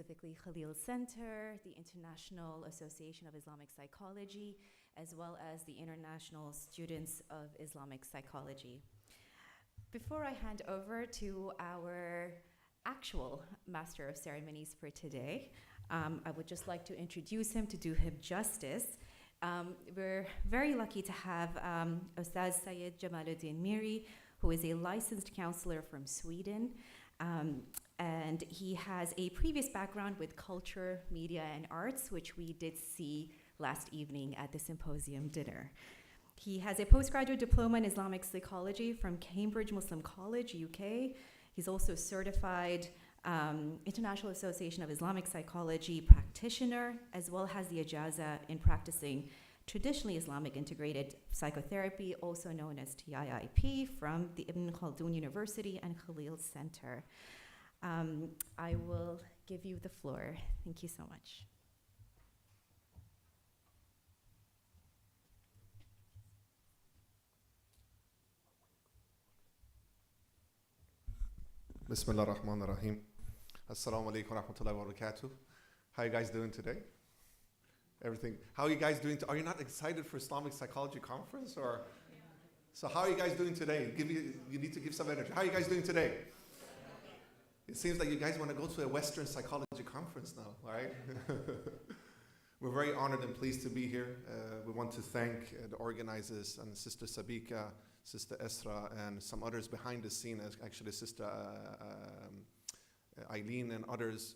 specifically Khalil Center, the International Association of Islamic Psychology, as well as the International Students of Islamic Psychology. Before I hand over to our actual Master of Ceremonies for today, I would just like to introduce him to do him justice. We're very lucky to have Ustaz Syed Jamaluddin Miri, who is a licensed counselor from Sweden. And he has a previous background with culture, media, and arts, which we did see last evening at the Symposium dinner. He has a postgraduate diploma in Islamic Psychology from Cambridge Muslim College, UK. He's also certified International Association of Islamic Psychology practitioner, as well as the Ijaza in practicing traditionally Islamic integrated psychotherapy, also known as TIIP, from the Ibn Khaldun University and Khalil Center. I will give you the floor. Thank you so much. Bismillah ar-Rahman ar-Rahim. Assalamu alaikum wa rahmatullahi wa barakatuh. How are you guys doing today? Everything. How are you guys doing? Are you not excited for Islamic Psychology Conference? Or so how are you guys doing today? You need to give some energy. How are you guys doing today? It seems like you guys want to go to a Western Psychology Conference now, right? We're very honored and pleased to be here. We want to thank the organizers and Sister Sabika, Sister Esra, and some others behind the scene, actually Sister Eileen and others,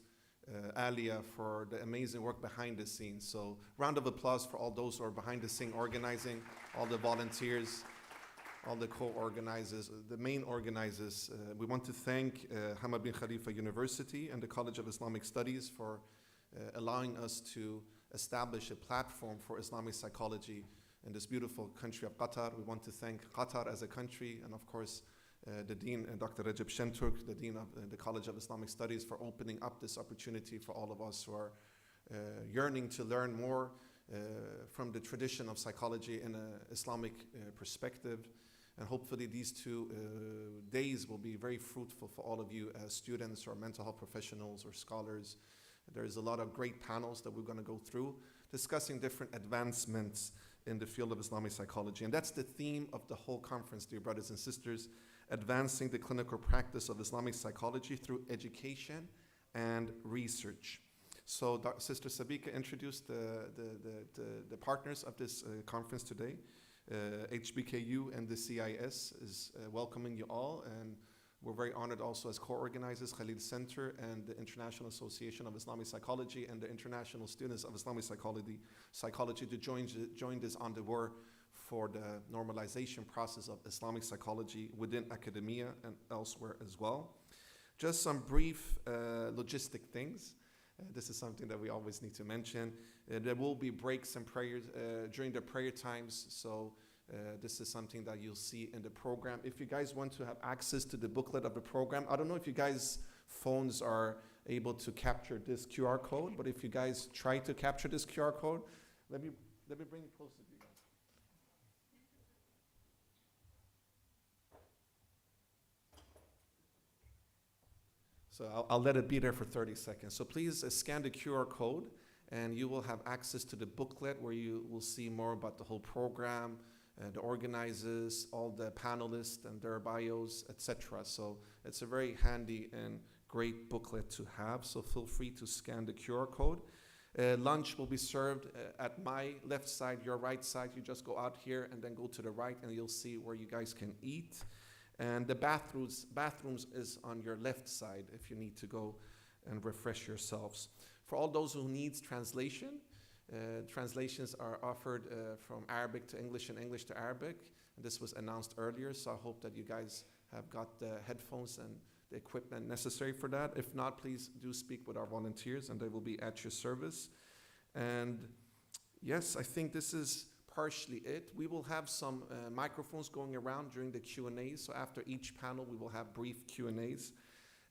Alia, for the amazing work behind the scenes. So round of applause for all those who are behind the scene organizing, all the volunteers, all the co-organizers, the main organizers. We want to thank Hamad Bin Khalifa University and the College of Islamic Studies for allowing us to establish a platform for Islamic psychology in this beautiful country of Qatar. We want to thank Qatar as a country, and of course the Dean, Dr. Recep Şentürk, the Dean of the College of Islamic Studies, for opening up this opportunity for all of us who are yearning to learn more from the tradition of psychology in an Islamic perspective. And hopefully these 2 days will be very fruitful for all of you as students or mental health professionals or scholars. There's a lot of great panels that we're going to go through discussing different advancements in the field of Islamic psychology. And that's the theme of the whole conference, dear brothers and sisters: advancing the clinical practice of Islamic psychology through education and research. So Sister Sabika introduced the partners of this conference today. HBKU and the CIS is welcoming you all, and we're very honored also as co-organizers, Khalil Center and the International Association of Islamic Psychology and the International Students of Islamic Psychology to join this endeavor for the normalization process of Islamic psychology within academia and elsewhere as well. Just some brief logistic things. This is something that we always need to mention. There will be breaks and prayers during the prayer times, so this is something that you'll see in the program. If you guys want to have access to the booklet of the program, I don't know if you guys' phones are able to capture this QR code, but if you guys try to capture this QR code, let me bring it closer to you guys. So I'll let it be there for 30 seconds. So please scan the QR code, and you will have access to the booklet where you will see more about the whole program, the organizers, all the panelists and their bios, etc. So it's a very handy and great booklet to have. So feel free to scan the QR code. Lunch will be served at my left side, your right side. You just go out here and then go to the right, and you'll see where you guys can eat. And the bathrooms is on your left side if you need to go and refresh yourselves. For all those who need translation, translations are offered from Arabic to English and English to Arabic. And this was announced earlier, so I hope that you guys have got the headphones and the equipment necessary for that. If not, please do speak with our volunteers and they will be at your service. And yes, I think this is partially it. We will have some microphones going around during the Q&As. So after each panel, we will have brief Q&As.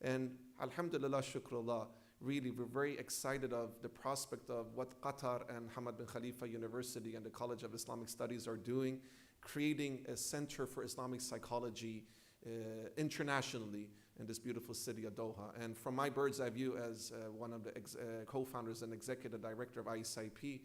And alhamdulillah, shukrullah, really, we're very excited of the prospect of what Qatar and Hamad Bin Khalifa University and the College of Islamic Studies are doing, creating a center for Islamic psychology internationally, in this beautiful city of Doha. And from my bird's eye view as one of the co-founders and executive director of ISIP,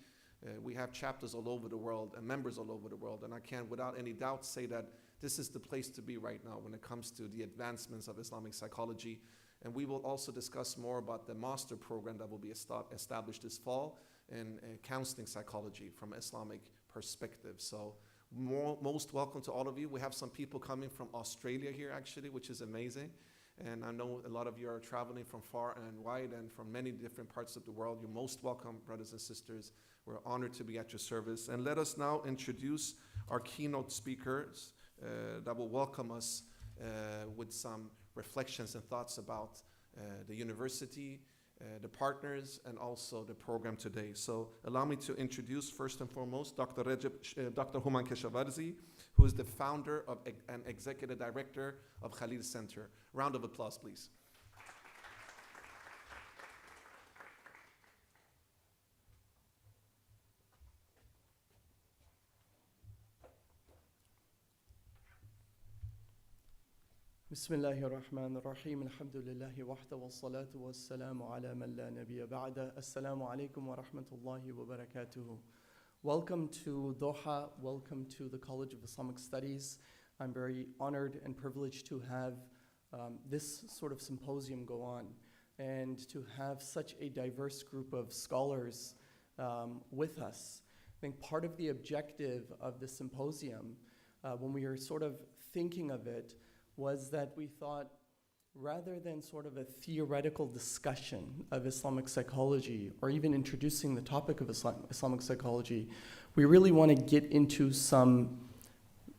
we have chapters all over the world and members all over the world. And I can, without any doubt, say that this is the place to be right now when it comes to the advancements of Islamic psychology. And we will also discuss more about the master program that will be established this fall in counseling psychology from an Islamic perspective. So most welcome to all of you. We have some people coming from Australia here actually, which is amazing. And I know a lot of you are traveling from far and wide and from many different parts of the world. You're most welcome, brothers and sisters. We're honored to be at your service. And let us now introduce our keynote speakers that will welcome us with some reflections and thoughts about the university, the partners, and also the program today. So allow me to introduce first and foremost Dr. Hamad Keshavarzi, who is the founder and executive director of Khalil Center. Round of applause, please. بسم الله الرحمن الرحيم الحمد لله وحده والصلاة والسلام على من لا نبي بعده السلام عليكم ورحمة الله وبركاته. Welcome to Doha, welcome to the College of Islamic Studies. I'm very honored and privileged to have this sort of symposium go on and to have such a diverse group of scholars with us. I think part of the objective of the symposium, when we were sort of thinking of it, was that we thought rather than sort of a theoretical discussion of Islamic psychology or even introducing the topic of Islamic psychology, we really want to get into some,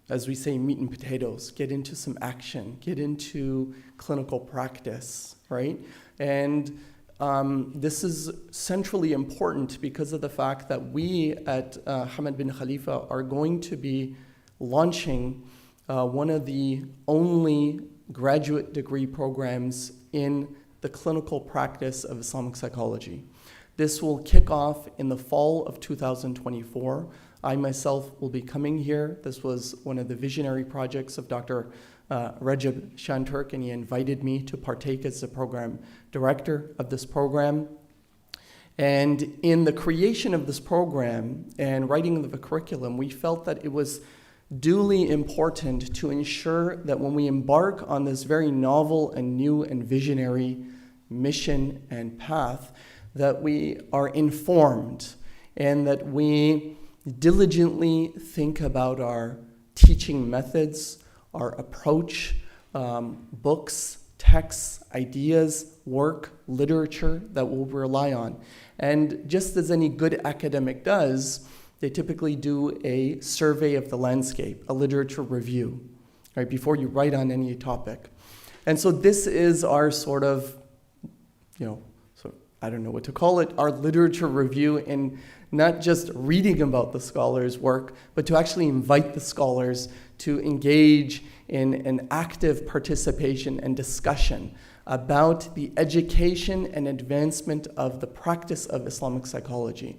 as we say, meat and potatoes, get into some action, get into clinical practice, right? And this is centrally important because of the fact that we at Hamad Bin Khalifa are going to be launching one of the only graduate degree programs in the clinical practice of Islamic psychology. This will kick off in the fall of 2024. I myself will be coming here. This was one of the visionary projects of Dr. Rajab Shanturk, and he invited me to partake as the program director of this program. And in the creation of this program and writing of the curriculum, we felt that it was duly important to ensure that when we embark on this very novel and new and visionary mission and path, that we are informed and that we diligently think about our teaching methods, our approach, books, texts, ideas, work, literature that we'll rely on. And just as any good academic does, they typically do a survey of the landscape, a literature review, right, before you write on any topic. And so this is our sort of, I don't know what to call it, our literature review, in not just reading about the scholars' work, but to actually invite the scholars to engage in an active participation and discussion about the education and advancement of the practice of Islamic psychology.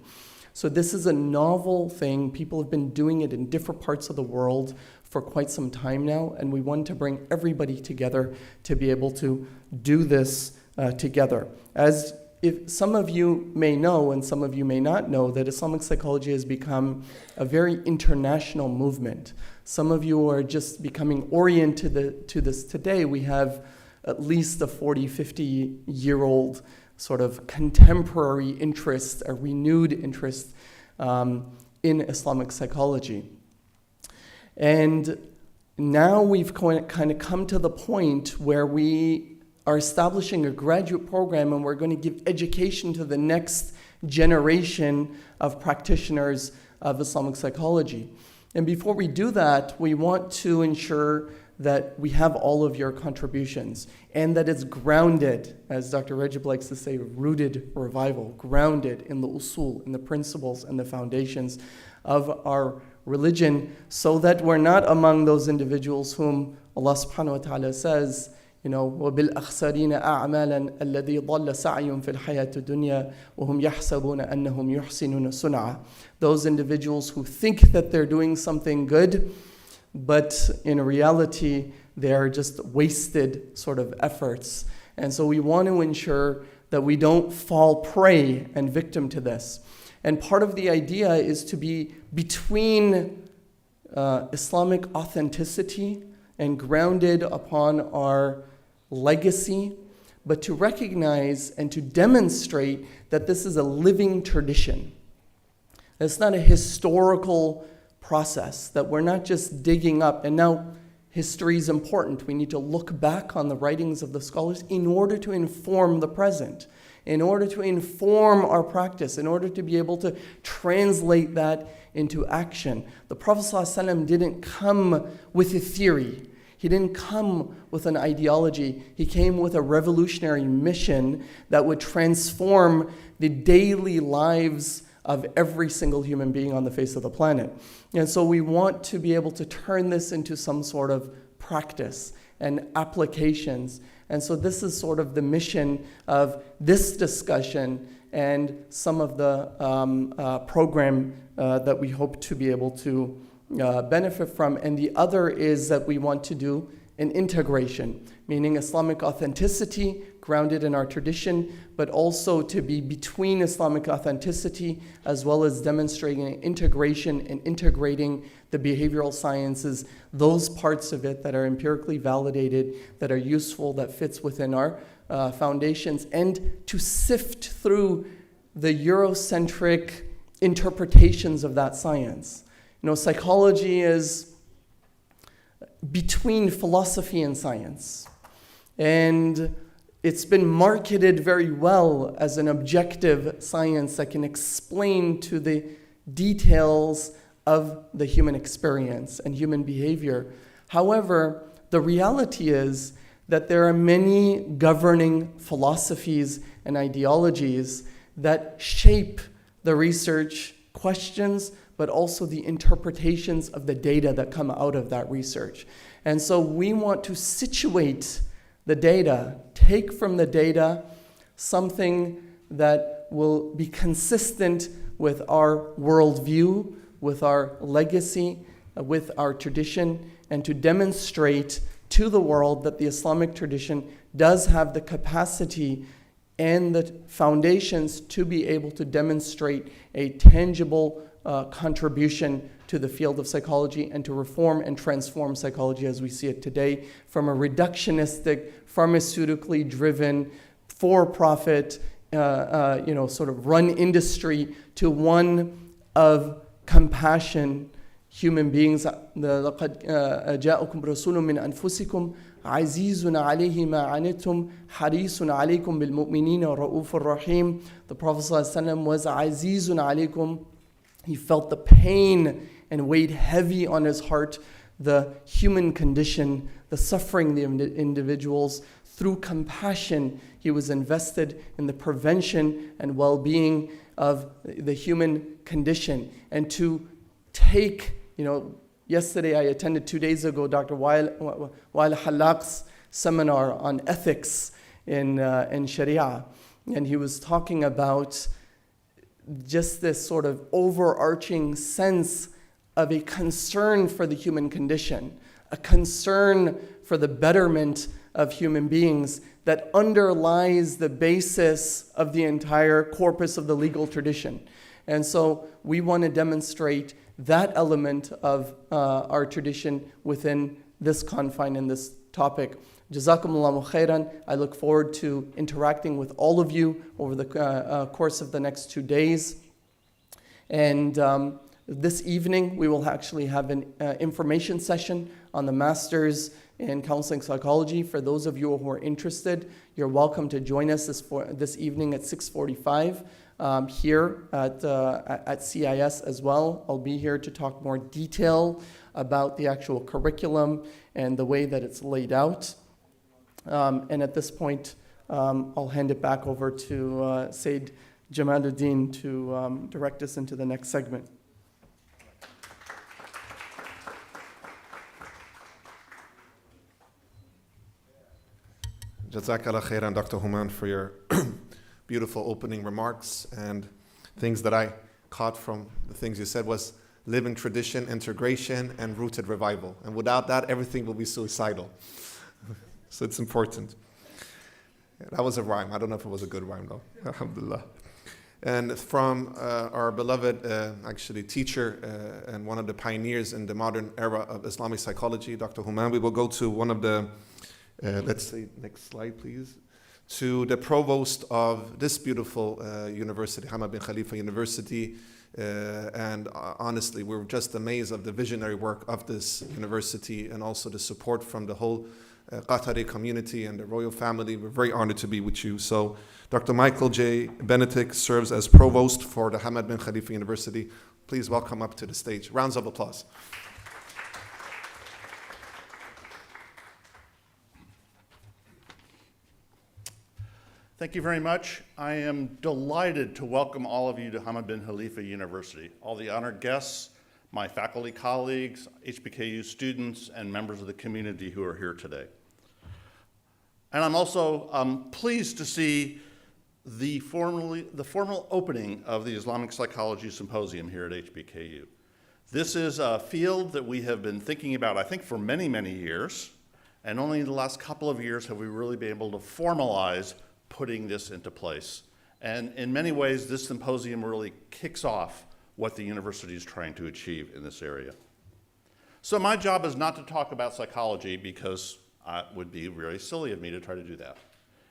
So this is a novel thing. People have been doing it in different parts of the world for quite some time now, and we want to bring everybody together to be able to do this together. As if some of you may know, and some of you may not know, that Islamic psychology has become a very international movement. Some of you are just becoming oriented to this today. We have at least a 40, 50-year-old sort of contemporary interest, a renewed interest in Islamic psychology. And now we've kind of come to the point where we are establishing a graduate program and we're going to give education to the next generation of practitioners of Islamic psychology. And before we do that, we want to ensure that we have all of your contributions and that it's grounded, as Dr. Rajab likes to say, rooted revival, grounded in the usul, in the principles and the foundations of our religion, so that we're not among those individuals whom Allah subhanahu wa ta'ala says, وَبِالْأَخْسَرِينَ أَعْمَالًا الَّذِي ضَلَّ سَعْيٌ فِي الْحَيَاةِ الدُّنْيَا وَهُمْ يَحْسَبُونَ أَنَّهُمْ يُحْسِنُونَ صُنْعًا. Those individuals who think that they're doing something good, but in reality, they are just wasted sort of efforts. And so we want to ensure that we don't fall prey and victim to this. And part of the idea is to be between Islamic authenticity and grounded upon our legacy, but to recognize and to demonstrate that this is a living tradition. It's not a historical process, that we're not just digging up. And now history is important. We need to look back on the writings of the scholars in order to inform the present, in order to inform our practice, in order to be able to translate that into action. The Prophet ﷺ didn't come with a theory. He didn't come with an ideology. He came with a revolutionary mission that would transform the daily lives of every single human being on the face of the planet. And so we want to be able to turn this into some sort of practice and applications. And so this is sort of the mission of this discussion and some of the program that we hope to be able to benefit from. And the other is that we want to do an integration, meaning Islamic authenticity grounded in our tradition, but also to be between Islamic authenticity as well as demonstrating integration and integrating the behavioral sciences, those parts of it that are empirically validated, that are useful, that fits within our foundations, and to sift through the Eurocentric interpretations of that science. You know, psychology is between philosophy and science. And it's been marketed very well as an objective science that can explain to the details of the human experience and human behavior. However, the reality is that there are many governing philosophies and ideologies that shape the research questions, but also the interpretations of the data that come out of that research. And so we want to situate the data, take from the data something that will be consistent with our worldview, with our legacy, with our tradition, and to demonstrate to the world that the Islamic tradition does have the capacity and the foundations to be able to demonstrate a tangible contribution to the field of psychology and to reform and transform psychology as we see it today from a reductionistic, pharmaceutically driven, for-profit, sort of run industry to one of compassion, human beings. لَقَدْ جَاءَكُمْ رَسُولٌ مِّنْ أَنفُسِكُمْ عَزِيزٌ عَلَيْهِ مَا عَنِتُّمْ حَرِيصٌ عَلَيْكُمْ بِالْمُؤْمِنِينَ رَؤُوفٌ رَحِيمٌ. The Prophet ﷺ was عَزِيزٌ عَلَيْكُمْ. He felt the pain and weighed heavy on his heart the human condition, the suffering of the individuals. Through compassion, he was invested in the prevention and well-being of the human condition. And to take, yesterday I attended 2 days ago Dr. Wael Halaq's seminar on ethics in Sharia. And he was talking about just this sort of overarching sense of a concern for the human condition, a concern for the betterment of human beings that underlies the basis of the entire corpus of the legal tradition. And so we want to demonstrate that element of our tradition within this confine and this topic. Jazakumullahu khairan. I look forward to interacting with all of you over the course of the next 2 days. And this evening, we will actually have an information session on the Master's in Counseling Psychology. For those of you who are interested, you're welcome to join us this evening at 6:45 here at CIS as well. I'll be here to talk more detail about the actual curriculum and the way that it's laid out. And at this point, I'll hand it back over to Sayyid Jamaluddin to direct us into the next segment. Jazakallah khairan, Dr. Human, for your beautiful opening remarks. And things that I caught from the things you said was living tradition, integration, and rooted revival. And without that, everything will be suicidal. So it's important. That was a rhyme. I don't know if it was a good rhyme, though. Alhamdulillah. And from our beloved, actually, teacher and one of the pioneers in the modern era of Islamic psychology, Dr. Hamad, we will go to one of the, let's say, next slide, please, to the provost of this beautiful university, Hamad Bin Khalifa University. And honestly, we're just amazed of the visionary work of this university and also the support from the whole Qatari community and the royal family. We're very honored to be with you. So Dr. Michael J. Benedict serves as provost for the Hamad Bin Khalifa University. Please welcome up to the stage. Rounds of applause. Thank you very much. I am delighted to welcome all of you to Hamad Bin Khalifa University, all the honored guests, my faculty colleagues, HBKU students, and members of the community who are here today. And I'm also pleased to see the formal opening of the Islamic Psychology Symposium here at HBKU. This is a field that we have been thinking about, I think, for many, many years, and only in the last couple of years have we really been able to formalize putting this into place. And in many ways, this symposium really kicks off what the university is trying to achieve in this area. So my job is not to talk about psychology because it would be very silly of me to try to do that.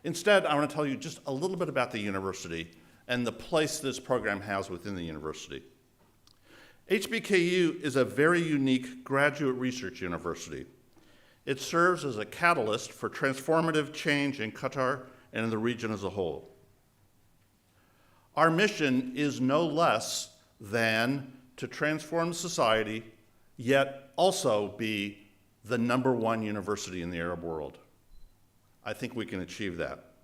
Instead, I want to tell you just a little bit about the university and the place this program has within the university. HBKU is a very unique graduate research university. It serves as a catalyst for transformative change in Qatar and in the region as a whole. Our mission is no less than to transform society, yet also be the #1 university in the Arab world. I think we can achieve that.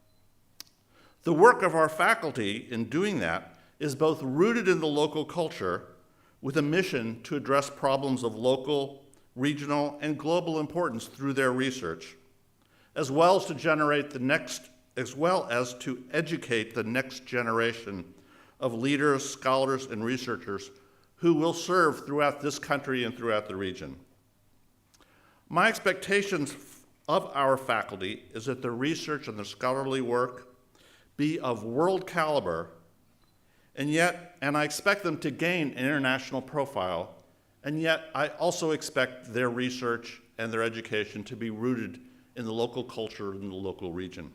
The work of our faculty in doing that is both rooted in the local culture with a mission to address problems of local, regional, and global importance through their research, as well as to educate the next generation of leaders, scholars, and researchers who will serve throughout this country and throughout the region. My expectations of our faculty is that the research and the scholarly work be of world caliber, and I expect them to gain an international profile, and yet I also expect their research and their education to be rooted in the local culture and the local region.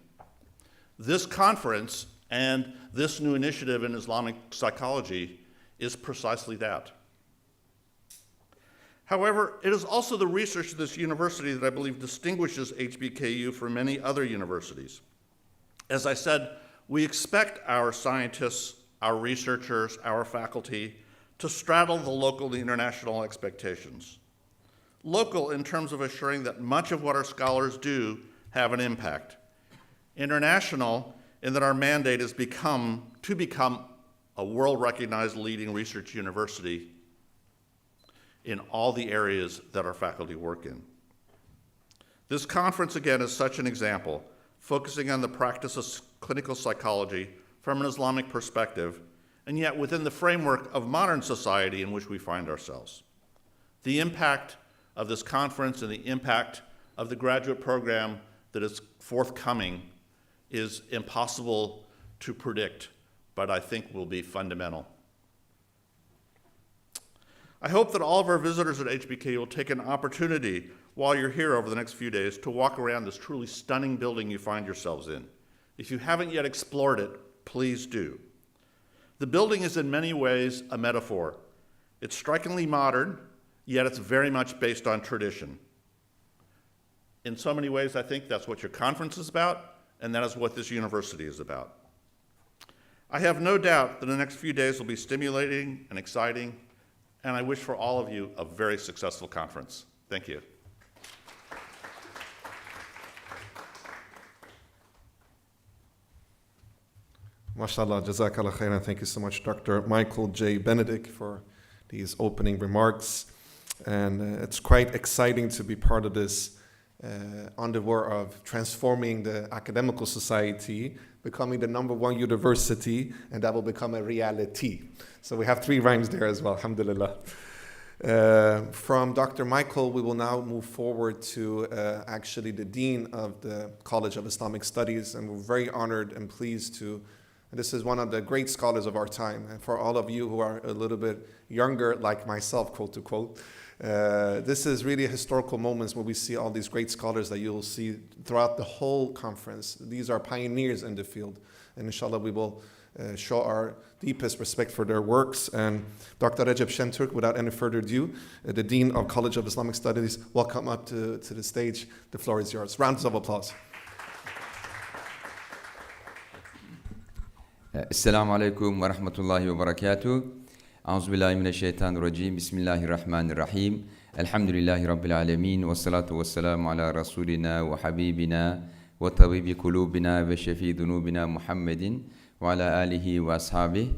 This conference and this new initiative in Islamic psychology is precisely that. However, it is also the research of this university that I believe distinguishes HBKU from many other universities. As I said, we expect our scientists, our researchers, our faculty to straddle the local and international expectations. Local in terms of assuring that much of what our scholars do have an impact. International in that our mandate is to become a world-recognized leading research university in all the areas that our faculty work in. This conference, again, is such an example, focusing on the practice of clinical psychology from an Islamic perspective, and yet within the framework of modern society in which we find ourselves. The impact of this conference and the impact of the graduate program that is forthcoming is impossible to predict, but I think will be fundamental. I hope that all of our visitors at HBK will take an opportunity while you're here over the next few days to walk around this truly stunning building you find yourselves in. If you haven't yet explored it, please do. The building is in many ways a metaphor. It's strikingly modern, yet it's very much based on tradition. In so many ways, I think that's what your conference is about, and that is what this university is about. I have no doubt that the next few days will be stimulating and exciting, and I wish for all of you a very successful conference. Thank you. MashaAllah, Jazakallah khairan. Thank you so much, Dr. Michael J. Benedict, for these opening remarks. And it's quite exciting to be part of this endeavor of transforming the academical society, becoming the #1 university, and that will become a reality. So we have 3 rhymes there as well, alhamdulillah. From Dr. Michael, we will now move forward to actually the Dean of the College of Islamic Studies, and we're very honored and pleased to, and this is one of the great scholars of our time, and for all of you who are a little bit younger, like myself, quote to quote, this is really historical moments where we see all these great scholars that you'll see throughout the whole conference. These are pioneers in the field, and inshallah we will show our deepest respect for their works. And Dr. Recep Şentürk, without any further ado, the Dean of College of Islamic Studies, welcome up to the stage. The floor is yours. Rounds of applause. Assalamu alaikum wa rahmatullahi wa barakatuh. A'udhu billahi minash shaitanir rajim. Bismillahir rahmanir rahim. Alhamdulillahi rabbil alamin. Wassalatu wassalamu ala rasulina wa habibina wa tabibi qulubina wa shafi dhunubina Muhammadin wa ala alihi wa ashabihi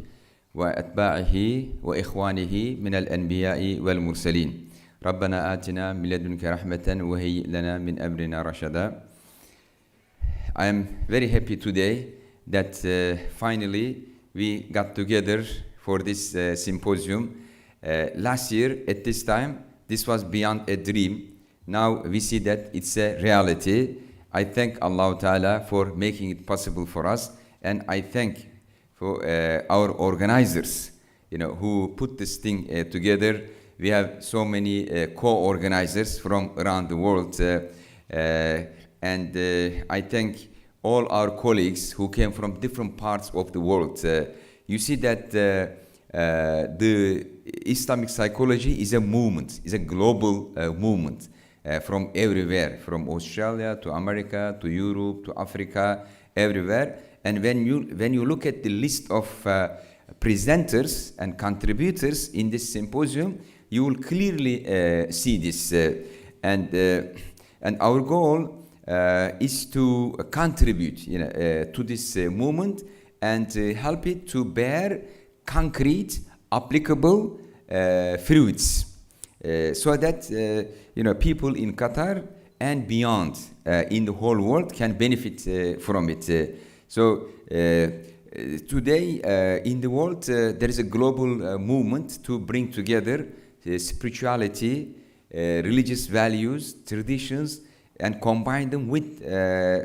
wa atba'ihi wa ikhwanihi min al-anbiya'i wal mursalin. Rabbana atina min ladunka rahmatan wa hayyi lana min amrina rashada. I am very happy today that finally we got together for this symposium. Last year at this time, this was beyond a dream. Now we see that it's a reality. I thank Allah Ta'ala for making it possible for us, and I thank for our organizers, who put this thing together. We have so many co-organizers from around the world, and I thank all our colleagues who came from different parts of the world. You see that the Islamic psychology is a movement, is a global movement from everywhere, from Australia to America to Europe to Africa, everywhere. And when you look at the list of presenters and contributors in this symposium, you will clearly see this. And our goal is to contribute to this movement and help it to bear concrete, applicable fruits, so that people in Qatar and beyond in the whole world can benefit from it. So today in the world there is a global movement to bring together spirituality, religious values, traditions, and combine them with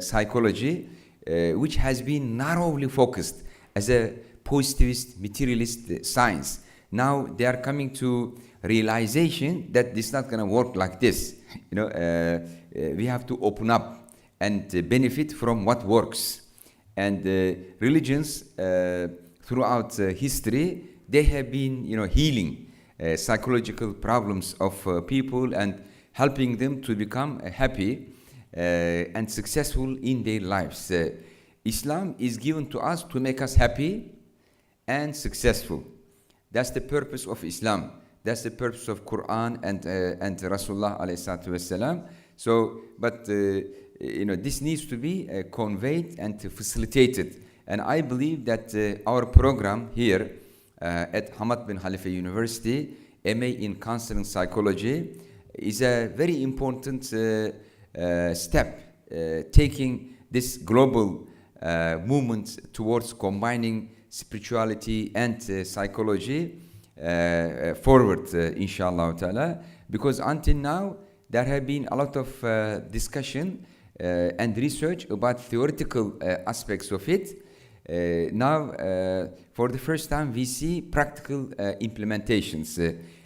psychology, which has been narrowly focused as a positivist, materialist science. Now they are coming to realization that this is not going to work like this. We have to open up and benefit from what works. And religions throughout history, they have been, healing psychological problems of people and helping them to become happy and successful in their lives. Islam is given to us to make us happy and successful. That's the purpose of Islam. That's the purpose of Quran and Rasulullah alayhi salatu wasalam. So, but this needs to be conveyed and facilitated. And I believe that our program here at Hamad Bin Khalifa University, MA in Counseling Psychology, is a very important step, taking this global movement towards combining spirituality and psychology forward, inshallah ta'ala, because until now there have been a lot of discussion and research about theoretical aspects of it. Now, for the first time, we see practical implementations.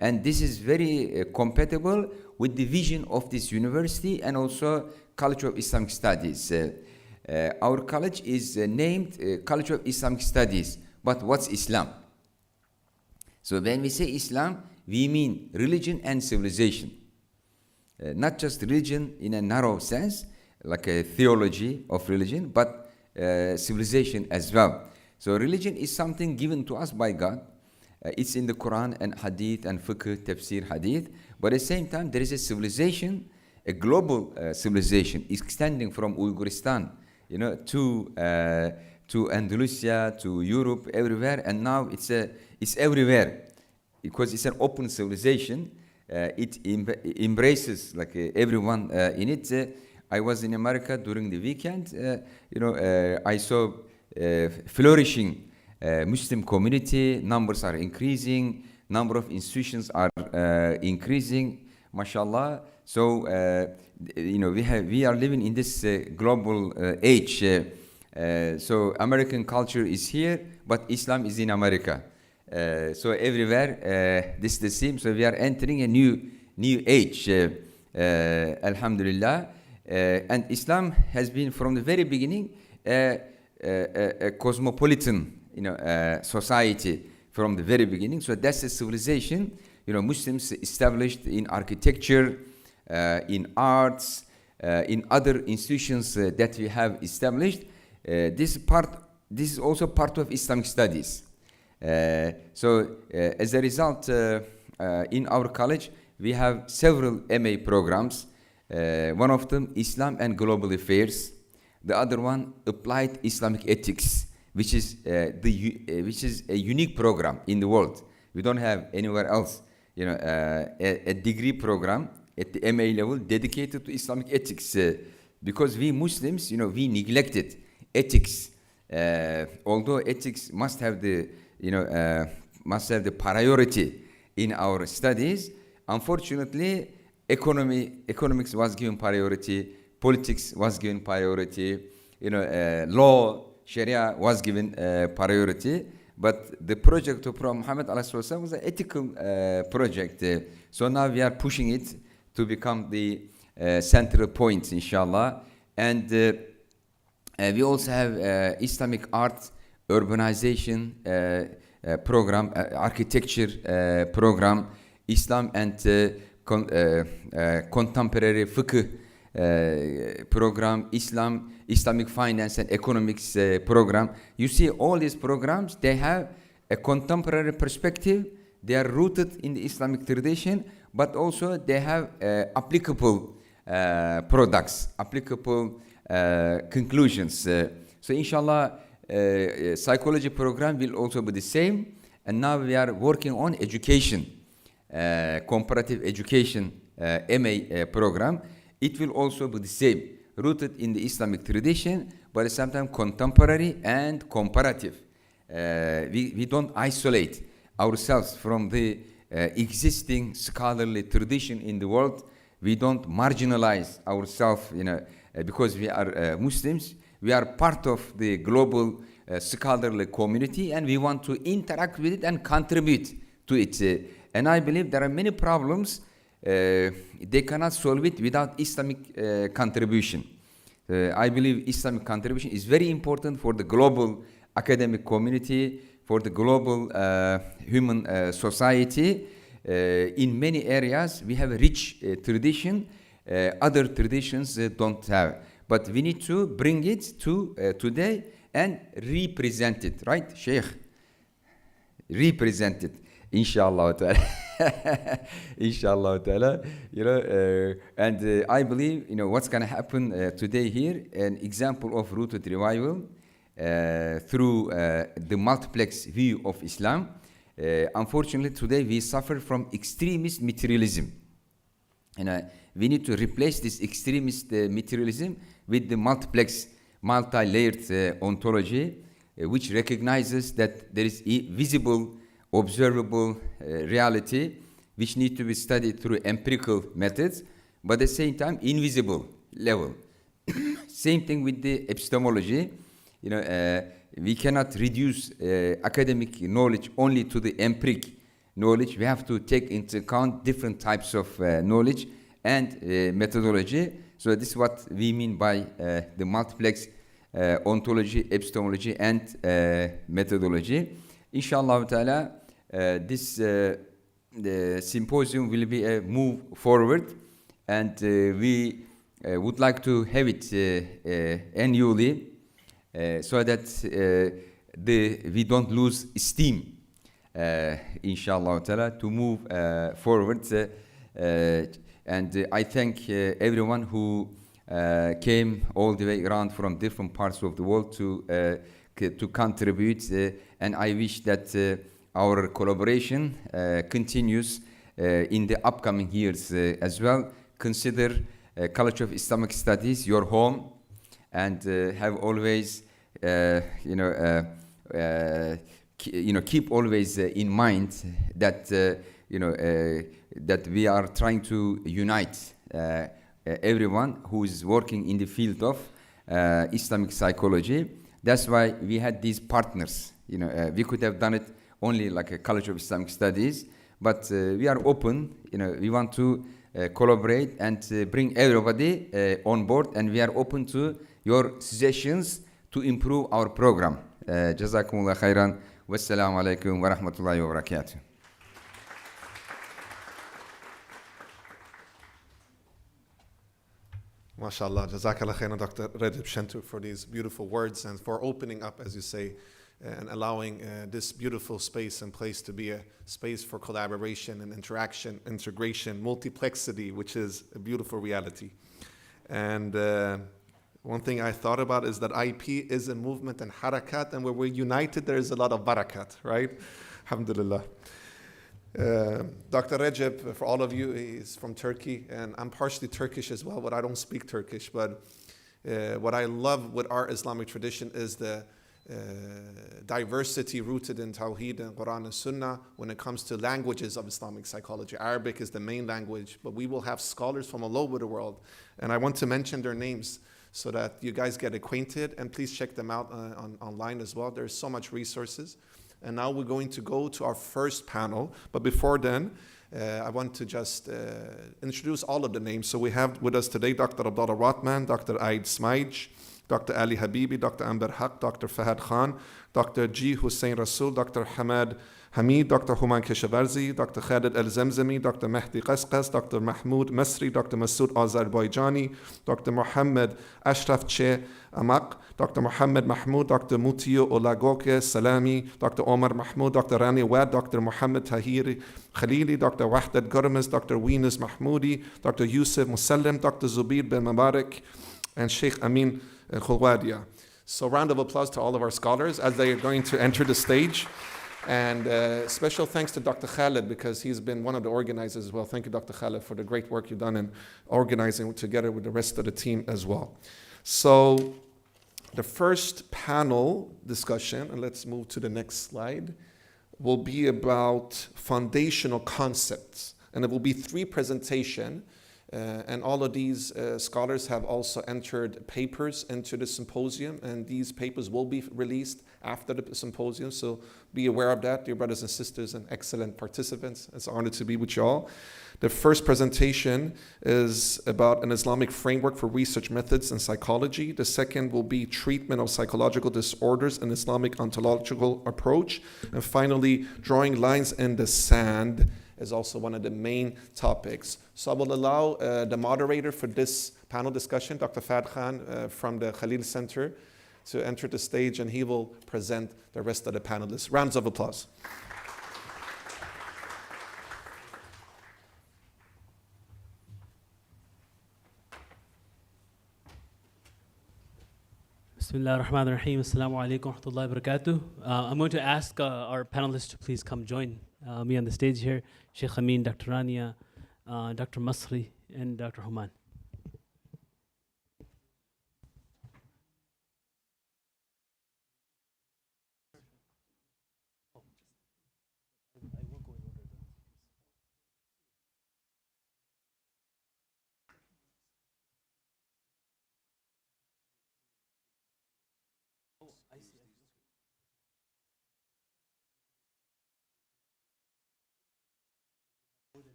And this is very compatible with the vision of this university and also College of Islamic Studies. Our college is named College of Islamic Studies, but what's Islam? So when we say Islam, we mean religion and civilization. Not just religion in a narrow sense, like a theology of religion, but civilization as well. So religion is something given to us by God. It's in the Quran and Hadith and Fiqh, Tafsir, Hadith. But at the same time, there is a civilization, a global civilization extending from Uyghuristan, to Andalusia, to Europe, everywhere. And now it's everywhere because it's an open civilization. It embraces everyone in it. I was in America during the weekend. I saw flourishing Muslim community. Numbers are increasing. Number of institutions are increasing, mashallah. So we are living in this global age. So American culture is here, but Islam is in America. So everywhere this is the same. So we are entering a new age, alhamdulillah. And Islam has been from the very beginning a cosmopolitan society from the very beginning. So that's a civilization. Muslims established in architecture, in arts, in other institutions that we have established. This is also part of Islamic studies. So as a result, in our college, we have several MA programs. One of them, Islam and Global Affairs. The other one, Applied Islamic Ethics, which is a unique program in the world. We don't have anywhere else, a degree program at the MA level dedicated to Islamic ethics, because we Muslims, we neglected ethics. Although ethics must have the priority in our studies, unfortunately, economics was given priority, politics was given priority, law, Sharia was given priority. But the project of Prophet Muhammad was an ethical project. So now we are pushing it to become the central point, inshallah. And we also have Islamic art, urbanization program, architecture program, Islam and contemporary fiqh program, Islamic finance and economics program. You see, all these programs, they have a contemporary perspective. They are rooted in the Islamic tradition, but also they have applicable products, applicable conclusions. So inshallah, psychology program will also be the same. And now we are working on education, comparative education MA program. It will also be the same, rooted in the Islamic tradition, but sometimes contemporary and comparative. We don't isolate ourselves from the existing scholarly tradition in the world. We don't marginalize ourselves, because we are Muslims. We are part of the global scholarly community, and we want to interact with it and contribute to it. And I believe there are many problems they cannot solve it without Islamic contribution. I believe Islamic contribution is very important for the global academic community, for the global human society. In many areas, we have a rich tradition. Other traditions don't have. But we need to bring it to today and represent it, right, Sheikh? Represent it, inshallah ta'ala. Inshallah ta'ala, and I believe, what's going to happen today here, an example of rooted revival through the multiplex view of Islam. Unfortunately, today we suffer from extremist materialism. And we need to replace this extremist materialism with the multiplex, multi-layered ontology, which recognizes that there is visible, observable reality, which need to be studied through empirical methods, but at the same time, invisible level. Same thing with the epistemology. We cannot reduce academic knowledge only to the empiric knowledge. We have to take into account different types of knowledge and methodology. So this is what we mean by the multiplex ontology, epistemology, and methodology. Inshallah ta'ala, this the symposium will be a move forward, and we would like to have it annually, so that we don't lose steam, inshallah ta'ala, to move forward. And I thank everyone who came all the way around from different parts of the world to contribute, and I wish that our collaboration continues in the upcoming years as well. Consider College of Islamic Studies your home, and have always, keep always in mind that that we are trying to unite everyone who is working in the field of Islamic psychology. That's why we had these partners. We could have done it only like a College of Islamic Studies, but we are open. We want to collaborate and bring everybody on board, and we are open to your suggestions to improve our program. Jazakumullah khairan. Wassalamu alaikum wa rahmatullahi wa barakatuh. MashaAllah, Jazakallah khairan, Dr. Rajab Shentu, for these beautiful words and for opening up, as you say, and allowing this beautiful space and place to be a space for collaboration and interaction, integration, multiplexity, which is a beautiful reality. And one thing I thought about is that IP is a movement and harakat, and where we're united, there is a lot of barakat, right? Alhamdulillah. Dr. Recep, for all of you, is from Turkey, and I'm partially Turkish as well, but I don't speak Turkish. But what I love with our Islamic tradition is the diversity rooted in Tawheed and Quran and Sunnah when it comes to languages of Islamic psychology. Arabic is the main language, but we will have scholars from all over the world. And I want to mention their names so that you guys get acquainted, and please check them out online as well. There's so much resources. And now we're going to go to our first panel. But before then, I want to just introduce all of the names. So we have with us today Dr. Abdullah Ratman, Dr. Aid Smaij, Dr. Ali Habibi, Dr. Amber Haq, Dr. Fahad Khan, Dr. G. Hussein Rasul, Dr. Hamid, Dr. Human Keshavarzi, Dr. Khalid Al-Zamzami, Dr. Mehdi Qasqas, Dr. Mahmoud Masri, Dr. Masood Azerbaijani, Dr. Muhammad Ashraf Che Amaq, Dr. Muhammad Mahmoud, Dr. Mutio Olagoke Salami, Dr. Omar Mahmoud, Dr. Rani Wad, Dr. Muhammad Tahiri Khalili, Dr. Wahdad Gurmaz, Dr. Weenus Mahmoudi, Dr. Yusuf Musallim, Dr. Zubair bin Mubarak, and Sheikh Amin Khulwadia. So round of applause to all of our scholars as they are going to enter the stage. And special thanks to Dr. Khalid, because he's been one of the organizers as well. Thank you, Dr. Khalid, for the great work you've done in organizing together with the rest of the team as well. So the first panel discussion, and let's move to the next slide, will be about foundational concepts. And it will be 3 presentations. And all of these scholars have also entered papers into the symposium, and these papers will be released after the symposium, so be aware of that, dear brothers and sisters and excellent participants. It's an honor to be with you all. The first presentation is about an Islamic framework for research methods and psychology. The second will be treatment of psychological disorders and Islamic ontological approach. And finally, drawing lines in the sand is also one of the main topics. So I will allow the moderator for this panel discussion, Dr. Fahad Khan from the Khalil Center, to enter the stage, and he will present the rest of the panelists. Rounds of applause. Bismillah ar-Rahman ar-Rahim. Assalamu alaikum wa rahmatullahi wa barakatuh. I'm going to ask our panelists to please come join me on the stage here. Sheikh Amin, Dr. Rania, Dr. Masri, and Dr. Human.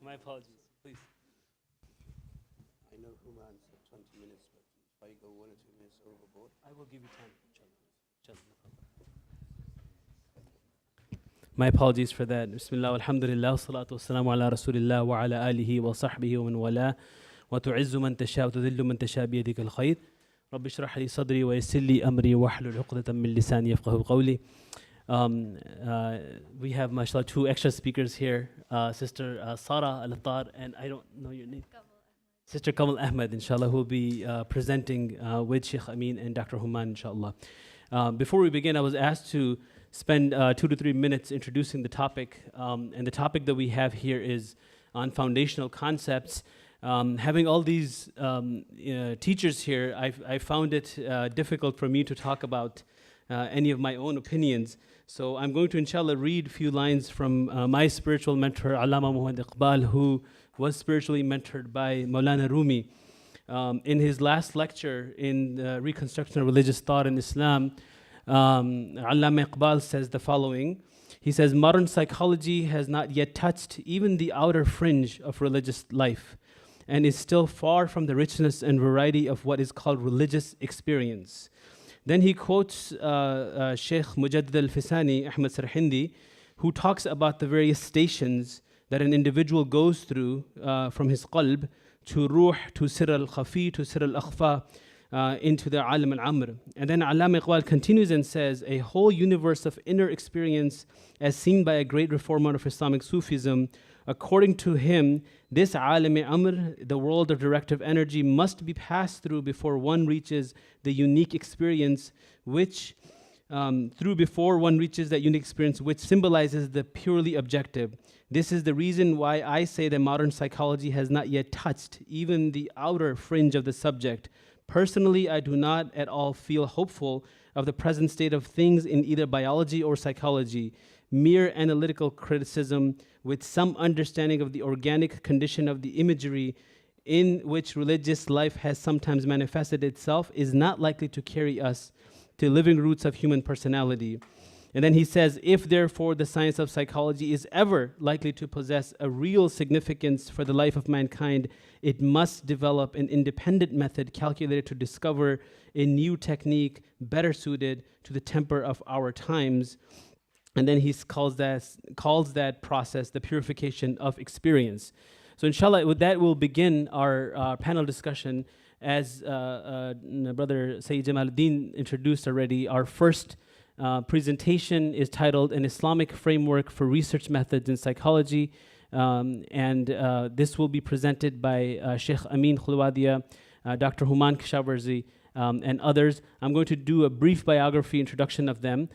My apologies, please. I know Human said 20 minutes, but if I go 1 or 2 minutes overboard, I will give you time. Inshallah. My apologies for that. Bismillah, alhamdulillah, salatu wassalamu ala rasulillah wa ala alihi wa sahbihi wa man wala wa tu'izzu man tasha wa tudhillu man tasha biyadika al-khayr. Rabbi shrah li sadri wa yassir li amri wa hlul 'uqdatan min lisani yafqahu qawli. We have, mashallah, 2 extra speakers here, Sister Sara Al-Attar, and I don't know your name. Sister Kamal Ahmed, inshallah, who will be presenting with Sheikh Amin and Dr. Human, inshallah. Before we begin, I was asked to spend 2 to 3 minutes introducing the topic, and the topic that we have here is on foundational concepts. Having all these teachers here, I found it difficult for me to talk about any of my own opinions. So I'm going to, inshallah, read a few lines from my spiritual mentor, Allama Muhammad Iqbal, who was spiritually mentored by Maulana Rumi. In his last lecture in Reconstruction of Religious Thought in Islam, Allama Iqbal says the following. He says, modern psychology has not yet touched even the outer fringe of religious life and is still far from the richness and variety of what is called religious experience. Then he quotes Sheikh Mujaddid al-Fisani, Ahmad Sarhindi, who talks about the various stations that an individual goes through from his qalb to ruh, to sir al-khafi, to sir al-akhfa, into the alam al-amr. And then Allama Iqbal continues and says, a whole universe of inner experience as seen by a great reformer of Islamic Sufism. According to him, this alam al-amr, the world of directive energy, must be passed through before one reaches the unique experience which which symbolizes the purely objective. This is the reason why I say that modern psychology has not yet touched even the outer fringe of the subject. Personally, I do not at all feel hopeful of the present state of things in either biology or psychology. Mere analytical criticism with some understanding of the organic condition of the imagery in which religious life has sometimes manifested itself is not likely to carry us to living roots of human personality. And then he says, if therefore the science of psychology is ever likely to possess a real significance for the life of mankind, it must develop an independent method calculated to discover a new technique better suited to the temper of our times. And then he calls that process the purification of experience. So inshallah, with that we'll begin our panel discussion. As Brother Sayyid Jamaluddin introduced already, our first presentation is titled An Islamic Framework for Research Methods in Psychology. This will be presented by Sheikh Amin Khulwadia, Dr. Human Kishawarzi, and others. I'm going to do a brief biography introduction of them.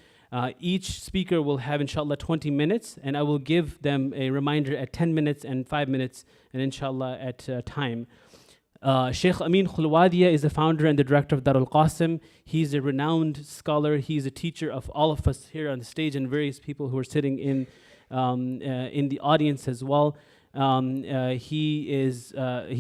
Each speaker will have, inshallah, 20 minutes, and I will give them a reminder at 10 minutes and 5 minutes, and inshallah at time. Sheikh Amin Khulwadia is the founder and the director of Darul Qasim. He's a renowned scholar. He's a teacher of all of us here on the stage and various people who are sitting in the audience as well. He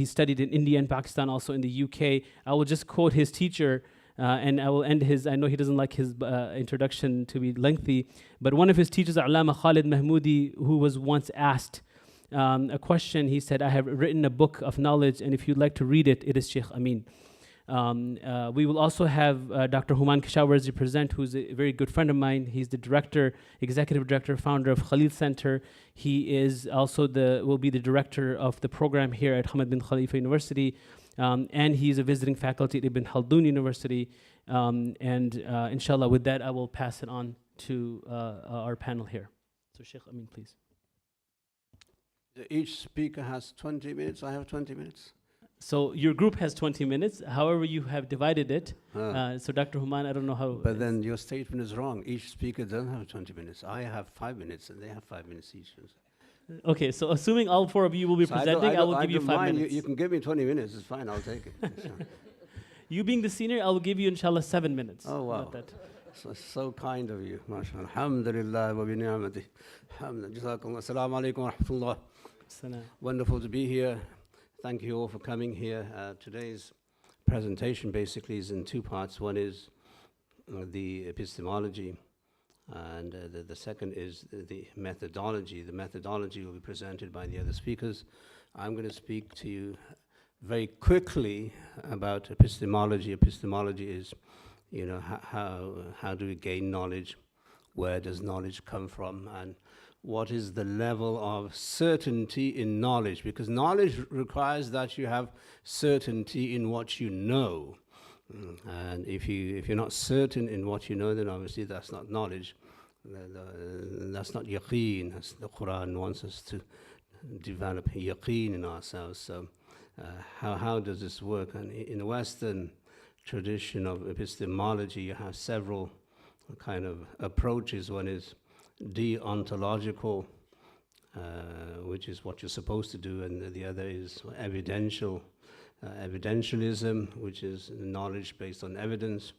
studied in India and Pakistan, also in the UK. I will just quote his teacher, and I will end I know he doesn't like his introduction to be lengthy, but one of his teachers, Allama Khalid Mahmoodi, who was once asked a question, he said, I have written a book of knowledge, and if you'd like to read it, it is Sheikh Amin. We will also have Dr. Human Kishawarzi present, who's a very good friend of mine. He's the director, executive director, founder of Khalil Center. He is also will be the director of the program here at Hamad Bin Khalifa University, and he's a visiting faculty at Ibn Khaldun University. Inshallah, with that, I will pass it on to our panel here. So Sheikh Amin, please. Each speaker has 20 minutes. I have 20 minutes. So your group has 20 minutes. However, you have divided it. So Dr. Human, I don't know how. But then your statement is wrong. Each speaker doesn't have 20 minutes. I have 5 minutes, and they have 5 minutes each. Okay, so assuming all four of you will be presenting, I will give you 5 minutes. You can give me 20 minutes. It's fine. I'll take it. You being the senior, I will give you, inshallah, 7 minutes. Oh, wow. So kind of you. MashaAllah. Alhamdulillah wa bi ni'mati. Jazakallah. Assalamu alaikum wa rahmatullah. Wonderful to be here. Thank you all for coming here. Today's presentation basically is in two parts. One is the epistemology, and the second is the methodology. The methodology will be presented by the other speakers. I'm going to speak to you very quickly about epistemology. Epistemology is, how do we gain knowledge? Where does knowledge come from? And what is the level of certainty in knowledge? Because knowledge requires that you have certainty in what you know. And if you're not certain in what you know, then obviously that's not knowledge. That's not yaqeen. As the Quran wants us to develop yaqeen in ourselves. So how does this work? And in the Western tradition of epistemology, you have several kind of approaches. One is deontological, which is what you're supposed to do, and the other is evidentialism, which is knowledge based on evidence,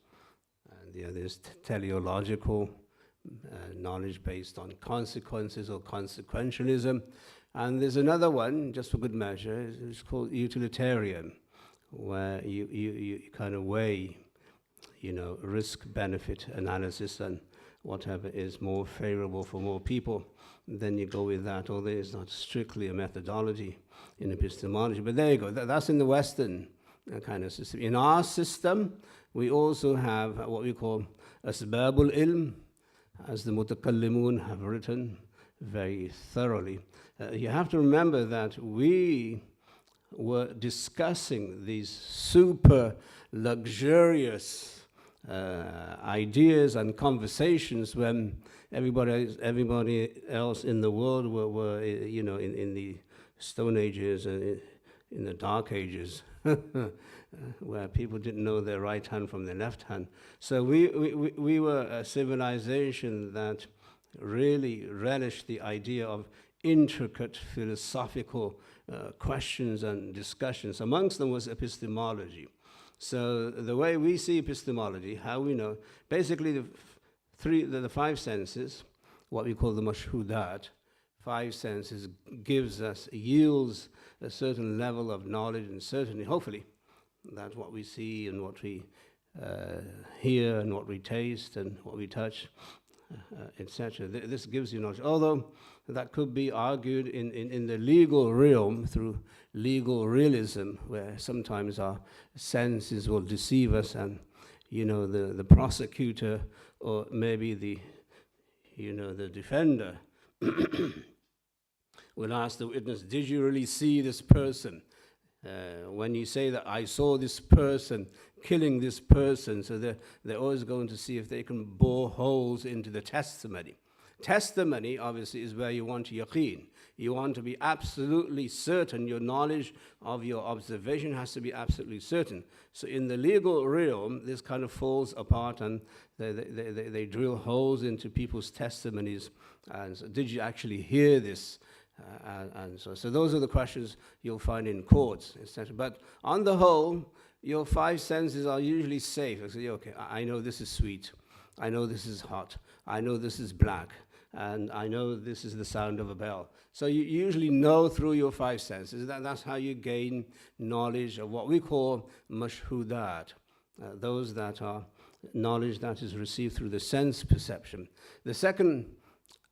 and the other is teleological, knowledge based on consequences or consequentialism. And there's another one, just for good measure, it's called utilitarian, where you kind of weigh, risk-benefit analysis, and whatever is more favorable for more people, then you go with that, although it's not strictly a methodology in epistemology. But there you go, that's in the Western kind of system. In our system, we also have what we call asbabul ilm, as the mutakallimun have written very thoroughly. You have to remember that we were discussing these super luxurious ideas and conversations when everybody else in the world were in the Stone Ages and in the Dark Ages, where people didn't know their right hand from their left hand. So we were a civilization that really relished the idea of intricate philosophical questions and discussions. Amongst them was epistemology. So the way we see epistemology, how we know, basically the five senses, what we call the mashhudat, five senses yields a certain level of knowledge, and certainly, hopefully, that's what we see and what we hear and what we taste and what we touch, etc. This gives you knowledge. Although that could be argued in the legal realm through legal realism, where sometimes our senses will deceive us, and the prosecutor or maybe the defender will ask the witness, did you really see this person? When you say that I saw this person killing this person, so they're always going to see if they can bore holes into the testimony. Testimony, obviously, is where you want yaqeen. You want to be absolutely certain. Your knowledge of your observation has to be absolutely certain. So in the legal realm, this kind of falls apart, and they drill holes into people's testimonies. And so, did you actually hear this? And so those are the questions you'll find in courts, etc. But on the whole, your five senses are usually safe. I say, okay, I know this is sweet. I know this is hot. I know this is black. And I know this is the sound of a bell. So you usually know through your five senses. That's how you gain knowledge of what we call mashhudat, those that are knowledge that is received through the sense perception. The second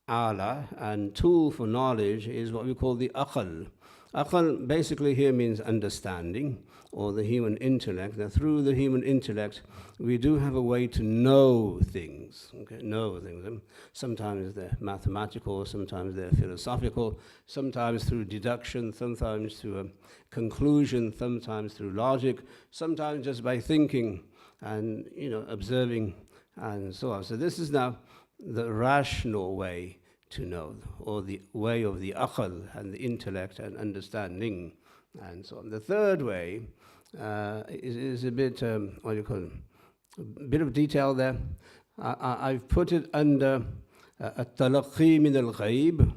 ala and tool for knowledge is what we call the aql. Aql basically here means understanding, or the human intellect. Now through the human intellect, we do have a way to know things. Okay, know things. Sometimes they're mathematical, sometimes they're philosophical, sometimes through deduction, sometimes through a conclusion, sometimes through logic, sometimes just by thinking and observing and so on. So this is now the rational way to know, or the way of the aql and the intellect and understanding and so on. The third way is a bit, what do you call it? A bit of detail there. I've put it under at-talaqi min al-ghayb,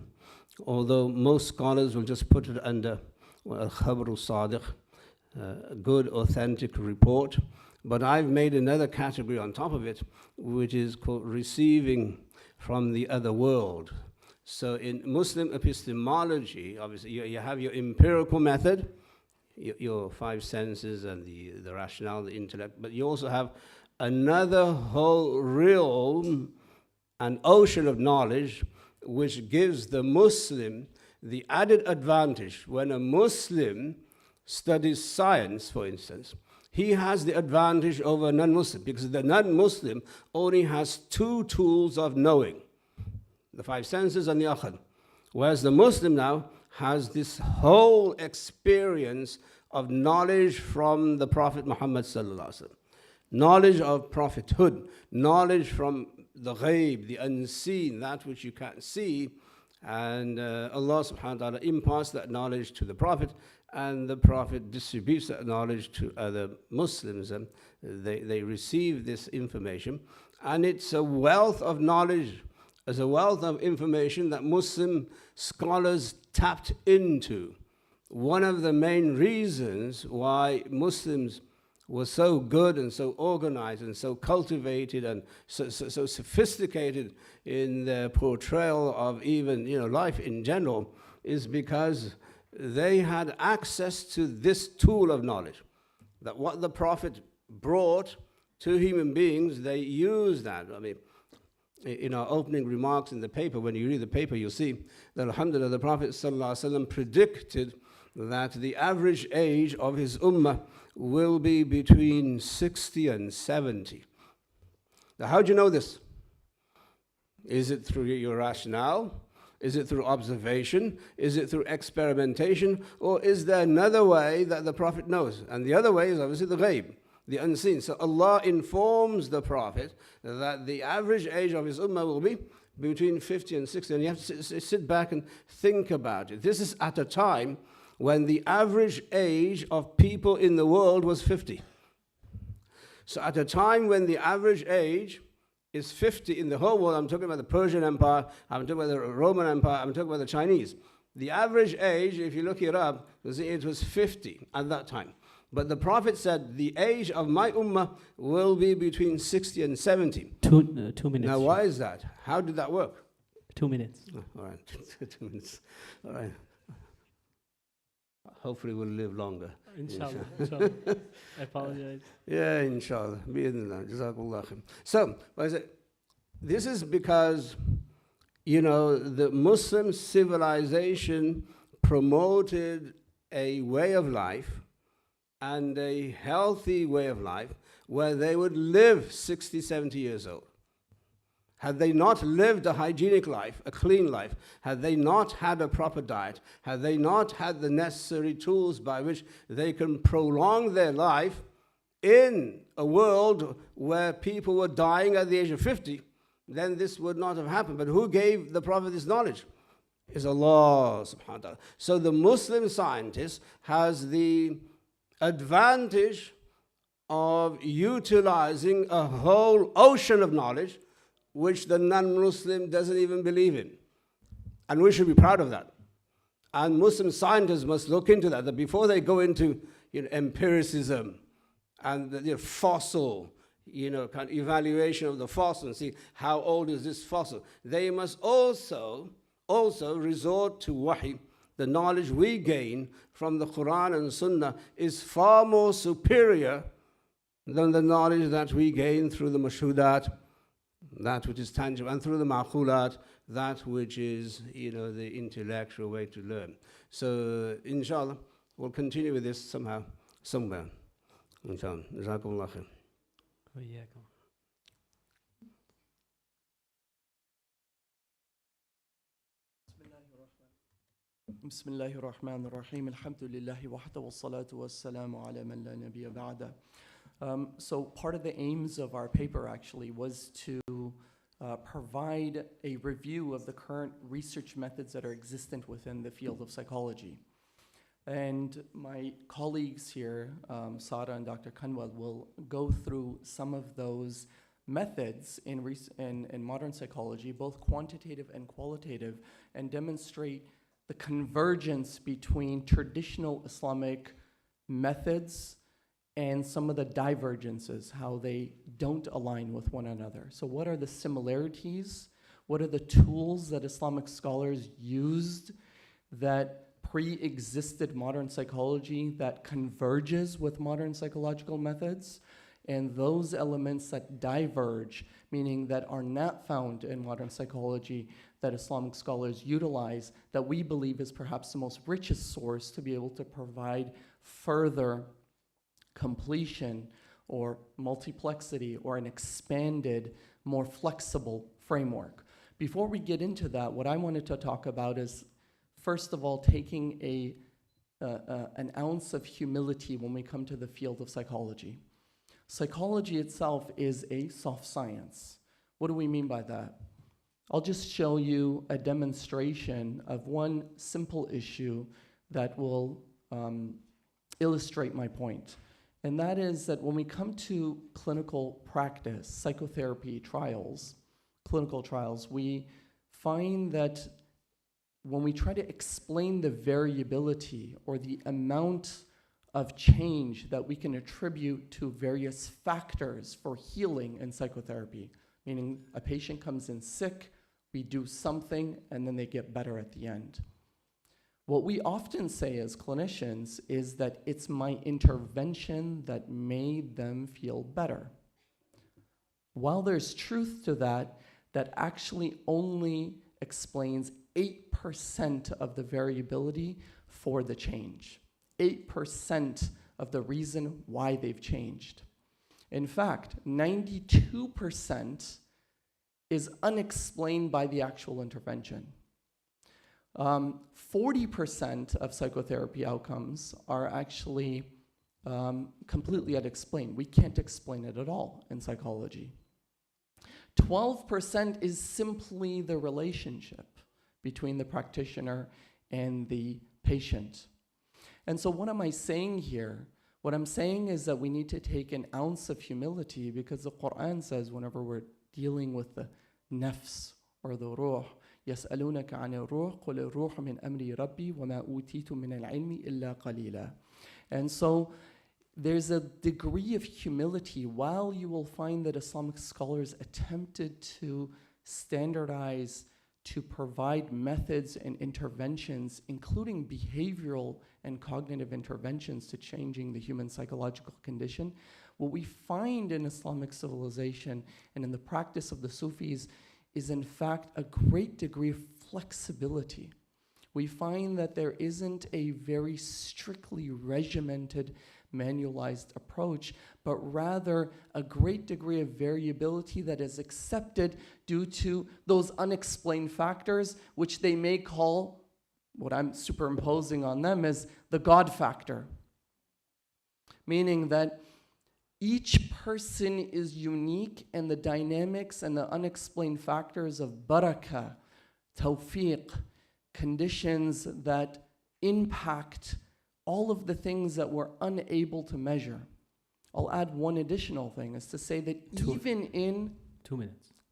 although most scholars will just put it under al-khabr al-sadiq, a good authentic report. But I've made another category on top of it, which is called receiving from the other world. So in Muslim epistemology, obviously, you have your empirical method, your five senses and the rationale, the intellect, but you also have another whole realm, an ocean of knowledge, which gives the Muslim the added advantage. When a Muslim studies science, for instance, he has the advantage over a non-Muslim, because the non-Muslim only has two tools of knowing, the five senses and the aql. Whereas the Muslim now has this whole experience of knowledge from the Prophet Muhammad sallallahu alaihi wasallam, knowledge of prophethood, knowledge from the ghaib, the unseen, that which you can't see, and Allah subhanahu wa ta'ala imparts that knowledge to the Prophet, and the Prophet distributes that knowledge to other Muslims, and they receive this information, and it's a wealth of knowledge, as a wealth of information that Muslim scholars tapped into. One of the main reasons why Muslims was so good and so organized and so cultivated and so sophisticated in their portrayal of even life in general is because they had access to this tool of knowledge. That what the Prophet brought to human beings, they used that. I mean, in our opening remarks in the paper, when you read the paper, you'll see that, alhamdulillah, the Prophet ﷺ predicted that the average age of his ummah will be between 60 and 70. Now, how do you know this? Is it through your rationale? Is it through observation? Is it through experimentation? Or is there another way that the Prophet knows? And the other way is obviously the ghaib, the unseen. So Allah informs the Prophet that the average age of his ummah will be between 50 and 60. And you have to sit back and think about it. This is at a time when the average age of people in the world was 50. So at a time when the average age is 50 in the whole world, I'm talking about the Persian Empire, I'm talking about the Roman Empire, I'm talking about the Chinese. The average age, if you look it up, it was 50 at that time. But the Prophet said, the age of my ummah will be between 60 and 70. 2 minutes. Now, why is that? How did that work? 2 minutes. Oh, all right, 2 minutes. All right. Hopefully we'll live longer. Inshallah. Inshallah. I apologize. Yeah, inshallah. Bi-idhnillah. Jazakallah khair. So, this is because, the Muslim civilization promoted a way of life and a healthy way of life where they would live 60, 70 years old. Had they not lived a hygienic life, a clean life, had they not had a proper diet, had they not had the necessary tools by which they can prolong their life in a world where people were dying at the age of 50, then this would not have happened. But who gave the Prophet this knowledge? Is Allah subhanahu wa ta'ala. So the Muslim scientist has the advantage of utilizing a whole ocean of knowledge which the non-Muslim doesn't even believe in. And we should be proud of that. And Muslim scientists must look into that, that before they go into empiricism and the fossil, kind of evaluation of the fossil and see how old is this fossil, they must also resort to wahi. The knowledge we gain from the Quran and Sunnah is far more superior than the knowledge that we gain through the mashhudat, that which is tangible, and through the ma'khulat, that which is, the intellectual way to learn. So, inshallah, we'll continue with this somehow, somewhere. Inshallah. Jazakumullah khair. Bismillahir Rahmanir Rahim. Alhamdulillahi wahda wa salatu wa salamu ala man la nabiyya ba'da. So part of the aims of our paper actually was to provide a review of the current research methods that are existent within the field of psychology. And my colleagues here, Sara and Dr. Kanwal, will go through some of those methods in modern psychology, both quantitative and qualitative, and demonstrate the convergence between traditional Islamic methods and some of the divergences, how they don't align with one another. So what are the similarities? What are the tools that Islamic scholars used that pre-existed modern psychology that converges with modern psychological methods? And those elements that diverge, meaning that are not found in modern psychology, that Islamic scholars utilize, that we believe is perhaps the most richest source to be able to provide further completion or multiplexity or an expanded, more flexible framework. Before we get into that, what I wanted to talk about is, first of all, taking an ounce of humility when we come to the field of psychology. Psychology itself is a soft science. What do we mean by that? I'll just show you a demonstration of one simple issue that will illustrate my point. And that is that when we come to clinical practice, psychotherapy trials, clinical trials, we find that when we try to explain the variability or the amount of change that we can attribute to various factors for healing in psychotherapy, meaning a patient comes in sick, we do something, and then they get better at the end. What we often say as clinicians is that it's my intervention that made them feel better. While there's truth to that, that actually only explains 8% of the variability for the change. 8% of the reason why they've changed. In fact, 92% is unexplained by the actual intervention. 40% of psychotherapy outcomes are actually completely unexplained. We can't explain it at all in psychology. 12% is simply the relationship between the practitioner and the patient. And so what am I saying here? What I'm saying is that we need to take an ounce of humility, because the Quran says whenever we're dealing with the nafs or the ruh, يَسْأَلُونَكَ عَنِ الرُّوحِ قُلِ الرُّوحُ مِنْ أَمْرِ رَبِّي وَمَا أُوتِيتُم مِنَ الْعِلْمِ إِلَّا قَلِيلًا. And so there's a degree of humility. While you will find that Islamic scholars attempted to standardize, to provide methods and interventions, including behavioral and cognitive interventions to changing the human psychological condition, what we find in Islamic civilization and in the practice of the Sufis is in fact a great degree of flexibility. We find that there isn't a very strictly regimented, manualized approach, but rather a great degree of variability that is accepted due to those unexplained factors, which they may call, what I'm superimposing on them, is the God factor. Meaning that each person is unique, and the dynamics and the unexplained factors of barakah, tawfiq, conditions that impact all of the things that we're unable to measure. I'll add one additional thing, is to say that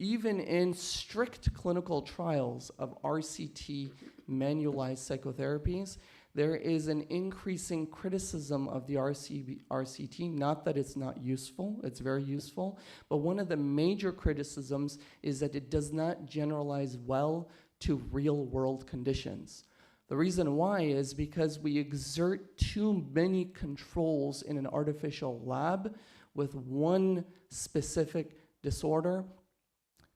even in strict clinical trials of RCT manualized psychotherapies, there is an increasing criticism of the RCT, not that it's not useful, it's very useful, but one of the major criticisms is that it does not generalize well to real world conditions. The reason why is because we exert too many controls in an artificial lab with one specific disorder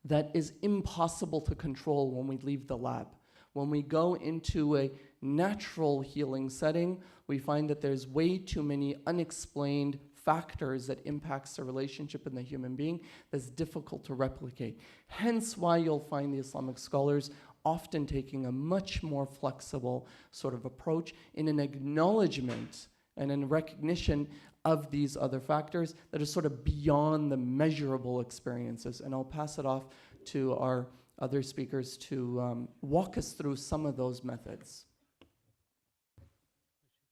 that is impossible to control when we leave the lab. When we go into a natural healing setting, we find that there's way too many unexplained factors that impacts the relationship in the human being that's difficult to replicate. Hence why you'll find the Islamic scholars often taking a much more flexible sort of approach in an acknowledgement and in recognition of these other factors that are sort of beyond the measurable experiences. And I'll pass it off to our other speakers to walk us through some of those methods.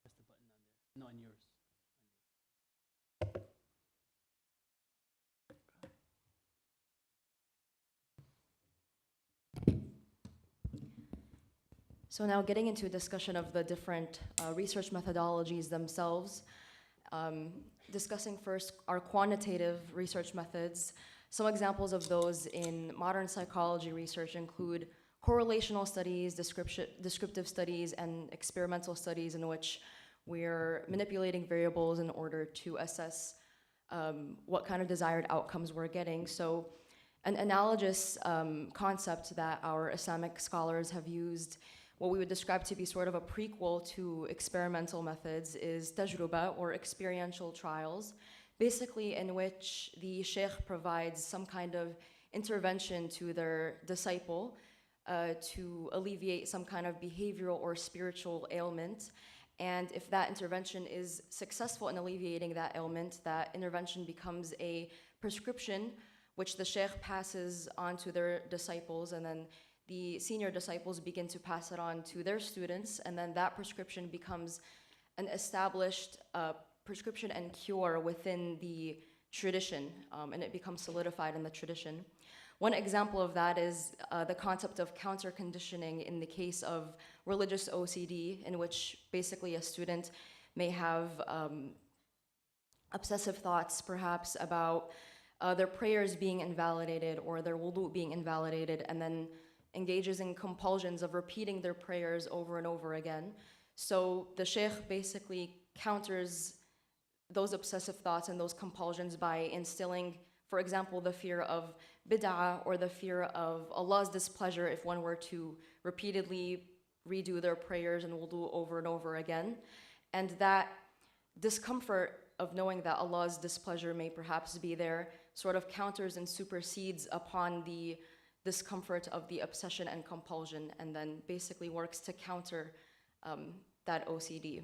Press the button on there. No, on yours. So now getting into a discussion of the different research methodologies themselves, discussing first our quantitative research methods. Some examples of those in modern psychology research include correlational studies, descriptive studies, and experimental studies in which we're manipulating variables in order to assess what kind of desired outcomes we're getting. So an analogous concept that our Islamic scholars have used, what we would describe to be sort of a prequel to experimental methods, is tajruba, or experiential trials, basically in which the sheikh provides some kind of intervention to their disciple to alleviate some kind of behavioral or spiritual ailment. And if that intervention is successful in alleviating that ailment, that intervention becomes a prescription which the sheikh passes on to their disciples, and then the senior disciples begin to pass it on to their students, and then that prescription becomes an established prescription and cure within the tradition, and it becomes solidified in the tradition. One example of that is the concept of counter-conditioning in the case of religious OCD, in which basically a student may have obsessive thoughts perhaps about their prayers being invalidated or their wudu being invalidated, and then engages in compulsions of repeating their prayers over and over again. So the sheikh basically counters those obsessive thoughts and those compulsions by instilling, for example, the fear of bid'ah or the fear of Allah's displeasure if one were to repeatedly redo their prayers and wudu over and over again. And that discomfort of knowing that Allah's displeasure may perhaps be there sort of counters and supersedes upon the discomfort of the obsession and compulsion, and then basically works to counter that OCD.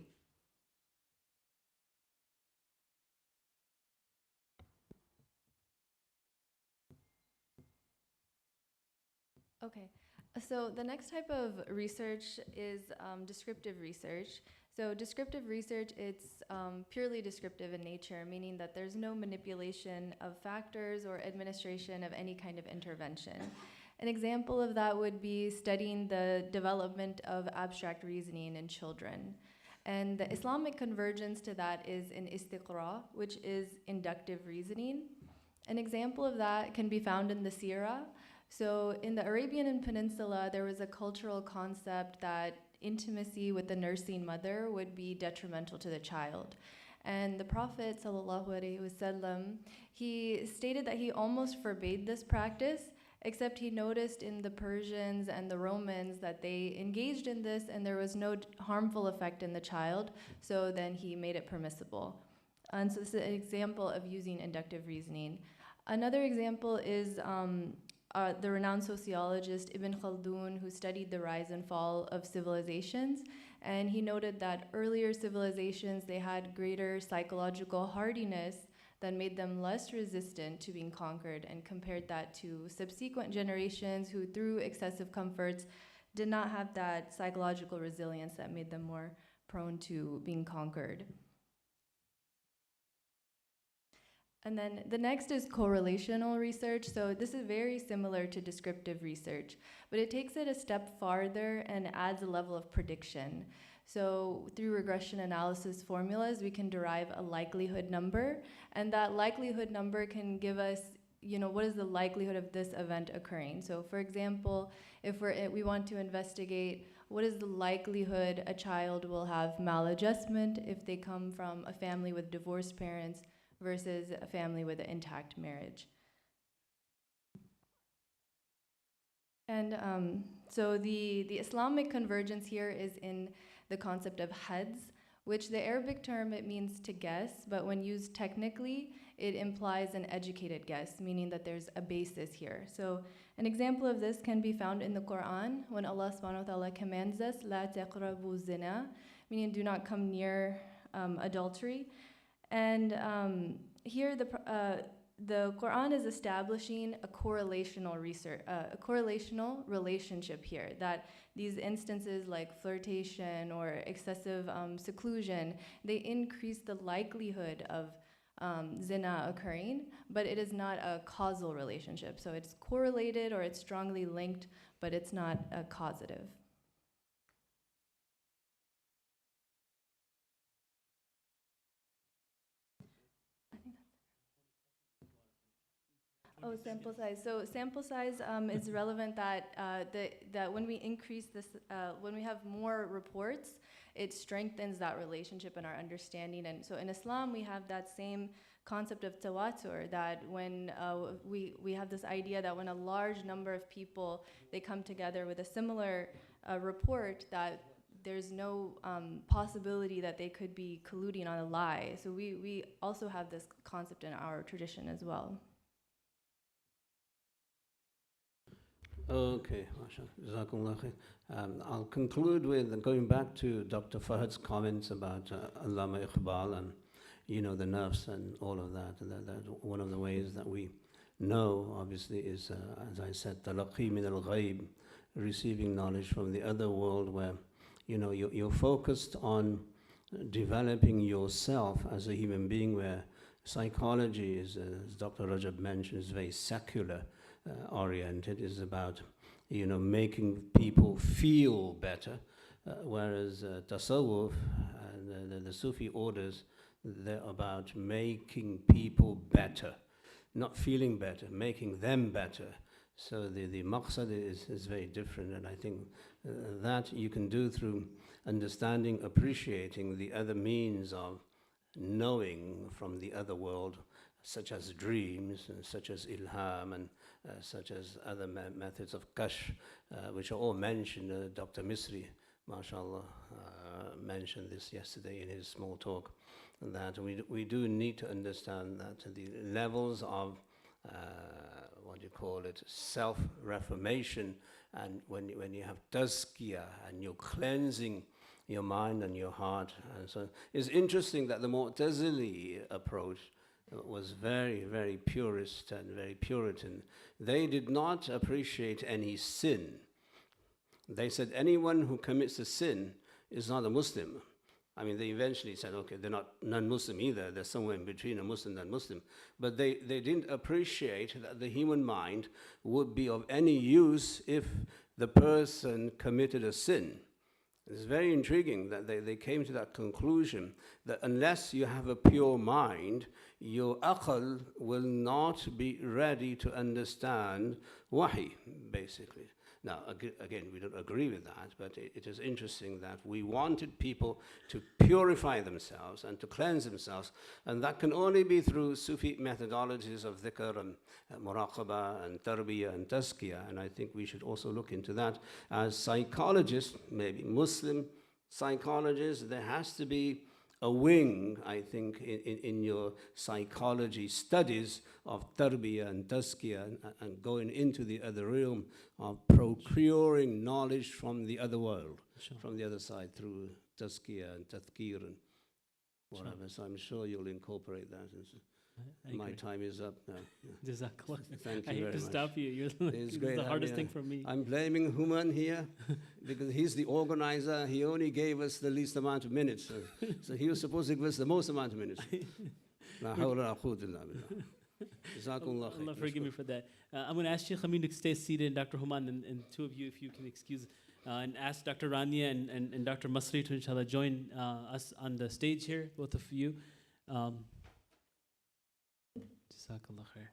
Okay, so the next type of research is descriptive research. So descriptive research, it's purely descriptive in nature, meaning that there's no manipulation of factors or administration of any kind of intervention. An example of that would be studying the development of abstract reasoning in children. And the Islamic convergence to that is in istiqra, which is inductive reasoning. An example of that can be found in the Sirah. So in the Arabian Peninsula, there was a cultural concept that intimacy with the nursing mother would be detrimental to the child. And the Prophet ﷺ, he stated that he almost forbade this practice, except he noticed in the Persians and the Romans that they engaged in this and there was no harmful effect in the child, so then he made it permissible. And so this is an example of using inductive reasoning. Another example is the renowned sociologist Ibn Khaldun, who studied the rise and fall of civilizations, and he noted that earlier civilizations, they had greater psychological hardiness that made them less resistant to being conquered, and compared that to subsequent generations who, through excessive comforts, did not have that psychological resilience that made them more prone to being conquered. And then the next is correlational research. So this is very similar to descriptive research, but it takes it a step farther and adds a level of prediction. So through regression analysis formulas, we can derive a likelihood number, and that likelihood number can give us, what is the likelihood of this event occurring? So for example, if we want to investigate what is the likelihood a child will have maladjustment if they come from a family with divorced parents versus a family with an intact marriage. And so the Islamic convergence here is in the concept of heads, which the Arabic term, it means to guess, but when used technically, it implies an educated guess, meaning that there's a basis here. So an example of this can be found in the Quran when Allah subhanahu wa ta'ala commands us, La taqrabu zina, meaning do not come near adultery. And here the Quran is establishing a correlational relationship here, that these instances like flirtation or excessive seclusion, they increase the likelihood of zina occurring, but it is not a causal relationship. So it's correlated or it's strongly linked, but it's not a causative. Oh, sample size. So sample size is relevant that that when we increase this, when we have more reports, it strengthens that relationship and our understanding. And so in Islam, we have that same concept of tawatur, that when we have this idea that when a large number of people, they come together with a similar report, that there's no possibility that they could be colluding on a lie. So we also have this concept in our tradition as well. Okay, mashallah. I'll conclude with going back to Dr. Fahad's comments about Allama Iqbal and, the nerves and all of that. That one of the ways that we know, obviously, is, as I said, talaqi min al-ghayb, receiving knowledge from the other world, where, you're focused on developing yourself as a human being, where psychology is, as Dr. Rajab mentioned, is very secular. Oriented, is about making people feel better, whereas tasawwuf and the Sufi orders, they're about making people better, not feeling better, making them better. So the maqsad is very different, and I think that you can do through understanding, appreciating the other means of knowing from the other world, such as dreams, and such as ilham, and such as other methods of kashf, which are all mentioned. Dr. Misri, mashallah, mentioned this yesterday in his small talk, that we do need to understand that the levels of what do you call it, self-reformation, and when you have tazkiyah and you're cleansing your mind and your heart, and so it's interesting that the Mu'tazili approach was very, very purist and very Puritan. They did not appreciate any sin. They said anyone who commits a sin is not a Muslim. I mean, they eventually said, okay, they're not non-Muslim either. They're somewhere in between a Muslim and non-Muslim. But they didn't appreciate that the human mind would be of any use if the person committed a sin. It's very intriguing that they came to that conclusion, that unless you have a pure mind, your aql will not be ready to understand wahi, basically. Now, again, we don't agree with that, but it is interesting that we wanted people to purify themselves and to cleanse themselves, and that can only be through Sufi methodologies of dhikr and muraqabah and tarbiyah and tazkiyah, and I think we should also look into that. As psychologists, maybe Muslim psychologists, there has to be a wing, I think, in your psychology studies of tarbiyah and tazkiyah, and going into the other realm of procuring knowledge from the other world, from the other side, through tazkiyah and tadhkir and whatever. So I'm sure you'll incorporate that. My time is up now. Jazakallah. Thank you I hate very to much. stop you. It's great. the hardest thing for me. I'm blaming Human here because he's the organizer. He only gave us the least amount of minutes. So he was supposed to give us the most amount of minutes. La hawla wa la quwwata illa billah. Jazakumullah khair. Allah forgive me for that. I'm going to ask Sheikh Amin to stay seated, and Dr. Human, and two of you, if you can excuse, and ask Dr. Rania and Dr. Masri to inshallah join us on the stage here, both of you. Jazakallah khair.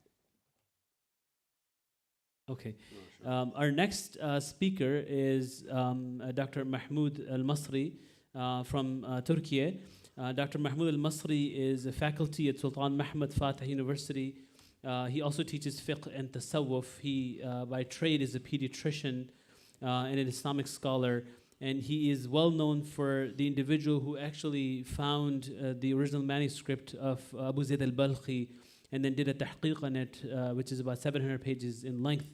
Okay. Our next speaker is Dr. Mahmoud Al-Masri from Turkey. Dr. Mahmoud Al-Masri is a faculty at Sultan Mahmud Fatih University. He also teaches fiqh and tasawwuf. He, by trade, is a pediatrician and an Islamic scholar. And he is well known for the individual who actually found the original manuscript of Abu Zayd al-Balkhi and then did a tahqiq on it, which is about 700 pages in length.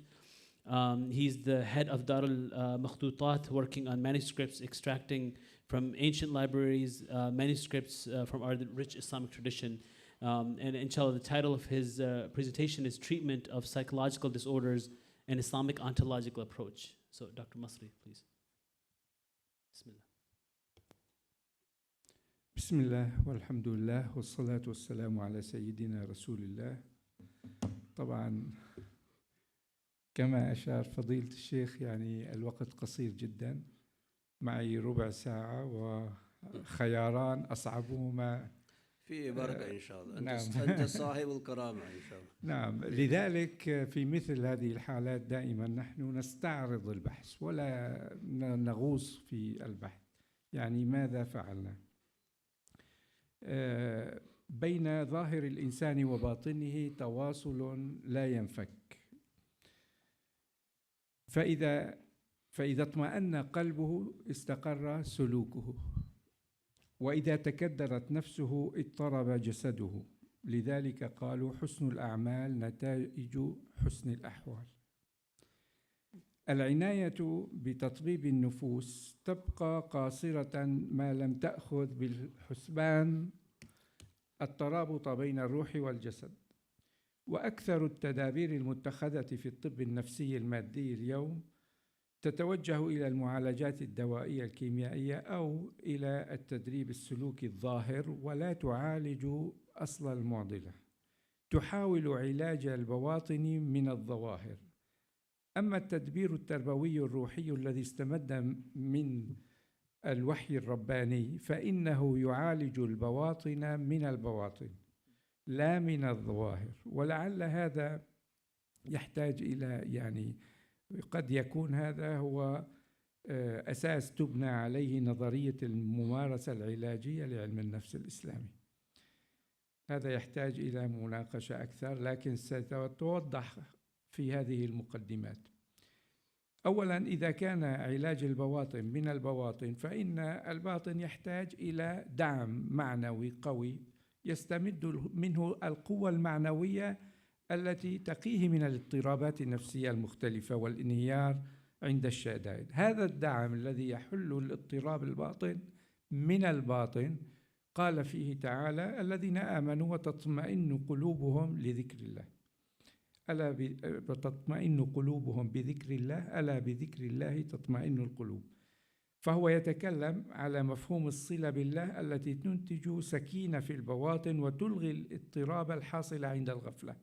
He's the head of Dar al-Makhtutat, working on manuscripts, extracting from ancient libraries, manuscripts from our rich Islamic tradition. And inshallah, the title of his presentation is Treatment of Psychological Disorders, an Islamic Ontological Approach. So, Dr. Masri, please. Bismillah. بسم الله والحمد لله والصلاة والسلام على سيدنا رسول الله. طبعا كما أشار فضيلة الشيخ يعني الوقت قصير جدا، معي ربع ساعة وخياران أصعبهما في بركة إن شاء الله. نعم. أنت صاحب الكرامة إن شاء الله. نعم، لذلك في مثل هذه الحالات دائما نحن نستعرض البحث ولا نغوص في البحث. يعني ماذا فعلنا؟ بين ظاهر الإنسان وباطنه تواصل لا ينفك، فإذا اطمأن قلبه استقر سلوكه، وإذا تكدرت نفسه اضطرب جسده. لذلك قالوا حسن الأعمال نتائج حسن الأحوال. العناية بتطبيب النفوس تبقى قاصرة ما لم تأخذ بالحسبان الترابط بين الروح والجسد. وأكثر التدابير المتخذة في الطب النفسي المادي اليوم تتوجه إلى المعالجات الدوائية الكيميائية أو إلى التدريب السلوكي الظاهر، ولا تعالج أصل المعضلة. تحاول علاج البواطن من الظواهر. أما التدبير التربوي الروحي الذي استمد من الوحي الرباني فإنه يعالج البواطن من البواطن لا من الظواهر. ولعل هذا يحتاج إلى يعني قد يكون هذا هو أساس تبنى عليه نظرية الممارسة العلاجية لعلم النفس الإسلامي. هذا يحتاج إلى مناقشة أكثر، لكن ستوضح في هذه المقدمات. أولاً، إذا كان علاج البواطن من البواطن فإن الباطن يحتاج إلى دعم معنوي قوي يستمد منه القوة المعنوية التي تقيه من الاضطرابات النفسية المختلفة والانهيار عند الشدائد. هذا الدعم الذي يحل الاضطراب الباطن من الباطن قال فيه تعالى: الذين آمنوا وتطمئن قلوبهم لذكر الله، ألا تطمئن قلوبهم بذكر الله، ألا بذكر الله تطمئن القلوب. فهو يتكلم على مفهوم الصلة بالله التي تنتج سكينة في البواطن وتلغي الاضطراب الحاصل عند الغفلة.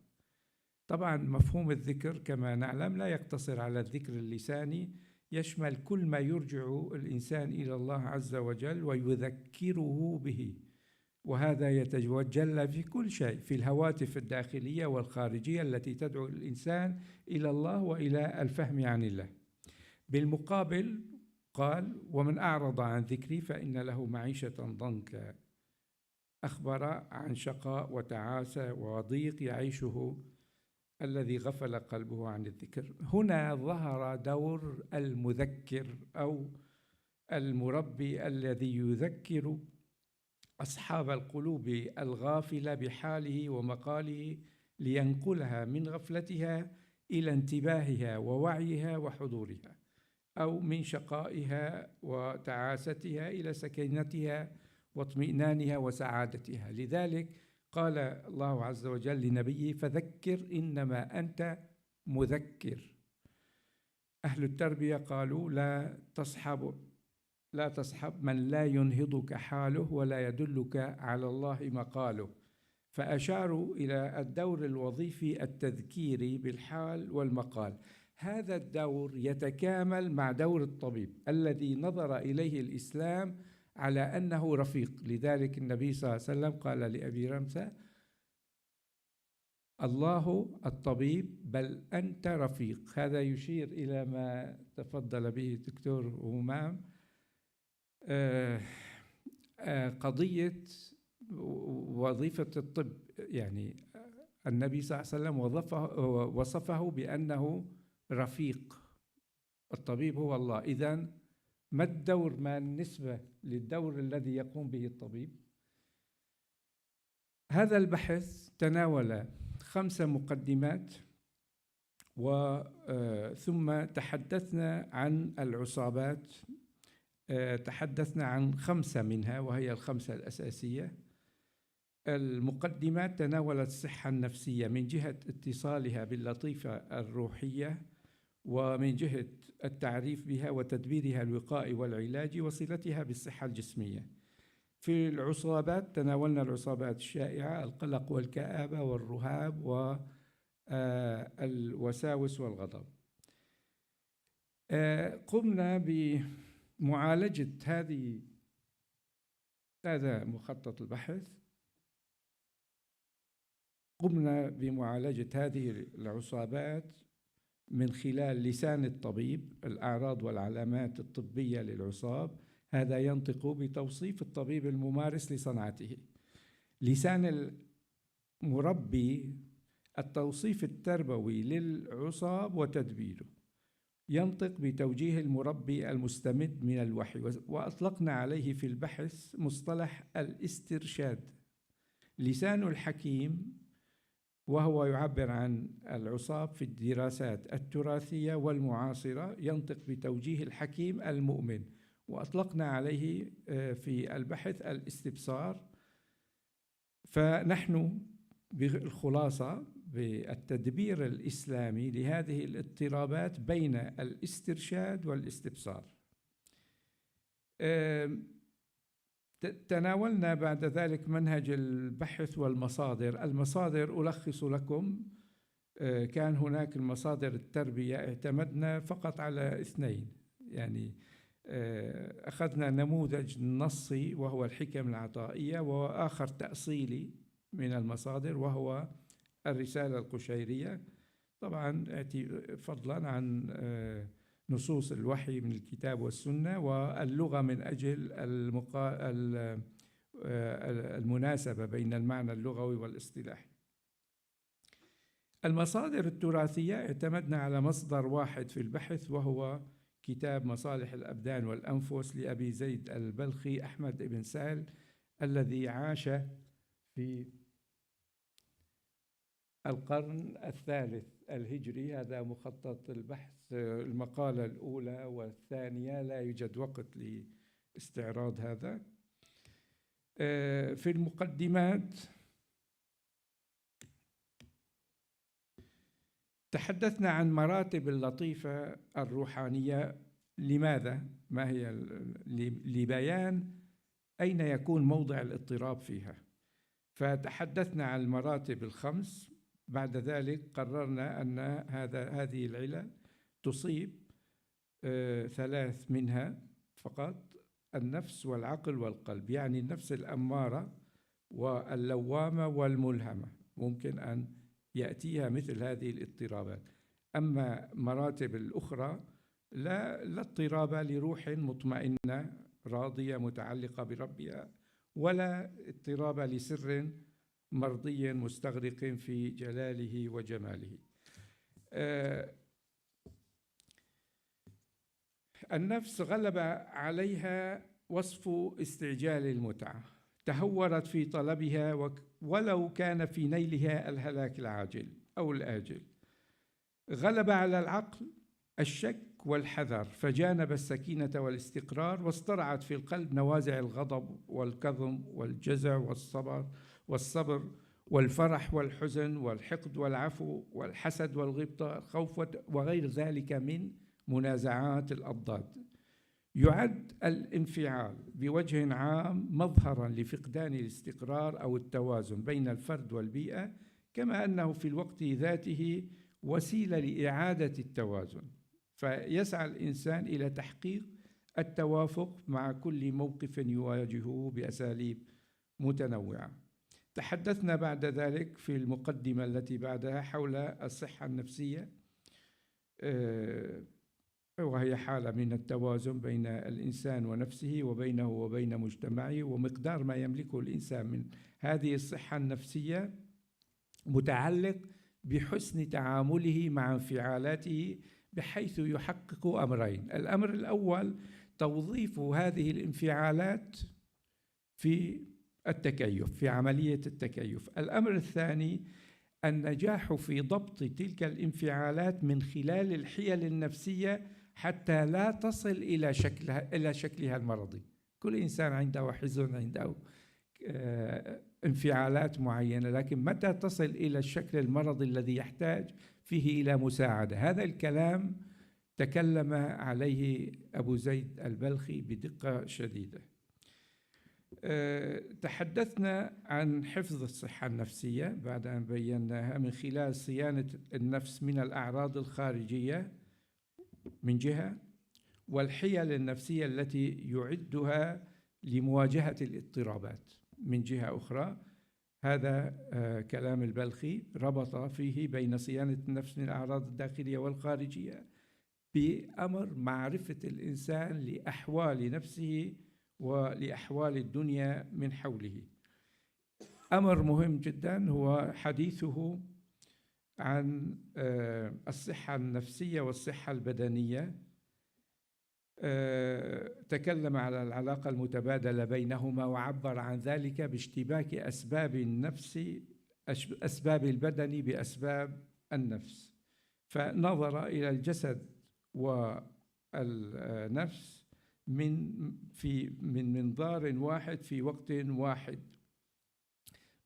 طبعا مفهوم الذكر كما نعلم لا يقتصر على الذكر اللساني، يشمل كل ما يرجع الإنسان إلى الله عز وجل ويذكره به، وهذا يتجلى في كل شيء، في الهواتف الداخلية والخارجية التي تدعو الإنسان إلى الله وإلى الفهم عن الله. بالمقابل قال: ومن أعرض عن ذكري فإن له معيشة ضنكا، أخبر عن شقاء وتعاسة وضيق يعيشه الذي غفل قلبه عن الذكر. هنا ظهر دور المذكر أو المربي الذي يذكر أصحاب القلوب الغافلة بحاله ومقاله لينقلها من غفلتها إلى انتباهها ووعيها وحضورها، أو من شقائها وتعاستها إلى سكينتها واطمئنانها وسعادتها. لذلك قال الله عز وجل لنبيه: فذكر إنما أنت مذكر. أهل التربية قالوا: لا تصحب من لا ينهضك حاله ولا يدلك على الله مقاله. فأشاروا إلى الدور الوظيفي التذكيري بالحال والمقال. هذا الدور يتكامل مع دور الطبيب الذي نظر إليه الإسلام على أنه رفيق. لذلك النبي صلى الله عليه وسلم قال لأبي رمسة: الله الطبيب بل أنت رفيق. هذا يشير إلى ما تفضل به الدكتور همام، قضية وظيفة الطب. يعني النبي صلى الله عليه وسلم وصفه بأنه رفيق. الطبيب هو الله. إذن ما الدور، ما النسبة للدور الذي يقوم به الطبيب؟ هذا البحث تناول 5 مقدمات، ثم تحدثنا عن العصابات. تحدثنا عن 5 منها وهي ال5 الأساسية. المقدمات تناولت الصحة النفسية من جهة اتصالها باللطيفة الروحية، ومن جهة التعريف بها وتدبيرها الوقائي والعلاجي، وصلتها بالصحة الجسمية. في العصابات تناولنا العصابات الشائعة: القلق والكآبة والرهاب والوساوس والغضب. قمنا بمعالجة هذا مخطط البحث. قمنا بمعالجة هذه العصابات من خلال لسان الطبيب، الأعراض والعلامات الطبية للعصاب. هذا ينطق بتوصيف الطبيب الممارس لصنعته. لسان المربي، التوصيف التربوي للعصاب وتدبيره. ينطق بتوجيه المربي المستمد من الوحي. وأطلقنا عليه في البحث مصطلح الاسترشاد. لسان الحكيم، وهو يعبر عن العصاب في الدراسات التراثية والمعاصرة، ينطق بتوجيه الحكيم المؤمن. وأطلقنا عليه في البحث الاستبصار. فنحن بالخلاصة بالتدبير الإسلامي لهذه الاضطرابات بين الاسترشاد والاستبصار. تناولنا بعد ذلك منهج البحث والمصادر. المصادر ألخص لكم. كان هناك المصادر التربية، اعتمدنا فقط على 2، يعني أخذنا نموذج نصي وهو الحكم العطائية، وآخر تأصيلي من المصادر وهو الرسالة القشيرية، طبعا فضلا عن نصوص الوحي من الكتاب والسنة، واللغة من أجل المناسبة بين المعنى اللغوي والاصطلاحي. المصادر التراثية اعتمدنا على مصدر واحد في البحث وهو كتاب مصالح الأبدان والأنفس لأبي زيد البلخي أحمد بن سهل، الذي عاش في القرن الثالث الهجري. هذا مخطط البحث، المقالة الأولى والثانية، لا يوجد وقت لاستعراض هذا. في المقدمات تحدثنا عن مراتب اللطيفة الروحانية. لماذا؟ ما هي؟ لبيان أين يكون موضع الاضطراب فيها. فتحدثنا عن المراتب الخمس. بعد ذلك قررنا أن هذه العلل تصيب ثلاث منها فقط: النفس والعقل والقلب، يعني النفس الأمارة واللوامة والملهمة ممكن أن يأتيها مثل هذه الاضطرابات. أما مراتب الأخرى لا اضطراب لروح مطمئنة راضية متعلقة بربها، ولا اضطراب لسر مرضي مستغرق في جلاله وجماله. النفس غلب عليها وصف استعجال المتعة، تهورت في طلبها ولو كان في نيلها الهلاك العاجل أو الآجل. غلب على العقل الشك والحذر، فجانب السكينة والاستقرار، واصطرعت في القلب نوازع الغضب والكظم والجزع والصبر والفرح والحزن والحقد والعفو والحسد والغبطة الخوف وغير ذلك من منازعات الأضداد. يعد الانفعال بوجه عام مظهرا لفقدان الاستقرار أو التوازن بين الفرد والبيئة، كما أنه في الوقت ذاته وسيلة لإعادة التوازن، فيسعى الإنسان إلى تحقيق التوافق مع كل موقف يواجهه بأساليب متنوعة. تحدثنا بعد ذلك في المقدمة التي بعدها حول الصحة النفسية، وهي حالة من التوازن بين الإنسان ونفسه وبينه وبين مجتمعه، ومقدار ما يملكه الإنسان من هذه الصحة النفسية متعلق بحسن تعامله مع انفعالاته، بحيث يحقق أمرين: الأمر الأول توظيف هذه الانفعالات في التكيف، في عملية التكيف. الأمر الثاني النجاح في ضبط تلك الانفعالات من خلال الحيل النفسية حتى لا تصل إلى شكلها المرضي. كل إنسان عنده حزن، عنده انفعالات معينة، لكن متى تصل إلى الشكل المرضي الذي يحتاج فيه إلى مساعدة؟ هذا الكلام تكلم عليه أبو زيد البلخي بدقة شديدة. تحدثنا عن حفظ الصحة النفسية بعد أن بيناها من خلال صيانة النفس من الأعراض الخارجية من جهة، والحيل النفسية التي يعدها لمواجهة الاضطرابات من جهة أخرى. هذا كلام البلخي ربط فيه بين صيانة النفس من الأعراض الداخلية والخارجية بأمر معرفة الإنسان لأحوال نفسه ولأحوال الدنيا من حوله. أمر مهم جدا هو حديثه عن الصحة النفسية والصحة البدنية. تكلم على العلاقة المتبادلة بينهما، وعبر عن ذلك باشتباك أسباب النفس، أسباب البدن بأسباب النفس، فنظر إلى الجسد والنفس من منظار واحد في وقت واحد.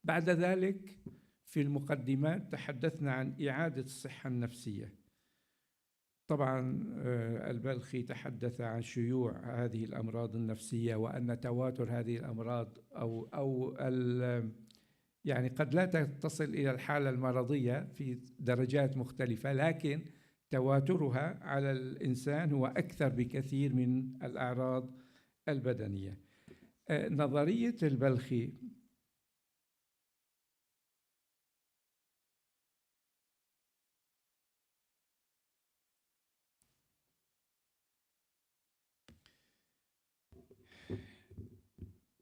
بعد ذلك في المقدمات تحدثنا عن إعادة الصحة النفسية. طبعا البلخي تحدث عن شيوع هذه الأمراض النفسية، وأن تواتر هذه الأمراض أو يعني قد لا تصل إلى الحالة المرضية في درجات مختلفة، لكن تواترها على الإنسان هو أكثر بكثير من الأعراض البدنية. نظرية البلخي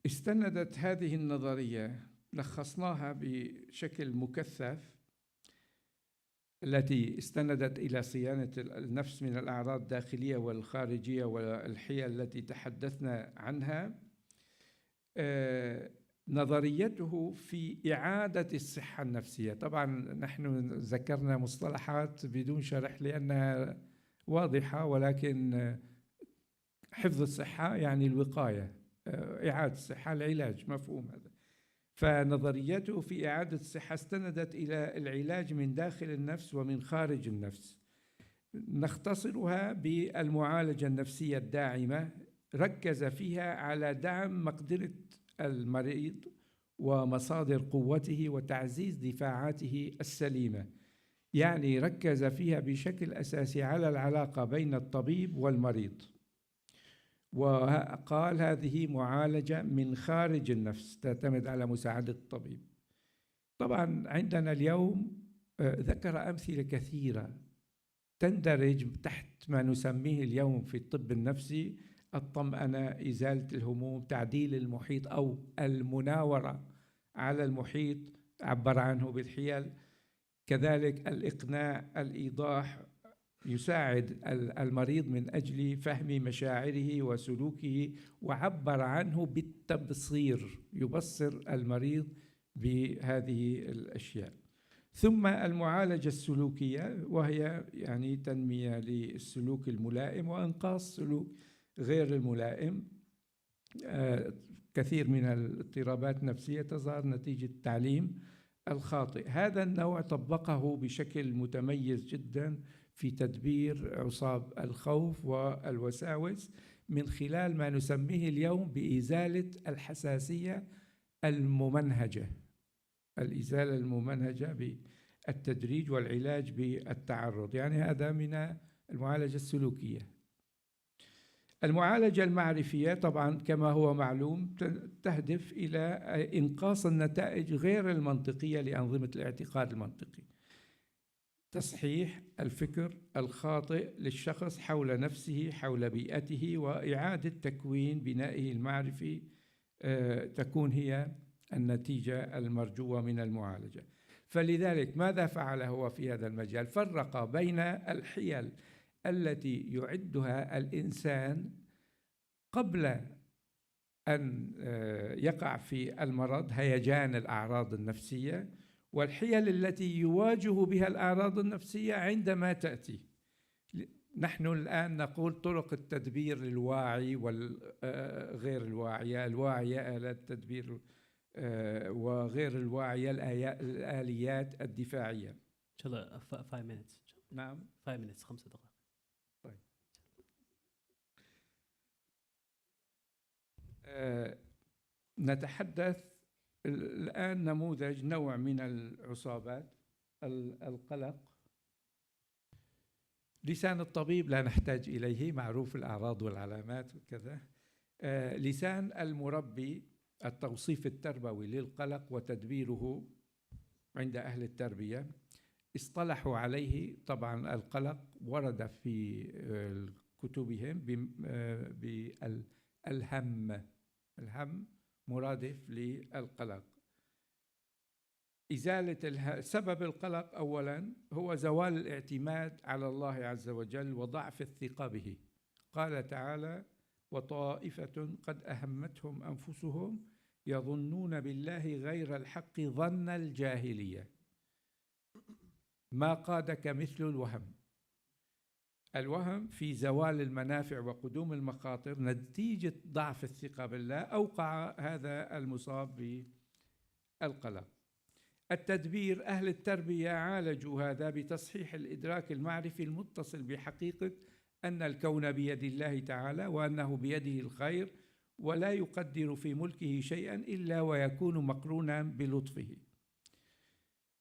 استندت هذه النظرية، لخصناها بشكل مكثف، التي استندت إلى صيانة النفس من الأعراض الداخلية والخارجية والحيل التي تحدثنا عنها. نظريته في إعادة الصحة النفسية. طبعا نحن ذكرنا مصطلحات بدون شرح لأنها واضحة، ولكن حفظ الصحة يعني الوقاية، إعادة الصحة العلاج، مفهوم هذا. فنظريته في إعادة الصحة استندت إلى العلاج من داخل النفس ومن خارج النفس. نختصرها بالمعالجة النفسية الداعمة، ركز فيها على دعم مقدرة المريض ومصادر قوته وتعزيز دفاعاته السليمة. يعني ركز فيها بشكل أساسي على العلاقة بين الطبيب والمريض، وقال هذه معالجة من خارج النفس تعتمد على مساعدة الطبيب. طبعا عندنا اليوم ذكر أمثلة كثيرة تندرج تحت ما نسميه اليوم في الطب النفسي الطمأنة، إزالة الهموم، تعديل المحيط أو المناورة على المحيط، عبر عنه بالحيل. كذلك الإقناع، الإيضاح، يساعد المريض من أجل فهم مشاعره وسلوكه، وعبر عنه بالتبصير، يبصر المريض بهذه الأشياء. ثم المعالجة السلوكية، وهي يعني تنمية للسلوك الملائم وإنقاص سلوك غير الملائم. كثير من الاضطرابات النفسية تظهر نتيجة التعليم الخاطئ. هذا النوع طبقه بشكل متميز جدا في تدبير عصاب الخوف والوساوس من خلال ما نسميه اليوم بإزالة الحساسية الممنهجة، الإزالة الممنهجة بالتدريج والعلاج بالتعرض. يعني هذا من المعالجة السلوكية. المعالجة المعرفية طبعا كما هو معلوم تهدف إلى إنقاص النتائج غير المنطقية لأنظمة الاعتقاد المنطقي، تصحيح الفكر الخاطئ للشخص حول نفسه، حول بيئته، وإعادة تكوين بنائه المعرفي تكون هي النتيجة المرجوة من المعالجة. فلذلك ماذا فعل هو في هذا المجال؟ فرق بين الحيل التي يعدها الإنسان قبل أن يقع في المرض، هيجان الأعراض النفسية، والحيل التي يواجه بها الأعراض النفسية عندما تأتي. نحن الآن نقول طرق التدبير للواعي والغير الواعية، الواعية آلات التدبير وغير الواعية الآليات الدفاعية. إن شاء الله 5 minutes. نعم 5 minutes، 5 دقائق. طيب. نتحدث الآن نموذج نوع من العصابات. القلق، لسان الطبيب لا نحتاج إليه، معروف الأعراض والعلامات وكذا. لسان المربي، التوصيف التربوي للقلق وتدبيره عند أهل التربية، اصطلحوا عليه. طبعا القلق ورد في كتبهم بالهم، الهم مرادف للقلق. إزالة سبب القلق أولا هو زوال الاعتماد على الله عز وجل وضعف الثقة به. قال تعالى: وطائفة قد أهمتهم أنفسهم يظنون بالله غير الحق ظن الجاهلية. ما قادك مثل الوهم. الوهم في زوال المنافع وقدوم المخاطر نتيجة ضعف الثقة بالله أوقع هذا المصاب بالقلق. التدبير، أهل التربية عالجوا هذا بتصحيح الإدراك المعرفي المتصل بحقيقة أن الكون بيد الله تعالى، وأنه بيده الخير، ولا يقدر في ملكه شيئا إلا ويكون مقرونا بلطفه.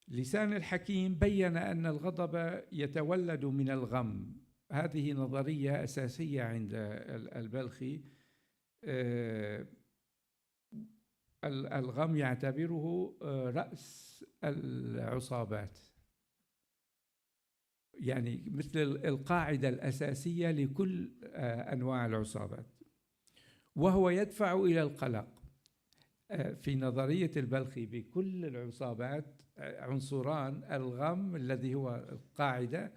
لسان الحكيم بين أن الغضب يتولد من الغم. هذه نظرية أساسية عند البلخي. الغم يعتبره رأس العصابات، يعني مثل القاعدة الأساسية لكل أنواع العصابات، وهو يدفع إلى القلق. في نظرية البلخي بكل العصابات عنصران: الغم الذي هو القاعدة،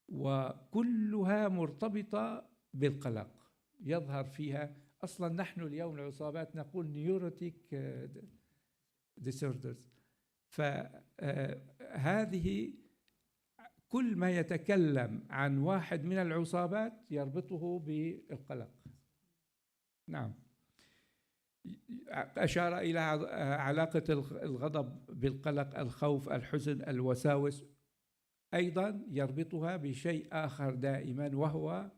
وكلها مرتبطة بالقلق. يظهر فيها أصلا نحن اليوم العصابات نقول نيوروتيك disorders. فهذه كل ما يتكلم عن واحد من العصابات يربطه بالقلق. نعم. أشار إلى علاقة الغضب بالقلق، الخوف، الحزن، الوساوس. أيضا يربطها بشيء آخر دائما، وهو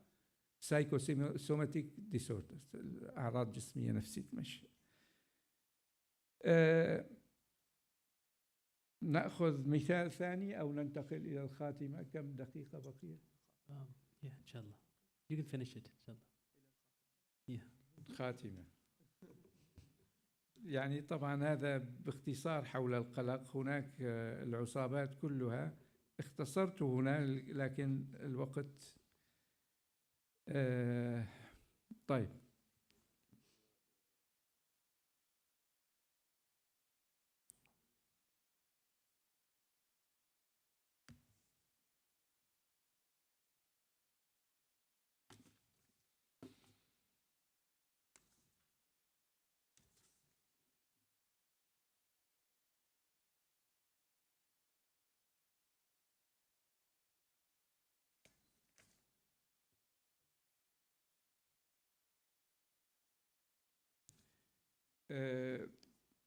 psychosomatic disorders، أعراض جسمية نفسية. مش نأخذ مثال ثاني أو ننتقل إلى الخاتمة؟ كم دقيقة بقية؟ Yeah, إن شاء الله. You can finish it. إن شاء الله. Yeah. خاتمة. يعني طبعا هذا باختصار حول القلق. هناك العصابات كلها اختصرت هنا لكن الوقت. طيب،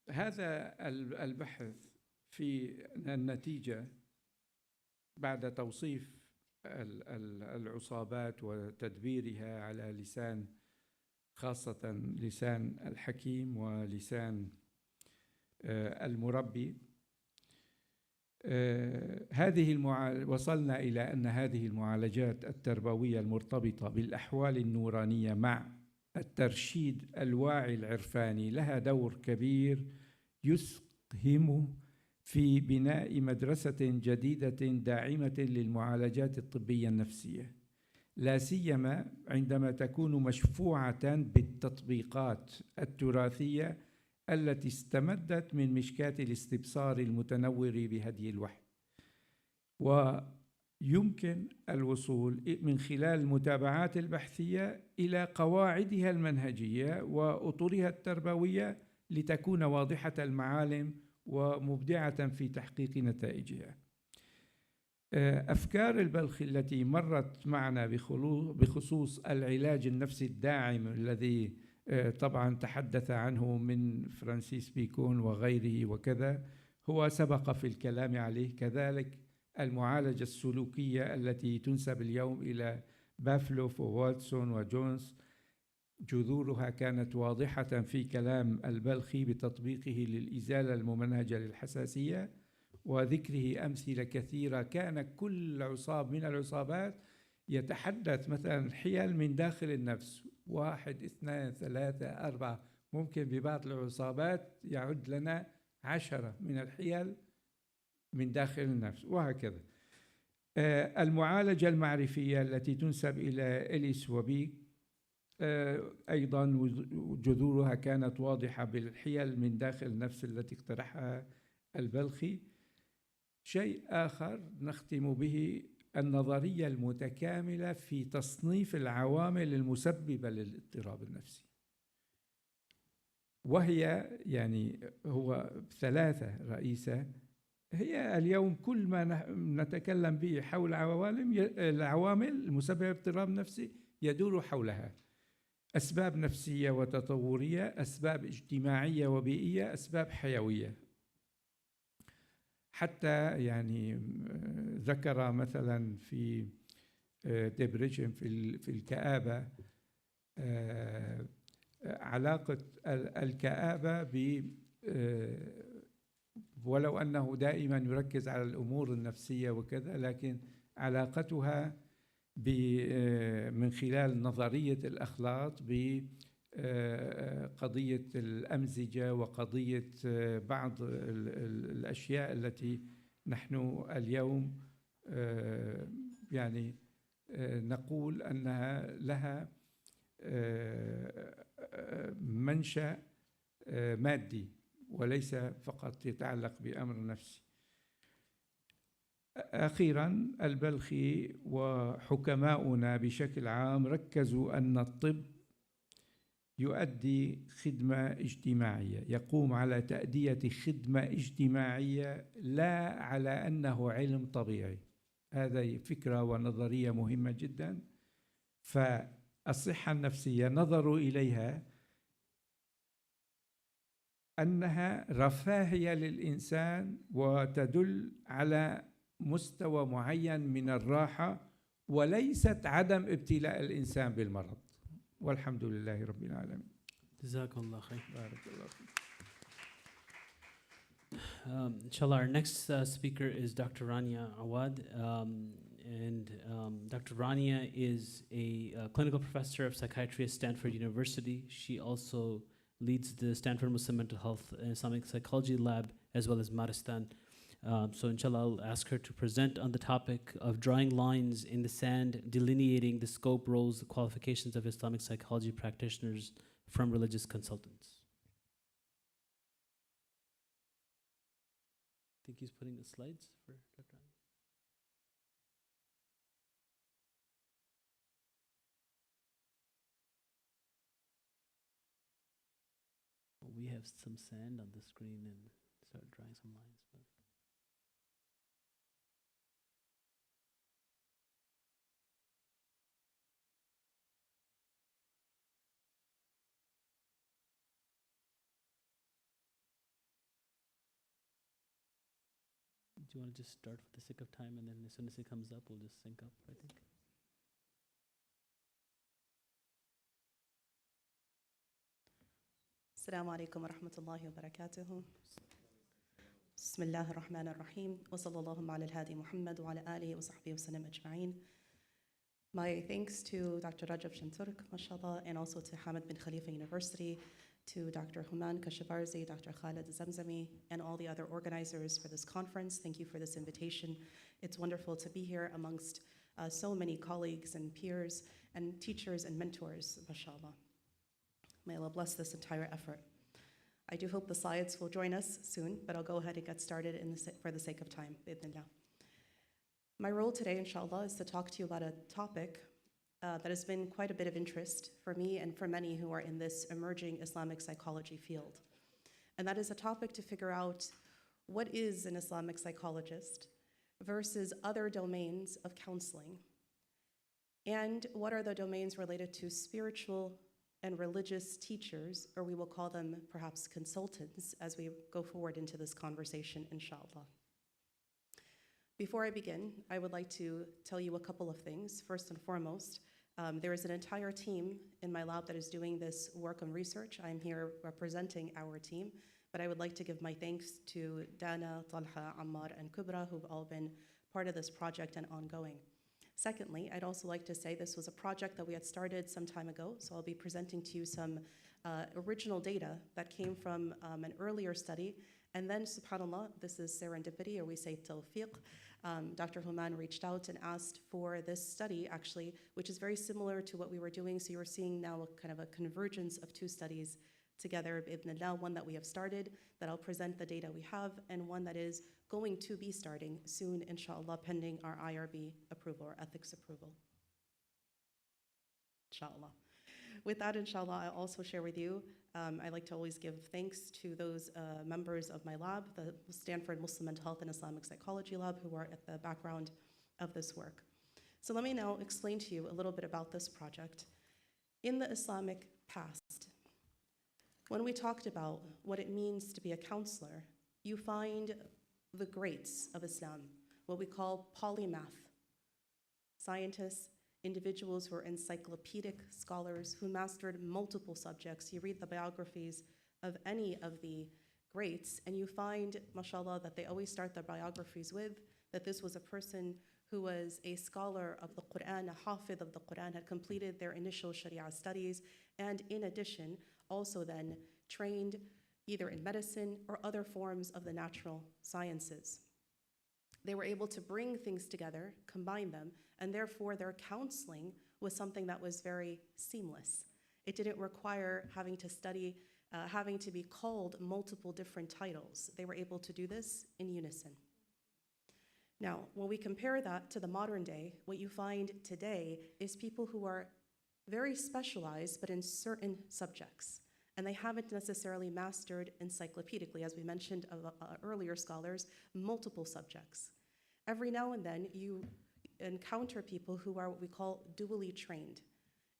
هذا البحث في النتيجة بعد توصيف العصابات وتدبيرها على لسان، خاصة لسان الحكيم ولسان المربي. وصلنا إلى أن هذه المعالجات التربوية المرتبطة بالأحوال النورانية مع الترشيد الواعي العرفاني لها دور كبير يسهم في بناء مدرسة جديدة داعمة للمعالجات الطبية النفسية، لا سيما عندما تكون مشفوعة بالتطبيقات التراثية التي استمدت من مشكاة الاستبصار المتنور بهدي الوحي. ويمكن الوصول من خلال المتابعات البحثية إلى قواعدها المنهجية وأطرها التربوية لتكون واضحة المعالم ومبدعة في تحقيق نتائجها. أفكار البلخي التي مرت معنا بخصوص العلاج النفسي الداعم الذي طبعا تحدث عنه من فرانسيس بيكون وغيره وكذا، هو سبق في الكلام عليه. كذلك المعالجة السلوكية التي تنسب اليوم إلى بافلوف وواتسون وجونز، جذورها كانت واضحة في كلام البلخي بتطبيقه للإزالة الممنهجة للحساسية وذكره أمثلة كثيرة. كان كل عصاب من العصابات يتحدث مثلا حيل من داخل النفس، 1 2 3 4، ممكن ببعض العصابات يعد لنا 10 من الحيل من داخل النفس، وهكذا. المعالجة المعرفية التي تنسب إلى إليس وبيك أيضا جذورها كانت واضحة بالحيل من داخل النفس التي اقترحها البلخي. شيء آخر نختم به النظرية المتكاملة في تصنيف العوامل المسببة للاضطراب النفسي، وهي يعني هو 3 رئيسة. هي اليوم كل ما نتكلم به حول العوامل المسببة للاضطراب النفسي يدور حولها: أسباب نفسية وتطورية، أسباب اجتماعية وبيئية، أسباب حيوية. حتى يعني ذكر مثلا في ديبريجن في الكآبة علاقة الكآبة الطب، ولو أنه دائما يركز على الأمور النفسية وكذا، لكن علاقتها من خلال نظرية الأخلاق بقضية الأمزجة وقضية بعض الأشياء التي نحن اليوم يعني نقول أنها لها منشأ مادي وليس فقط يتعلق بأمر نفسي. أخيراً، البلخي وحكماؤنا بشكل عام ركزوا أن الطب يؤدي خدمة اجتماعية، يقوم على تأدية خدمة اجتماعية لا على أنه علم طبيعي. هذه فكرة ونظرية مهمة جداً. فالصحة النفسية نظروا إليها أنها رفاهية للإنسان وتدل على مستوى معين من الراحة، وليست عدم ابتلاء الإنسان بالمرض. والحمد لله رب العالمين. جزاكم الله خير. بارك الله فيك. Inshallah, our next speaker is Dr. Rania Awad. Dr. Rania is a clinical professor of psychiatry at Stanford University. She also leads the Stanford Muslim Mental Health and Islamic Psychology Lab, as well as Maristan. So inshallah, I'll ask her to present on the topic of drawing lines in the sand, delineating the scope, roles, the qualifications of Islamic psychology practitioners from religious consultants. I think he's putting the slides for Dr. Rania. We have some sand on the screen and start drawing some lines. But do you want to just start for the sake of time, and then as soon as it comes up, we'll just sync up, I think. السلام عليكم ورحمة الله وبركاته. بسم الله الرحمن الرحيم وصلى الله على الهادي محمد وعلى آله وصحبه وسلم أجمعين. My thanks to Dr. Rajab Shanturk, mashallah, and also to Hamad Bin Khalifa University, to Dr. Human Kashavarzi, Dr. Khalid Zamzami, and all the other organizers for this conference. Thank you for this invitation. It's wonderful to be here amongst so many colleagues and peers and teachers and mentors, mashallah. May Allah bless this entire effort. I do hope the slides will join us soon, but I'll go ahead and get started for the sake of time, bi'idhnillah. My role today, inshallah, is to talk to you about a topic that has been quite a bit of interest for me and for many who are in this emerging Islamic psychology field. And that is a topic to figure out what is an Islamic psychologist versus other domains of counseling, and what are the domains related to spiritual and religious teachers, or we will call them perhaps consultants, as we go forward into this conversation, inshallah. Before I begin, I would like to tell you a couple of things. First and foremost, there is an entire team in my lab that is doing this work on research. I'm here representing our team, but I would like to give my thanks to Dana, Talha, Ammar, and Kubra, who've all been part of this project and ongoing. Secondly, I'd also like to say this was a project that we had started some time ago, so I'll be presenting to you some original data that came from an earlier study. And then, subhanAllah, this is serendipity, or we say tawfiq. Dr. Human reached out and asked for this study, actually, which is very similar to what we were doing. So you're seeing now a kind of a convergence of two studies together, bi'idhnillah, one that we have started, that I'll present the data we have, and one that is going to be starting soon, inshallah, pending our IRB approval or ethics approval. Inshallah. With that, inshallah, I'll also share with you, I like to always give thanks to those members of my lab, the Stanford Muslim Mental Health and Islamic Psychology Lab, who are at the background of this work. So let me now explain to you a little bit about this project. In the Islamic past, when we talked about what it means to be a counselor, you find the greats of Islam, what we call polymath, scientists, individuals who are encyclopedic scholars who mastered multiple subjects. You read the biographies of any of the rates, and you find, mashallah, that they always start their biographies with that this was a person who was a scholar of the Quran, a hafid of the Quran, had completed their initial Sharia studies, and in addition, also then trained either in medicine or other forms of the natural sciences. They were able to bring things together, combine them, and therefore their counseling was something that was very seamless. It didn't require having to study, having to be called multiple different titles. They were able to do this in unison. Now, when we compare that to the modern day, what you find today is people who are very specialized, but in certain subjects. And they haven't necessarily mastered encyclopedically, as we mentioned earlier scholars, multiple subjects. Every now and then, you encounter people who are what we call dually trained,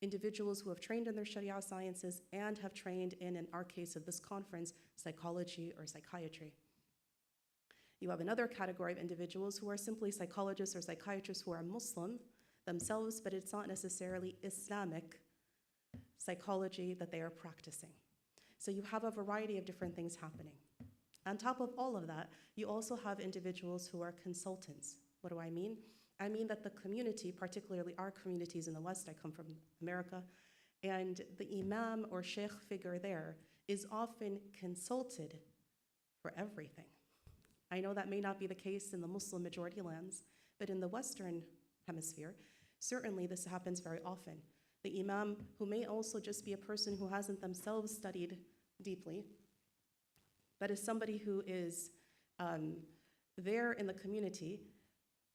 individuals who have trained in their Sharia sciences and have trained in our case of this conference, psychology or psychiatry. You have another category of individuals who are simply psychologists or psychiatrists who are Muslim themselves, but it's not necessarily Islamic psychology that they are practicing. So you have a variety of different things happening. On top of all of that, you also have individuals who are consultants. What do I mean? I mean that the community, particularly our communities in the West, I come from America, and the imam or sheikh figure there is often consulted for everything. I know that may not be the case in the Muslim majority lands, but in the Western hemisphere, certainly this happens very often. The imam, who may also just be a person who hasn't themselves studied deeply, but is somebody who is there in the community,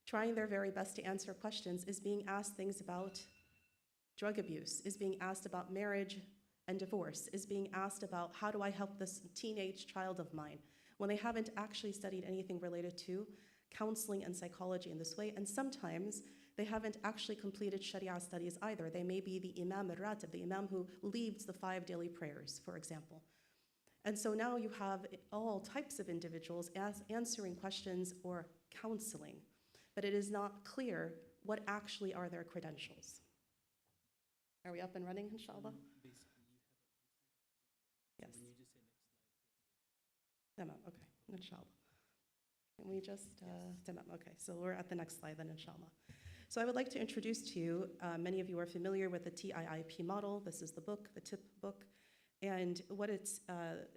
trying their very best to answer questions, is being asked things about drug abuse, is being asked about marriage and divorce, is being asked about how do I help this teenage child of mine, when they haven't actually studied anything related to counseling and psychology in this way. And sometimes they haven't actually completed Sharia studies either. They may be the Imam al-Ratib, the Imam who leads the 5 daily prayers, for example. And so now you have all types of individuals answering questions or counseling, but it is not clear what actually are their credentials. Are we up and running, inshallah? Yes. Tamam, okay, inshallah. Can we just, tamam, okay, so we're at the next slide then, inshallah. So I would like to introduce to you, many of you are familiar with the TIIP model. This is the book, the TIP book. And what it's,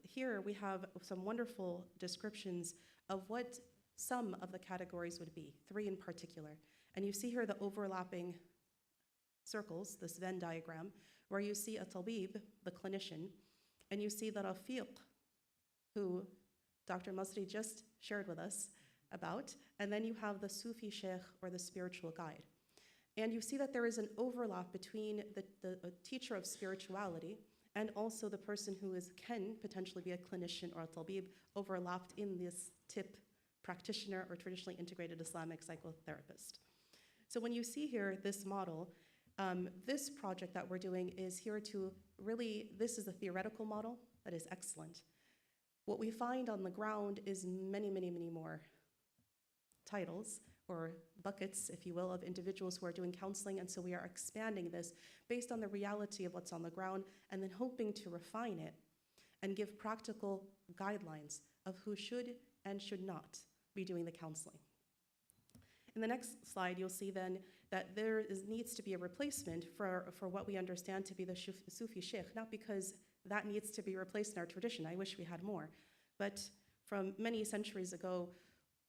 here we have some wonderful descriptions of what some of the categories would be, 3 in particular. And you see here the overlapping circles, this Venn diagram, where you see a tabib, the clinician, and you see the rafiq, who Dr. Masri just shared with us about, and then you have the Sufi sheikh or the spiritual guide. And you see that there is an overlap between the teacher of spirituality and also the person who can potentially be a clinician or a tabib, overlapped in this TIP practitioner or traditionally integrated Islamic psychotherapist. So when you see here this model, this project that we're doing is here to really, this is a theoretical model that is excellent. What we find on the ground is many, many, many more titles or buckets, if you will, of individuals who are doing counseling, and so we are expanding this based on the reality of what's on the ground and then hoping to refine it and give practical guidelines of who should and should not be doing the counseling. In the next slide, you'll see then that there needs to be a replacement for what we understand to be the Sufi sheikh, not because that needs to be replaced in our tradition. I wish we had more. But from many centuries ago,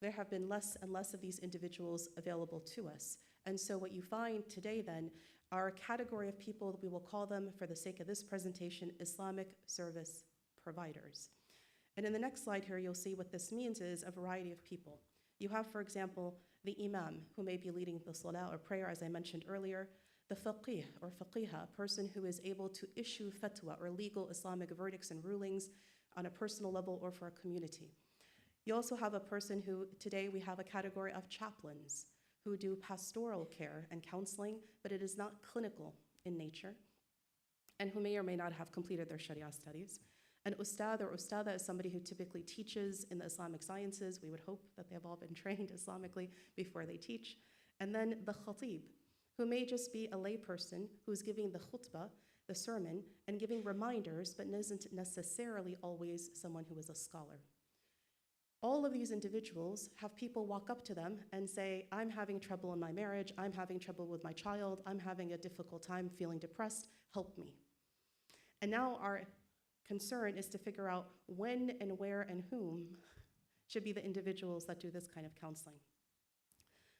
there have been less and less of these individuals available to us. And so what you find today then are a category of people, we will call them, for the sake of this presentation, Islamic service providers. And in the next slide here, you'll see what this means is a variety of people. You have, for example, the imam, who may be leading the salah or prayer, as I mentioned earlier, the faqih or faqiha, a person who is able to issue fatwa or legal Islamic verdicts and rulings on a personal level or for a community. You also have a person who, today we have a category of chaplains who do pastoral care and counseling, but it is not clinical in nature, and who may or may not have completed their Sharia studies. An ustad or ustada is somebody who typically teaches in the Islamic sciences. We would hope that they have all been trained Islamically before they teach. And then the khatib, who may just be a layperson who's giving the khutbah, the sermon and giving reminders, but isn't necessarily always someone who is a scholar. All of these individuals have people walk up to them and say, I'm having trouble in my marriage, I'm having trouble with my child, I'm having a difficult time feeling depressed, help me. And now our concern is to figure out when and where and whom should be the individuals that do this kind of counseling.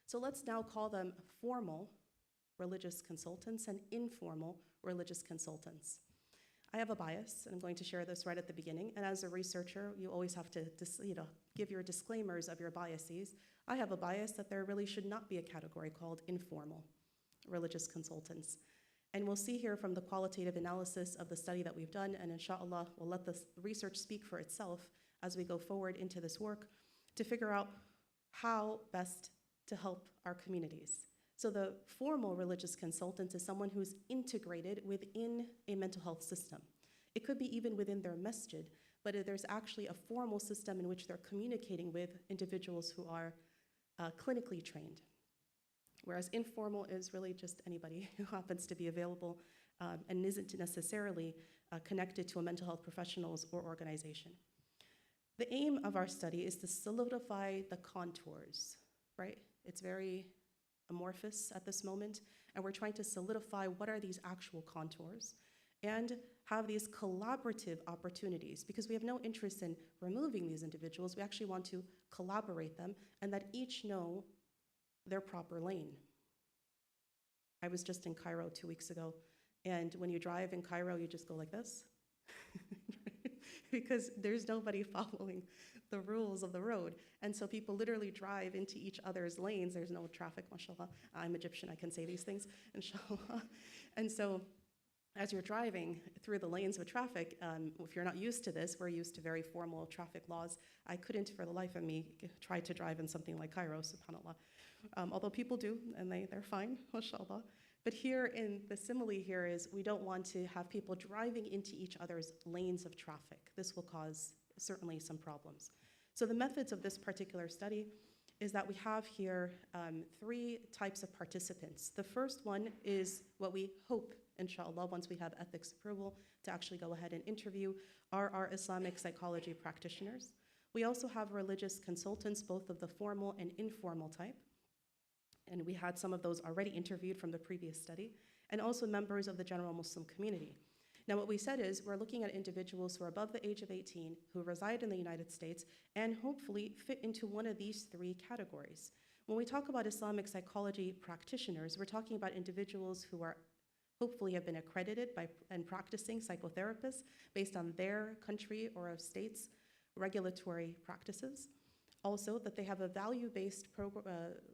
So let's now call them formal religious consultants and informal religious consultants. I have a bias, and I'm going to share this right at the beginning. And as a researcher, you always have to give your disclaimers of your biases. I have a bias that there really should not be a category called informal religious consultants. And we'll see here from the qualitative analysis of the study that we've done, and inshallah, we'll let the research speak for itself as we go forward into this work to figure out how best to help our communities. So the formal religious consultant is someone who's integrated within a mental health system. It could be even within their masjid, but there's actually a formal system in which they're communicating with individuals who are clinically trained. Whereas informal is really just anybody who happens to be available and isn't necessarily connected to a mental health professionals or organization. The aim of our study is to solidify the contours, right? It's very amorphous at this moment, and we're trying to solidify what are these actual contours and have these collaborative opportunities, because we have no interest in removing these individuals. We actually want to collaborate them and that each know their proper lane. I was just in Cairo 2 weeks ago, and when you drive in Cairo, you just go like this because there's nobody following the rules of the road. And so people literally drive into each other's lanes. There's no traffic, mashallah. I'm Egyptian, I can say these things, inshallah. And so as you're driving through the lanes of traffic, if you're not used to this, we're used to very formal traffic laws. I couldn't, for the life of me, try to drive in something like Cairo, subhanAllah. Although people do, and they're fine, mashallah. But here in the simile here is we don't want to have people driving into each other's lanes of traffic. This will cause certainly some problems. So the methods of this particular study is that we have here 3 types of participants. The first one is what we hope, inshallah, once we have ethics approval, to actually go ahead and interview are our Islamic psychology practitioners. We also have religious consultants, both of the formal and informal type. And we had some of those already interviewed from the previous study, and also members of the general Muslim community. Now, what we said is we're looking at individuals who are above the age of 18, who reside in the United States, and hopefully fit into one of these 3 categories. When we talk about Islamic psychology practitioners, we're talking about individuals who are hopefully have been accredited by and practicing psychotherapists based on their country or a state's regulatory practices. Also, that they have a value-based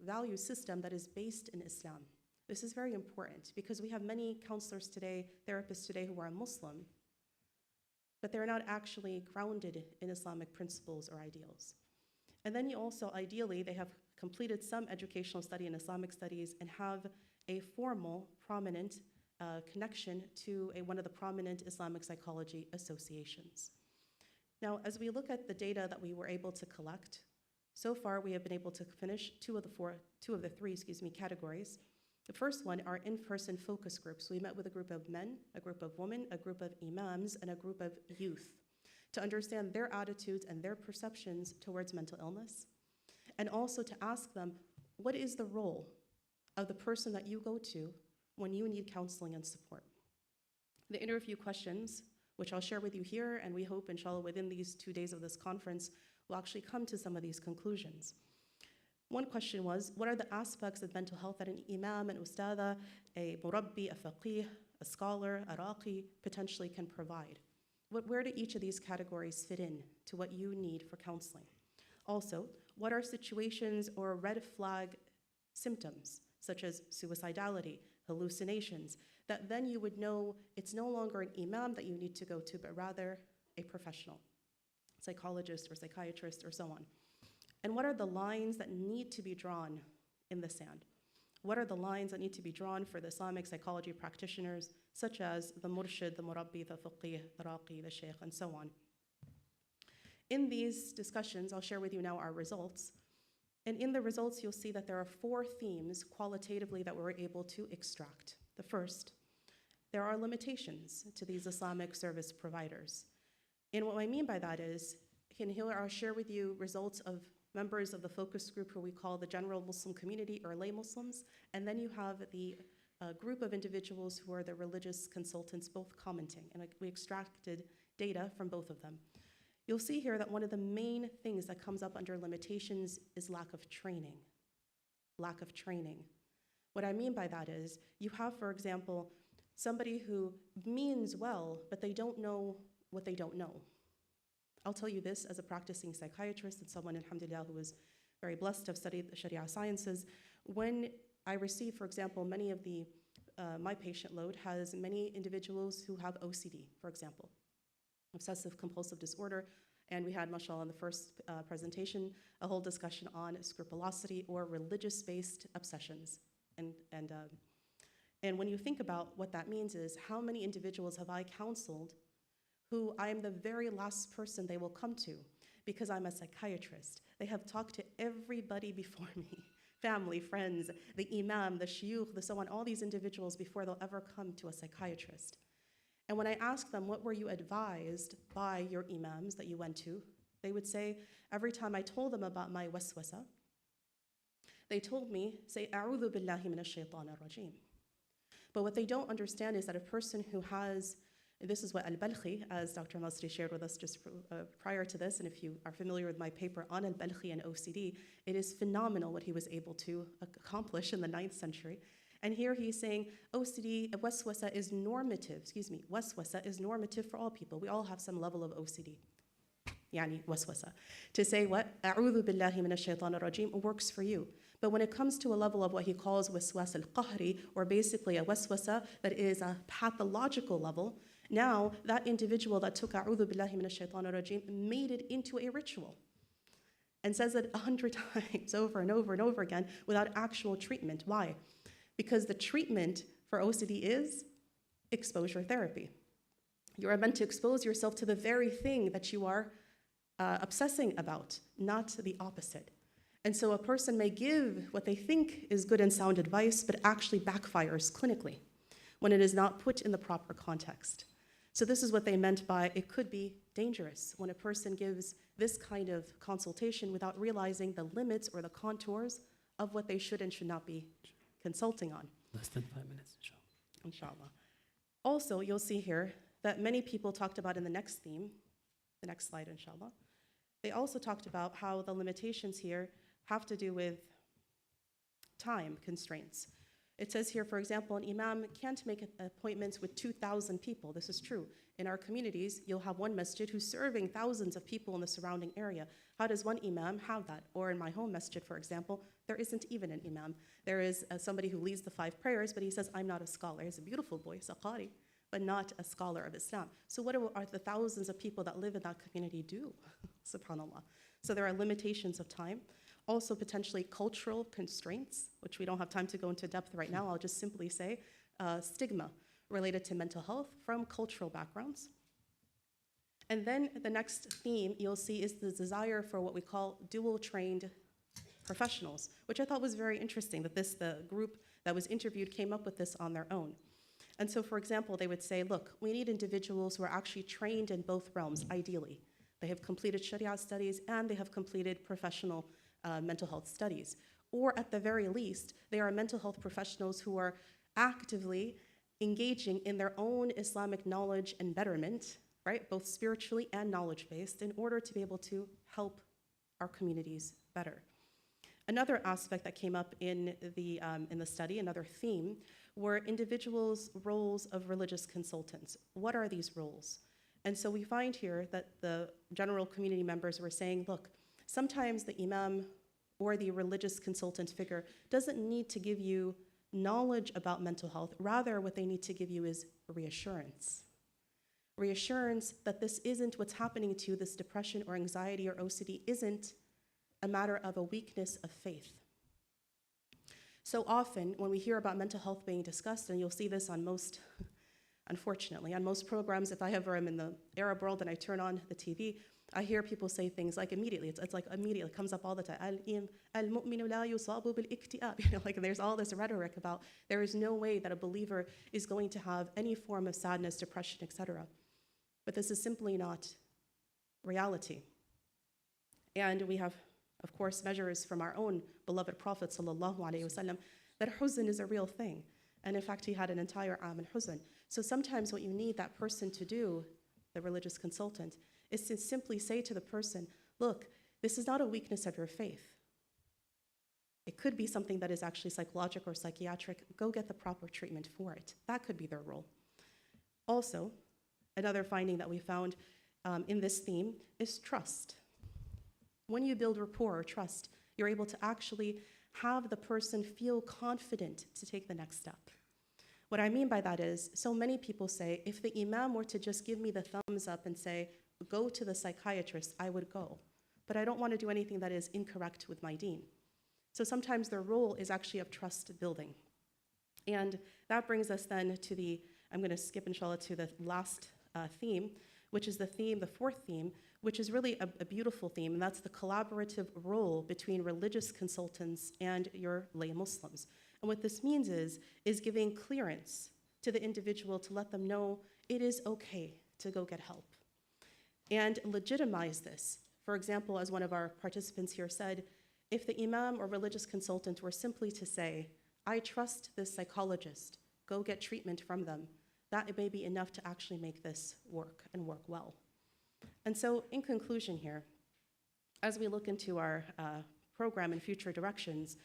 value system that is based in Islam. This is very important because we have many counselors today, therapists today who are Muslim, but they're not actually grounded in Islamic principles or ideals. And then you also, ideally, they have completed some educational study in Islamic studies and have a formal, prominent connection to one of the prominent Islamic psychology associations. Now, as we look at the data that we were able to collect, so far we have been able to finish two of the three categories. The first one are in-person focus groups. We met with a group of men, a group of women, a group of imams, and a group of youth to understand their attitudes and their perceptions towards mental illness, and also to ask them, what is the role of the person that you go to when you need counseling and support? The interview questions, which I'll share with you here, and we hope, inshallah, within these 2 days of this conference, we'll actually come to some of these conclusions. One question was, what are the aspects of mental health that an imam, an ustada, a murabbi, a faqih, a scholar, a raqi potentially can provide? Where do each of these categories fit in to what you need for counseling? Also, what are situations or red flag symptoms, such as suicidality, hallucinations, that then you would know it's no longer an imam that you need to go to, but rather a professional, psychologist or psychiatrist or so on. And what are the lines that need to be drawn in the sand? What are the lines that need to be drawn for the Islamic psychology practitioners, such as the murshid, the murabbi, the faqih, the raqi, the sheikh, and so on? In these discussions, I'll share with you now our results. And in the results, you'll see that there are 4 themes qualitatively that we were able to extract. The first, there are limitations to these Islamic service providers. And what I mean by that is, here I'll share with you results of members of the focus group who we call the general Muslim community or lay Muslims, and then you have the group of individuals who are the religious consultants, both commenting, and we extracted data from both of them. You'll see here that one of the main things that comes up under limitations is lack of training. Lack of training. What I mean by that is, you have, for example, somebody who means well, but they don't know what they don't know. I'll tell you this as a practicing psychiatrist and someone, alhamdulillah, who was very blessed to have studied the Sharia sciences. When I receive, for example, many of the, my patient load has many individuals who have OCD, for example, obsessive compulsive disorder. And we had, mashallah, in the first presentation, a whole discussion on scrupulosity or religious-based obsessions. And when you think about what that means is, how many individuals have I counseled who I am the very last person they will come to because I'm a psychiatrist? They have talked to everybody before me, family, friends, the imam, the shuyukh, the so on, all these individuals before they'll ever come to a psychiatrist. And when I ask them, what were you advised by your imams that you went to? They would say, every time I told them about my waswasa, they told me, say, a'udhu billahi minash shaitanir rajim. But what they don't understand is that a person who has, and this is what al-Balkhi, as Dr. Masri shared with us just prior to this, and if you are familiar with my paper on al-Balkhi and OCD, it is phenomenal what he was able to accomplish in the 9th century. And here he's saying OCD, waswasa is normative, waswasa is normative for all people. We all have some level of OCD. Yani waswasa. To say what? A'udhu billahi minash shaitanir rajim works for you. But when it comes to a level of what he calls waswas al-qahri, or basically a waswasa that is a pathological level, now that individual that took a'udhu billahi minash shaitanir rajim made it into a ritual and says it 100 times over and over and over again without actual treatment. Why? Because the treatment for OCD is exposure therapy. You are meant to expose yourself to the very thing that you are obsessing about, not the opposite. And so a person may give what they think is good and sound advice, but actually backfires clinically when it is not put in the proper context. So this is what they meant by it could be dangerous when a person gives this kind of consultation without realizing the limits or the contours of what they should and should not be consulting on. Less than 5 minutes, inshallah. Inshallah. Also, you'll see here that many people talked about in the next theme, the next slide, inshallah. They also talked about how the limitations here have to do with time constraints. It says here, for example, an imam can't make appointments with 2,000 people. This is true. In our communities, you'll have one masjid who's serving thousands of people in the surrounding area. How does one imam have that? Or in my home masjid, for example, there isn't even an imam. There is somebody who leads the 5 prayers, but he says, I'm not a scholar. He's a beautiful boy, he's a qari, but not a scholar of Islam. So what are the thousands of people that live in that community do? Subhanallah. So there are limitations of time. Also potentially cultural constraints, which we don't have time to go into depth right now. I'll just simply say stigma related to mental health from cultural backgrounds. And then the next theme you'll see is the desire for what we call dual trained professionals, which I thought was very interesting that the group that was interviewed came up with this on their own. And so, for example, they would say, look, we need individuals who are actually trained in both realms, ideally. They have completed Sharia studies and they have completed professional mental health studies. Or at the very least, they are mental health professionals who are actively engaging in their own Islamic knowledge and betterment, right, both spiritually and knowledge-based, in order to be able to help our communities better. Another aspect that came up in the study, another theme, were individuals' roles of religious consultants. What are these roles? And so we find here that the general community members were saying, look, sometimes the imam or the religious consultant figure doesn't need to give you knowledge about mental health. Rather, what they need to give you is reassurance. Reassurance that this isn't what's happening to you, this depression or anxiety or OCD isn't a matter of a weakness of faith. So often, when we hear about mental health being discussed, and you'll see this on most, unfortunately, on most programs, if I ever am in the Arab world and I turn on the TV, I hear people say things like immediately, it's like immediately, it comes up all the time. Al-mu'minu la yusabu bil-ikti'ab. Like there's all this rhetoric about there is no way that a believer is going to have any form of sadness, depression, etc. But this is simply not reality. And we have, of course, measures from our own beloved Prophet sallallahu alaihi wasallam that huzn is a real thing. And in fact, he had an entire am al-huzn. So sometimes what you need that person to do, the religious consultant, is to simply say to the person, look, this is not a weakness of your faith. It could be something that is actually psychological or psychiatric. Go get the proper treatment for it. That could be their role. Also, another finding that we found in this theme is trust. When you build rapport or trust, you're able to actually have the person feel confident to take the next step. What I mean by that is, so many people say, if the imam were to just give me the thumbs up and say, go to the psychiatrist, I would go. But I don't want to do anything that is incorrect with my deen. So sometimes their role is actually of trust building. And that brings us then to the, I'm going to skip inshallah to the last theme, which is the theme, the fourth theme, which is really a beautiful theme, and that's the collaborative role between religious consultants and your lay Muslims. And what this means is giving clearance to the individual to let them know it is okay to go get help. And legitimize this. For example, as one of our participants here said, if the imam or religious consultant were simply to say, I trust this psychologist, go get treatment from them, that may be enough to actually make this work and work well. And so in conclusion here, as we look into our program and future directions,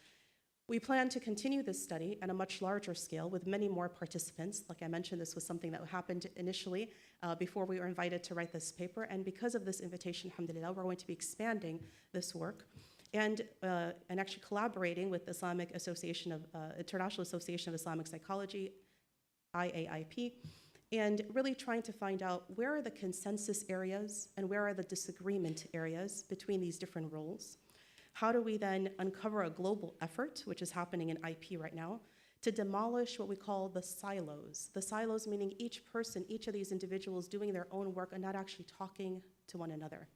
we plan to continue this study at a much larger scale with many more participants. Like I mentioned, this was something that happened initially before we were invited to write this paper. And because of this invitation, alhamdulillah, we're going to be expanding this work and actually collaborating with the Islamic Association of, International Association of Islamic Psychology, IAIP, and really trying to find out where are the consensus areas and where are the disagreement areas between these different roles. How do we then uncover a global effort, which is happening in IP right now, to demolish what we call the silos? The silos meaning each person, each of these individuals doing their own work and not actually talking to one another.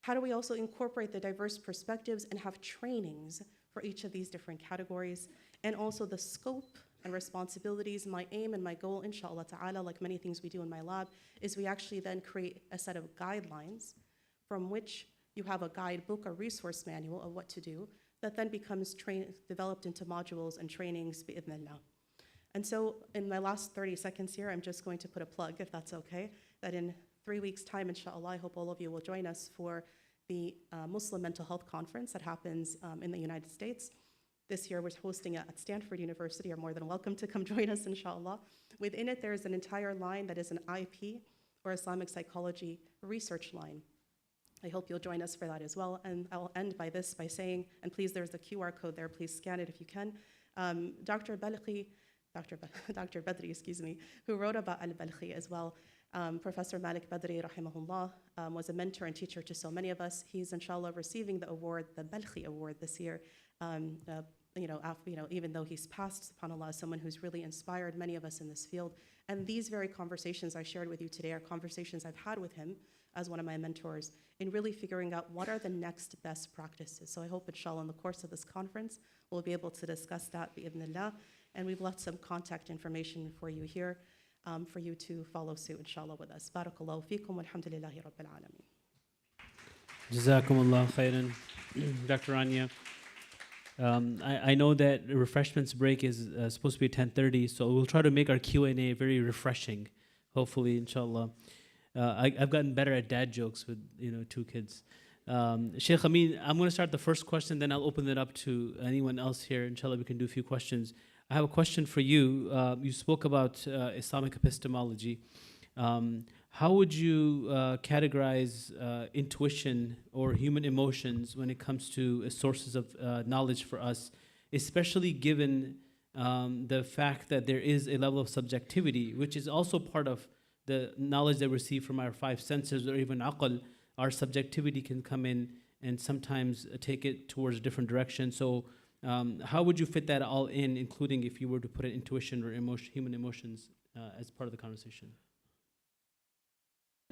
How do we also incorporate the diverse perspectives and have trainings for each of these different categories? And also the scope and responsibilities. My aim and my goal, inshallah ta'ala, like many things we do in my lab, is we actually then create a set of guidelines from which you have a guidebook, a resource manual of what to do that then becomes developed into modules and trainings bi'idhnillah. And so in my last 30 seconds here, I'm just going to put a plug, if that's okay, that in 3 weeks' time, inshallah, I hope all of you will join us for the Muslim Mental Health Conference that happens in the United States. This year, we're hosting it at Stanford University. You're more than welcome to come join us, inshallah. Within it, there is an entire line that is an IP, or Islamic Psychology research line. I hope you'll join us for that as well. And I'll end by this by saying, and please, there's a QR code there. Please scan it if you can. Dr. Badri, who wrote about al-Balkhi as well. Professor Malik Badri, rahimahullah, was a mentor and teacher to so many of us. He's, inshallah, receiving the award, the Balkhi Award this year. Even though he's passed, subhanAllah, someone who's really inspired many of us in this field. And these very conversations I shared with you today are conversations I've had with him as one of my mentors in really figuring out what are the next best practices. So I hope, inshallah, in the course of this conference, we'll be able to discuss that, bi'idhnillah. And we've left some contact information for you here for you to follow suit, inshallah, with us. Barakallahu feekum, walhamdulillahi rabbil alameen. Jazakumullah khairan, Dr. Rania. I know that the refreshments break is supposed to be 10:30, so we'll try to make our Q&A very refreshing, hopefully, inshallah. I've gotten better at dad jokes with 2 kids. Sheikh Amin, I'm going to start the first question, then I'll open it up to anyone else here. Inshallah, we can do a few questions. I have a question for you. You spoke about Islamic epistemology. How would you categorize intuition or human emotions when it comes to sources of knowledge for us, especially given the fact that there is a level of subjectivity, which is also part of the knowledge that we receive from our 5 senses or even aql? Our subjectivity can come in and sometimes take it towards a different direction. So how would you fit that all in, including if you were to put an intuition or human emotions as part of the conversation?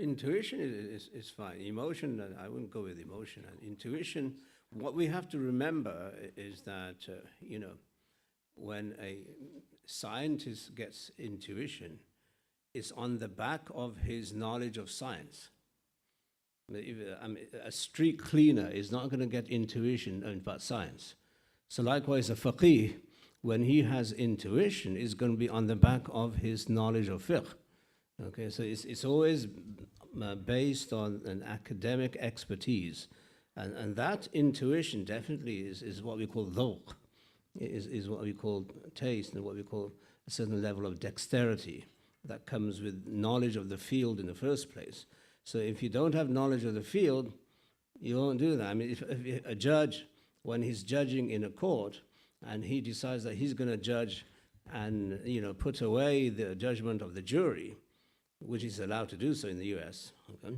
Intuition is fine. Emotion, I wouldn't go with emotion. Intuition, what we have to remember is that, when a scientist gets intuition, it's on the back of his knowledge of science. A street cleaner is not going to get intuition about science. So likewise, a faqih, when he has intuition, is going to be on the back of his knowledge of fiqh. Okay, so it's always based on an academic expertise. And that intuition definitely is what we call dhawq, is what we call taste, and what we call a certain level of dexterity that comes with knowledge of the field in the first place. So if you don't have knowledge of the field, you won't do that. I mean, if a judge, when he's judging in a court, and he decides that he's going to judge and put away the judgment of the jury, which he's allowed to do so in the U.S., okay?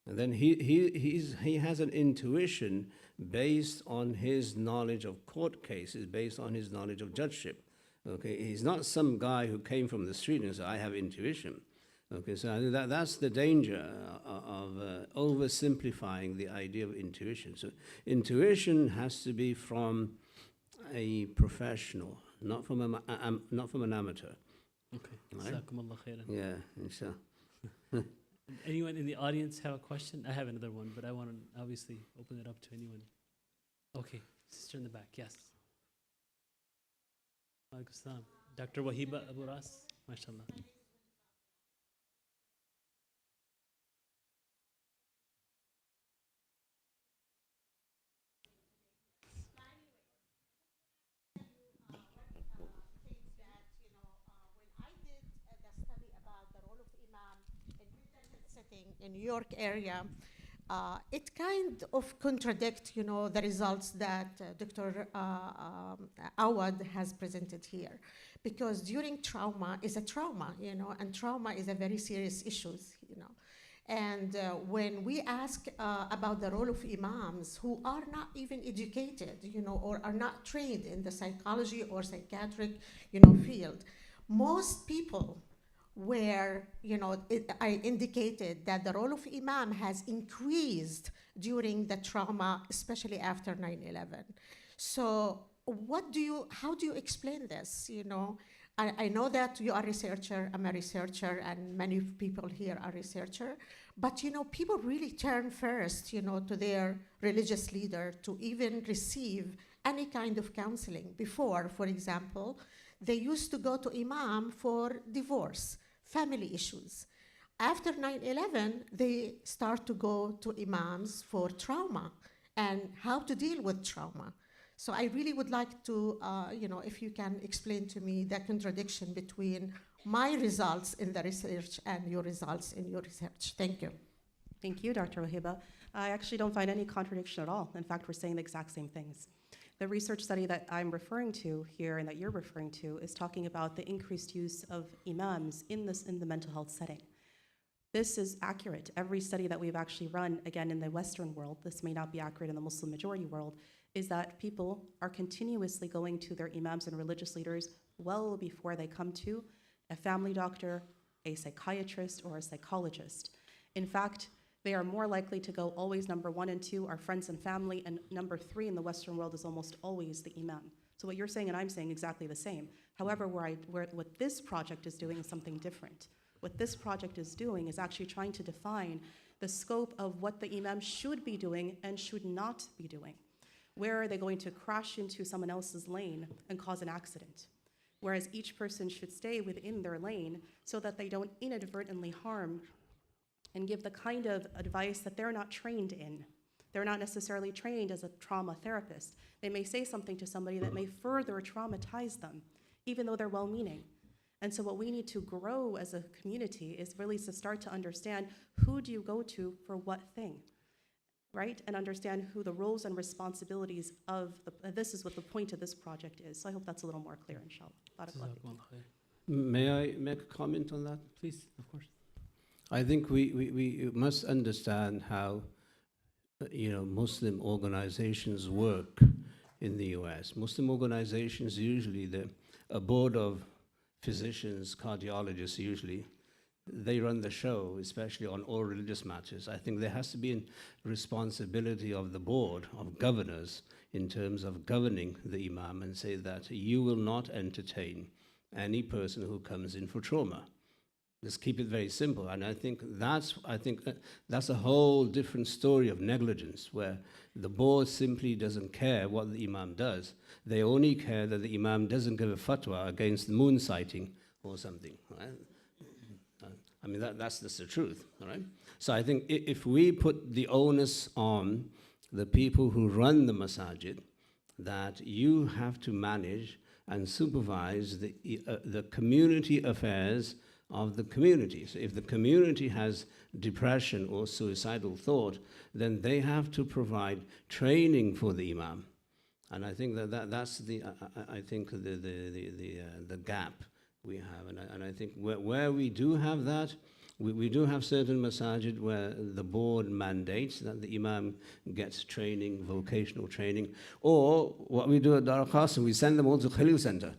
And then he has an intuition based on his knowledge of court cases, based on his knowledge of judgeship. Okay, he's not some guy who came from the street and said, I have intuition. Okay, so that's the danger of oversimplifying the idea of intuition. So intuition has to be from a professional, not from an amateur. Okay. Right? Jazakumullah khairan. Yeah, inshallah. Anyone in the audience have a question? I have another one, but I want to obviously open it up to anyone. Okay, sister in the back, yes. Alaikum salam. Dr. Wahiba Abu Ras, mashallah. In New York area, it kind of contradicts, the results that Dr. Awad has presented here, because during trauma is a trauma, and trauma is a very serious issue, And when we ask about the role of imams who are not even educated, or are not trained in the psychology or psychiatric, field, most people where, I indicated that the role of imam has increased during the trauma, especially after 9/11. So how do you explain this, I know that you are a researcher, I'm a researcher, and many people here are researcher, but people really turn first, to their religious leader to even receive any kind of counseling. Before, for example, they used to go to imam for divorce, family issues. After 9/11, they start to go to imams for trauma and how to deal with trauma. So I really would like to, if you can explain to me the contradiction between my results in the research and your results in your research. Thank you. Thank you, Dr. Wahiba. I actually don't find any contradiction at all. In fact, we're saying the exact same things. The research study that I'm referring to here and that you're referring to is talking about the increased use of imams in the mental health setting. This is accurate. Every study that we've actually run, again, in the Western world, this may not be accurate in the Muslim majority world, is that people are continuously going to their imams and religious leaders well before they come to a family doctor, a psychiatrist, or a psychologist. In fact, they are more likely to go always number 1 and 2 are friends and family, and number 3 in the Western world is almost always the imam. So what you're saying and I'm saying exactly the same. However, what this project is doing is something different. What this project is doing is actually trying to define the scope of what the imam should be doing and should not be doing. Where are they going to crash into someone else's lane and cause an accident? Whereas each person should stay within their lane so that they don't inadvertently harm and give the kind of advice that they're not trained in. They're not necessarily trained as a trauma therapist. They may say something to somebody that may further traumatize them, even though they're well-meaning. And so what we need to grow as a community is really to start to understand who do you go to for what thing, right? And understand who the roles and responsibilities of this is what the point of this project is. So I hope that's a little more clear, inshallah. May I make a comment on that? Please, of course. I think we must understand how Muslim organizations work in the US. Muslim organizations usually a board of physicians, cardiologists usually, they run the show, especially on all religious matters. I think there has to be a responsibility of the board of governors in terms of governing the imam and say that you will not entertain any person who comes in for trauma. Let's keep it very simple. And I think that's a whole different story of negligence, where the board simply doesn't care what the imam does. They only care that the imam doesn't give a fatwa against moon sighting or something. Right? I mean, that's just the truth. All right? So I think if we put the onus on the people who run the masajid, that you have to manage and supervise the community affairs of the community. So if the community has depression or suicidal thought, then they have to provide training for the imam. And I think that's the gap we have. And I think where we do have that, we do have certain masajid where the board mandates that the imam gets training, vocational training, or what we do at Dar al-Qasim, we send them all to Khalil Center.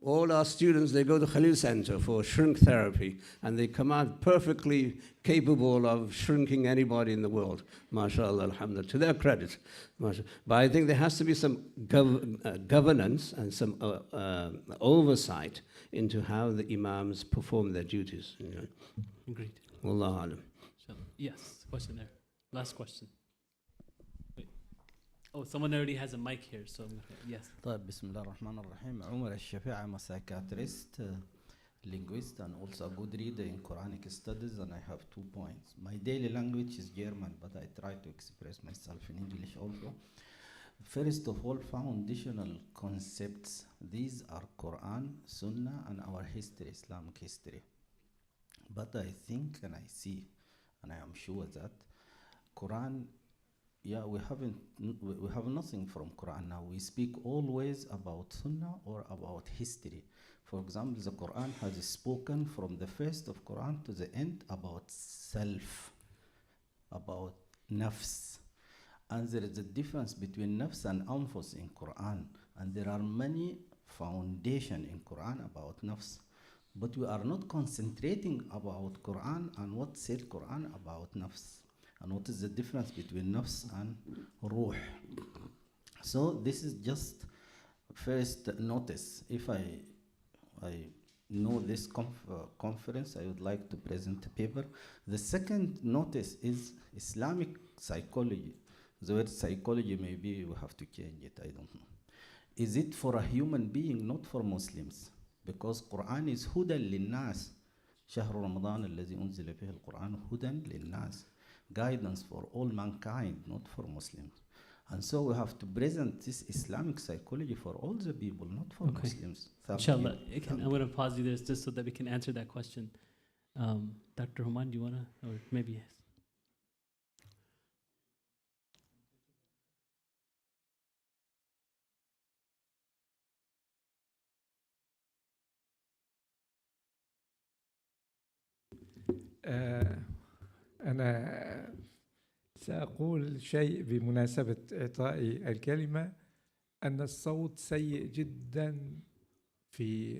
All our students, they go to Khalil Center for shrink therapy, and they come out perfectly capable of shrinking anybody in the world. MashaAllah, alhamdulillah, to their credit. But I think there has to be some governance and some oversight into how the imams perform their duties. You know. Agreed. Wallahu alam. Yes, question there. Last question. Wait. Oh, someone already has a mic here, so yes. طيب بسم الله الرحمن الرحيم. عمر الشفيع, I'm a psychiatrist, linguist, and also a good reader in Quranic studies, and I have 2 points. My daily language is German, but I try to express myself in English also. First of all, foundational concepts. These are Quran, Sunnah, and our history, Islamic history. But I think, and I see, and I am sure that Quran, we have nothing from Quran now. We speak always about Sunnah or about history. For example, the Quran has spoken from the first of Quran to the end about self, about nafs. And there is a difference between nafs and anfus in Quran. And there are many foundations in Quran about nafs. But we are not concentrating about Quran and what said Quran about nafs. And what is the difference between nafs and ruh. So this is just first notice. If I know this conference, I would like to present a paper. The second notice is Islamic psychology. The word psychology, maybe we have to change it, I don't know. Is it for a human being, not for Muslims? Because Quran is hudan linnas. شهر رمضان الذي أنزل فيه القرآن هدى للناس. Guidance for all mankind, not for Muslims. And so we have to present this Islamic psychology for all the people, not for Muslims. Inshallah, I'm going to pause you there just so that we can answer that question. Dr. Hamad, do you want to, or maybe yes? أنا سأقول شيء بمناسبة إعطائي الكلمة، أن الصوت سيء جدا في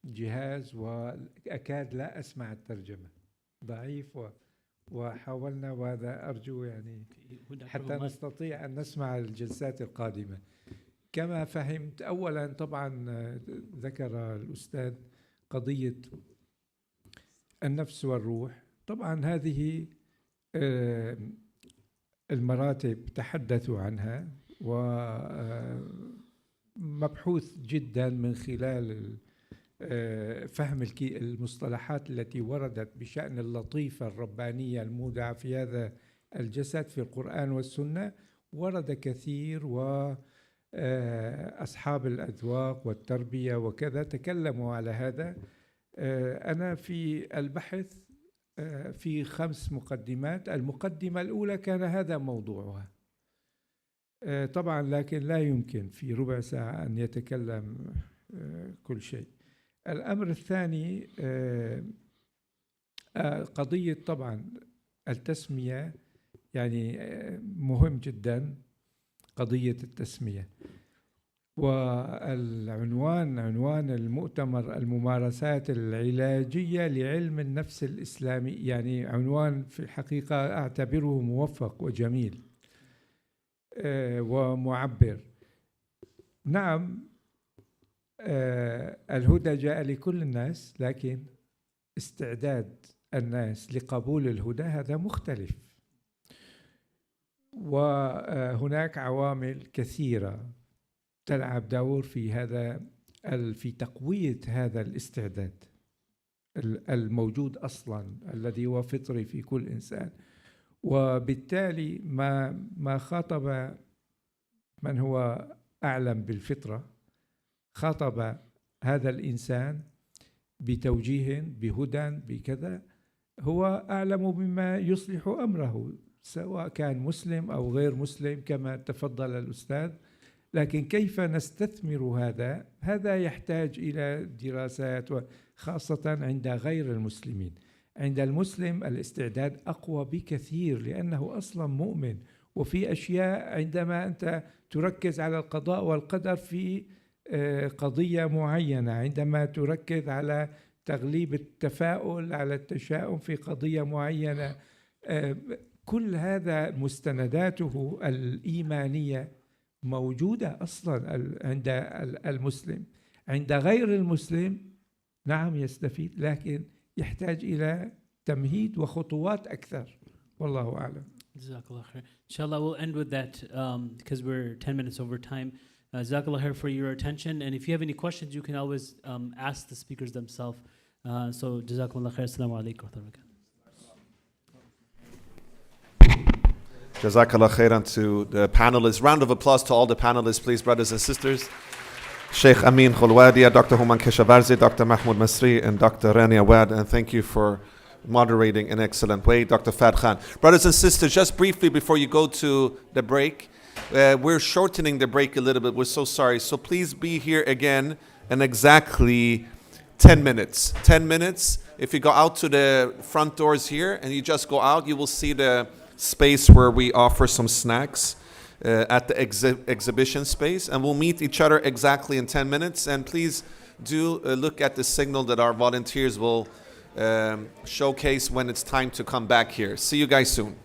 الجهاز وأكاد لا أسمع الترجمة، ضعيف وحاولنا، وهذا أرجو يعني حتى نستطيع أن نسمع الجلسات القادمة. كما فهمت، أولا طبعا ذكر الأستاذ قضية النفس والروح. طبعا هذه المراتب تحدثوا عنها، ومبحوث جدا من خلال فهم المصطلحات التي وردت بشأن اللطيفة الربانية المودعة في هذا الجسد في القرآن والسنة. ورد كثير، وأصحاب الأذواق والتربية وكذا تكلموا على هذا. أنا في البحث في 5 مقدمات. المقدمة الأولى كان هذا موضوعها طبعا، لكن لا يمكن في ربع ساعة أن يتكلم كل شيء. الأمر الثاني قضية طبعا التسمية، يعني مهم جدا قضية التسمية. والعنوان عنوان المؤتمر الممارسات العلاجية لعلم النفس الإسلامي، يعني عنوان في الحقيقة أعتبره موفق وجميل ومعبر. نعم، الهدى جاء لكل الناس، لكن استعداد الناس لقبول الهدى هذا مختلف. وهناك عوامل كثيرة تلعب دور في تقوية هذا الاستعداد الموجود أصلا، الذي هو فطري في كل إنسان. وبالتالي ما خاطب من هو أعلم بالفطرة، خاطب هذا الإنسان بتوجيه، بهدى، بكذا، هو أعلم بما يصلح أمره، سواء كان مسلم أو غير مسلم كما تفضل الأستاذ. لكن كيف نستثمر هذا يحتاج إلى دراسات، خاصة عند غير المسلمين. عند المسلم الاستعداد أقوى بكثير، لأنه أصلا مؤمن. وفي أشياء عندما أنت تركز على القضاء والقدر في قضية معينة، عندما تركز على تغليب التفاؤل على التشاؤم في قضية معينة، كل هذا مستنداته الإيمانية موجودة أصلا عند المسلم. عند غير المسلم نعم يستفيد، لكن يحتاج إلى تمهيد وخطوات أكثر. والله أعلم. Jazakallah khair. Inshallah, we'll end with that because we're 10 minutes over time. Jazakallah khair for your attention. And if you have any questions, you can always ask the speakers themselves. So, Jazakallah khair. Assalamu alaikum wa rahmatullahi. Jazakallah khairan to the panelists. Round of applause to all the panelists, please, brothers and sisters. Sheikh Amin Khulwadia, Dr. Human Keshavarzi, Dr. Mahmoud Masri, and Dr. Rani Awad. And thank you for moderating in an excellent way, Dr. Fad Khan. Brothers and sisters, just briefly before you go to the break, we're shortening the break a little bit. We're so sorry. So please be here again in exactly 10 minutes. 10 minutes. If you go out to the front doors here and you just go out, you will see the space where we offer some snacks at the exhibition space. And we'll meet each other exactly in 10 minutes. And please do look at the signal that our volunteers will showcase when it's time to come back here. See you guys soon.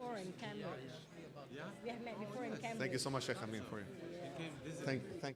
before in Cambridge. Yeah? We have met before in Cambridge. Thank you so much, Sheikh Amin, for you. Thank you.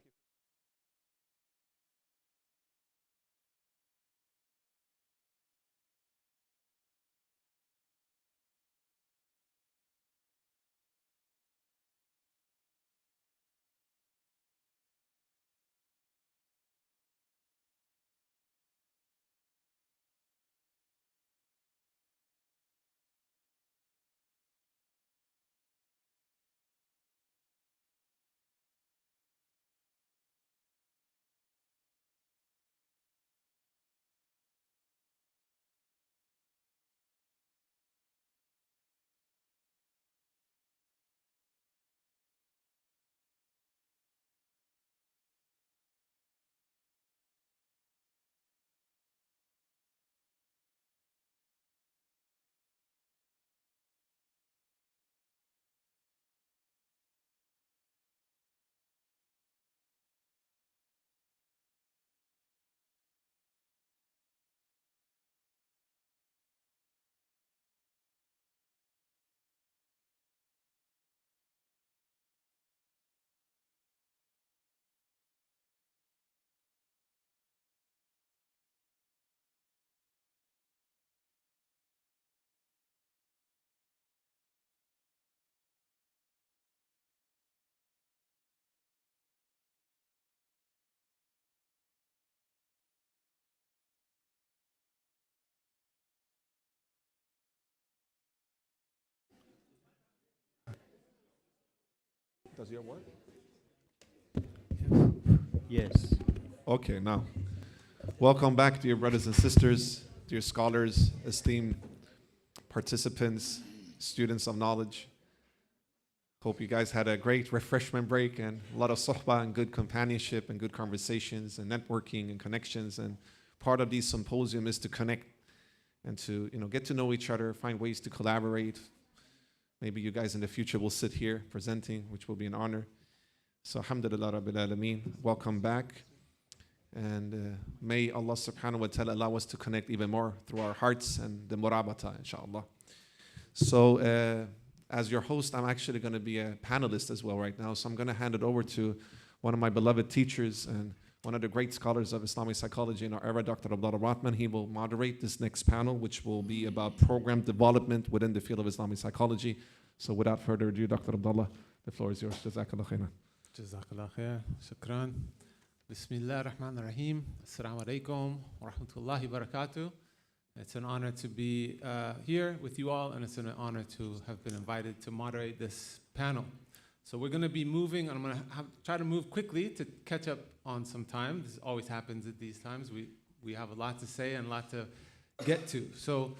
Does your work? Yes. Okay, now. Welcome back, dear brothers and sisters, dear scholars, esteemed participants, students of knowledge. Hope you guys had a great refreshment break and a lot of sohbah and good companionship and good conversations and networking and connections. And part of these symposium is to connect and to get to know each other, find ways to collaborate. Maybe you guys in the future will sit here presenting, which will be an honor. So alhamdulillah rabbil alameen, welcome back. And may Allah subhanahu wa ta'ala allow us to connect even more through our hearts and the murabata, inshallah. So as your host, I'm actually going to be a panelist as well right now. So I'm going to hand it over to one of my beloved teachers and one of the great scholars of Islamic psychology in our era, Dr. Abdullah Rahman. He will moderate this next panel, which will be about program development within the field of Islamic psychology. So without further ado, Dr. Abdullah, the floor is yours. Jazakallah khairan. Jazakallah khair. Shukran. Bismillah ar-Rahman ar-Rahim. Assalamu alaikum wa rahmatullahi wa barakatuh. It's an honor to be here with you all, and it's an honor to have been invited to moderate this panel. So we're going to be moving, and I'm going to try to move quickly to catch up on some time. This always happens at these times. We have a lot to say and a lot to get to. So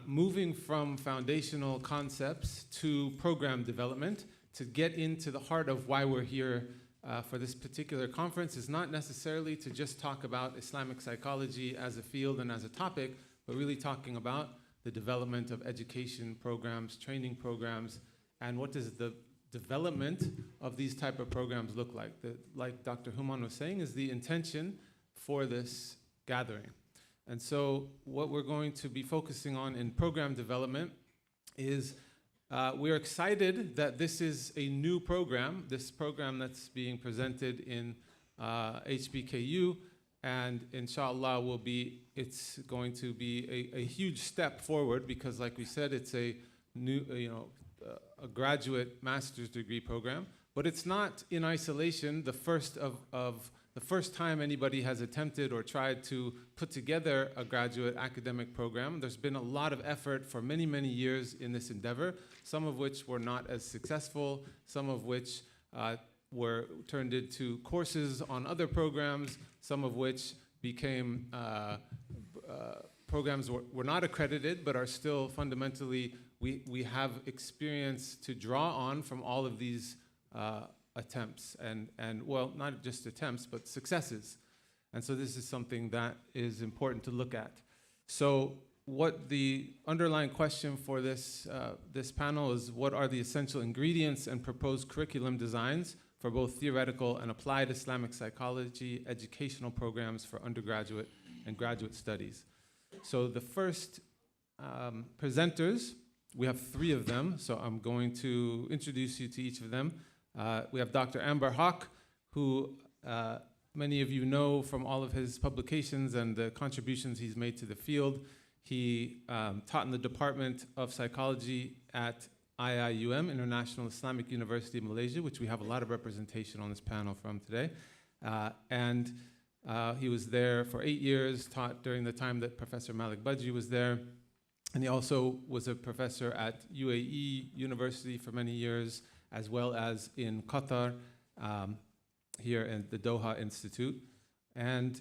moving from foundational concepts to program development to get into the heart of why we're here for this particular conference is not necessarily to just talk about Islamic psychology as a field and as a topic, but really talking about the development of education programs, training programs, and what does the development of these type of programs look like. Like Dr. Human was saying, is the intention for this gathering. And so what we're going to be focusing on in program development is we're excited that this is a new program, this program that's being presented in HBKU, and inshallah it's going to be a huge step forward because, like we said, it's a new, a graduate master's degree program, but it's not in isolation the first the first time anybody has attempted or tried to put together a graduate academic program. There's been a lot of effort for many, many years in this endeavor, some of which were not as successful, some of which were turned into courses on other programs, some of which became programs were not accredited but are still fundamentally, we have experience to draw on from all of these attempts and well, not just attempts, but successes. And so this is something that is important to look at. So what the underlying question for this panel is, what are the essential ingredients and proposed curriculum designs for both theoretical and applied Islamic psychology educational programs for undergraduate and graduate studies? So the first presenters We have 3 of them, so I'm going to introduce you to each of them. We have Dr. Amber Haq, who many of you know from all of his publications and the contributions he's made to the field. He taught in the Department of Psychology at IIUM, International Islamic University of Malaysia, which we have a lot of representation on this panel from today. And he was there for 8 years, taught during the time that Professor Malik Badji was there. And he also was a professor at UAE University for many years, as well as in Qatar, here at the Doha Institute. And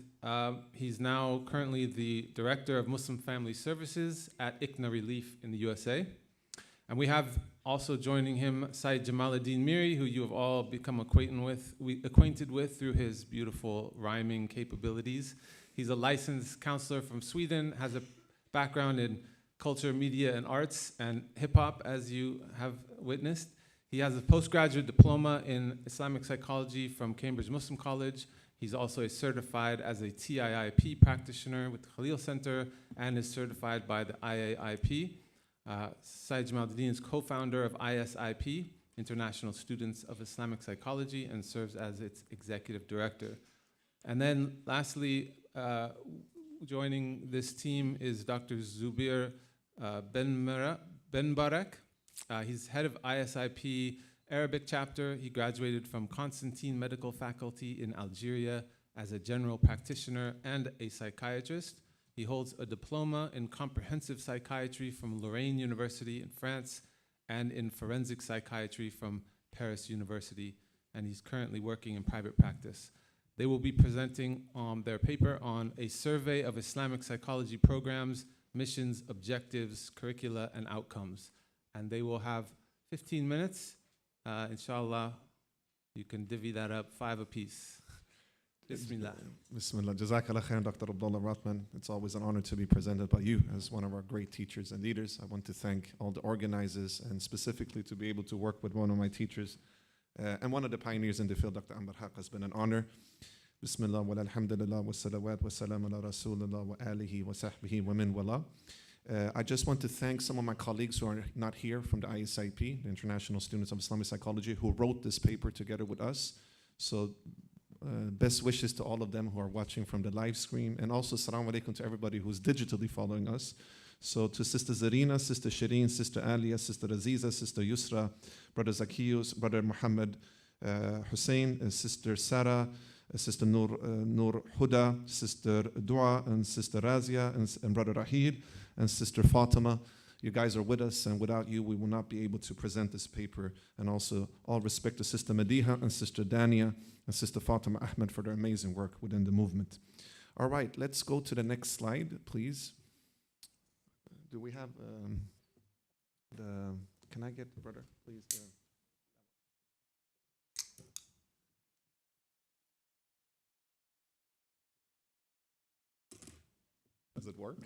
he's now currently the Director of Muslim Family Services at ICNA Relief in the USA. And we have also joining him Sayyid Jamaluddin Miri, who you have all become acquainted with through his beautiful rhyming capabilities. He's a licensed counselor from Sweden, has a background in culture, media, and arts, and hip-hop, as you have witnessed. He has a postgraduate diploma in Islamic psychology from Cambridge Muslim College. He's also certified as a TIIP practitioner with the Khalil Center and is certified by the IAIP. Sayyid Jamaluddin is co-founder of ISIP, International Students of Islamic Psychology, and serves as its executive director. And then lastly, joining this team is Dr. Zubair Ben Barak. He's head of ISIP Arabic chapter. He graduated from Constantine Medical Faculty in Algeria as a general practitioner and a psychiatrist. He holds a diploma in comprehensive psychiatry from Lorraine University in France and in forensic psychiatry from Paris University, and he's currently working in private practice. They will be presenting their paper on a survey of Islamic psychology programs, missions, objectives, curricula, and outcomes. And they will have 15 minutes. Inshallah, you can divvy that up 5 apiece. Bismillah. Bismillah. Jazakallah khair, Dr. Abdullah Ratman. It's always an honor to be presented by you as one of our great teachers and leaders. I want to thank all the organizers and specifically to be able to work with one of my teachers and one of the pioneers in the field, Dr. Amber Haq, has been an honor. Bismillah wa alhamdulillah wa salawat wa salam ala rasulullah wa alihi wa sahbihi wa min wala. I just want to thank some of my colleagues who are not here from the ISIP, the International Students of Islamic Psychology, who wrote this paper together with us. So best wishes to all of them who are watching from the live stream, and also assalamu alaikum to everybody who's digitally following us. So to Sister Zarina, Sister Shireen, Sister Alia, Sister Aziza, Sister Yusra, Brother Zakiyus, Brother Muhammad Hussein, Sister Sarah, Sister Nur Huda, Sister Dua, and Sister Razia, and Brother Rahid, and Sister Fatima. You guys are with us, and without you, we will not be able to present this paper. And also, all respect to Sister Mediha and Sister Dania and Sister Fatima Ahmed for their amazing work within the movement. All right, let's go to the next slide, please. Do we have can I get, brother, please? Does it work?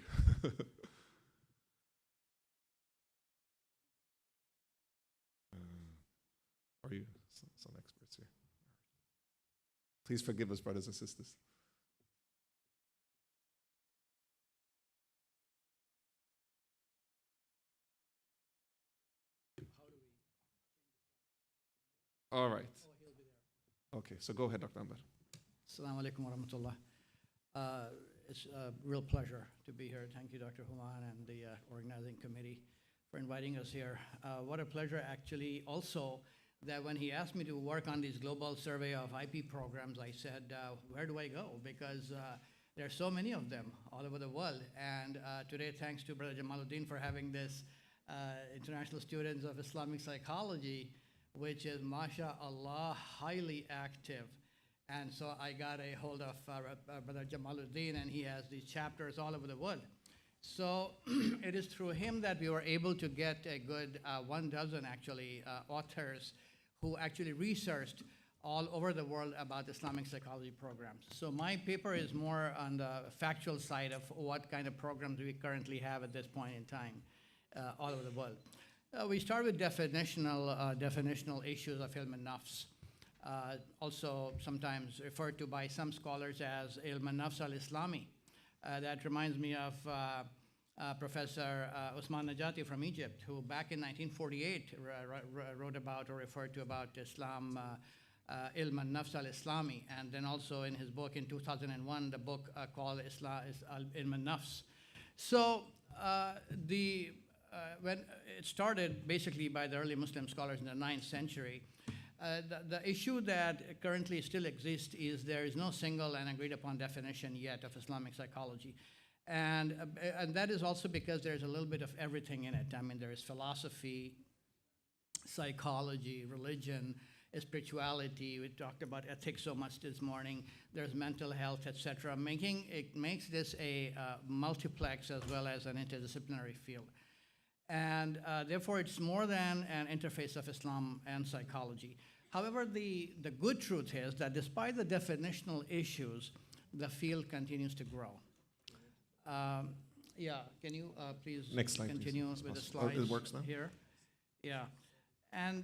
Are you some experts here? Please forgive us, brothers and sisters. All right. Okay, so go ahead, Dr. Amber. Assalamu alaikum wa rahmatullah. It's a real pleasure to be here. Thank you, Dr. Human and the organizing committee for inviting us here. What a pleasure, actually, also, that when he asked me to work on this global survey of IP programs, I said, where do I go? Because there are so many of them all over the world. And today, thanks to Brother Jamaluddin for having this International Students of Islamic Psychology, which is, mashallah, highly active. And so I got a hold of Brother Jamaluddin, and he has these chapters all over the world. So it is through him that we were able to get a good 12, actually, authors who actually researched all over the world about Islamic psychology programs. So my paper is more on the factual side of what kind of programs we currently have at this point in time all over the world. We start with definitional issues of ilm al-nafs, also sometimes referred to by some scholars as ilm al-nafs al-Islami. That reminds me of Professor Usman Najati from Egypt, who back in 1948 wrote about or referred to about Islam, Ilm al-Nafs al-Islami, and then also in his book in 2001, the book called Ilm al-Nafs. So when it started basically by the early Muslim scholars in the 9th century, the issue that currently still exists is there is no single and agreed upon definition yet of Islamic psychology. And that is also because there's a little bit of everything in it. I mean, there is philosophy, psychology, religion, spirituality. We talked about ethics so much this morning. There's mental health, etc. It makes this a multiplex as well as an interdisciplinary field. And therefore, it's more than an interface of Islam and psychology. However, the good truth is that despite the definitional issues, the field continues to grow. Yeah, can you please Next slide, continue please. with the Oh, slides it works now? here? Yeah, and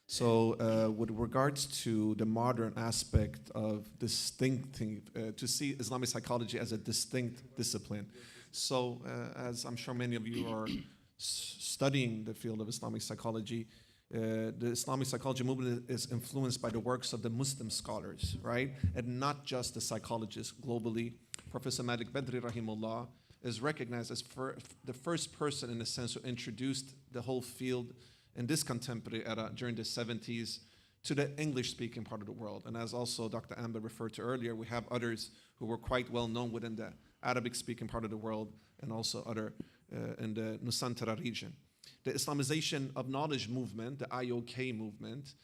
so with regards to the modern aspect of distincting, to see Islamic psychology as a distinct discipline. So as I'm sure many of you are studying the field of Islamic psychology, the Islamic psychology movement is influenced by the works of the Muslim scholars, right? And not just the psychologists globally. Professor Malik Badri, rahimullah, is recognized as the first person, in a sense, who introduced the whole field in this contemporary era during the 70s to the English-speaking part of the world. And as also Dr. Amber referred to earlier, we have others who were quite well known within the Arabic-speaking part of the world and also other in the Nusantara region. The Islamization of Knowledge movement, the IOK movement,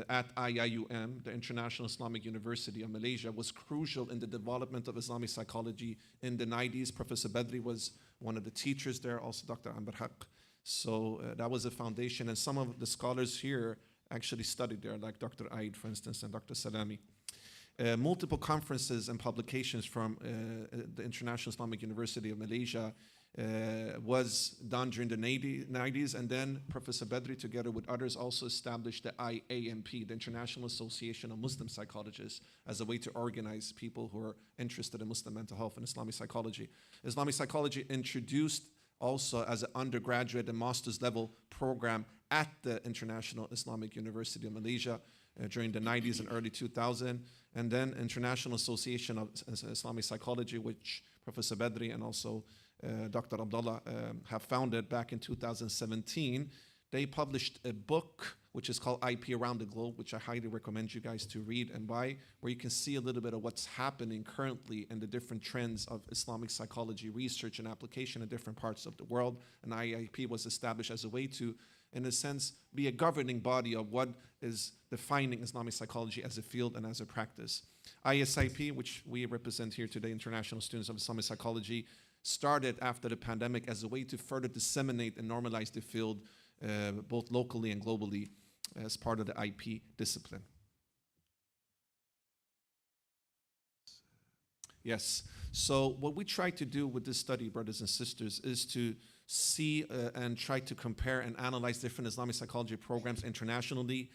at IIUM, the International Islamic University of Malaysia, was crucial in the development of Islamic psychology in the 90s. Professor Badri was one of the teachers there, also Dr. Amber Haq. So that was a foundation, and some of the scholars here actually studied there, like Dr. Aid, for instance, and Dr. Salami. Multiple conferences and publications from the International Islamic University of Malaysia was done during the 90s, and then Professor Badri, together with others, also established the IAMP, the International Association of Muslim Psychologists, as a way to organize people who are interested in Muslim mental health and Islamic psychology. Islamic psychology introduced also as an undergraduate and master's level program at the International Islamic University of Malaysia during the 90s and early 2000s, and then International Association of Islamic Psychology, which Professor Badri and also Dr. Abdullah have founded back in 2017. They published a book which is called IP Around the Globe, which I highly recommend you guys to read and buy, where you can see a little bit of what's happening currently in the different trends of Islamic psychology research and application in different parts of the world. And IIP was established as a way to, in a sense, be a governing body of what is defining Islamic psychology as a field and as a practice. ISIP, which we represent here today, International Students of Islamic Psychology, started after the pandemic as a way to further disseminate and normalize the field both locally and globally as part of the IP discipline. Yes, so what we try to do with this study, brothers and sisters, is to see and try to compare and analyze different Islamic psychology programs internationally.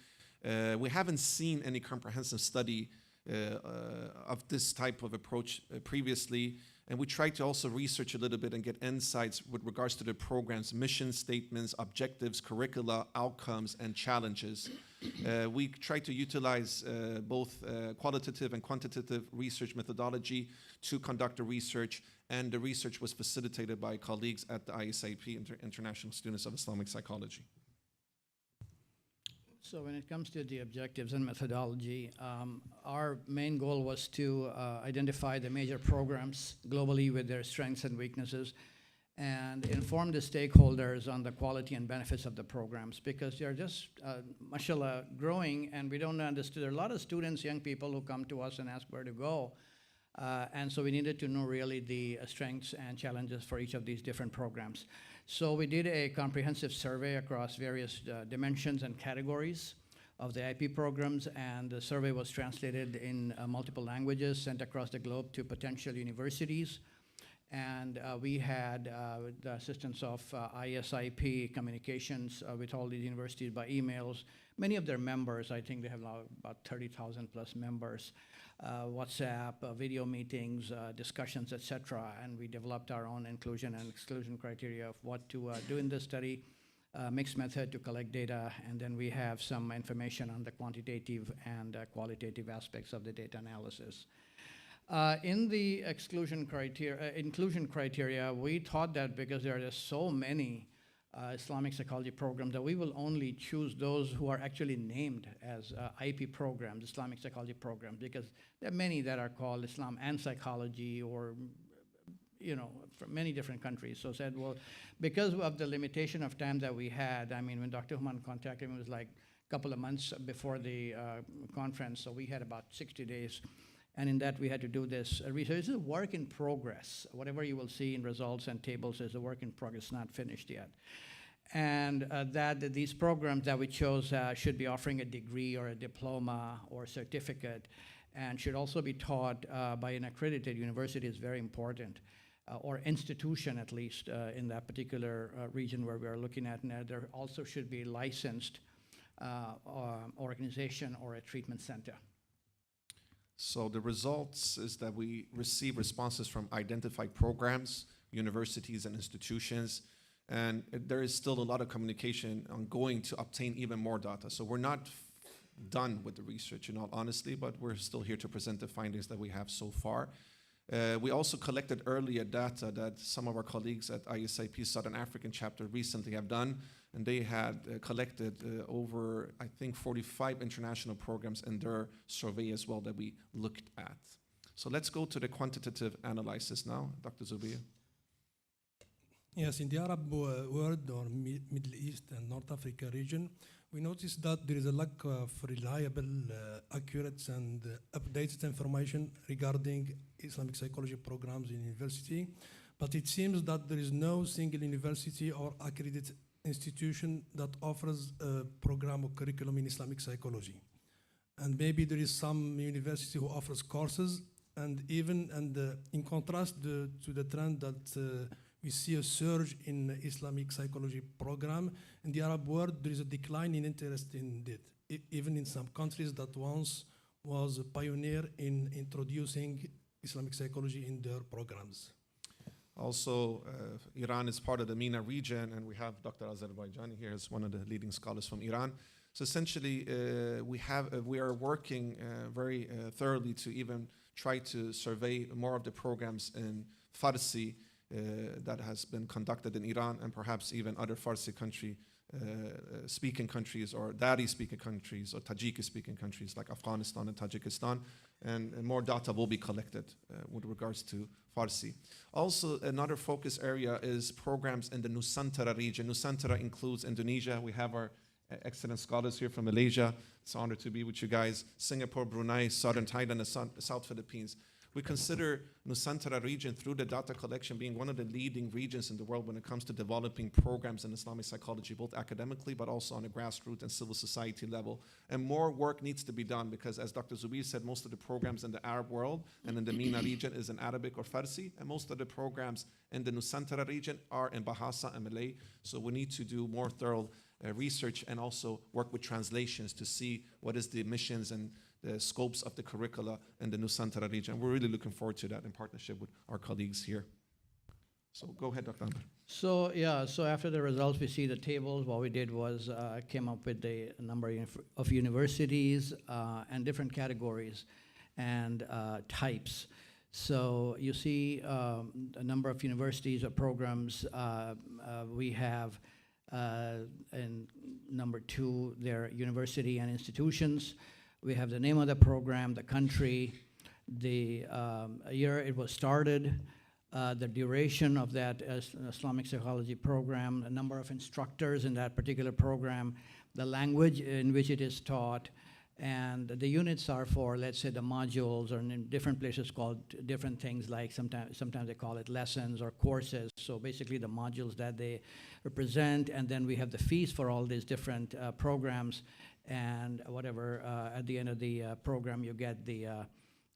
We haven't seen any comprehensive study of this type of approach previously. And we try to also research a little bit and get insights with regards to the program's mission statements, objectives, curricula, outcomes, and challenges. We try to utilize both qualitative and quantitative research methodology to conduct the research, and the research was facilitated by colleagues at the ISIP, International Students of Islamic Psychology. So when it comes to the objectives and methodology, our main goal was to identify the major programs globally with their strengths and weaknesses and inform the stakeholders on the quality and benefits of the programs, because they're just, mashallah, growing, and we don't understand. There are a lot of students, young people who come to us and ask where to go. And so we needed to know really the strengths and challenges for each of these different programs. So we did a comprehensive survey across various dimensions and categories of the IP programs, and the survey was translated in multiple languages, sent across the globe to potential universities. And we had the assistance of ISIP communications with all these universities by emails. Many of their members, I think they have now about 30,000 plus members, WhatsApp, video meetings, discussions, etc. And we developed our own inclusion and exclusion criteria of what to do in this study, mixed method to collect data, and then we have some information on the quantitative and qualitative aspects of the data analysis. In the inclusion criteria, we thought that because there are just so many Islamic psychology programs that we will only choose those who are actually named as IP programs, Islamic psychology programs, because there are many that are called Islam and psychology, or from many different countries. So said, well, because of the limitation of time that we had, I mean, when Dr. Human contacted me, it was like a couple of months before the conference, so we had about 60 days. And in that, we had to do this research. This is a work in progress. Whatever you will see in results and tables is a work in progress, not finished yet. And that these programs that we chose should be offering a degree or a diploma or certificate, and should also be taught by an accredited university is very important, or institution at least in that particular region where we are looking at. And there also should be licensed organization or a treatment center. So the results is that we receive responses from identified programs, universities, and institutions, and there is still a lot of communication ongoing to obtain even more data. So we're not done with the research, in all honesty, but we're still here to present the findings that we have so far. We also collected earlier data that some of our colleagues at ISIP Southern African chapter recently have done, and they had collected over, I think, 45 international programs in their survey as well that we looked at. So let's go to the quantitative analysis now. Dr. Zubair. Yes, in the Arab world or Middle East and North Africa region, we noticed that there is a lack of reliable, accurate, and updated information regarding Islamic psychology programs in university. But it seems that there is no single university or accredited institution that offers a program or curriculum in Islamic psychology. And maybe there is some university who offers courses, and even in contrast to the trend that we see a surge in Islamic psychology program. In the Arab world, there is a decline in interest in it, even in some countries that once was a pioneer in introducing Islamic psychology in their programs. Also, Iran is part of the MENA region, and we have Dr. Azerbaijani here as one of the leading scholars from Iran. So essentially, we are working very thoroughly to even try to survey more of the programs in Farsi that has been conducted in Iran, and perhaps even other Farsi speaking countries, or Dari speaking countries, or Tajiki speaking countries like Afghanistan and Tajikistan, and more data will be collected with regards to Farsi. Also, another focus area is programs in the Nusantara region. Nusantara includes Indonesia. We have our excellent scholars here from Malaysia. It's an honor to be with you guys. Singapore, Brunei, Southern Thailand, and South Philippines. We consider Nusantara region through the data collection being one of the leading regions in the world when it comes to developing programs in Islamic psychology, both academically but also on a grassroots and civil society level. And more work needs to be done because, as Dr. Zubair said, most of the programs in the Arab world and in the MENA region is in Arabic or Farsi, and most of the programs in the Nusantara region are in Bahasa and Malay. So we need to do more thorough research and also work with translations to see what is the missions and the scopes of the curricula in the Nusantara region. We're really looking forward to that in partnership with our colleagues here. So go ahead, Dr. Amr. So after the results, we see the tables. What we did was came up with a number of universities and different categories and types. So you see a number of universities or programs. We have in number 2, their university and institutions. We have the name of the program, the country, the year it was started, the duration of that Islamic psychology program, the number of instructors in that particular program, the language in which it is taught, and the units are for, let's say, the modules, or in different places called different things, like sometimes they call it lessons or courses. So basically the modules that they represent, and then we have the fees for all these different programs. And whatever, at the end of the program, you get the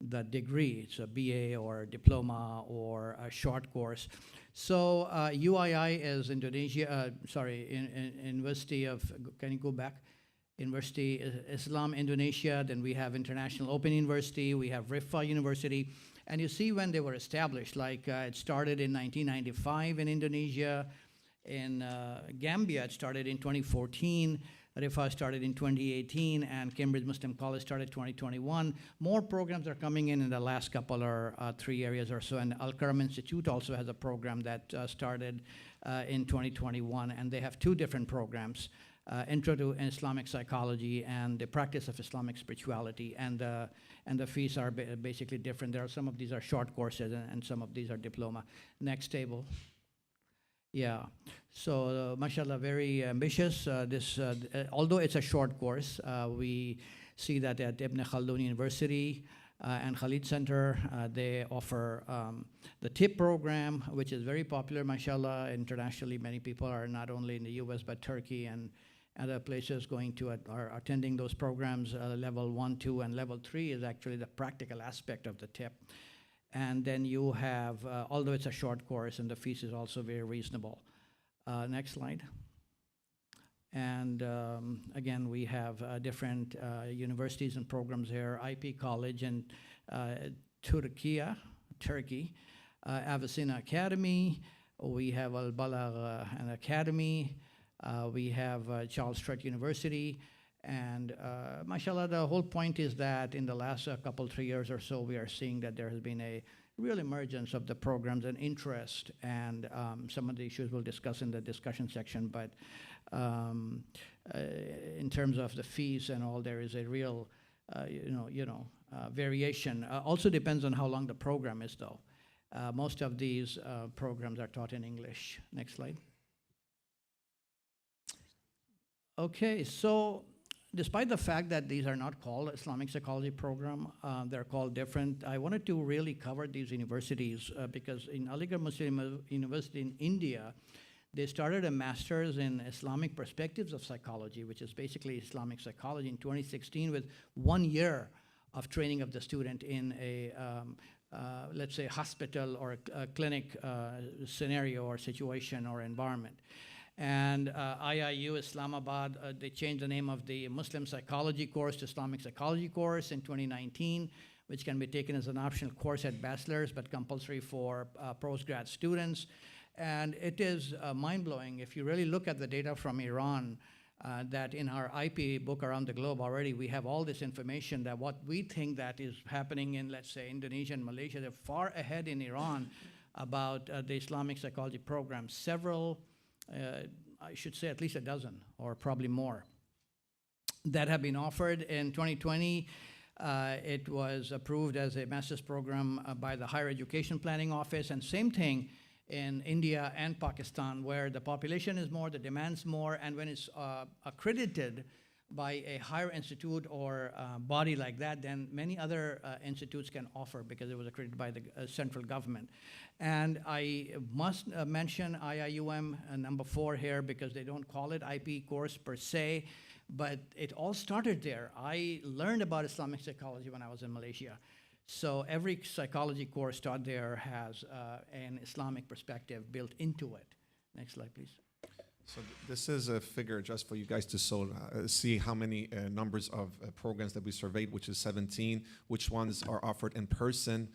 the degree. It's a BA or a diploma or a short course. So UII is Indonesia, University of, can you go back? University Islam Indonesia, then we have International Open University, we have RIFA University. And you see when they were established, like it started in 1995 in Indonesia, in Gambia it started in 2014, RIFA started in 2018, and Cambridge Muslim College started 2021. More programs are coming in the last couple or 3 areas or so, and Al-Karam Institute also has a program that started in 2021, and they have 2 different programs. Intro to Islamic Psychology and the Practice of Islamic Spirituality, and the fees are basically different. There are some of these are short courses and some of these are diploma. Next table. Yeah, so mashallah, very ambitious. Although it's a short course, we see that at Ibn Khaldun University and Khalid Center, they offer the TIP program, which is very popular, mashallah. Internationally, many people are not only in the US, but Turkey and other places are attending those programs. Level 1, 2, and level 3 is actually the practical aspect of the TIP. And then you have, although it's a short course, and the fees is also very reasonable. Next slide. And again, we have different universities and programs here. IP College in Turkey, Avicenna Academy. We have Al-Balagh an Academy. We have Charles Sturt University. And mashallah, the whole point is that in the last couple, 3 years or so, we are seeing that there has been a real emergence of the programs and interest, and some of the issues we'll discuss in the discussion section, but in terms of the fees and all, there is a real, variation. Also depends on how long the program is, though. Most of these programs are taught in English. Next slide. Okay, so despite the fact that these are not called Islamic Psychology program, they're called different. I wanted to really cover these universities because in Aligarh Muslim University in India, they started a master's in Islamic perspectives of psychology, which is basically Islamic psychology in 2016 with 1 year of training of the student in a, let's say, hospital or a clinic scenario or situation or environment. And IIU Islamabad, they changed the name of the Muslim psychology course to Islamic psychology course in 2019, which can be taken as an optional course at bachelor's, but compulsory for postgrad students. And it is mind-blowing. If you really look at the data from Iran, that in our IP book around the globe already, we have all this information that what we think that is happening in, let's say, Indonesia and Malaysia, they're far ahead in Iran about the Islamic psychology program. Several, I should say at least a dozen, or probably more, that have been offered. In 2020, it was approved as a master's program by the Higher Education Planning Office, and same thing in India and Pakistan, where the population is more, the demand's more, and when it's accredited by a higher institute or body like that, then many other institutes can offer because it was accredited by the central government. And I must mention IIUM number 4 here because they don't call it IP course per se, but it all started there. I learned about Islamic psychology when I was in Malaysia. So every psychology course taught there has an Islamic perspective built into it. Next slide, please. So this is a figure just for you guys to see how many numbers of programs that we surveyed, which is 17, which ones are offered in person,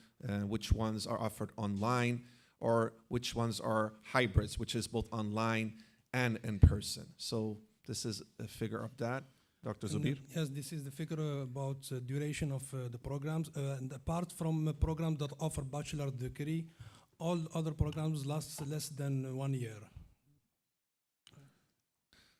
which ones are offered online, or which ones are hybrids, which is both online and in person. So this is a figure of that. Dr. Zubir? Yes, this is the figure about duration of the programs. And apart from programs that offer bachelor degree, all other programs last less than 1 year.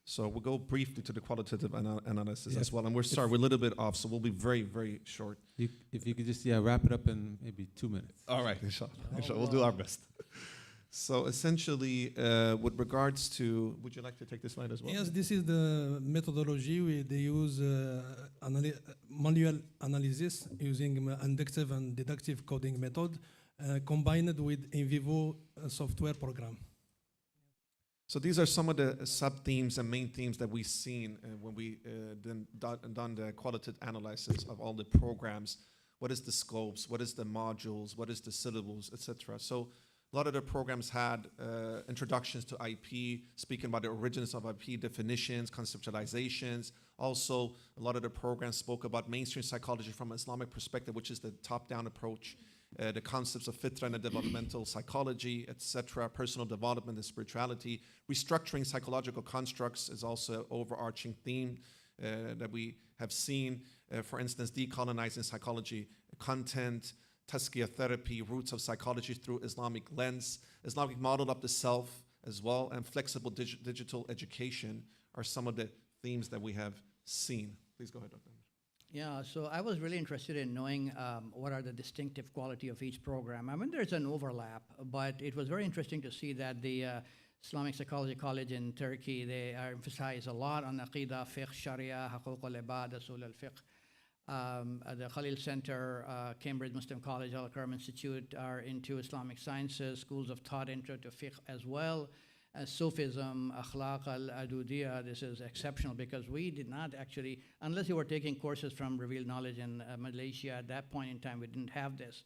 So we'll go briefly to the qualitative analysis as well. And we're sorry, we're a little bit off, so we'll be very, very short. If you could just wrap it up in maybe 2 minutes. All right, inshallah. We'll do our best. So essentially, with regards to, would you like to take this slide as well? Yes, this is the methodology. They use manual analysis using inductive and deductive coding method combined with in vivo software program. So these are some of the sub-themes and main themes that we've seen when we done the qualitative analysis of all the programs what is the scopes, what is the modules, what is the syllables, etc. So a lot of the programs had introductions to IP, speaking about the origins of IP, definitions, conceptualizations. Also, a lot of the programs spoke about mainstream psychology from an Islamic perspective, which is the top-down approach, the concepts of fitra and developmental psychology, etc., personal development and spirituality. Restructuring psychological constructs is also an overarching theme that we have seen. For instance, decolonizing psychology content, tazkiyah therapy, roots of psychology through Islamic lens, Islamic model of the self as well, and flexible digital education are some of the themes that we have seen. Please go ahead, Dr. Yeah, so I was really interested in knowing what are the distinctive quality of each program. I mean, there's an overlap, but it was very interesting to see that the Islamic Psychology College in Turkey, they emphasize a lot on Aqidah, Fiqh, Sharia, Huquq al-Ibad, Usul al-Fiqh. The Khalil Center, Cambridge Muslim College, Al-Karam Institute are into Islamic sciences, schools of thought intro to fiqh as well. Sufism, Akhlaq al-Adudiyya, this is exceptional because we did not actually, unless you were taking courses from Revealed Knowledge in Malaysia, at that point in time we didn't have this.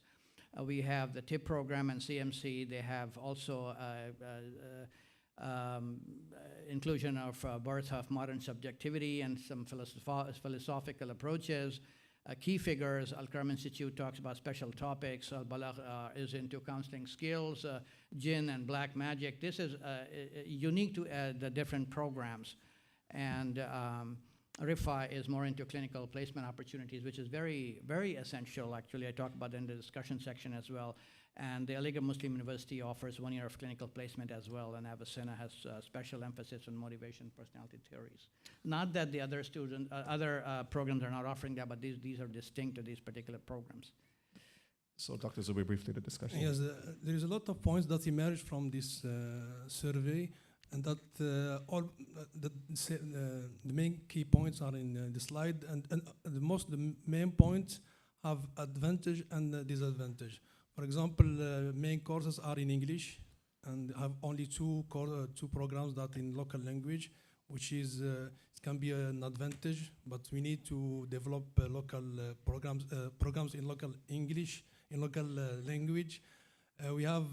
We have the TIP program and CMC, they have also inclusion of birth of modern subjectivity and some philosophical approaches. Key figures, Al-Karam Institute talks about special topics, Al-Balagh is into counseling skills, jinn and black magic. This is unique to the different programs. And Rifa is more into clinical placement opportunities, which is very, very essential. Actually, I talk about that in the discussion section as well. And the Aligarh Muslim University offers 1 year of clinical placement as well, and Avicenna has special emphasis on motivation personality theories. Not that the other programs are not offering that, but these are distinct to these particular programs. So Dr. Zubair, briefly the discussion. Yes, there is a lot of points that emerged from this survey, and that the main key points are in the slide, and the main points have advantage and disadvantage. For example, main courses are in English and have only two programs that in local language, which is it can be an advantage, but we need to develop local programs in local English, in local language. We have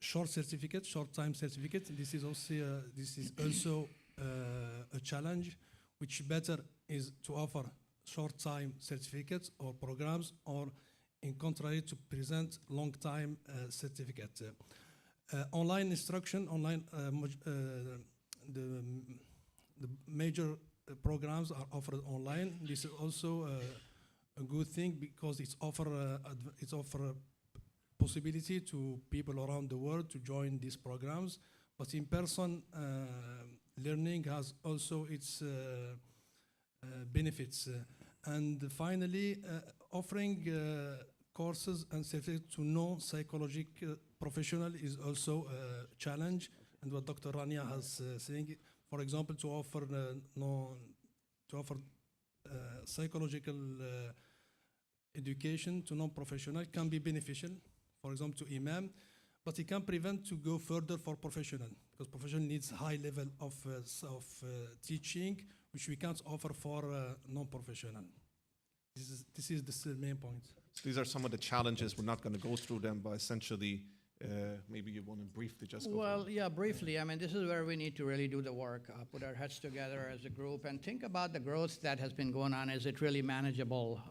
short time certificate. This is also a challenge, which better is to offer short time certificates or programs, or in contrary to present long time certificate. Online instruction, the major programs are offered online. This is also a good thing because it's offer possibility to people around the world to join these programs. But in-person learning has also its benefits. And finally, offering courses and certificates to non-psychological professional is also a challenge. And what Dr. Rania has saying, for example, to offer psychological education to non-professional can be beneficial, for example, to imam, but it can prevent to go further for professional, because professional needs high level of teaching, which we can't offer for non-professional. This is the main point. So these are some of the challenges. We're not going to go through them, but essentially, maybe you want to briefly just go Well, yeah, briefly. I mean, this is where we need to really do the work, put our heads together as a group and think about the growth that has been going on. Is it really manageable?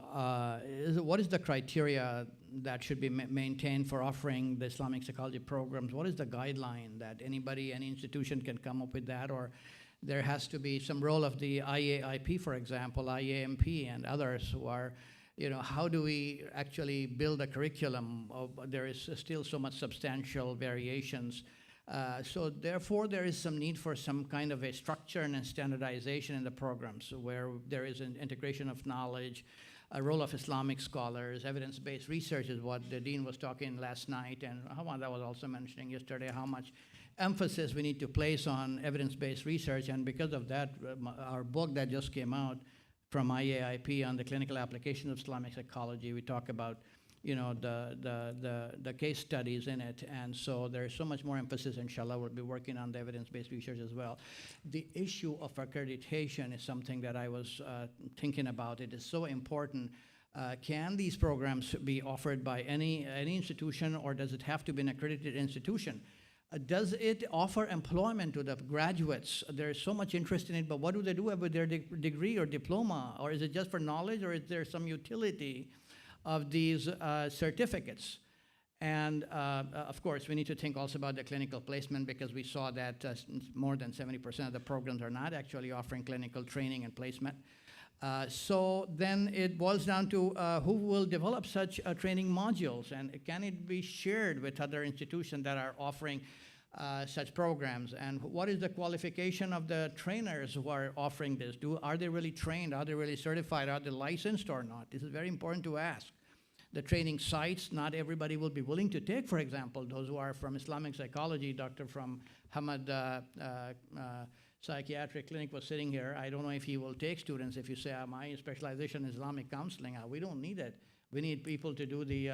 What is the criteria that should be maintained for offering the Islamic psychology programs? What is the guideline that anybody, any institution can come up with that? Or there has to be some role of the IAIP, for example, IAMP and others who are, how do we actually build a curriculum? There is still so much substantial variations. So therefore, there is some need for some kind of a structure and a standardization in the programs where there is an integration of knowledge, a role of Islamic scholars, evidence-based research is what the dean was talking last night, and Hamad was also mentioning yesterday how much emphasis we need to place on evidence-based research, and because of that, our book that just came out from IAIP on the clinical application of Islamic psychology, we talk about the case studies in it, and so there's so much more emphasis. Inshallah, we'll be working on the evidence-based research as well. The issue of accreditation is something that I was thinking about. It is so important. Can these programs be offered by any institution, or does it have to be an accredited institution? Does it offer employment to the graduates? There's so much interest in it, but what do they do with their degree or diploma? Or is it just for knowledge, or is there some utility of these certificates? And of course, we need to think also about the clinical placement, because we saw that more than 70% of the programs are not actually offering clinical training and placement. So then it boils down to who will develop such training modules, and can it be shared with other institutions that are offering such programs? And what is the qualification of the trainers who are offering this? Are they really trained? Are they really certified? Are they licensed or not? This is very important to ask. The training sites, not everybody will be willing to take, for example, those who are from Islamic psychology. Doctor from Hamad Psychiatric Clinic was sitting here. I don't know if he will take students if you say, my specialization is Islamic counseling. We don't need it. We need people to do the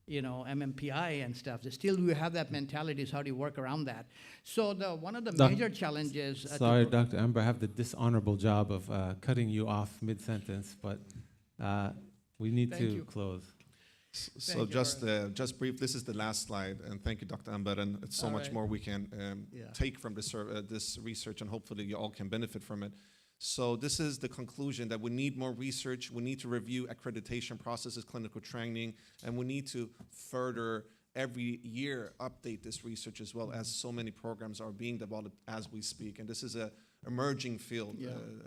MMPI and stuff. Still, we have that mentality. Is how do you work around that? So one of the major challenges. Sorry, Dr. Amber, I have the dishonorable job of cutting you off mid-sentence, but we need to close. So just brief, this is the last slide, and thank you, Dr. Amber, and it's so much more we can take from this research, and hopefully you all can benefit from it. So this is the conclusion, that we need more research, we need to review accreditation processes, clinical training, and we need to further every year update this research, as well as so many programs are being developed as we speak. And this is a emerging field,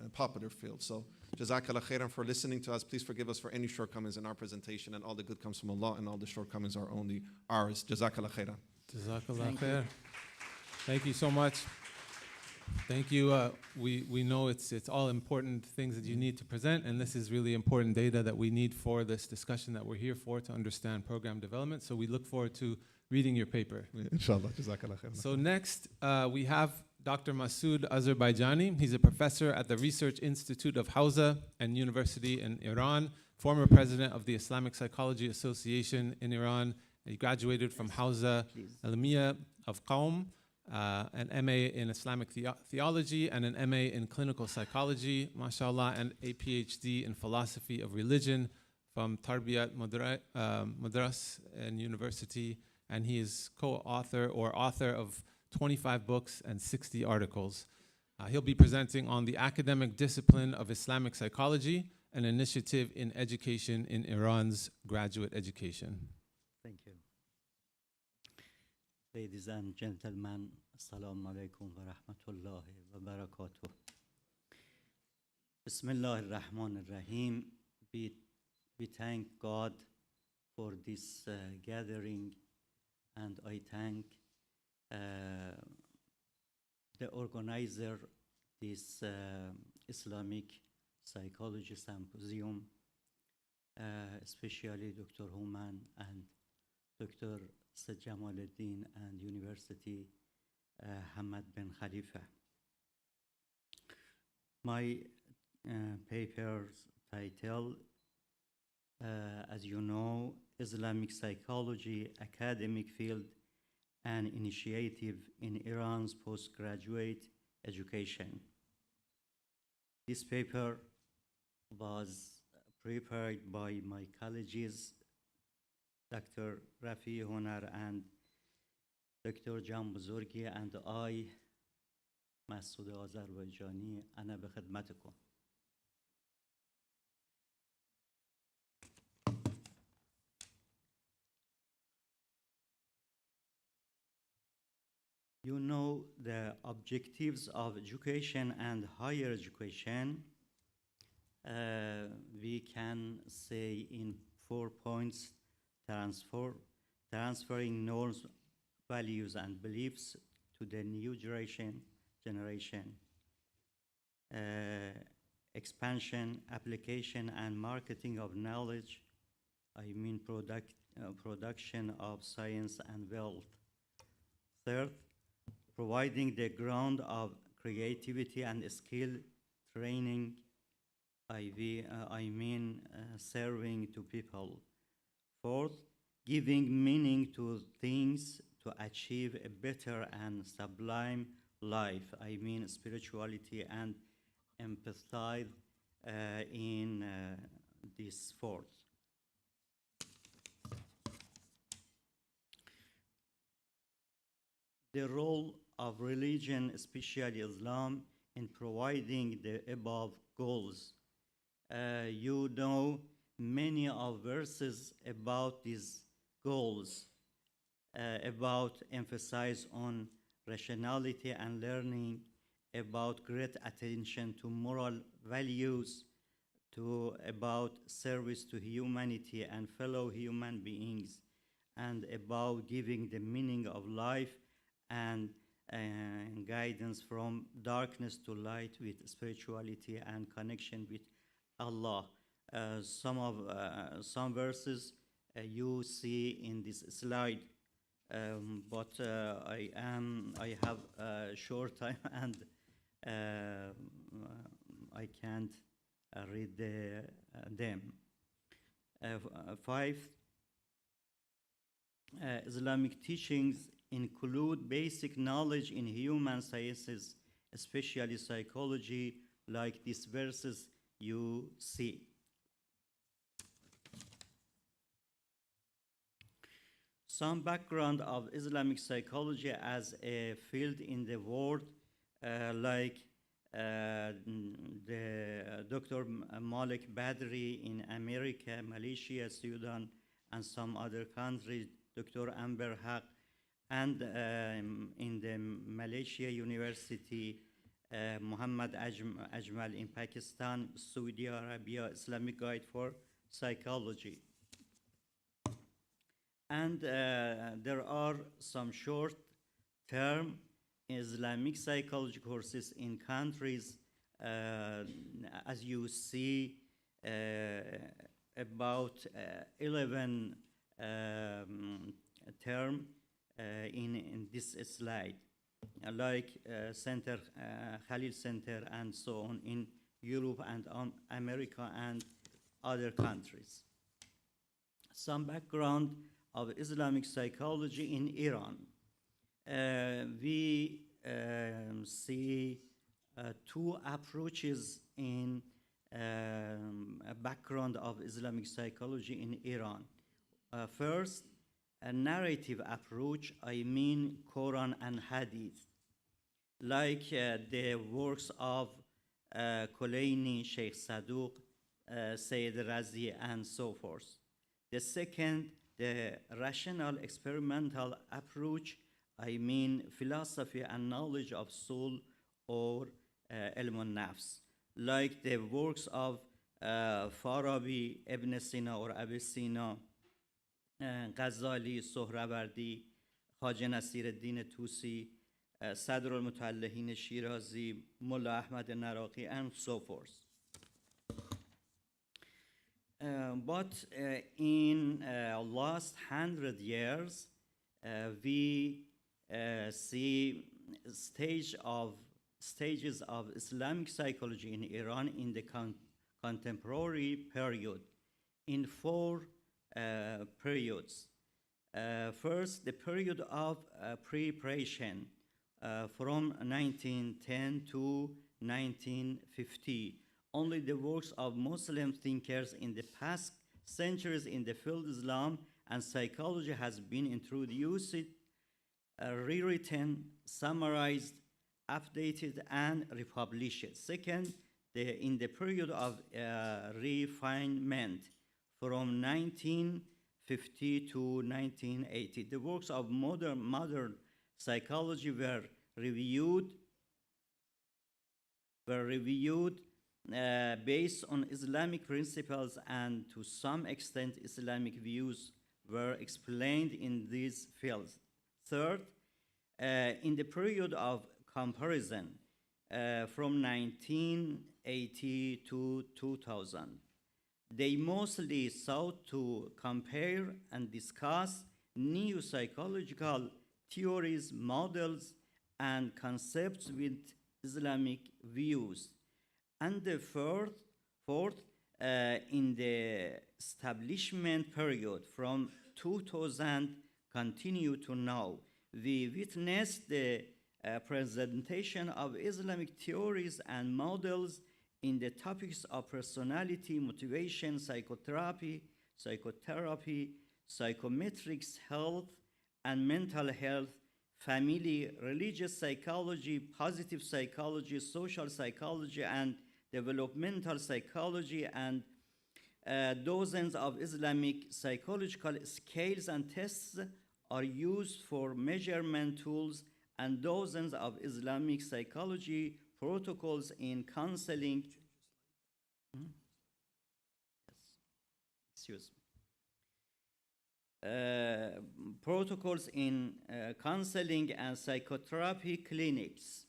a popular field. So Jazakallah khairan for listening to us. Please forgive us for any shortcomings in our presentation, and all the good comes from Allah, and all the shortcomings are only ours. Jazakallah khairan. Jazakallah khair. Thank you so much. Thank you. We know it's all important things that you need to present, and this is really important data that we need for this discussion that we're here for, to understand program development. So we look forward to reading your paper. Inshallah. Jazakallah khair. So next, we have Dr. Masood Azerbaijani. He's a professor at the Research Institute of Hausa and University in Iran, former president of the Islamic Psychology Association in Iran. He graduated from Hausa Alamiya of Qawm, an MA in Islamic theology and an MA in clinical psychology, mashallah, and a PhD in philosophy of religion from Tarbiyat Madras and University. And he is co-author or author of 25 books and 60 articles. He'll be presenting on the academic discipline of Islamic psychology, an initiative in education in Iran's graduate education. Thank you. Ladies and gentlemen, assalamu alaikum wa rahmatullahi wa barakatuh. Bismillah ar-Rahman ar-Rahim. We thank God for this gathering, and I thank the organizer, this Islamic Psychology Symposium, especially Dr. Human and Dr. Jamaluddin and University Hamad Bin Khalifa. My paper's title, as you know, Islamic Psychology, Academic Field and Initiative in Iran's Postgraduate Education. This paper was prepared by my colleagues, Dr. Rafi Honar and Dr. Jan Buzurgi, and I, Masood Azerbaijani, ana be khidmatikum. You know the objectives of education and higher education. We can say in 4 points: transferring norms, values, and beliefs to the new generation, expansion, application, and marketing of knowledge. I mean production of science and wealth. Third, providing the ground of creativity and skill training. I mean serving to people. Fourth, giving meaning to things to achieve a better and sublime life. I mean spirituality and empathy in this fourth. the role of religion, especially Islam, in providing the above goals. You know many of verses about these goals, about emphasis on rationality and learning, about great attention to moral values, about service to humanity and fellow human beings, and about giving the meaning of life and guidance from darkness to light with spirituality and connection with Allah. Some verses you see in this slide, but I have a short time and I can't read them. 5 Islamic teachings include basic knowledge in human sciences, especially psychology, like these verses you see. Some background of Islamic psychology as a field in the world, like the Dr. Malik Badri in America, Malaysia, Sudan, and some other countries, Dr. Amber Haq, and in the Malaysia University, Muhammad Ajmal in Pakistan, Saudi Arabia, Islamic Guide for Psychology. And there are some short-term Islamic psychology courses in countries, as you see, about 11 term in this slide, like Center, Khalil Center, and so on in Europe and America and other countries. Some background of Islamic psychology in Iran. We see two approaches in a background of Islamic psychology in Iran. First, a narrative approach, I mean Quran and Hadith, like the works of Kolaini, Sheikh Saduq, Sayyid Razi, and so forth. The second, the rational experimental approach, I mean philosophy and knowledge of soul, or ilm al-nafs, like the works of Farabi, Ibn Sina or Abu Sina, Ghazali, Sohrawardi, Khaja Nasiruddin Tusi, Sadr al-Mutallahin Shirazi, Mullah Ahmad al-Naraqi, and so forth. But in last 100 years, we see stages of Islamic psychology in Iran in the contemporary period in 4 periods. First, the period of preparation from 1910 to 1950. Only the works of Muslim thinkers in the past centuries in the field of Islam and psychology has been introduced, rewritten, summarized, updated, and republished. Second, in the period of refinement from 1950 to 1980, the works of modern psychology were reviewed based on Islamic principles, and to some extent Islamic views were explained in these fields. Third, in the period of comparison from 1980 to 2000, they mostly sought to compare and discuss new psychological theories, models, and concepts with Islamic views. And the fourth, in the establishment period from 2000 continue to now, we witnessed the presentation of Islamic theories and models in the topics of personality, motivation, psychotherapy, psychometrics, health and mental health, family, religious psychology, positive psychology, social psychology, and developmental psychology, and dozens of Islamic psychological scales and tests are used for measurement tools, and dozens of Islamic psychology protocols in counseling. Yes. Excuse me. Protocols in counseling and psychotherapy clinics.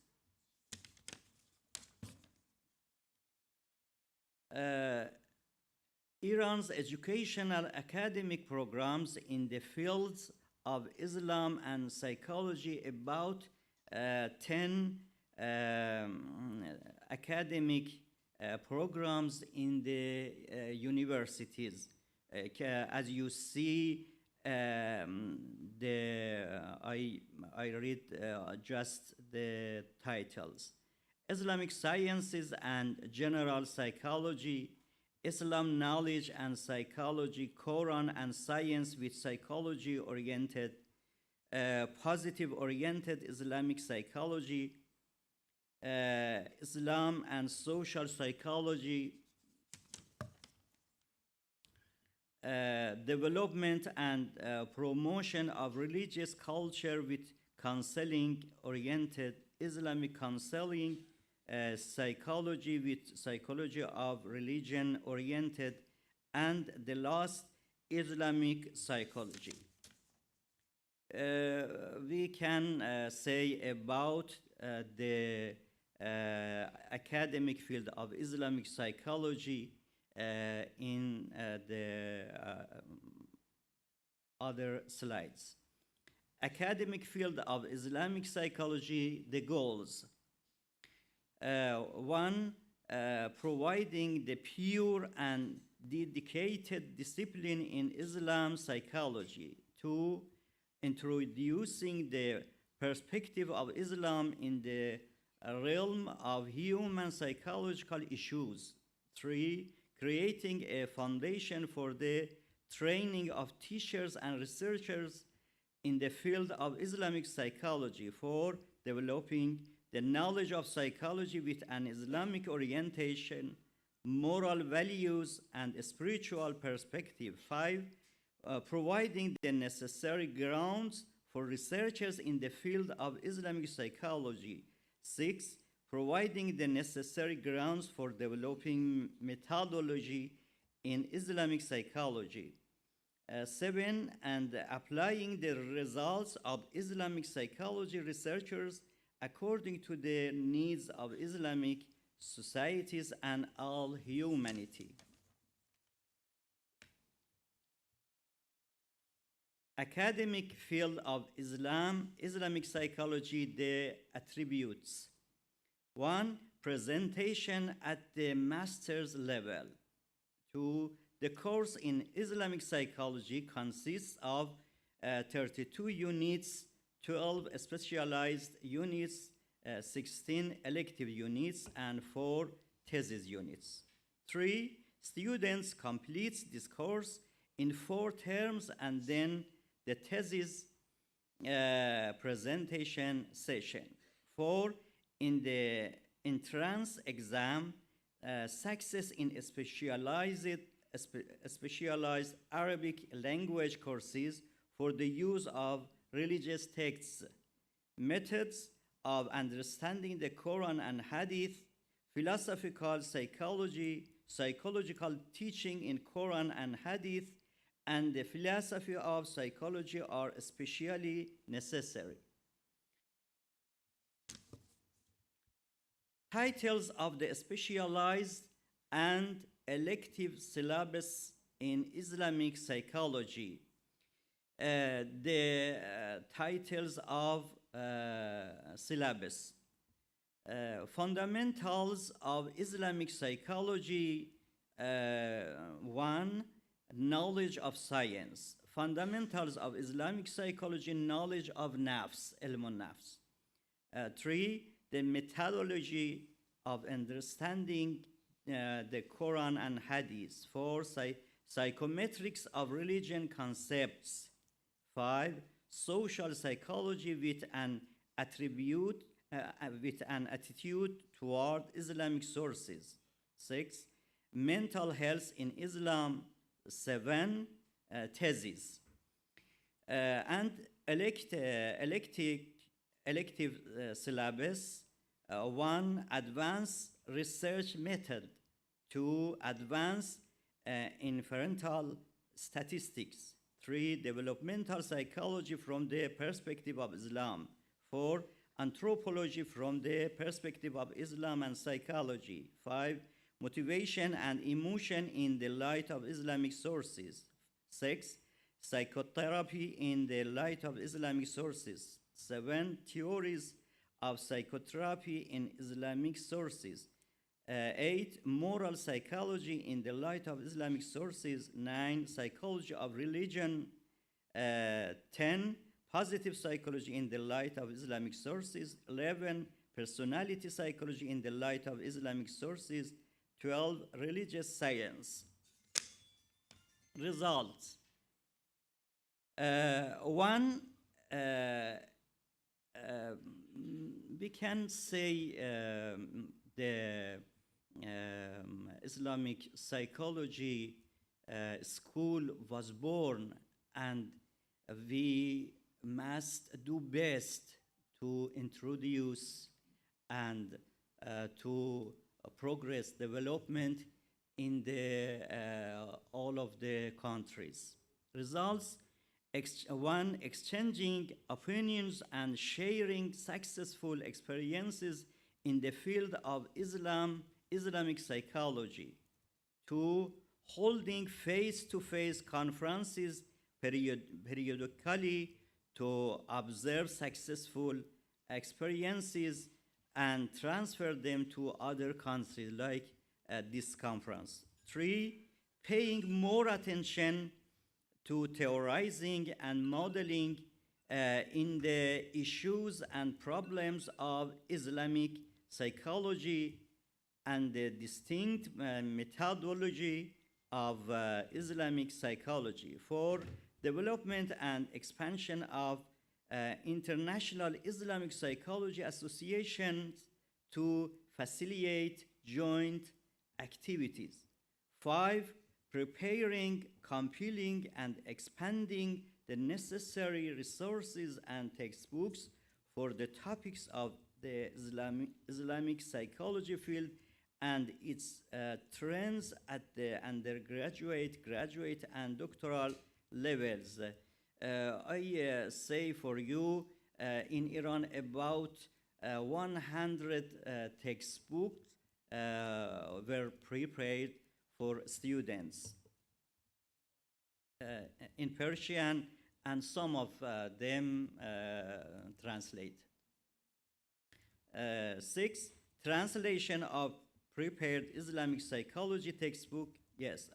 Iran's educational academic programs in the fields of Islam and psychology, about 10 academic programs in the universities. As you see, I read just the titles: Islamic Sciences and General Psychology, Islam Knowledge and Psychology, Quran and Science with Psychology-oriented, Positive-oriented Islamic Psychology, Islam and Social Psychology, Development and Promotion of Religious Culture with Counseling-oriented, Islamic Counseling, Psychology with Psychology of Religion-oriented, and the last, Islamic Psychology. We can say about the academic field of Islamic psychology in the other slides. Academic field of Islamic psychology, the goals. One, providing the pure and dedicated discipline in Islam psychology. Two, introducing the perspective of Islam in the realm of human psychological issues. Three, creating a foundation for the training of teachers and researchers in the field of Islamic psychology. Four, developing the knowledge of psychology with an Islamic orientation, moral values, and a spiritual perspective. Five, providing the necessary grounds for researchers in the field of Islamic psychology. Six, providing the necessary grounds for developing methodology in Islamic psychology. Seven, and applying the results of Islamic psychology researchers according to the needs of Islamic societies and all humanity. Academic field of Islamic psychology, the attributes. One, presentation at the master's level. Two, the course in Islamic psychology consists of 32 units, 12 specialized units, 16 elective units, and 4 thesis units. Three, students complete this course in 4 terms, and then the thesis presentation session. 4, in the entrance exam, success in specialized Arabic language courses for the use of religious texts, methods of understanding the Quran and Hadith, philosophical psychology, psychological teaching in Quran and Hadith, and the philosophy of psychology are especially necessary. Titles of the specialized and elective syllabus in Islamic psychology. The titles of syllabus. Fundamentals of Islamic psychology. 1, knowledge of science. Fundamentals of Islamic psychology, knowledge of nafs, ilmun nafs. 3, the methodology of understanding the Quran and Hadith. 4, psychometrics of religion concepts. 5, social psychology with an attitude toward Islamic sources. 6. Mental health in Islam. 7. Thesis. And elective syllabus. 1. Advanced research method. 2. Advanced inferential statistics. 3. Developmental psychology from the perspective of Islam. 4. Anthropology from the perspective of Islam and psychology. 5. Motivation and emotion in the light of Islamic sources. 6. Psychotherapy in the light of Islamic sources. 7. Theories of psychotherapy in Islamic sources. 8. Moral psychology in the light of Islamic sources. 9. Psychology of religion. 10. Positive psychology in the light of Islamic sources. 11. Personality psychology in the light of Islamic sources. 12. Religious science. Results. One, we can say the Islamic psychology school was born, and we must do best to introduce and to progress development in the all of the countries. Results. 1. Exchanging opinions and sharing successful experiences in the field of Islamic psychology. 2. Holding face-to-face conferences periodically to observe successful experiences and transfer them to other countries, like this conference. 3. Paying more attention to theorizing and modeling in the issues and problems of Islamic psychology and the distinct methodology of Islamic psychology. 4. Development and expansion of international Islamic psychology associations to facilitate joint activities. 5. Preparing, compiling, and expanding the necessary resources and textbooks for the topics of the Islamic psychology field and its trends at the undergraduate, graduate, and doctoral levels. I say for you, in Iran, about 100 textbooks were prepared for students in Persian, and some of them translate. 6. Translation of prepared Islamic psychology textbook. Yes,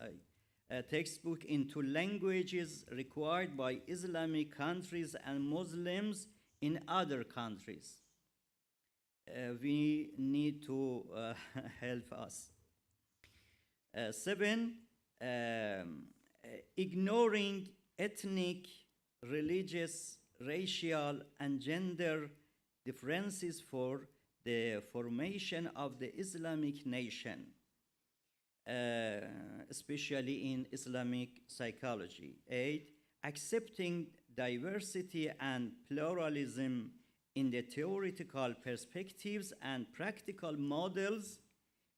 textbook into languages required by Islamic countries and Muslims in other countries. We need to help us. 7. Ignoring ethnic, religious, racial, and gender differences for the formation of the Islamic nation, especially in Islamic psychology. 8. Accepting diversity and pluralism in the theoretical perspectives and practical models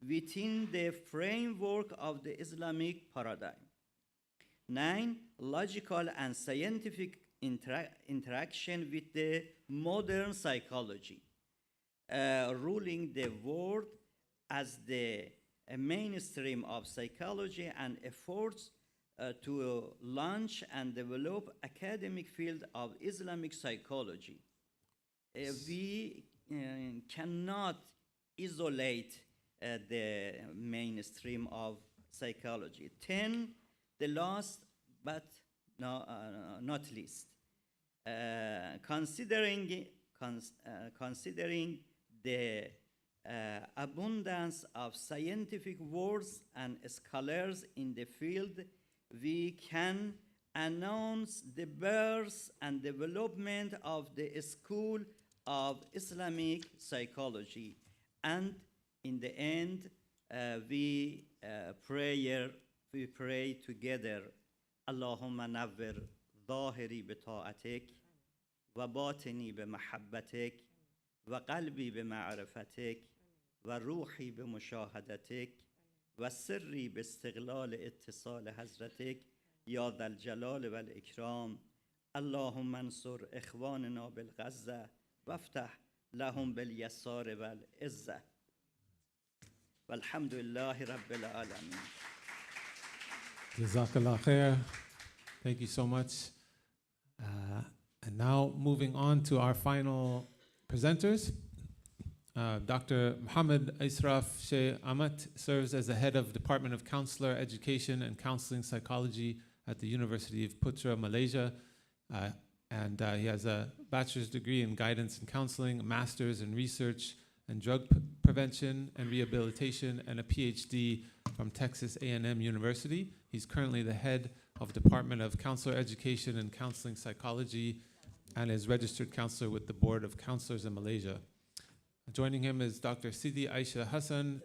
within the framework of the Islamic paradigm. 9. Logical and scientific interaction with the modern psychology, ruling the world as the mainstream of psychology, and efforts to launch and develop academic field of Islamic psychology. We cannot isolate the mainstream of psychology. 10. The last but not least, considering the abundance of scientific words and scholars in the field, we can announced the birth and development of the School of Islamic Psychology. And in the end, we pray together. اللهم نور ظاهري بطاعتك وباطني بمحبتك وقلبي بمعرفتك وروحي بمشاهدتك وسري باستغلال اتصال حضرتك يا ذا الجلال والإكرام. اللهم انصر إخواننا بالغزة وافتح لهم باليسار والعزة والحمد لله رب العالمين. Jazakallah khair. Thank you so much. And now moving on to our final presenters. Dr. Muhammad Ashraf Sheikh Amat serves as the head of Department of Counselor Education and Counseling Psychology at the University of Putra, Malaysia. And he has a bachelor's degree in guidance and counseling, a master's in research and drug prevention and rehabilitation, and a PhD from Texas A&M University. He's currently the head of Department of Counselor Education and Counseling Psychology and is registered counselor with the Board of Counselors in Malaysia. Joining him is Dr. Sidi Aisha Hassan,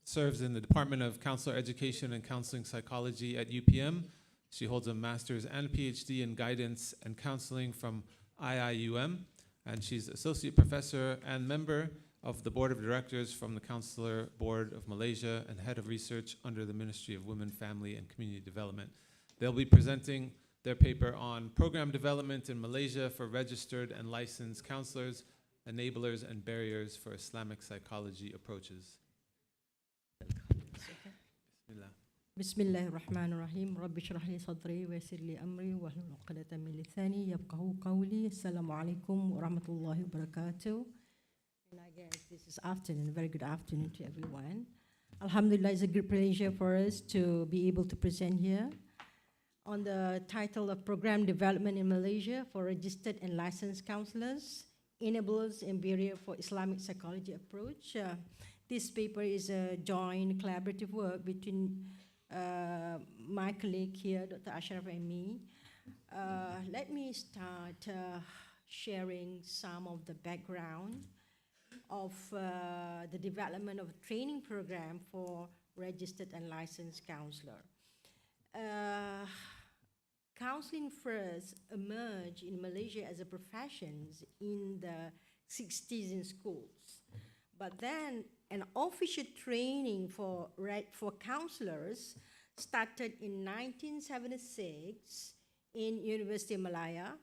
serves in the Department of Counselor Education and Counseling Psychology at UPM. She holds a master's and PhD in guidance and counseling from IIUM, and she's associate professor and member of the Board of Directors from the Counselor Board of Malaysia and head of research under the Ministry of Women, Family, and Community Development. They'll be presenting their paper on program development in Malaysia for registered and licensed counselors, enablers and barriers for Islamic psychology approaches. Bismillah. Bismillahirrahmanirrahim. Rabbi shrah li sadri wa yassir li amri wa hlul 'uqdatan min lisani yafqahu qawli. Assalamu alaikum wa rahmatullahi wa barakatuh. And I guess this is afternoon, very good afternoon to everyone. Alhamdulillah, it's a great pleasure for us to be able to present here on the title of Program Development in Malaysia for Registered and Licensed Counselors, Enablers and Barrier for Islamic Psychology Approach. This paper is a joint collaborative work between my colleague here, Dr. Ashraf, and me. Let me start sharing some of the background of the development of a training program for registered and licensed counselor. Counseling first emerged in Malaysia as a profession in the 60s in schools. But then an official training for counselors started in 1976 in University of Malaya.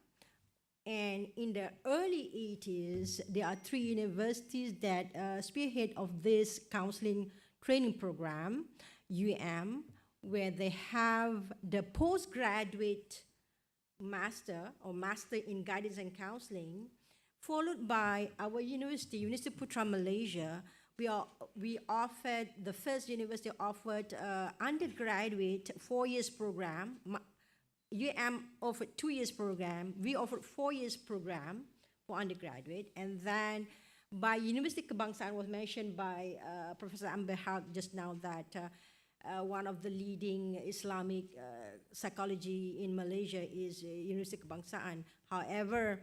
And in the early 80s, there are 3 universities that spearhead of this counseling training program, UM, where they have the postgraduate master or master in guidance and counseling, followed by our university, University of Putra, Malaysia. We offered, the first university offered undergraduate 4 years program. UM offered 2 years program. We offered 4 years program for undergraduate. And then by University Kebangsaan was mentioned by Professor Amber just now that one of the leading Islamic psychology in Malaysia is University Kebangsaan. However,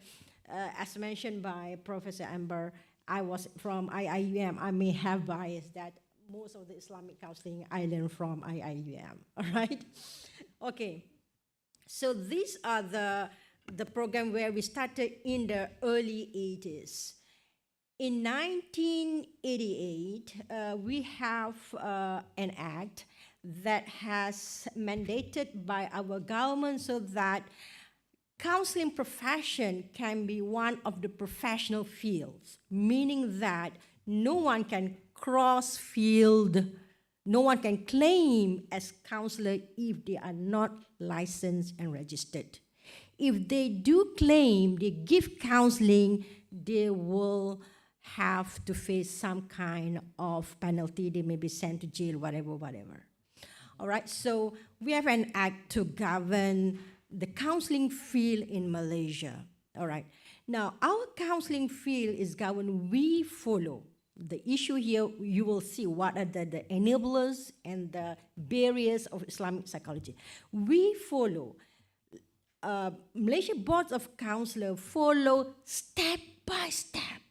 as mentioned by Professor Amber, I was from IIUM. I may have bias that most of the Islamic counseling I learned from IIUM, all right? Okay, so these are the program where we started in the early 80s. In 1988, we have an act that has mandated by our government so that counseling profession can be one of the professional fields, meaning that no one can cross field, no one can claim as counselor if they are not licensed and registered. If they do claim, they give counseling, they will have to face some kind of penalty. They may be sent to jail, whatever. All right, so we have an act to govern the counseling field in Malaysia. All right, now our counseling field is governed, we follow. The issue here, you will see what are the enablers and the barriers of Islamic psychology. We follow Malaysia Board of Counselor follow step by step,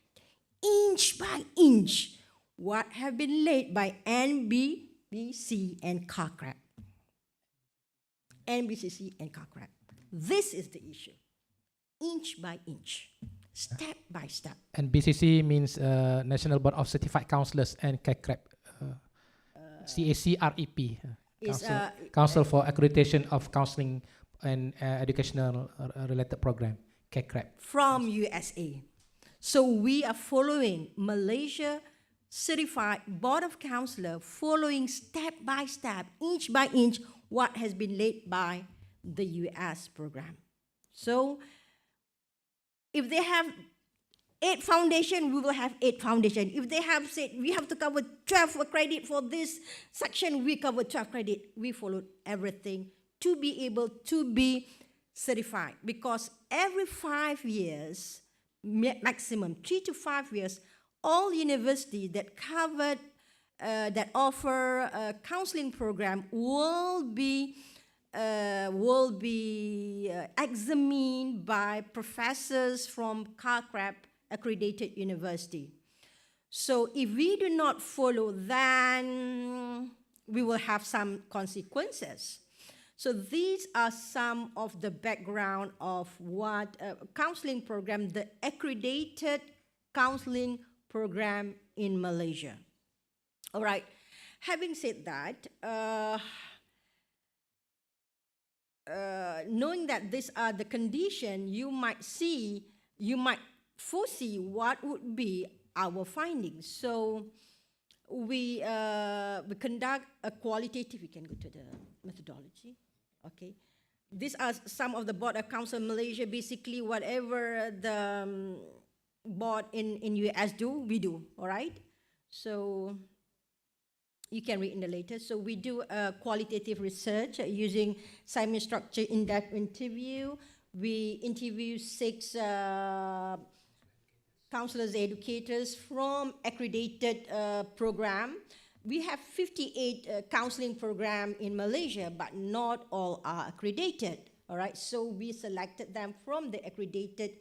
inch by inch, what have been laid by NBCC and CACRAP. NBCC and CACRAP. This is the issue. Inch by inch, step by step. And BCC means National Board of Certified Counselors, and CACREP, CACREP, Council for Accreditation of Counseling and Educational Related Program, CACREP. From USA. So we are following Malaysia Certified Board of Counselor, following step by step, inch by inch, what has been laid by the US program. So if they have 8 foundation, we will have 8 foundation. If they have said we have to cover 12 credit for this section, we cover 12 credit. We followed everything to be able to be certified, because every 5 years, maximum 3 to 5 years, all universities that covered that offer a counseling program will be examined by professors from CACREP accredited university. So if we do not follow, then we will have some consequences. So these are some of the background of what counseling program, the accredited counseling program in Malaysia. All right. Having said that, knowing that these are the conditions, you might foresee what would be our findings. So we conduct a qualitative. We can go to the methodology. Okay, these are some of the Board of Counsel in Malaysia. Basically, whatever the board in US do, we do. All right. So you can read in the later. So we do a qualitative research using Simon structure in-depth interview. We interview 6 counselors, educators from accredited program. We have 58 counseling program in Malaysia, but not all are accredited. All right, so we selected them from the accredited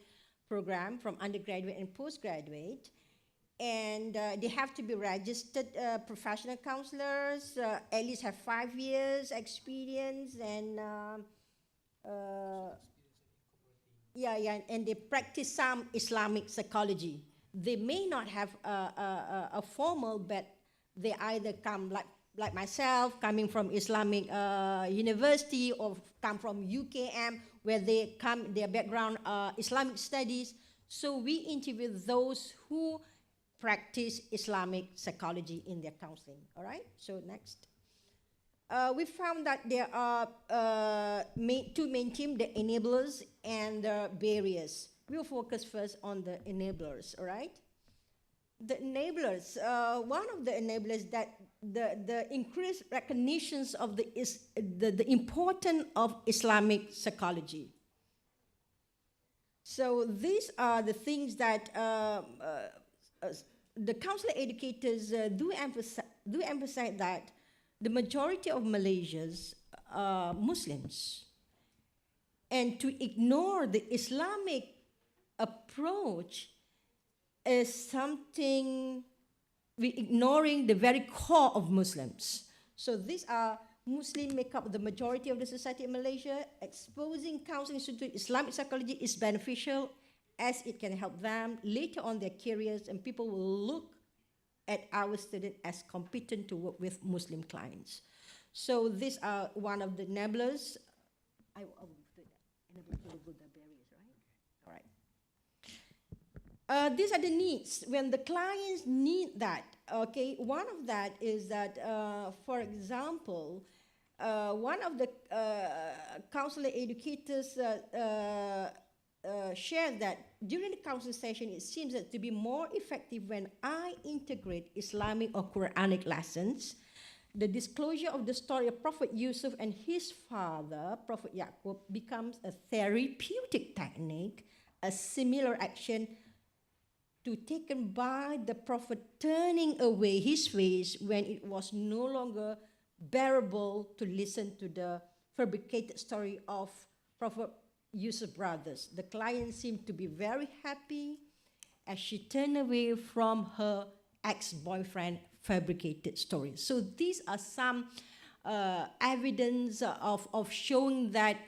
program, from undergraduate and postgraduate. And they have to be registered professional counselors, at least have 5 years experience, and and they practice some Islamic psychology. They may not have a formal, but they either come like myself, coming from Islamic University, or come from UKM, where they come, their background Islamic studies. So we interview those who practice Islamic psychology in their counseling. All right, so next. We found that there are 2 main themes, the enablers and the barriers. We'll focus first on the enablers, all right? The enablers, one of the enablers that the increased recognitions of the importance of Islamic psychology. So these are the things that the counselor educators do emphasize that the majority of Malaysians are Muslims. And to ignore the Islamic approach is something, we're ignoring the very core of Muslims. So these are Muslim make up the majority of the society in Malaysia. Exposing counseling to Islamic psychology is beneficial, as it can help them later on their careers, and people will look at our students as competent to work with Muslim clients. So these are one of the enablers. I will do that. Enable the barriers, right? All right. These are the needs. When the clients need that, okay, one of that is that, for example, one of the counselor educators shared that during the counseling session, it seems that to be more effective when I integrate Islamic or Quranic lessons. The disclosure of the story of Prophet Yusuf and his father, Prophet Yaqub, becomes a therapeutic technique, a similar action to taken by the Prophet turning away his face when it was no longer bearable to listen to the fabricated story of Prophet Yusuf brothers. The client seemed to be very happy as she turned away from her ex-boyfriend fabricated stories. So these are some evidence of showing that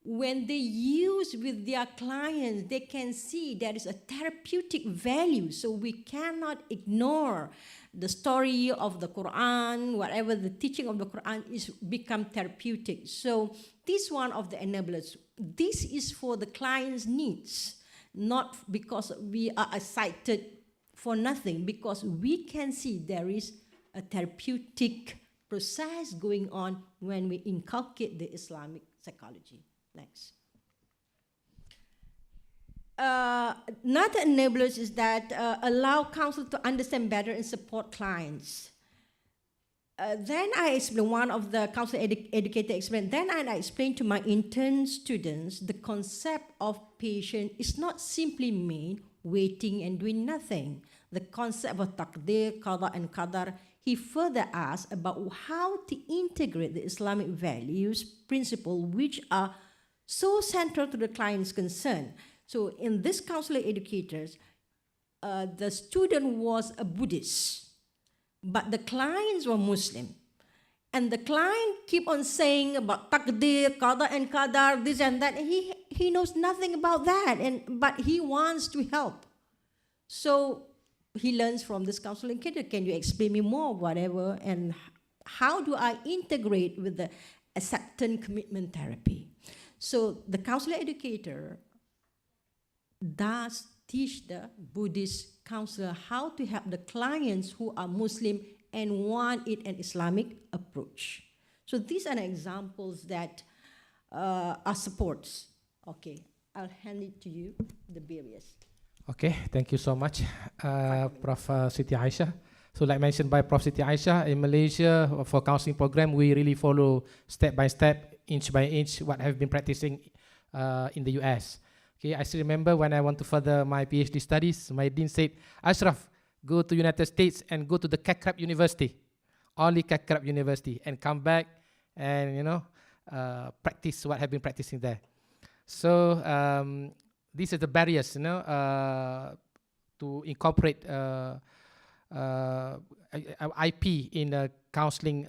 when they use with their clients, they can see there is a therapeutic value. So we cannot ignore the story of the Quran, whatever the teaching of the Quran is become therapeutic. So this one of the enablers, this is for the client's needs, not because we are excited for nothing, because we can see there is a therapeutic process going on when we inculcate the Islamic psychology. Next. Another enablers is that allow counsel to understand better and support clients. Then I explain, one of the counsel educator explained, then I explained to my intern students the concept of patient is not simply mean waiting and doing nothing. The concept of taqdir, qada and qadar, he further asked about how to integrate the Islamic values, principles which are so central to the client's concern. So in this counselor educators, the student was a Buddhist, but the clients were Muslim. And the client keep on saying about taqdir, qada and qadar, this and that. And he knows nothing about that, but he wants to help. So he learns from this counselor educator, can you explain me more, whatever, and how do I integrate with the acceptance commitment therapy? So the counselor educator does teach the Buddhist counselor how to help the clients who are Muslim and want it an Islamic approach. So these are examples that are supports. Okay, I'll hand it to you, the barriers. Okay, thank you so much, Prof. Siti Aisyah. So like mentioned by Prof. Siti Aisyah, in Malaysia, for counseling program, we really follow step by step, inch by inch, what have been practicing in the US. Okay, I still remember when I want to further my PhD studies, my dean said, Ashraf, go to United States and go to the Kakrab University, only Kakrab University, and come back and, practice what have been practicing there. So these are the barriers, to incorporate IP in a counseling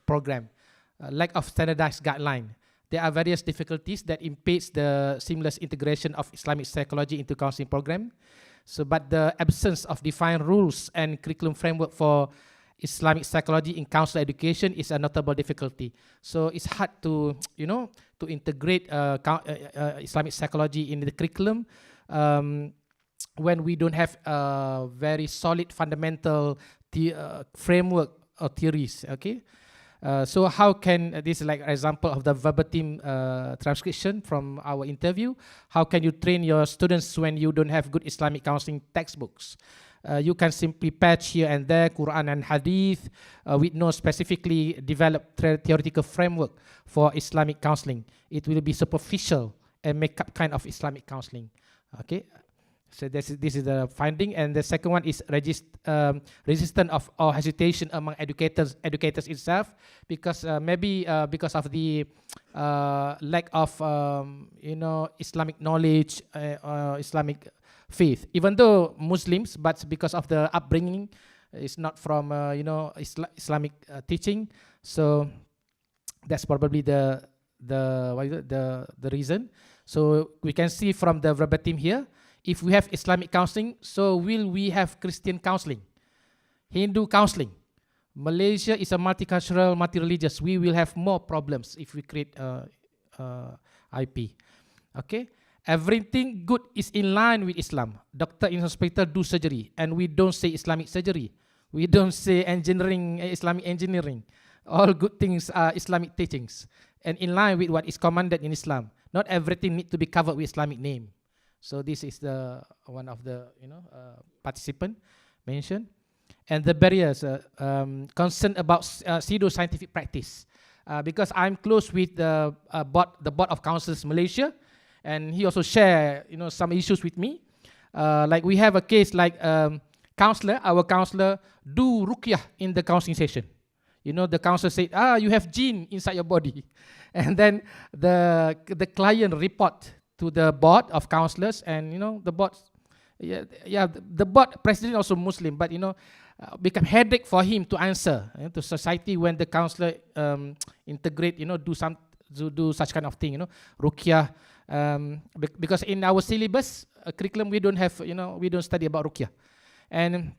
program. Lack of standardized guideline. There are various difficulties that impedes the seamless integration of Islamic psychology into counseling program. So, but the absence of defined rules and curriculum framework for Islamic psychology in counselor education is a notable difficulty. So it's hard to, to integrate Islamic psychology in the curriculum when we don't have a very solid fundamental framework or theories. Okay. So how can, this is like an example of the verbatim transcription from our interview. How can you train your students when you don't have good Islamic counseling textbooks? You can simply patch here and there Quran and Hadith with no specifically developed theoretical framework for Islamic counseling. It will be superficial and make up kind of Islamic counseling. Okay. So this is the finding, and the second one is resistance of or hesitation among educators itself, because maybe because of the lack of Islamic knowledge, Islamic faith. Even though Muslims, but because of the upbringing, it's not from Islamic teaching. So that's probably the reason. So we can see from the verbatim here. If we have Islamic counseling, so will we have Christian counseling, Hindu counseling? Malaysia is a multicultural, multi-religious. We will have more problems if we create IP. Okay, everything good is in line with Islam. Doctor in hospital do surgery, and we don't say Islamic surgery. We don't say engineering, Islamic engineering. All good things are Islamic teachings, and in line with what is commanded in Islam. Not everything need to be covered with Islamic name. So this is the one of the participant mentioned, and the barriers concern about pseudo-scientific practice, because I'm close with the board of councils Malaysia, and he also share some issues with me. Like we have a case like our counselor do ruqyah in the counseling session. You know, the counselor said, you have jinn inside your body. And then the client report to the board of counselors, and you know, the board, the board president also Muslim, but you know, become headache for him to answer to society when the counselor integrate, you know, do such kind of thing, you know, ruqyah, because in our syllabus curriculum we don't have, you know, we don't study about ruqyah. And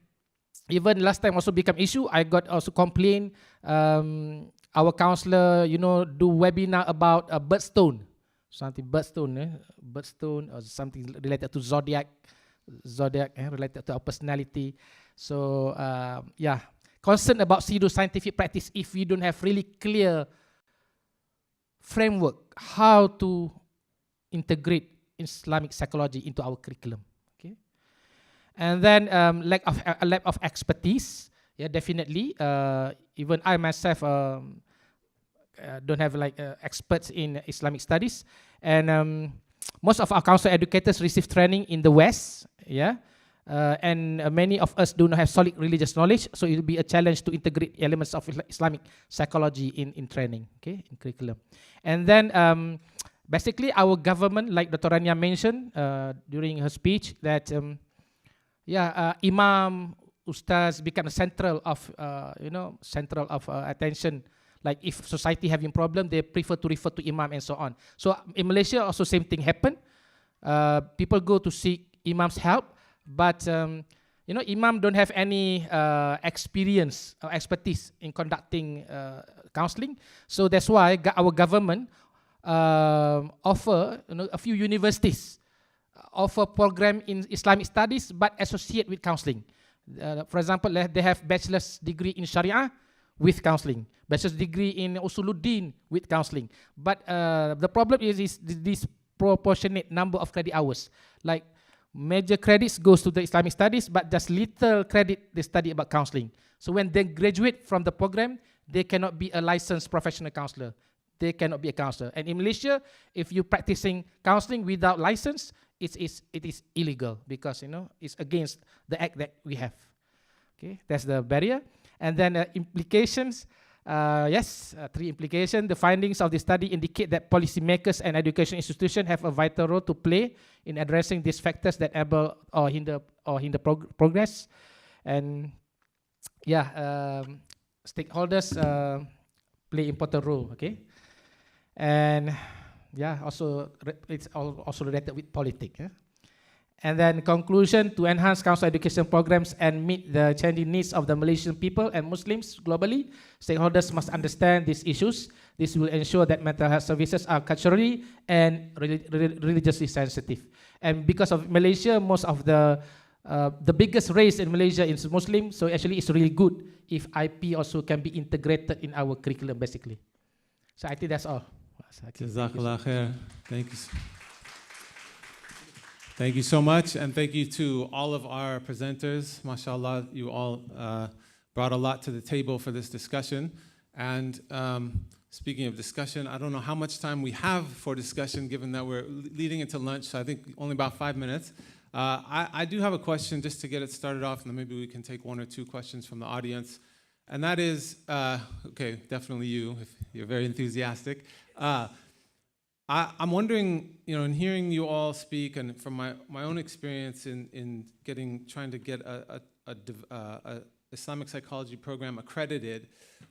even last time also become issue, I got also complaint, our counselor, you know, do webinar about birthstone, something birthstone or something related to zodiac related to our personality. So yeah, concerned about pseudo-scientific practice if we don't have really clear framework how to integrate Islamic psychology into our curriculum. Okay, and then lack of expertise. Yeah, definitely. Even I myself don't have like experts in Islamic studies, and most of our counselor educators receive training in the West. Yeah. And many of us do not have solid religious knowledge, so it will be a challenge to integrate elements of Islamic psychology in training, okay, in curriculum. And then basically our government, like Dr. Rania mentioned during her speech, that imam, ustaz become central of attention. Like if society having problem, they prefer to refer to imam and so on. So in Malaysia also same thing happen. People go to seek imam's help. But you know, imam don't have any experience or expertise in conducting counseling. So that's why our government offer, you know, a few universities offer program in Islamic studies but associate with counseling. For example, they have bachelor's degree in Sharia with counseling, bachelor's degree in Usuluddin with counseling. But the problem is this proportionate number of credit hours. Like major credits goes to the Islamic studies, but just little credit they study about counseling. So when they graduate from the program, they cannot be a licensed professional counselor. They cannot be a counselor. And in Malaysia, if you're practicing counseling without license, it is illegal because, you know, it's against the act that we have. Okay, that's the barrier. And then implications. Three implications. The findings of the study indicate that policymakers and education institutions have a vital role to play in addressing these factors that enable or hinder progress. And stakeholders play important role. Okay, and it's also related with politics. And then conclusion, to enhance counsel education programs and meet the changing needs of the Malaysian people and Muslims globally, stakeholders must understand these issues. This will ensure that mental health services are culturally and religiously sensitive. And because of Malaysia, most of the biggest race in Malaysia is Muslim, so actually it's really good if IP also can be integrated in our curriculum, basically. So I think that's all. Jazakallah khair. Thank you. Thank you so much, and thank you to all of our presenters. MashaAllah, you all brought a lot to the table for this discussion. And speaking of discussion, I don't know how much time we have for discussion, given that we're leading into lunch, so I think only about 5 minutes. I do have a question just to get it started off, and then maybe we can take 1 or 2 questions from the audience. And that is, okay, definitely you, if you're very enthusiastic. I'm wondering, you know, in hearing you all speak, and from my own experience in trying to get a Islamic psychology program accredited,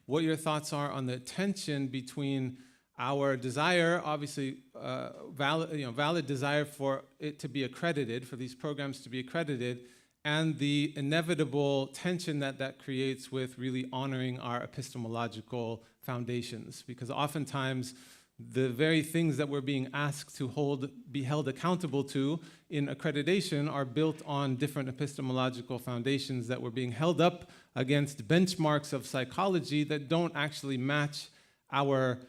what your thoughts are on the tension between our desire, obviously valid desire for it to be accredited, for these programs to be accredited, and the inevitable tension that creates with really honoring our epistemological foundations, because oftentimes the very things that we're being asked to be held accountable to in accreditation are built on different epistemological foundations that were being held up against benchmarks of psychology that don't actually match our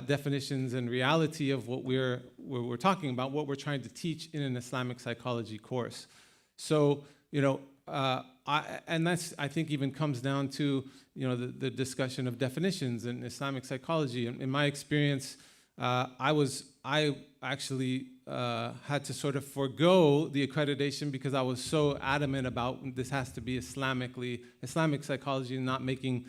definitions and reality of what we're talking about, what we're trying to teach in an Islamic psychology course. So, you know, and that's, I think, even comes down to, you know, the discussion of definitions in Islamic psychology. In my experience, I actually had to sort of forego the accreditation because I was so adamant about this has to be Islamic psychology, and not making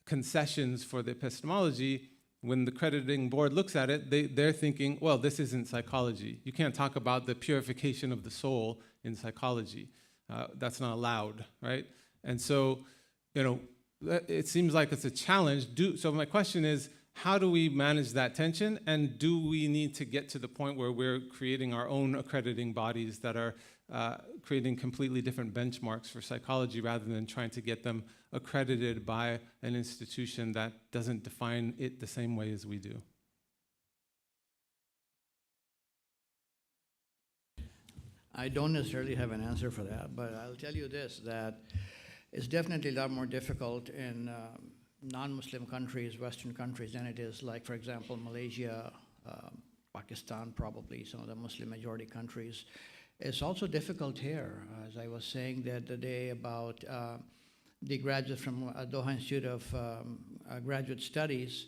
concessions for the epistemology, when the accrediting board looks at it, they're thinking, well, this isn't psychology. You can't talk about the purification of the soul in psychology. That's not allowed, right? And so, it seems like it's a challenge. So my question is, how do we manage that tension? And do we need to get to the point where we're creating our own accrediting bodies that are creating completely different benchmarks for psychology rather than trying to get them accredited by an institution that doesn't define it the same way as we do? I don't necessarily have an answer for that, but I'll tell you this, that it's definitely a lot more difficult in non-Muslim countries, Western countries, than it is, like, for example, Malaysia, Pakistan, probably, some of the Muslim majority countries. It's also difficult here, as I was saying the other day about the graduates from Doha Institute of Graduate Studies,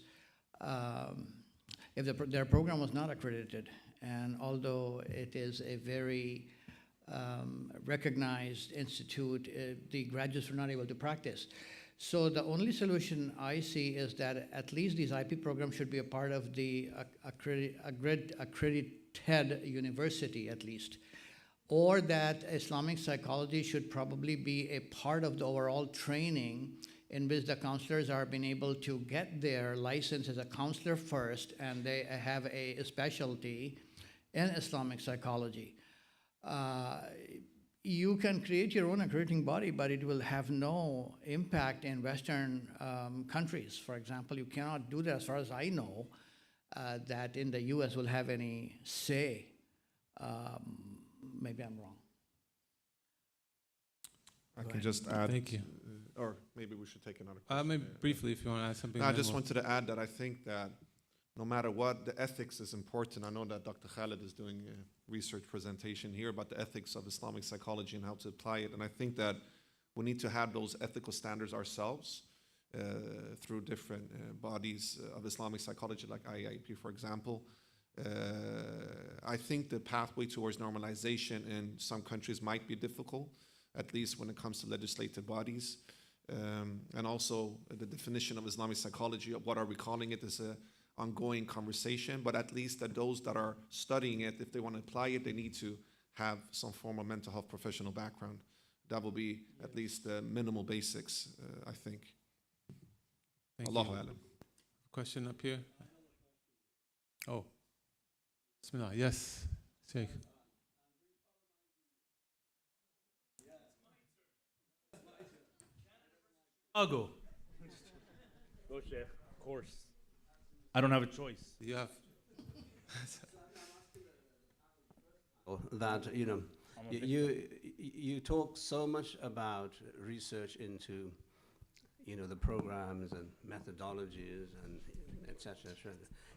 if their program was not accredited, and although it is a very recognized institute, the graduates were not able to practice. So the only solution I see is that at least these IP programs should be a part of the accredited university, at least. Or that Islamic psychology should probably be a part of the overall training in which the counselors are being able to get their license as a counselor first, and they have a specialty in Islamic psychology. You can create your own accrediting body, but it will have no impact in Western countries. For example, you cannot do that, as far as I know, that in the US will have any say. Maybe I'm wrong. I can just add. Thank you. Or maybe we should take another question. Maybe briefly, if you want to add something. No, I just wanted to add that I think that no matter what, the ethics is important. I know that Dr. Khalid is doing a research presentation here about the ethics of Islamic psychology and how to apply it. And I think that we need to have those ethical standards ourselves through different bodies of Islamic psychology, like IIP, for example. I think the pathway towards normalization in some countries might be difficult, at least when it comes to legislative bodies. And also the definition of Islamic psychology, of what are we calling it, is an ongoing conversation. But at least that those that are studying it, if they want to apply it, they need to have some form of mental health professional background. That will be at least the minimal basics, I think. Allahu alam. Question up here. Oh. Bismillah. Yes, Sheikh. I'll go. Go, Sheikh. Of course. I don't have a choice. You have. That, you talk so much about research into, the programs and methodologies and et cetera, et cetera.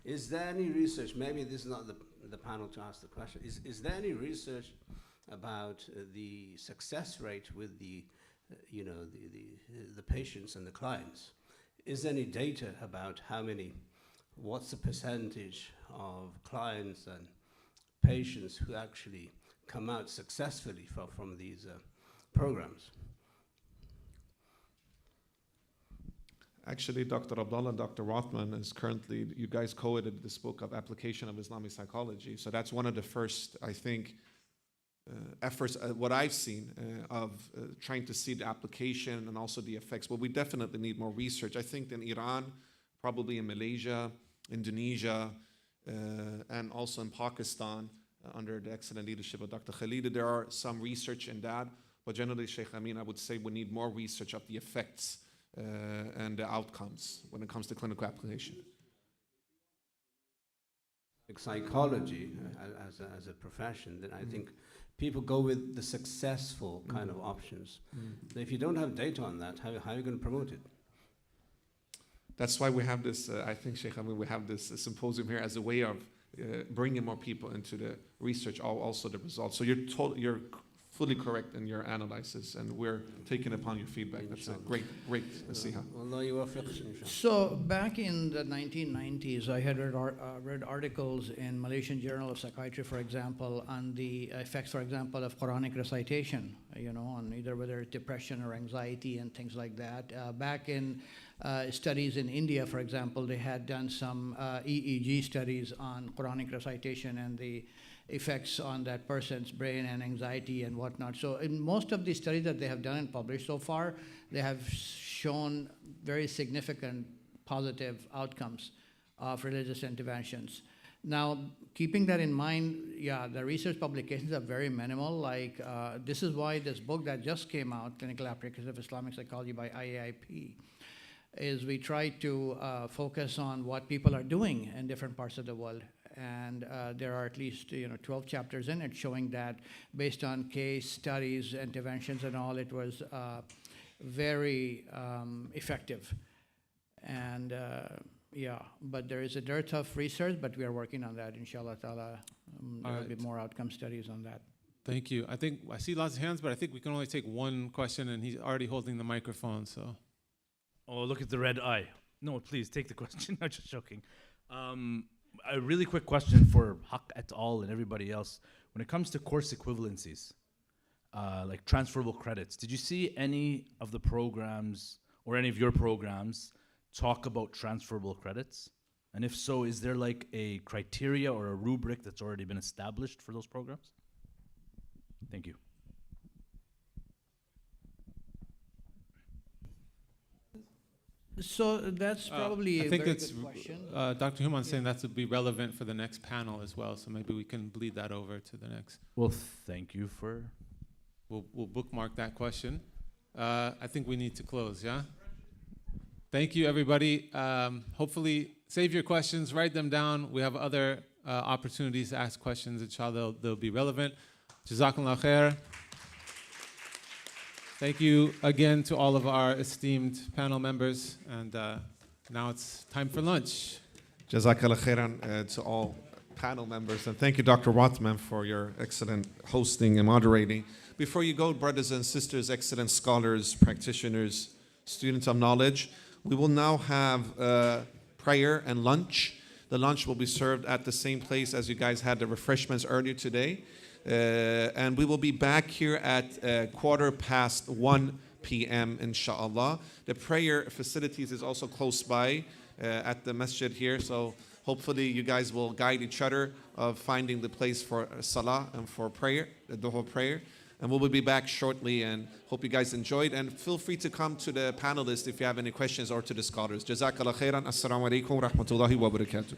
Is there any research, maybe this is not the panel to ask the question, is there any research about the success rate with the patients and the clients? Is there any data about what's the percentage of clients and patients who actually come out successfully from these programs? Actually, Dr. Abdullah and Dr. Rothman is currently, you guys co-edited this book of Application of Islamic Psychology. So that's one of the first, I think, efforts, what I've seen of trying to see the application and also the effects. But we definitely need more research. I think in Iran, probably in Malaysia, Indonesia, and also in Pakistan, under the excellent leadership of Dr. Khalid, there are some research in that. But generally, Sheikh Amin, I would say we need more research of the effects and the outcomes when it comes to clinical application. Psychology as a profession, then I think people go with the successful kind of options. If you don't have data on that, how are you going to promote it? That's why we have this, I think, Sheikh Amin, we have this symposium here as a way of bringing more people into the research, also the results. So you're fully correct in your analysis, and we're taking upon your feedback. That's a great nasiha. So back in the 1990s, I had read articles in Malaysian Journal of Psychiatry, for example, on the effects, for example, of Quranic recitation, on either whether it's depression or anxiety and things like that. Back in studies in India, for example, they had done some EEG studies on Quranic recitation and the effects on that person's brain and anxiety and whatnot. So in most of the studies that they have done and published so far, they have shown very significant positive outcomes of religious interventions. Now, keeping that in mind, yeah, the research publications are very minimal. Like, this is why this book that just came out, Clinical Applications of Islamic Psychology by IAIP, is we try to focus on what people are doing in different parts of the world. And there are at least 12 chapters in it showing that based on case studies, interventions and all, it was very effective. And yeah, but there is a dearth of research, but we are working on that, inshallah ta'ala. There will be more outcome studies on that. Thank you. I think I see lots of hands, but I think we can only take one question, and he's already holding the microphone, so. Oh, look at the red eye. No, please take the question. I'm just joking. A really quick question for Haq et al. And everybody else. When it comes to course equivalencies, like transferable credits, did you see any of the programs or any of your programs talk about transferable credits? And if so, is there like a criteria or a rubric that's already been established for those programs? Thank you. So that's probably I a think very it's, good question. Dr. Human's saying that would be relevant for the next panel as well, so maybe we can bleed that over to the next. Well, thank you for... We'll bookmark that question. I think we need to close, yeah? Thank you, everybody. Hopefully, save your questions, write them down. We have other opportunities to ask questions. Inshallah, they'll be relevant. Jazakallah khair. Thank you again to all of our esteemed panel members. And now it's time for lunch. Jazakallah khairan to all panel members. And thank you, Dr. Watman, for your excellent hosting and moderating. Before you go, brothers and sisters, excellent scholars, practitioners, students of knowledge, we will now have prayer and lunch. The lunch will be served at the same place as you guys had the refreshments earlier today. And we will be back here at 1:15 p.m. inshallah. The prayer facilities is also close by at the masjid here, so hopefully you guys will guide each other of finding the place for salah and for prayer, the duha prayer. And we will be back shortly, and hope you guys enjoyed. And feel free to come to the panelists if you have any questions, or to the scholars. Jazakallah khairan. Assalamu alaikum wa rahmatullahi wa barakatuh.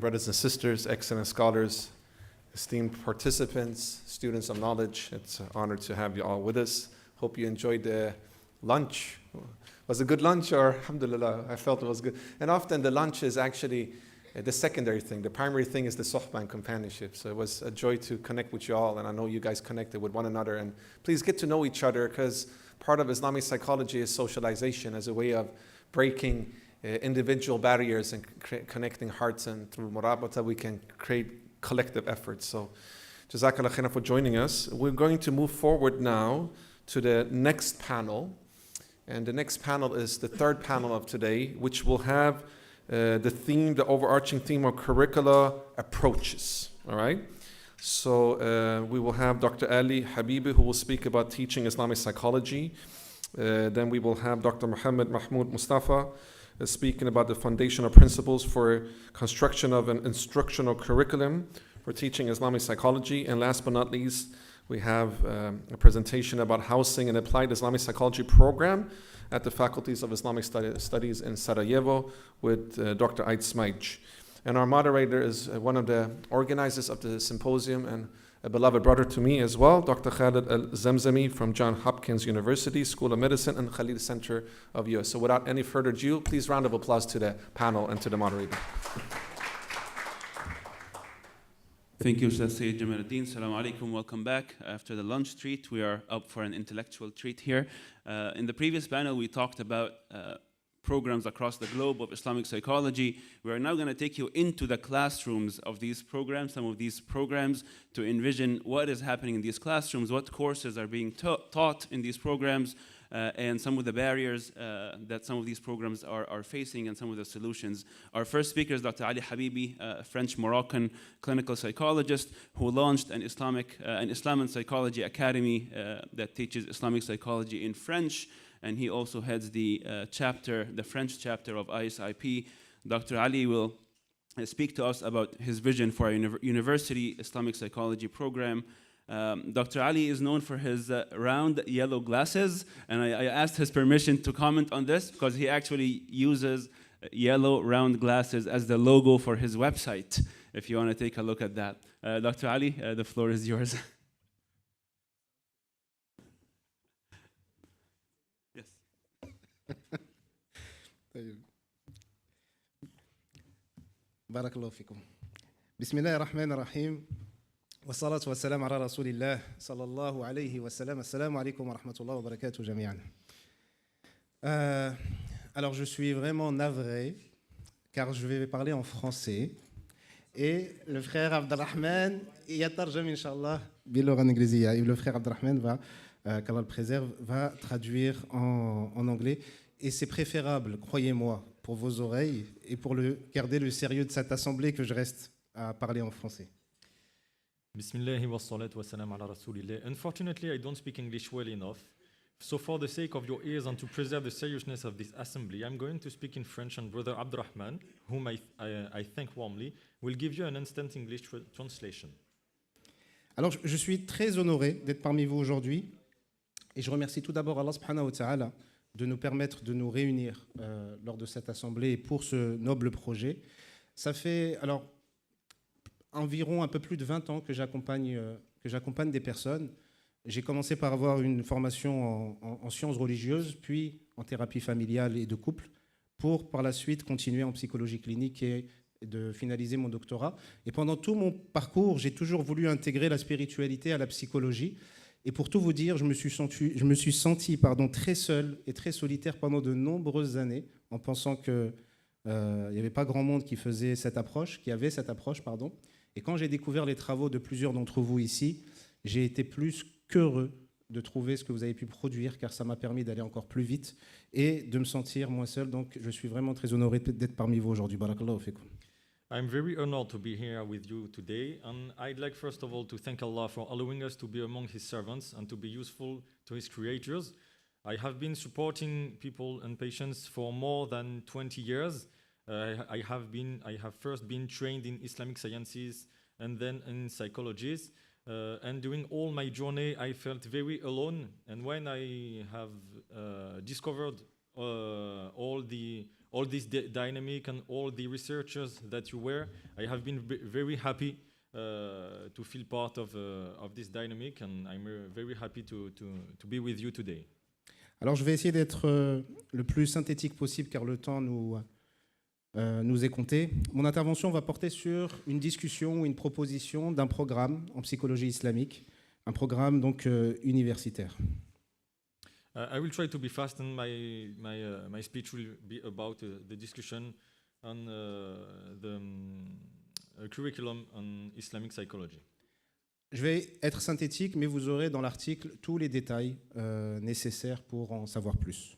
brothers and sisters, excellent scholars, esteemed participants, students of knowledge. It's an honor to have you all with us. Hope you enjoyed the lunch. Was it a good lunch, or alhamdulillah, I felt it was good. And often the lunch is actually the secondary thing. The primary thing is the sohbah and companionship. So it was a joy to connect with you all, and I know you guys connected with one another. And please get to know each other, because part of Islamic psychology is socialization as a way of breaking individual barriers and connecting hearts, and through murabata we can create collective efforts. So jazakallah khairan for joining us. We're going to move forward now to the next panel. And the next panel is the third panel of today, which will have the overarching theme of curricula approaches. All right? So we will have Dr. Ali Habibi, who will speak about teaching Islamic psychology. Then we will have Dr. Muhammad Mahmoud Mustafa speaking about the foundational principles for construction of an instructional curriculum for teaching Islamic psychology. And last but not least, we have a presentation about housing and applied Islamic psychology program at the faculties of Islamic Studies in Sarajevo with Dr. Ait Smajj. And our moderator is one of the organizers of the symposium and a beloved brother to me as well, Dr. Khalid Al-Zamzami from Johns Hopkins University School of Medicine and Khalid Center of US. So without any further ado, please round of applause to the panel and to the moderator. Thank you, Ustaz Sayyid Jamaluddin. Assalamu alaikum. Welcome back. After the lunch treat, we are up for an intellectual treat here. In the previous panel, we talked about programs across the globe of Islamic psychology. We are now going to take you into the classrooms of these programs, some of these programs, to envision what is happening in these classrooms, what courses are being taught in these programs, and some of the barriers that some of these programs are facing, and some of the solutions. Our first speaker is Dr. Ali Habibi, a French-Moroccan clinical psychologist who launched an Islam and Psychology Academy that teaches Islamic psychology in French, and he also heads the French chapter of ISIP. Dr. Ali will speak to us about his vision for a university Islamic psychology program. Dr. Ali is known for his round yellow glasses, and I asked his permission to comment on this because he actually uses yellow round glasses as the logo for his website, if you want to take a look at that. Dr. Ali, the floor is yours. Yes. بارك الله فيكم. بسم الله الرحمن الرحيم. والصلاة والسلام على رسول الله صلى الله عليه وسلم. السلام عليكم ورحمة الله وبركاته جميعا. Alors je suis vraiment navré car je vais parler en français et le frère Abdelrahman يترجم إن شاء الله باللغة الإنجليزية. Et le frère Abdelrahman va, qu'Allah le préserve, va traduire en anglais. Et c'est préférable, croyez-moi, pour vos oreilles et pour garder le sérieux de cette assemblée que je reste à parler en français. Bismillah wa salatu wa salam ala rasulillah. Unfortunately, I don't speak English well enough. So for the sake of your ears and to preserve the seriousness of this assembly, I'm going to speak in French, and Brother Abdurrahman, whom I thank warmly, will give you an instant English translation. Alors, je suis très honoré d'être parmi vous aujourd'hui et je remercie tout d'abord Allah subhanahu wa ta'ala de nous permettre de nous réunir lors de cette assemblée pour ce noble projet. Ça fait alors environ un peu plus de 20 ans que j'accompagne des personnes. J'ai commencé par avoir une formation en sciences religieuses, puis en thérapie familiale et de couple, pour par la suite continuer en psychologie clinique et de finaliser mon doctorat. Et pendant tout mon parcours, j'ai toujours voulu intégrer la spiritualité à la psychologie. Et pour tout vous dire, je me suis senti très seul et très solitaire pendant de nombreuses années, en pensant qu'il n'y avait pas grand monde qui avait cette approche. Et quand j'ai découvert les travaux de plusieurs d'entre vous ici, j'ai été plus qu'heureux de trouver ce que vous avez pu produire, car ça m'a permis d'aller encore plus vite et de me sentir moins seul. Donc je suis vraiment très honoré d'être parmi vous aujourd'hui. Barakallahu fikum. I'm very honored to be here with you today, and I'd like first of all to thank Allah for allowing us to be among His servants and to be useful to His creatures. I have been supporting people and patients for more than 20 years. I have first been trained in Islamic sciences and then in psychologies. And during all my journey, I felt very alone. And when I have discovered all all this dynamic and all the researchers that you were. I have been very happy to feel part of this dynamic, and I'm very happy to be with you today. Alors, je vais essayer d'être le plus synthétique possible car le temps nous est compté. Mon intervention va porter sur une discussion ou une proposition d'un programme en psychologie islamique, un programme donc universitaire. I will try to be fast, and my speech will be about the discussion on the curriculum on Islamic psychology. Je vais être synthétique, mais vous aurez dans l'article tous les détails nécessaires pour en savoir plus.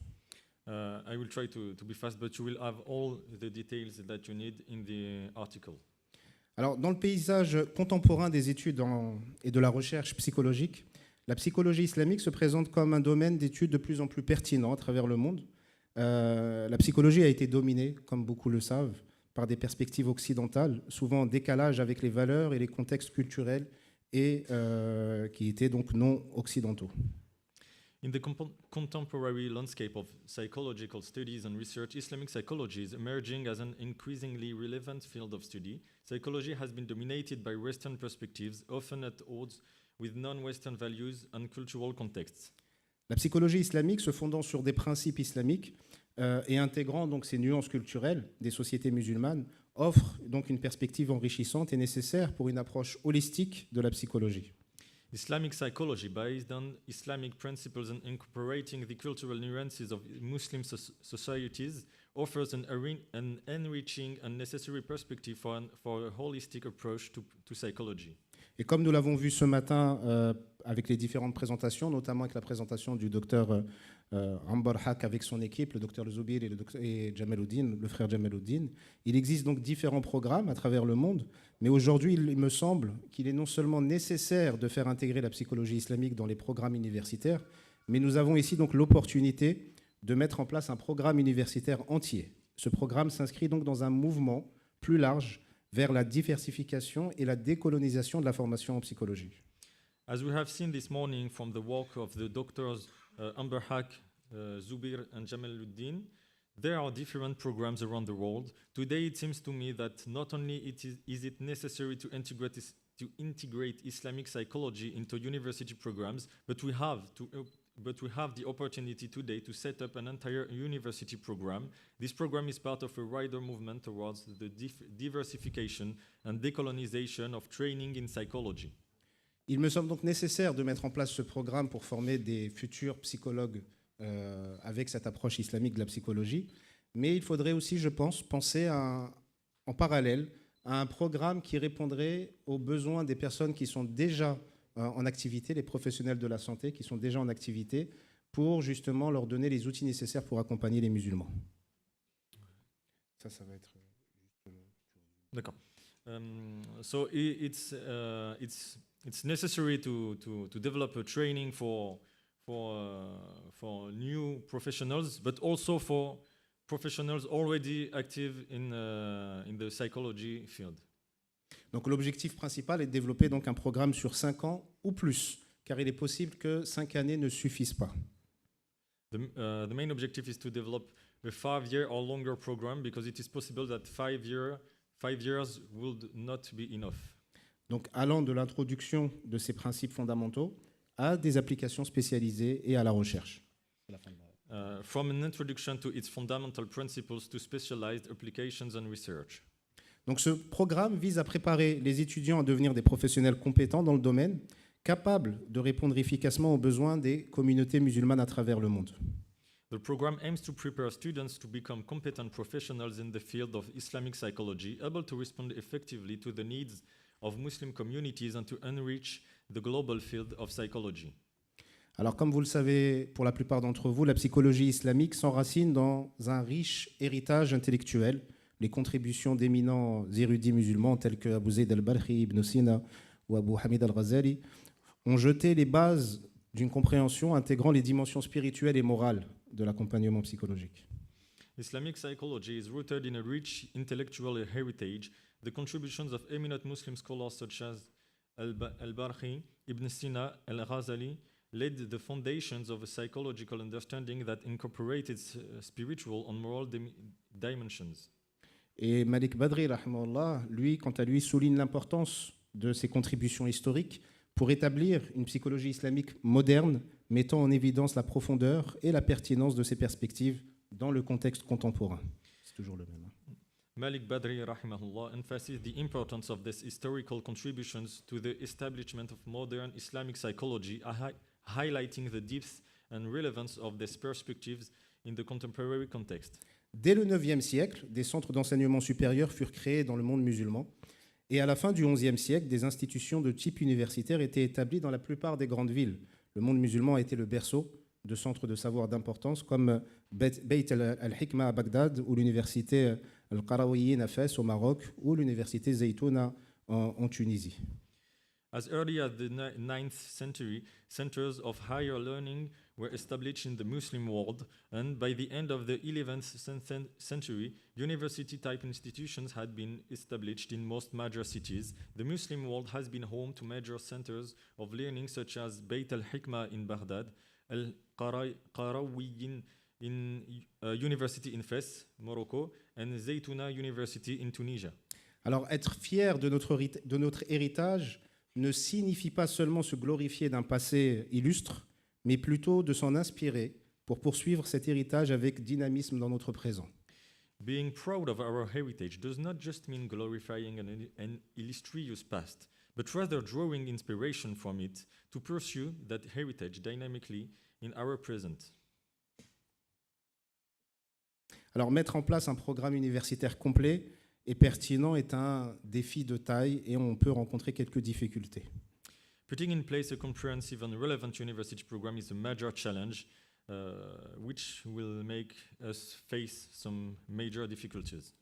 I will try to be fast, but you will have all the details that you need in the article. Alors, dans le paysage contemporain des études et de la recherche psychologique, la psychologie islamique se présente comme un domaine d'études de plus en plus pertinent à travers le monde. La psychologie a été dominée, comme beaucoup le savent, par des perspectives occidentales, souvent en décalage avec les valeurs et les contextes culturels et qui étaient donc non occidentaux. In the contemporary landscape of psychological studies and research, Islamic psychology is emerging as an increasingly relevant field of study. Psychology has been dominated by Western perspectives, often at odds with non-Western values and cultural contexts. La psychologie islamique, se fondant sur des principes islamiques et intégrant donc ces nuances culturelles des sociétés musulmanes, offre donc une perspective enrichissante et nécessaire pour une approche holistique de la psychologie. Islamic psychology, based on Islamic principles and incorporating the cultural nuances of Muslim societies, offers an enriching and necessary perspective for a holistic approach to psychology. Et comme nous l'avons vu ce matin avec les différentes présentations, notamment avec la présentation du docteur Ambar Haq avec son équipe, le docteur Zoubir et Jamaluddin, le frère Jamaluddin, il existe donc différents programmes à travers le monde, mais aujourd'hui, il me semble qu'il est non seulement nécessaire de faire intégrer la psychologie islamique dans les programmes universitaires, mais nous avons ici donc l'opportunité de mettre en place un programme universitaire entier. Ce programme s'inscrit donc dans un mouvement plus large vers la diversification et la décolonisation de la formation en psychologie. As we have seen this morning from the work of the doctors Amber Haq, Zubir and Jamaluddin, there are different programs around the world. Today it seems to me that not only is it necessary to integrate Islamic psychology into university programs, but we have the opportunity today to set up an entire university program. This program is part of a wider movement towards the diversification and decolonization of training in psychology. Il me semble donc nécessaire de mettre en place ce programme pour former des futurs psychologues avec cette approche islamique de la psychologie, mais il faudrait aussi, je pense, penser en parallèle à un programme qui répondrait aux besoins des personnes qui sont déjà en activité, les professionnels de la santé qui sont déjà en activité, pour justement leur donner les outils nécessaires pour accompagner les musulmans. Ça va être... D'accord. So it's necessary to develop a training for new professionals, but also for professionals already active in the psychology field. Donc l'objectif principal est de développer donc un programme sur 5 ans ou plus, car il est possible que 5 années ne suffisent pas. The main objective is to develop a 5-year or longer program because it is possible that 5 years would not be enough. Donc allant de l'introduction de ces principes fondamentaux à des applications spécialisées et à la recherche. From an introduction to its fundamental principles to specialized applications and research. Donc ce programme vise à préparer les étudiants à devenir des professionnels compétents dans le domaine, capables de répondre efficacement aux besoins des communautés musulmanes à travers le monde. The program aims to prepare students to become competent professionals in the field of Islamic psychology, able to respond effectively to the needs of Muslim communities and to enrich the global field of psychology. Alors comme vous le savez, pour la plupart d'entre vous, la psychologie islamique s'enracine dans un riche héritage intellectuel. Les contributions d'éminents érudits musulmans tels que Abu Zayd al-Balkhi, Ibn Sina ou Abu Hamid al-Ghazali ont jeté les bases d'une compréhension intégrant les dimensions spirituelles et morales de l'accompagnement psychologique. Islamic psychology is rooted in a rich intellectual heritage. The contributions of eminent Muslim scholars such as al-Balkhi, Ibn Sina, al-Ghazali, laid the foundations of a psychological understanding that incorporated spiritual and moral dimensions. Et Malik Badri, rahimahullah, lui, quant à lui, souligne l'importance de ses contributions historiques pour établir une psychologie islamique moderne, mettant en évidence la profondeur et la pertinence de ses perspectives dans le contexte contemporain. C'est toujours le même. Malik Badri rahimahullah emphasized the importance of these historical contributions to the establishment of modern Islamic psychology, highlighting the depth and relevance of these perspectives in the contemporary context. Dès le IXe siècle, des centres d'enseignement supérieur furent créés dans le monde musulman. Et à la fin du XIe siècle, des institutions de type universitaire étaient établies dans la plupart des grandes villes. Le monde musulman a été le berceau de centres de savoir d'importance comme Beit al-Hikma à Bagdad ou l'université Al-Qarawiyyin à Fès au Maroc ou l'université Zaytouna en Tunisie. As early as the 9th century, centers of higher learning were established in the Muslim world, and by the end of the 11th century, university-type institutions had been established in most major cities. The Muslim world has been home to major centers of learning such as Beit al-Hikma in Baghdad, Al-Qarawiyyin in University in Fès, Morocco, and Zaytouna University in Tunisia. Alors, être fier de notre héritage ne signifie pas seulement se glorifier d'un passé illustre, mais plutôt de s'en inspirer pour poursuivre cet héritage avec dynamisme dans notre présent. Being proud of our heritage does not just mean glorifying an illustrious past, but rather drawing inspiration from it to pursue that heritage dynamically in our present. Alors, mettre en place un programme universitaire complet et pertinent est un défi de taille et on peut rencontrer quelques difficultés. Putting in place a comprehensive and relevant university program is a major challenge, which will make us face some major difficulties.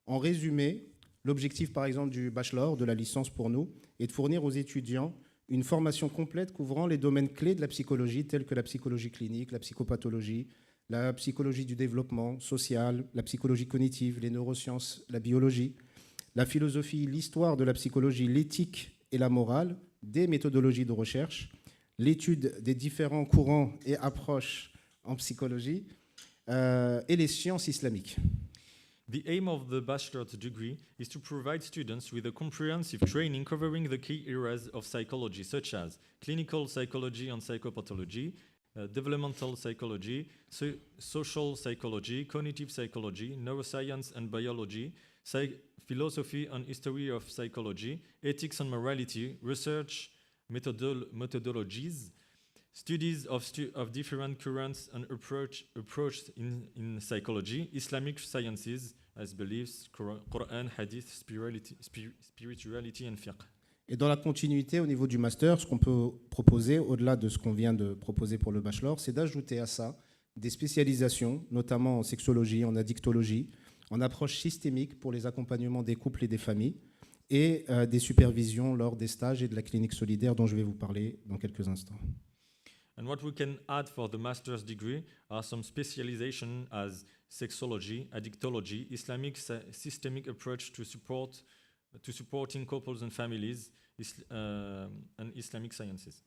En résumé, l'objectif par exemple du bachelor, de la licence pour nous, est de fournir aux étudiants une formation complète couvrant les domaines clés de la psychologie tels que la psychologie clinique, la psychopathologie, la psychologie du développement social, la psychologie cognitive, les neurosciences, la biologie, la philosophie, l'histoire de la psychologie, l'éthique et la morale, des méthodologies de recherche, l'étude des différents courants et approches en psychologie et les sciences islamiques. The aim of the bachelor's degree is to provide students with a comprehensive training covering the key areas of psychology, such as clinical psychology and psychopathology, developmental psychology, social psychology, cognitive psychology, neuroscience and biology, philosophy and history of psychology, ethics and morality, research methodologies, studies of different currents and approach in psychology, Islamic sciences as beliefs, Quran, Hadith, spirituality and fiqh. Et dans la continuité, au niveau du master, ce qu'on peut proposer, au-delà de ce qu'on vient de proposer pour le bachelor, c'est d'ajouter à ça des spécialisations, notamment en sexologie, en addictologie, en approche systémique pour les accompagnements des couples et des familles, et des supervisions lors des stages et de la clinique solidaire dont je vais vous parler dans quelques instants. And what we can add for the master's degree are some specialization as sexology, addictology, Islamic systemic approach to supporting couples and families, and Islamic sciences.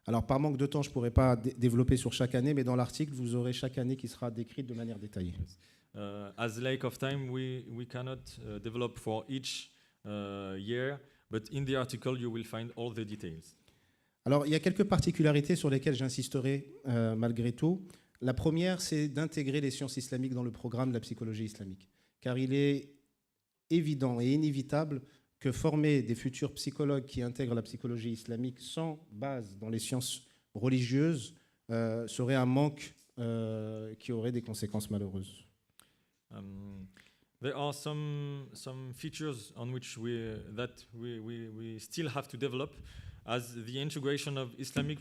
Alors, par manque de temps, je ne pourrais pas développer sur chaque année, mais dans l'article, vous aurez chaque année qui sera décrite de manière détaillée. As lack of time, we cannot develop for each year, but in the article, you will find all the details. Alors, il y a quelques particularités sur lesquelles j'insisterai malgré tout. La première, c'est d'intégrer les sciences islamiques dans le programme de la psychologie islamique, car il est évident et inévitable que former des futurs psychologues qui intègrent la psychologie islamique sans base dans les sciences religieuses serait un manque qui aurait des conséquences malheureuses. There are some features on which we still have to develop, as the integration of Islamic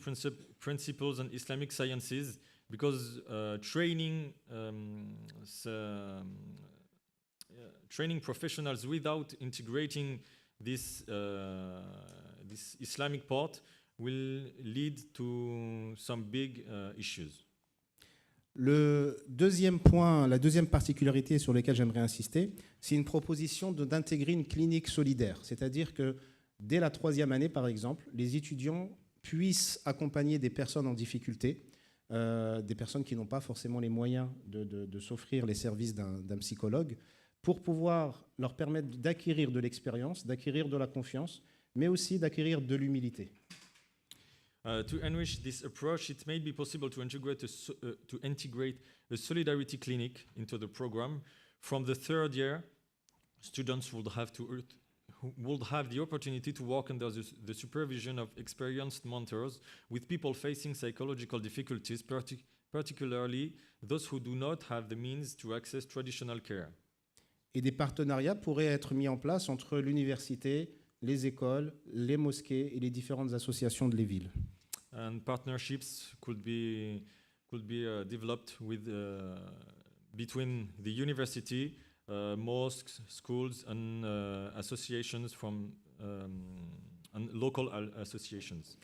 principles and Islamic sciences, because training professionals without integrating this Islamic part will lead to some big issues. Le deuxième point, la deuxième particularité sur laquelle j'aimerais insister, c'est une proposition d'intégrer une clinique solidaire. C'est-à-dire que dès la 3e année, par exemple, les étudiants puisse accompagner des personnes en difficulté, des personnes qui n'ont pas forcément les moyens de s'offrir les services d'un psychologue, pour pouvoir leur permettre d'acquérir de l'expérience, d'acquérir de la confiance, mais aussi d'acquérir de l'humilité. To enrich this approach, it may be possible to integrate a solidarity clinic into the program. From the third year, students would have the opportunity to work under the supervision of experienced mentors with people facing psychological difficulties, particularly those who do not have the means to access traditional care. Et des partenariats pourraient être mis en place entre l'université, les écoles, les mosquées et les différentes associations de les villes. And partnerships could be developed with between the university, mosques, schools, and associations and local associations.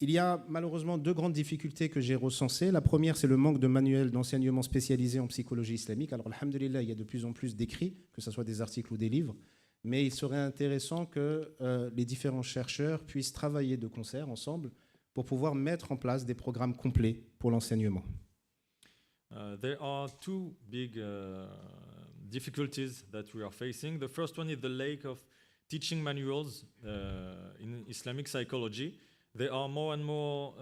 Il y a malheureusement deux grandes difficultés que j'ai recensées. La première, c'est le manque de manuels d'enseignement spécialisés en psychologie islamique. Alors, alhamdoulilah, il y a de plus en plus d'écrits, que ce soit des articles ou des livres, mais il serait intéressant que les différents chercheurs puissent travailler de concert ensemble pour pouvoir mettre en place des programmes complets pour l'enseignement. There are two big difficulties that we are facing. The first one is the lack of teaching manuals in Islamic psychology. There are more and more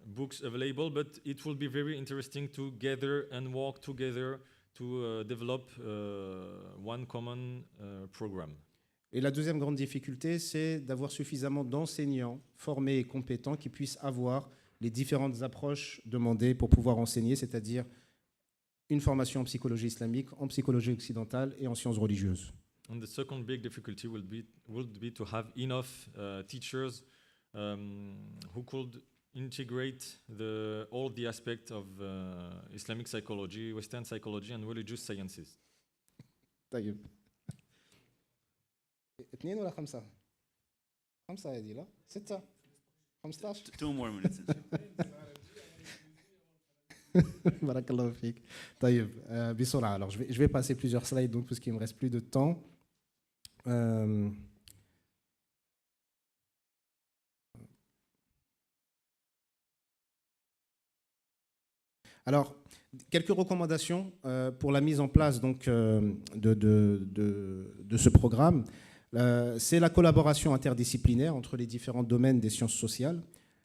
books available, but it will be very interesting to gather and work together to develop one common program. Et la deuxième grande difficulté, c'est d'avoir suffisamment d'enseignants formés et compétents qui puissent avoir les différentes approches demandées pour pouvoir enseigner, c'est-à-dire une formation en psychologie islamique, en psychologie occidentale et en sciences religieuses. And the second big difficulty would be to have enough teachers who could integrate all the aspects of Islamic psychology, Western psychology, and religious sciences. طيب. 2 ولا 5؟ 5 هذه لا 6 15 2 more minutes. بارك الله فيك. طيب بسرعة. Alors je vais passer plusieurs slides donc parce qu'il me reste plus de temps. Alors, quelques recommandations pour la mise en place donc, de ce programme. C'est la collaboration interdisciplinaire entre les différents domaines des sciences sociales,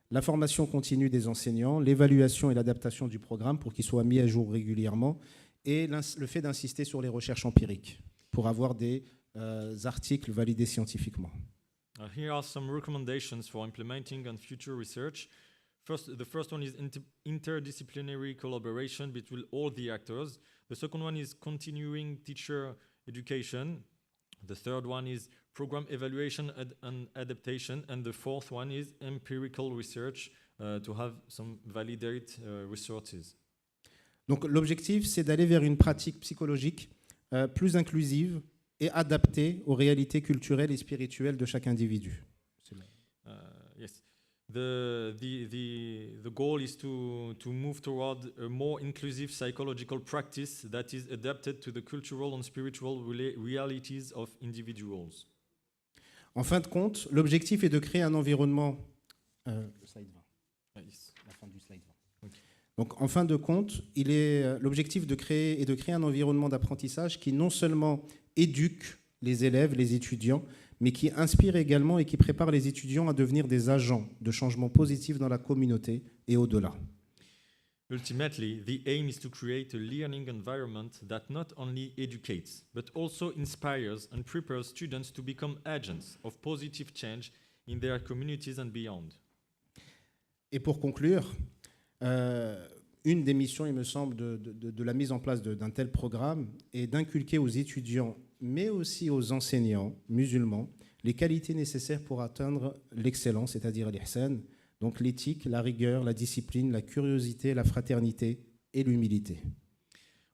la formation continue des enseignants, l'évaluation et l'adaptation du programme pour qu'il soit mis à jour régulièrement, et le fait d'insister sur les recherches empiriques pour avoir des articles validés scientifiquement. Here are some recommendations for implementing and future research. The first one is interdisciplinary collaboration between all the actors. The second one is continuing teacher education. The third one is program evaluation and adaptation. And the fourth one is empirical research to have some validated resources. Donc l'objectif, c'est d'aller vers une pratique psychologique plus inclusive et adaptée aux réalités culturelles et spirituelles de chaque individu. Yes. The goal is to move toward a more inclusive psychological practice that is adapted to the cultural and spiritual realities of individuals. En fin de compte, l'objectif est de créer un environnement. Le slide 20. Yes. La fin du slide 20. Okay. Donc, en fin de compte, l'objectif est de créer un environnement d'apprentissage qui non seulement éduque les élèves, les étudiants, mais qui inspire également et qui prépare les étudiants à devenir des agents de changement positif dans la communauté et au-delà. Ultimately, the aim is to create a learning environment that not only educates, but also inspires and prepares students to become agents of positive change in their communities and beyond. Et pour conclure, une des missions, il me semble, de la mise en place d'un tel programme est d'inculquer aux étudiants, mais aussi aux enseignants musulmans, les qualités nécessaires pour atteindre l'excellence, c'est-à-dire l'ihsan, donc l'éthique, la rigueur, la discipline, la curiosité, la fraternité et l'humilité.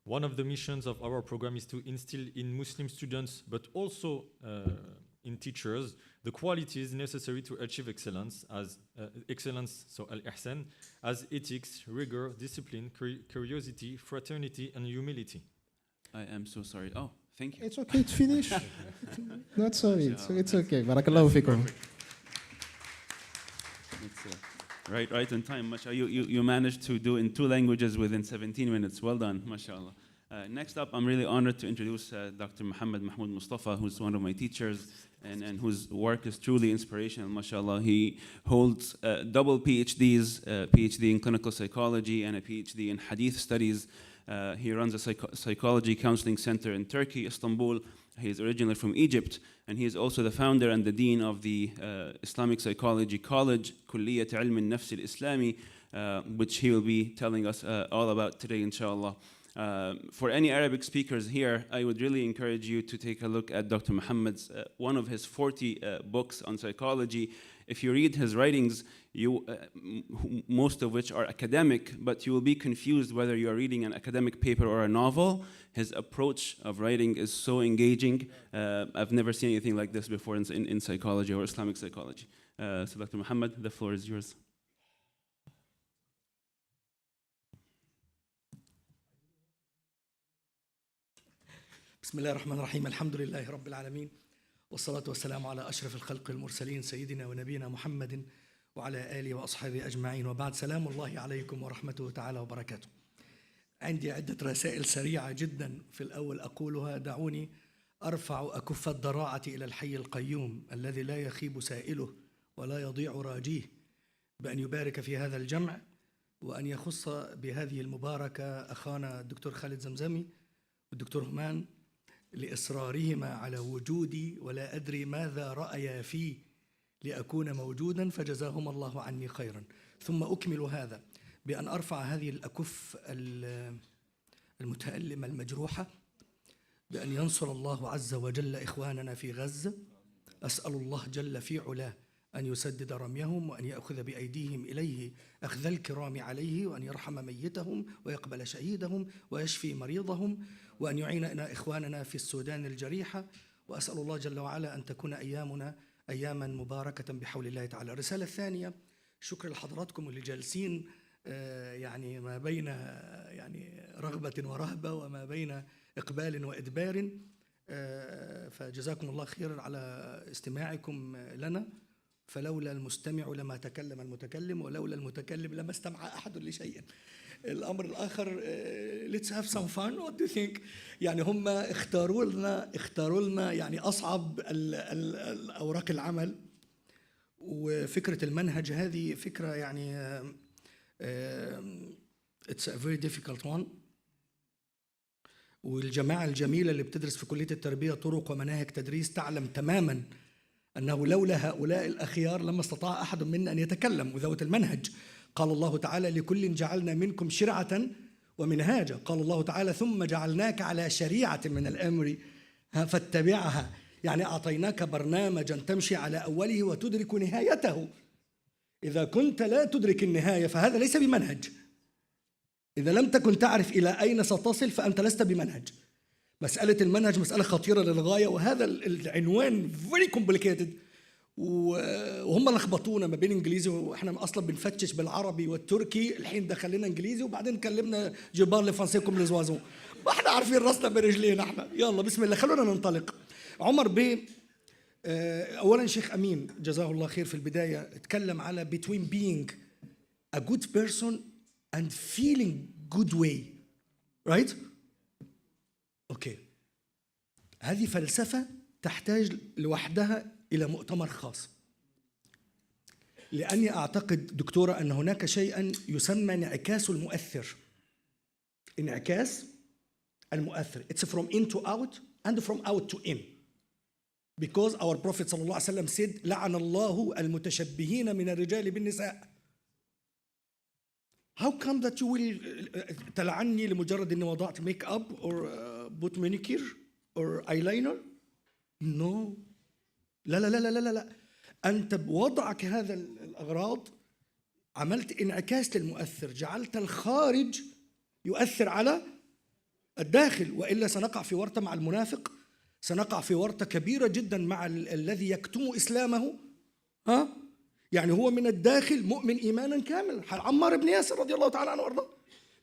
One of the missions of our program is to instill in Muslim students, but also in teachers, the qualities necessary to achieve excellence, so al-ihsan, as ethics, rigor, discipline, curiosity, fraternity, and humility. I am so sorry. Oh, thank you. It's okay to finish. Not sorry. It's okay. Barakallahu fikum. It's right in time. MashaAllah, you managed to do in 2 languages within 17 minutes. Well done, MashaAllah. Next up, I'm really honored to introduce Dr. Muhammad Mahmoud Mustafa, who's one of my teachers and whose work is truly inspirational, MashaAllah. He holds double PhDs, PhD in clinical psychology and a PhD in hadith studies. He runs a psychology counseling center in Turkey, Istanbul. He is originally from Egypt, and he is also the founder and the dean of the Islamic Psychology College, Kulliyat Ilm al-Nafs al-Islami, which he will be telling us all about today, inshallah. For any Arabic speakers here, I would really encourage you to take a look at Dr. Muhammad's, one of his 40 books on psychology. If you read his writings, most of which are academic, but you will be confused whether you are reading an academic paper or a novel. His approach of writing is so engaging. I've never seen anything like this before in psychology or Islamic psychology. So Dr. Muhammad, the floor is yours. بسم الله الرحمن الرحيم الحمد لله رب العالمين والصلاة والسلام على أشرف الخلق المرسلين سيدنا ونبينا محمد وعلى آله وأصحابه أجمعين وبعد سلام الله عليكم ورحمته تعالى وبركاته. عندي عدة رسائل سريعة جدا. في الأول أقولها: دعوني أرفع أكف الضراعة إلى الحي القيوم الذي لا يخيب سائله ولا يضيع راجيه، بأن يبارك في هذا الجمع وأن يخص بهذه المباركة أخانا الدكتور خالد زمزمي والدكتور همان لإصرارهما على وجودي ولا أدري ماذا رأيا فيه لأكون موجودا، فجزاهما الله عني خيرا. ثم أكمل هذا بأن أرفع هذه الأكف المتألمة المجروحة بأن ينصر الله عز وجل إخواننا في غزة. أسأل الله جل في علاه أن يسدد رميهم وأن يأخذ بأيديهم إليه أخذ الكرام عليه، وأن يرحم ميتهم ويقبل شهيدهم ويشفي مريضهم، وأن يعيننا إخواننا في السودان الجريحة. وأسأل الله جل وعلا أن تكون أيامنا أياما مباركة بحول الله تعالى. الرسالة الثانية: شكر لحضراتكم اللي جالسين يعني ما بين يعني رغبة ورهبة وما بين إقبال وإدبار، فجزاكم الله خير على استماعكم لنا. فلولا المستمع لما تكلم المتكلم، ولولا المتكلم لما استمع أحد لشيء. الأمر الآخر: let's have some fun. What do you think؟ يعني هم اختاروا لنا يعني أصعب الأوراق العمل، وفكرة المنهج هذه فكرة يعني it's a very difficult one. والجماعة الجميلة اللي بتدرس في كلية التربية طرق ومناهج تدريس تعلم تماماً أنه لولا هؤلاء الأخيار لما استطاع أحد منا أن يتكلم. وذوات المنهج قال الله تعالى: لكل جعلنا منكم شرعة ومنهاجا. قال الله تعالى: ثم جعلناك على شريعة من الأمر فاتبعها. يعني أعطيناك برنامجا تمشي على أوله وتدرك نهايته. إذا كنت لا تدرك النهاية فهذا ليس بمنهج. إذا لم تكن تعرف إلى أين ستصل فأنت لست بمنهج. مسألة المنهج مسألة خطيرة للغاية، وهذا العنوان very complicated، وهم لخبطونا ما بين إنجليزي، وإحنا أصلا بنفتش بالعربي والتركي. الحين دخلنا إنجليزي وبعدين كلمنا جبار لفرنسيكم لزوازو، ما إحنا عارفين راسنا برجلينا إحنا. يلا بسم الله خلونا ننطلق. عمر بيه أولا شيخ أمين جزاه الله خير في البداية اتكلم على between being a good person and feeling good way, right? أوكي. هذه فلسفة تحتاج لوحدها إلى مؤتمر خاص، لأني أعتقد دكتورة أن هناك شيئا يسمى انعكاس المؤثر. انعكاس المؤثر. It's from in to out and from out to in. Because our Prophet صلى الله عليه وسلم said: لعن الله المتشبهين من الرجال بالنساء. How come that you will تلعني لمجرد أني وضعت make up or put manicure or eyeliner؟ No. لا لا لا لا لا لا. أنت بوضعك هذا الأغراض عملت انعكاس للمؤثر، جعلت الخارج يؤثر على الداخل، وإلا سنقع في ورطة مع المنافق، سنقع في ورطة كبيرة جدا مع الذي يكتم إسلامه. يعني هو من الداخل مؤمن إيمانا كاملا، عمار بن ياسر رضي الله تعالى عنه وارضاه،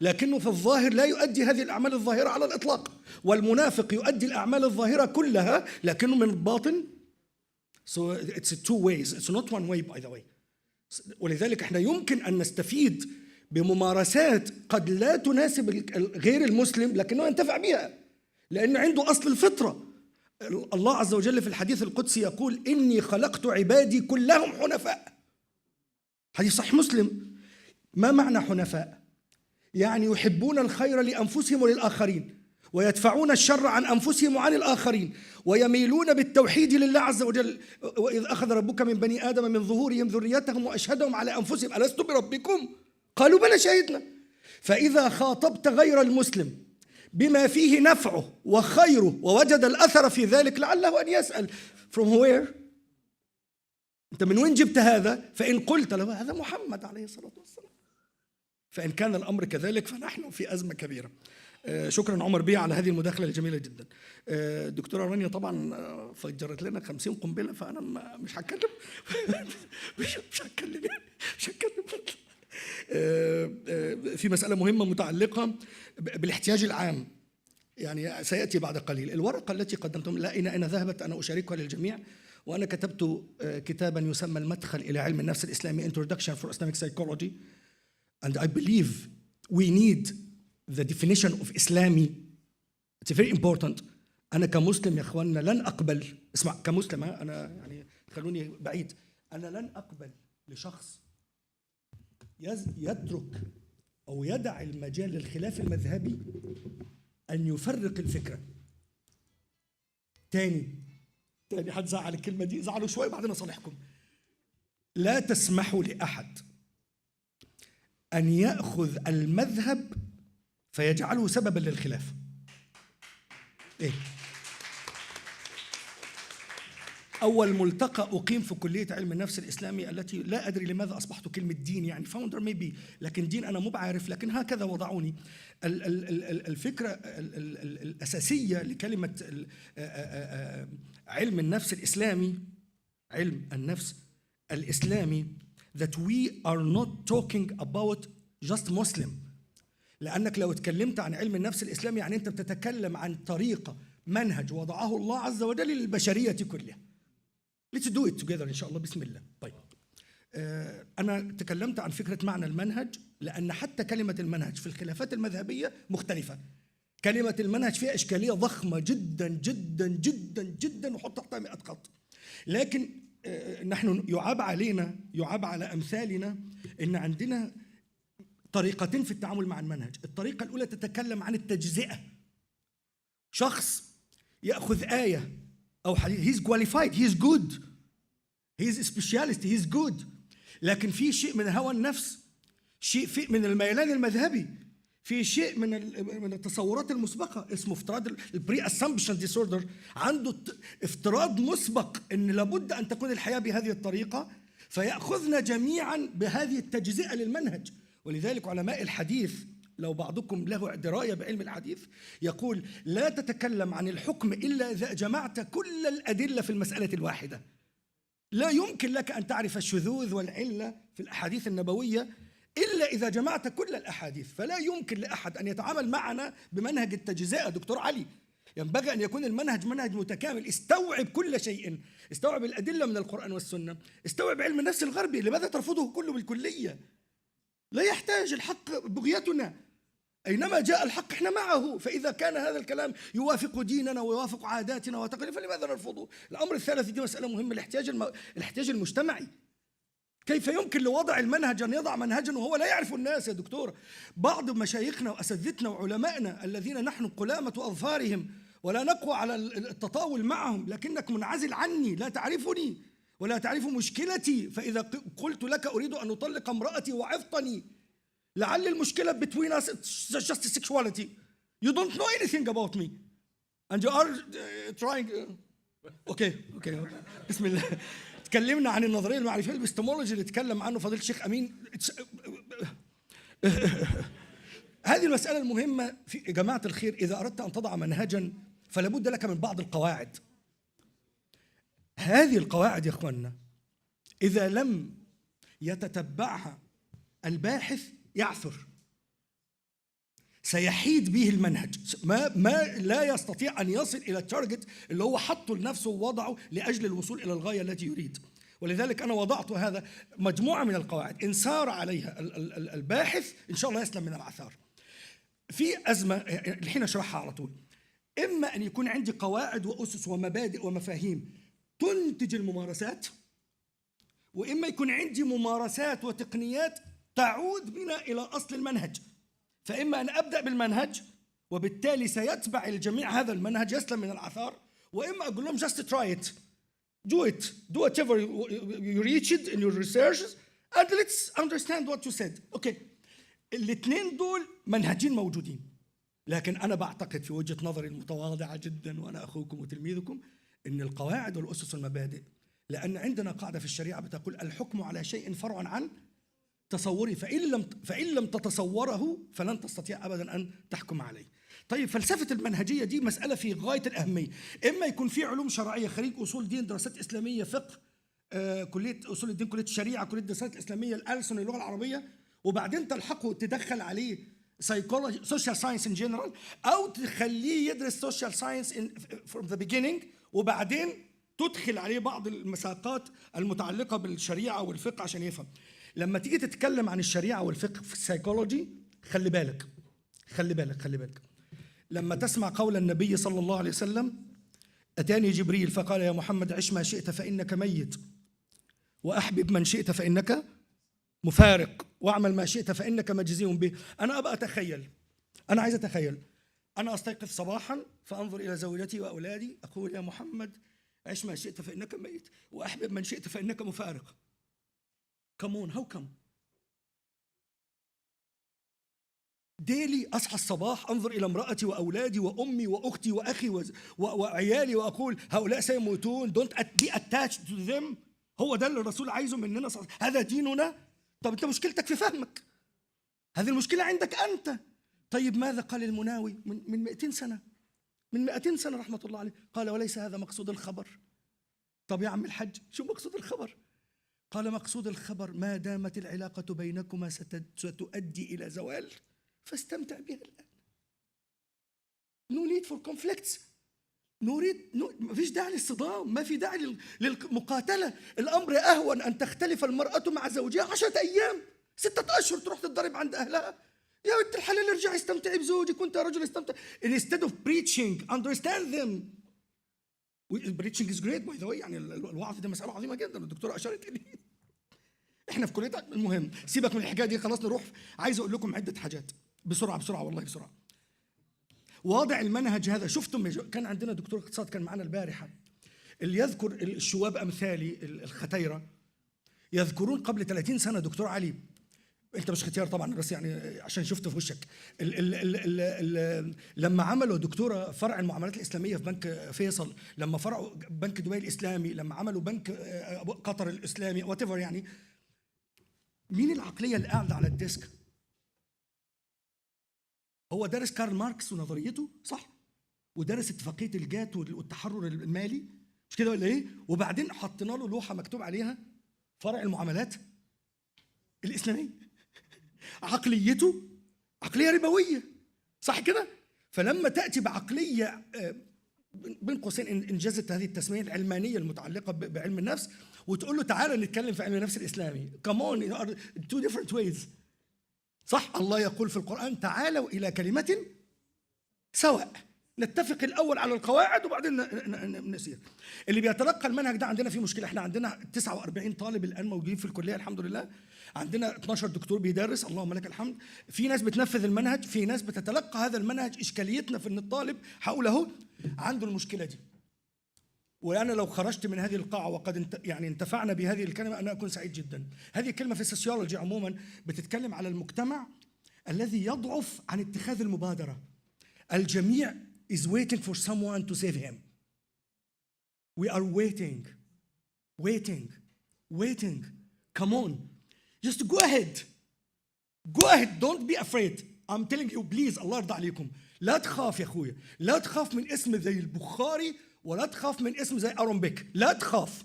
لكنه في الظاهر لا يؤدي هذه الأعمال الظاهرة على الإطلاق. والمنافق يؤدي الأعمال الظاهرة كلها لكنه من الباطن. So it's two ways. It's not one way by the way. ولذلك احنا يمكن أن نستفيد بممارسات قد لا تناسب غير المسلم لكنه ينتفع بها لأن عنده أصل الفطرة. الله عز وجل في الحديث القدسي يقول إني خلقت عبادي كلهم حنفاء. حديث صحيح مسلم. ما معنى حنفاء؟ يعني يحبون الخير لأنفسهم وللآخرين ويدفعون الشر عن أنفسهم وعن الآخرين ويميلون بالتوحيد لله عز وجل. وإذ أخذ ربك من بني آدم من ظهورهم ذريتهم وأشهدهم على أنفسهم ألست بربكم؟ قالوا بلى شهدنا. فإذا خاطبت غير المسلم بما فيه نفعه وخيره ووجد الأثر في ذلك لعله أن يسأل from where؟ أنت من وين جبت هذا؟ فإن قلت له هذا محمد عليه الصلاة والسلام. فإن كان الأمر كذلك فنحن في أزمة كبيرة. شكرا عمر بيه على هذه المداخلة الجميلة جدا. دكتورة رانيا طبعا فجرت لنا 50 قنبلة فأنا مش هتكلم مش هتكلم. في مسألة مهمة متعلقة بالاحتياج العام يعني سيأتي بعد قليل. الورقة التي قدمتم لا أين ذهبت أنا أشاركها للجميع. وأنا كتبت كتابا يسمى المدخل إلى علم النفس الإسلامي Introduction for Islamic Psychology and I believe we need the definition of Islami. It's very important. أنا كمسلم يا إخواننا لن أقبل اسمع كمسلم أنا يعني خلوني بعيد أنا لن أقبل لشخص يترك أو يدع المجال للخلاف المذهبي أن يفرق الفكرة. تاني هتزعل الكلمة دي زعلوا شوية بعدين أصالحكم. لا تسمحوا لأحد أن يأخذ المذهب فيجعله سببا للخلاف. إيه؟ أول ملتقى أقيم في كلية علم النفس الإسلامي التي لا أدري لماذا أصبحت كلمة دين يعني founder maybe لكن دين أنا مو بعرف لكن هكذا وضعوني. الفكرة الأساسية لكلمة علم النفس الإسلامي علم النفس الإسلامي that we are not talking about just Muslim. لأنك لو اتكلمت عن علم النفس الإسلامي يعني أنت بتتكلم عن طريقة منهج وضعه الله عز وجل للبشرية كلها. Let's do it together إن شاء الله بسم الله. طيب أنا تكلمت عن فكرة معنى المنهج لأن حتى كلمة المنهج في الخلافات المذهبية مختلفة. كلمة المنهج فيها إشكالية ضخمة جدا جدا جدا جدا وحط تحتها 100 خط. لكن نحن يعاب على أمثالنا إن عندنا طريقتين في التعامل مع المنهج. الطريقة الأولى تتكلم عن التجزئة. شخص يأخذ آية أو حديث he's qualified he's good he's a specialist he's good لكن في شيء من هوى النفس شيء من الميلان المذهبي في شيء من التصورات المسبقة اسمه افتراض البري اسامبشن ديسوردر. عنده افتراض مسبق ان لابد ان تكون الحياة بهذه الطريقة فيأخذنا جميعا بهذه التجزئة للمنهج. ولذلك علماء الحديث لو بعضكم له دراية بعلم الحديث يقول لا تتكلم عن الحكم إلا إذا جمعت كل الأدلة في المسألة الواحدة. لا يمكن لك أن تعرف الشذوذ والعلة في الأحاديث النبوية إلا إذا جمعت كل الأحاديث. فلا يمكن لأحد أن يتعامل معنا بمنهج التجزئة. دكتور علي ينبغي أن يكون المنهج منهج متكامل استوعب كل شيء. استوعب الأدلة من القرآن والسنة. استوعب علم النفس الغربي. لماذا ترفضه كله بالكلية؟ لا يحتاج الحق بغيتنا. أينما جاء الحق إحنا معه. فإذا كان هذا الكلام يوافق ديننا ويوافق عاداتنا وتقاليدنا فلماذا نرفضه؟ الأمر الثالث دي مسألة مهمة الاحتياج المجتمعي. كيف يمكن لوضع المنهج أن يضع منهجا وهو لا يعرف الناس يا دكتور؟ بعض مشايخنا وأساتذتنا وعلمائنا الذين نحن قلامة أظفارهم ولا نقوى على التطاول معهم لكنك منعزل عني لا تعرفني ولا تعرف مشكلتي. فإذا قلت لك أريد أن أطلق امرأتي وعفطني لعل المشكلة between us is just sexuality. You don't know anything about me and you are trying okay بسم الله. تكلمنا عن النظرية المعرفية البستمولوجي اللي تكلم عنه فضيلة الشيخ أمين. هذه المسألة المهمة في جماعة الخير. إذا أردت أن تضع منهجا فلا بد لك من بعض القواعد. هذه القواعد يا أخواننا إذا لم يتتبعها الباحث يعثر سيحيد به المنهج. ما لا يستطيع أن يصل إلى التارجت اللي هو حطه لنفسه ووضعه لأجل الوصول إلى الغاية التي يريد. ولذلك أنا وضعت هذا مجموعة من القواعد إن سار عليها الباحث إن شاء الله يسلم من العثار. في أزمة الحين أشرحها على طول. إما أن يكون عندي قواعد وأسس ومبادئ ومفاهيم تنتج الممارسات، وإما يكون عندي ممارسات وتقنيات تعود بنا إلى أصل المنهج. فإما أن أبدأ بالمنهج وبالتالي سيتبع الجميع هذا المنهج يسلم من العثار، وإما أقول لهم just try it, do whatever you reach it in your researches and let's understand what you said. أوكي، الاثنين دول منهجين موجودين، لكن أنا بعتقد في وجهة نظري المتواضعة جدا وأنا أخوكم وتلميذكم إن القواعد والأسس والمبادئ، لأن عندنا قاعدة في الشريعة بتقول الحكم على شيء فرع عن تصوري، فإن لم تتصوره فلن تستطيع أبدا أن تحكم عليه. طيب فلسفة المنهجية دي مسألة في غاية الأهمية. إما يكون في علوم شرعية، خريج أصول دين، دراسات إسلامية، فقه، كلية أصول الدين، كلية الشريعة، كلية الدراسات الإسلامية، الألسن، اللغة العربية، وبعدين تلحقه تدخل عليه psychology, social science in general، أو تخليه يدرس social science from the beginning، وبعدين تدخل عليه بعض المساقات المتعلقة بالشريعة والفقه عشان يفهم. لما تيجي تتكلم عن الشريعة والفقه في السايكولوجي خلي بالك لما تسمع قول النبي صلى الله عليه وسلم أتاني جبريل فقال يا محمد عش ما شئت فإنك ميت، وأحبب من شئت فإنك مفارق، واعمل ما شئت فإنك مجزي به. أنا أبقى أتخيل، أنا عايز أتخيل أنا أستيقظ صباحا فأنظر إلى زوجتي وأولادي أقول يا محمد عش ما شئت فإنك ميت، وأحبب من شئت فإنك مفارق. Come on, how come؟ ديلي أصحى الصباح أنظر إلى امرأتي وأولادي وأمي وأختي وأخي وعيالي وأقول هؤلاء سيموتون، don't be attached to them. هو ده اللي الرسول عايزه مننا، هذا ديننا. طب أنت مشكلتك في فهمك، هذه المشكلة عندك أنت. طيب ماذا قال المناوي من 200 سنة، من 200 سنة رحمة الله عليه؟ قال وليس هذا مقصود الخبر. طب يا عم الحج شو مقصود الخبر؟ قال مقصود الخبر ما دامت العلاقة بينكما ستؤدي إلى زوال فاستمتع بها الآن. No need for conflicts. ما فيش داعي للصدام، ما في داعي للمقاتلة. الأمر أهون أن تختلف المرأة مع زوجها 10 أيام 6 أشهر تروح تتضرب عند أهلها. يا بنت الحلال ارجعي استمتعي بزوجك وأنت رجل استمتع. Instead of preaching understand them. Preaching is great by the way، يعني الوعظ ده مسألة عظيمة جدا الدكتورة أشارت إليه. إحنا في كلية، المهم سيبك من الحكاية دي خلاص نروح. عايز أقول لكم عدة حاجات بسرعة والله بسرعة. واضع المنهج هذا شفتم، كان عندنا دكتور اقتصاد كان معنا البارحة اللي يذكر الشواب أمثالي الختيرة يذكرون قبل 30 سنة دكتور علي، أنت مش ختيار طبعا بس يعني عشان شفته في وشك، لما عملوا دكتورة فرع المعاملات الإسلامية في بنك فيصل، لما فرعوا بنك دبي الإسلامي، لما عملوا بنك قطر الإسلامي whatever، يعني مين العقلية اللي قاعدة على الديسك؟ هو دارس كارل ماركس ونظريته صح؟ ودارس اتفاقية الجات والتحرر المالي مش كده ولا ايه؟ وبعدين حطينا له لوحة مكتوب عليها فرع المعاملات الإسلامية. عقليته عقلية ربوية صح كده؟ فلما تأتي بعقلية بين قوسين انجزت هذه التسمية العلمانية المتعلقة بعلم النفس وتقول له تعالى نتكلم في علم النفس الإسلامي، come on two different ways صح؟ الله يقول في القرآن تعالوا إلى كلمة سواء، نتفق الأول على القواعد وبعدين نسير. اللي بيتلقى المنهج ده عندنا فيه مشكلة، احنا عندنا 49 طالب الآن موجودين في الكلية الحمد لله، عندنا 12 دكتور بيدرس اللهم لك الحمد، في ناس بتنفذ المنهج، في ناس بتتلقى هذا المنهج. إشكاليتنا في أن الطالب حوله عنده المشكلة دي، وأنا لو خرجت من هذه القاعة وقد يعني انتفعنا بهذه الكلمة أنا أكون سعيد جدا. هذه الكلمة في السوسيولوجي عموما بتتكلم على المجتمع الذي يضعف عن اتخاذ المبادرة. الجميع is waiting for someone to save him. We are waiting. Come on, just go ahead. Don't be afraid. I'm telling you please الله يرضى عليكم، لا تخاف يا أخويا، لا تخاف من اسم زي البخاري ولا تخاف من اسم زي أرون بيك، لا تخاف.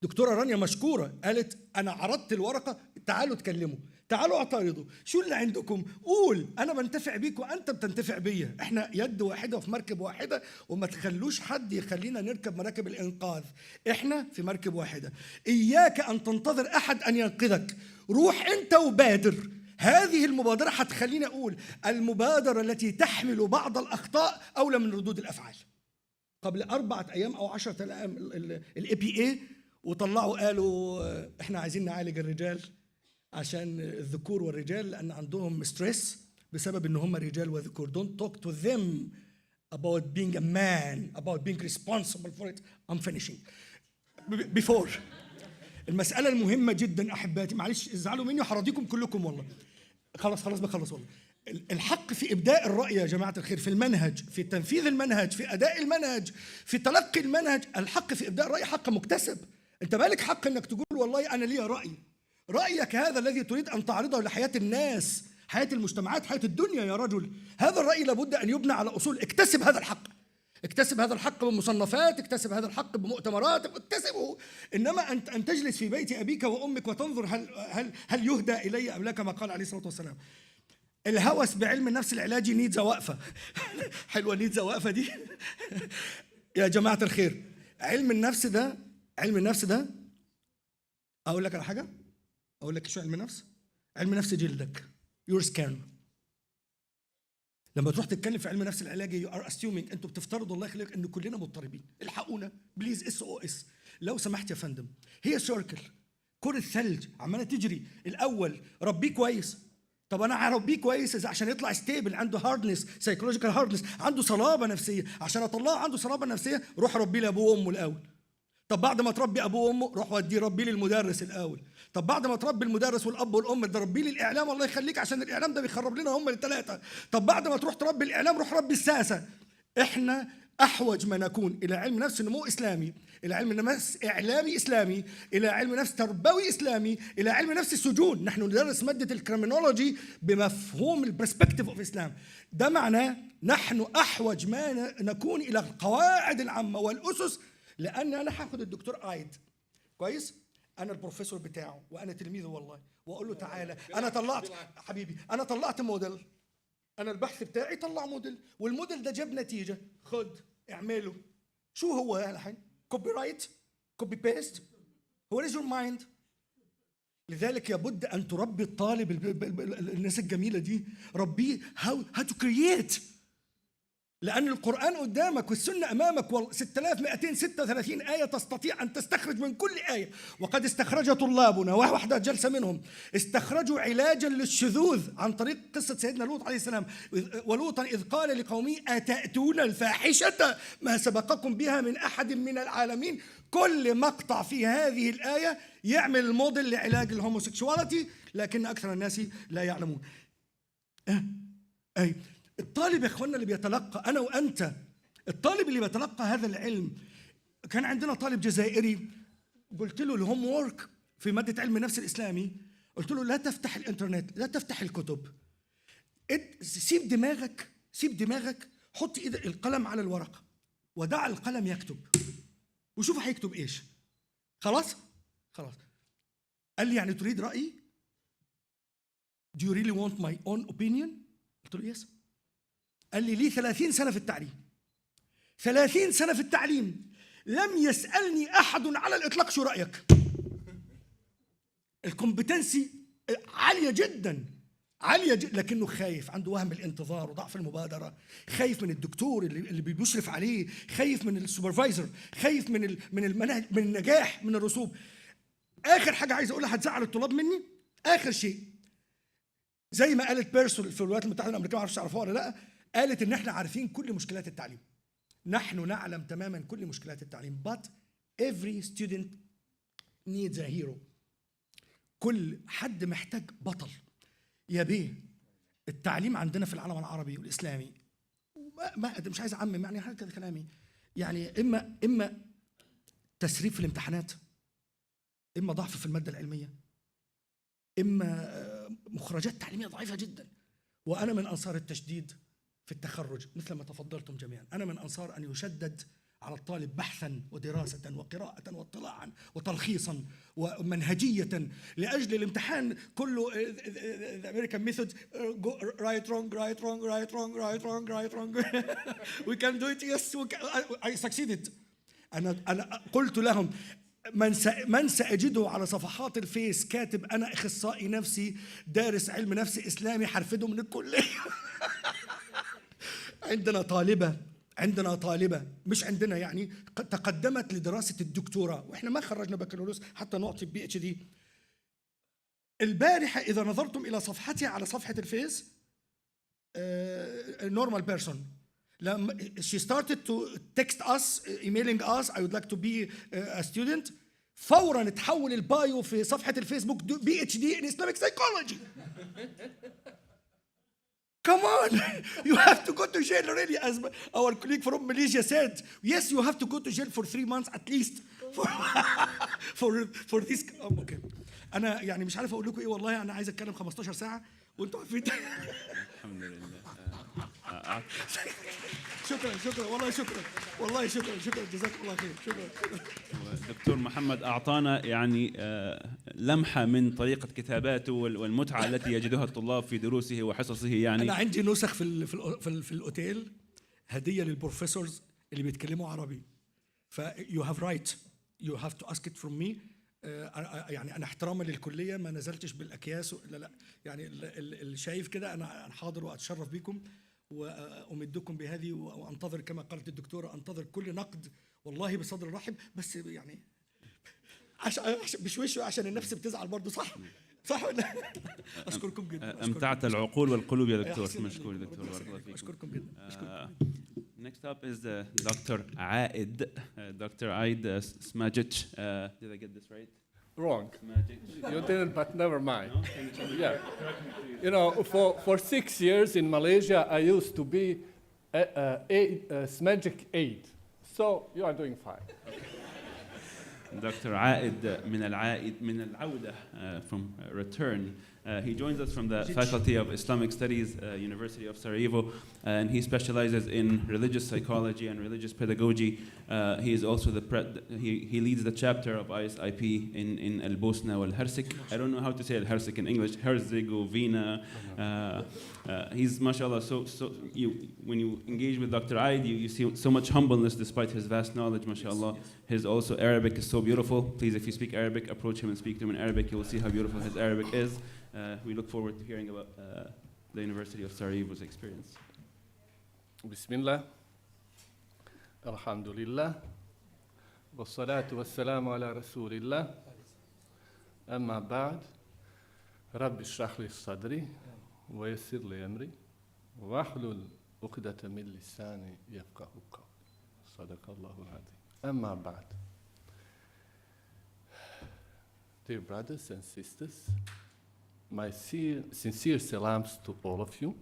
دكتورة رانيا مشكورة قالت أنا عرضت الورقة، تعالوا اتكلموا، تعالوا اعترضوا، شو اللي عندكم؟ قول، أنا بنتفع بيك وأنت بتنتفع بيا، إحنا يد واحدة وفي مركب واحدة، وما تخلوش حد يخلينا نركب مراكب الإنقاذ، إحنا في مركب واحدة. إياك أن تنتظر أحد أن ينقذك، روح أنت وبادر. هذه المبادرة هتخليني أقول المبادرة التي تحمل بعض الأخطاء أولى من ردود الأفعال. قبل 4 أيام أو 10 أيام الAPA وطلعوا قالوا احنا عايزين نعالج الرجال عشان الذكور والرجال لأن عندهم ستريس بسبب ان هم رجال وذكور. Don't talk to them about being a man, about being responsible for it. I'm finishing. Before المسألة المهمة جدا أحباتي، معلش ازعلوا مني وحراضيكم كلكم والله. خلاص بخلص والله. الحق في إبداء الرأي يا جماعة الخير، في المنهج، في تنفيذ المنهج، في أداء المنهج، في تلقي المنهج. الحق في إبداء الرأي حق مكتسب. أنت مالك حق أنك تقول والله أنا لي رأي. رأيك هذا الذي تريد أن تعرضه لحياة الناس، حياة المجتمعات، حياة الدنيا يا رجل. هذا الرأي لابد أن يبنى على أصول. اكتسب هذا الحق، اكتسب هذا الحق بمصنفات، اكتسب هذا الحق بمؤتمرات، اكتسبه. إنما أن تجلس في بيت أبيك وأمك وتنظر هل يهدى إلي أم لا، كما قال عليه الصلاة والسلام. الهوس بعلم النفس العلاجي نيدز وقفة. حلوة نيدز وقفة دي. يا جماعة الخير، علم النفس ده أقول لك على حاجة، أقول لك شو علم النفس؟ علم النفس جلدك، your skin. لما تروح تتكلم في علم النفس العلاجي you are assuming، أنتوا بتفترضوا الله يخليك إن كلنا مضطربين. الحقونا بليز، SOS لو سمحت يا فندم. هي سيركل، كرة ثلج عمالة تجري. الأول ربيه كويس. طب انا هربيه كويس عشان يطلع ستيبل، عنده هاردنس، سايكولوجيكال هاردنس، عنده صلابه نفسيه. عشان اطلعه عنده صلابه نفسيه روح ربيه لابوه وامه الاول. طب بعد ما تربي ابوه وامه روح وديه ربيه للمدرس الاول. طب بعد ما تربي المدرس والاب والام ده ربيه للاعلام الله يخليك عشان الاعلام ده بيخرب لنا هم الثلاثه. طب بعد ما تروح تربي الاعلام روح ربي الساسه. احنا احوج ما نكون الى علم نفس نمو اسلامي، الى علم نفس اعلامي اسلامي، الى علم نفس تربوي اسلامي، الى علم نفس السجون. نحن ندرس ماده الكريمنولوجي بمفهوم البرسبكتيف اوف اسلام. ده معناه نحن احوج ما نكون الى القواعد العامه والاسس. لان انا هاخد الدكتور ايد كويس، انا البروفيسور بتاعه وانا تلميذه والله، واقول له تعالى انا طلعت حبيبي، انا طلعت موديل، انا البحث بتاعي طلع موديل، والموديل ده جاب نتيجه، خد اعمله. شو هو الحين؟ كوبي رايت، كوبي بيست، هو از يور مايند. لذلك يبد ان تربي الطالب الناس الجميله دي، ربيه هاو تو كرييت. لأن القرآن قدامك والسنة أمامك، 6236 آية تستطيع أن تستخرج من كل آية. وقد استخرج طلابنا وحدة جلسة منهم استخرجوا علاجا للشذوذ عن طريق قصة سيدنا لوط عليه السلام. ولوطا إذ قال لقومه أتأتون الفاحشة ما سبقكم بها من أحد من العالمين. كل مقطع في هذه الآية يعمل الموديل لعلاج الهوموسيكشواليتي، لكن أكثر الناس لا يعلمون. أي الطالب يا اخوانا اللي بيتلقى، انا وانت، الطالب اللي بيتلقى هذا العلم. كان عندنا طالب جزائري قلت له الهوم وورك في ماده علم النفس الاسلامي، قلت له لا تفتح الانترنت، لا تفتح الكتب، سيب دماغك، حط القلم على الورقه ودع القلم يكتب وشوف هيكتب ايش. خلاص قال لي يعني تريد رايي؟ Do you really want my own opinion؟ قلت له يس. قال لي 30 سنة في التعليم، 30 سنة في التعليم لم يسألني أحد على الإطلاق شو رأيك. الكومبتنسي عالية جدا، لكنه خايف، عنده وهم الانتظار وضعف المبادرة، خايف من الدكتور اللي بيشرف عليه، خايف من السوبرفايزر، خايف من المنهج، من النجاح، من الرسوب. آخر حاجة عايز أقولها هتزعل الطلاب مني، آخر شيء زي ما قالت بيرسول في الولايات المتحدة الأمريكية، ما اعرفش تعرفوها ولا لا، قالت إن إحنا عارفين كل مشكلات التعليم. نحن نعلم تماماً كل مشكلات التعليم. But every student needs a hero. كل حد محتاج بطل. يا بيه التعليم عندنا في العالم العربي والإسلامي، مش عايز أعمم يعني هذا كلامي، يعني إما تسريب في الامتحانات، إما ضعف في المادة العلمية، إما مخرجات تعليمية ضعيفة جدا. وأنا من أنصار التشديد في التخرج مثل ما تفضلتم جميعا. أنا من أنصار أن يشدد على الطالب بحثا ودراسة وقراءة واطلاعا وتلخيصا ومنهجية لأجل الامتحان كله the American method right wrong right wrong right wrong right wrong right wrong we can do it yes I succeeded. أنا قلت لهم من سأجده على صفحات الفيس كاتب أنا أخصائي نفسي دارس علم نفس إسلامي حرفده من الكلية. عندنا طالبة مش عندنا يعني تقدمت لدراسة الدكتوراه وإحنا ما خرجنا بكالوريوس حتى نعطي PhD. البارحة إذا نظرتم إلى صفحتها على صفحة الفيس normal person she started to text us emailing us I would like to be a student فورا تحول البايو في صفحة الفيسبوك PhD in Islamic Psychology. Come on, you have to go to jail really, as our colleague from Malaysia said. Yes, you have to go to jail for 3 months at least for this. Okay. أنا يعني مش عارف أقول لكم إيه والله أنا عايز أتكلم 15 ساعة وأنتوا عارفين. الحمد لله. شكرا والله شكرا جزاكم الله خير. شكرا. دكتور محمد أعطانا يعني لمحة من طريقة كتاباته والمتعة التي يجدها الطلاب في دروسه وحصصه يعني. أنا عندي نسخ في الأوتيل هدية للبروفيسورز اللي بيتكلموا عربي. you have right you have to ask it from me. يعني أنا احتراما للكلية ما نزلتش بالأكياس لا يعني اللي شايف كده أنا حاضر وأتشرف بكم وأمدكم بهذه وأنتظر كما قالت الدكتورة أنتظر كل نقد والله بصدر رحب بس يعني عشان بشويشه عشان النفس بتزعل برضه صح ولا أشكركم جدا. أمتعت العقول والقلوب يا دكتور. مشكور دكتور بارك الله فيك. أشكركم جدا. Next up is Dr. Aid. Dr. Aid Smajic. Did I get this right? Wrong. You didn't, but never mind. No? Yeah. You know, for 6 years in Malaysia, I used to be Smajic Aid. So you are doing fine. Dr. Aid من العودة from return. He joins us from the Faculty of Islamic Studies, University of Sarajevo, and he specializes in religious psychology and religious pedagogy. He is also he leads the chapter of ISIP in El Bosna wal Hersik. I don't know how to say El Hersik in English. Herzegovina. He's mashallah. So when you engage with Dr. Aid, you see so much humbleness despite his vast knowledge. Mashallah. His also Arabic is so beautiful. Please, if you speak Arabic, approach him and speak to him in Arabic. You will see how beautiful his Arabic is. We look forward to hearing about the University of Sarajevo's experience. Bismillah. Alhamdulillah. والصلاة والسلام على رسول الله. أما بعد رب اشرح لي صدري ويسر لي أمري واحلل عقدة من لساني يفقهوا قولي. صدق الله العظيم. أما بعد. Dear brothers and sisters, my sincere salams to all of you,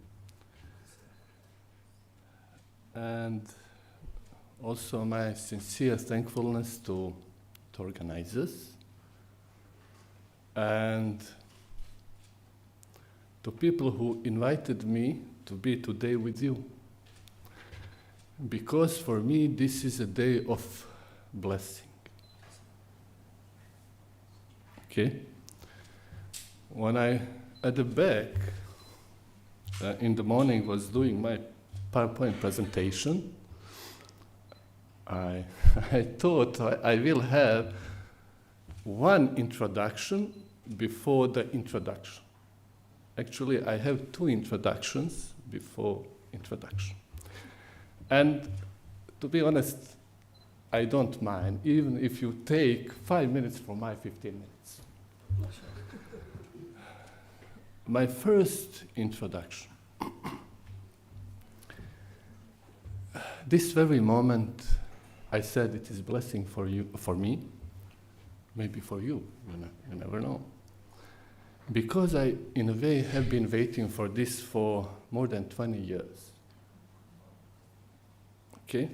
and also my sincere thankfulness to organizers and to people who invited me to be today with you. Because for me, this is a day of blessing. Okay? When I, at the back, in the morning was doing my PowerPoint presentation, I thought I will have one introduction before the introduction. Actually, I have two introductions before introduction. And to be honest, I don't mind, even if you take 5 minutes from my 15 minutes. My first introduction. This very moment, I said it is a blessing for you, for me, maybe for you, you never know. Because I, in a way, have been waiting for this for more than 20 years. Okay?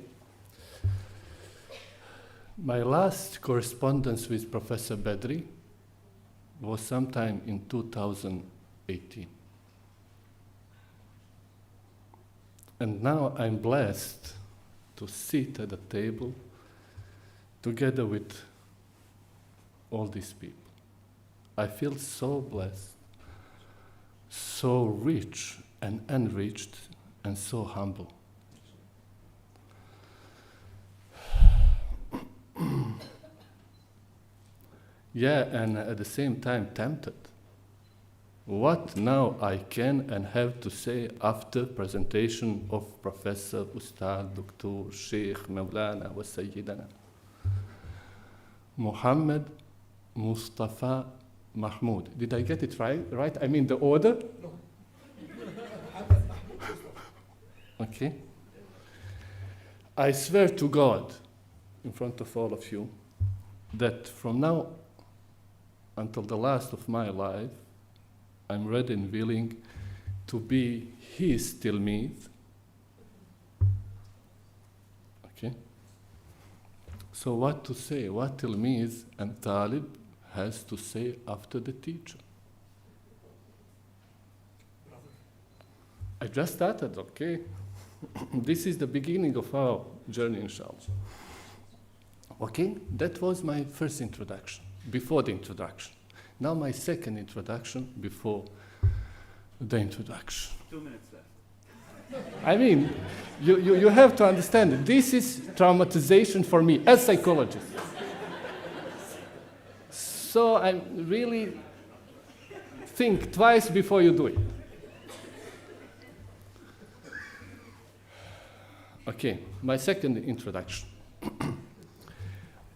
My last correspondence with Professor Bedri was sometime in 2018. And now I'm blessed to sit at the table together with all these people. I feel so blessed, so rich and enriched, and so humble. Yeah, and at the same time tempted. What now I can and have to say after presentation of Professor, Ustad, Doctor, Sheikh, Mawlana, wa Sayyidana Muhammad Mustafa Mahmoud. Did I get it right? I mean the order? No. Okay. I swear to God, in front of all of you, that from now until the last of my life, I'm ready and willing to be his tilmeed. Okay? So what to say? What tilmeed and talib has to say after the teacher? I just started, okay? This is the beginning of our journey, inshallah. Okay? That was my first introduction, before the introduction. Now my second introduction before the introduction. 2 minutes left. I mean, you have to understand it. This is traumatization for me as psychologist. So I really think twice before you do it. Okay, my second introduction.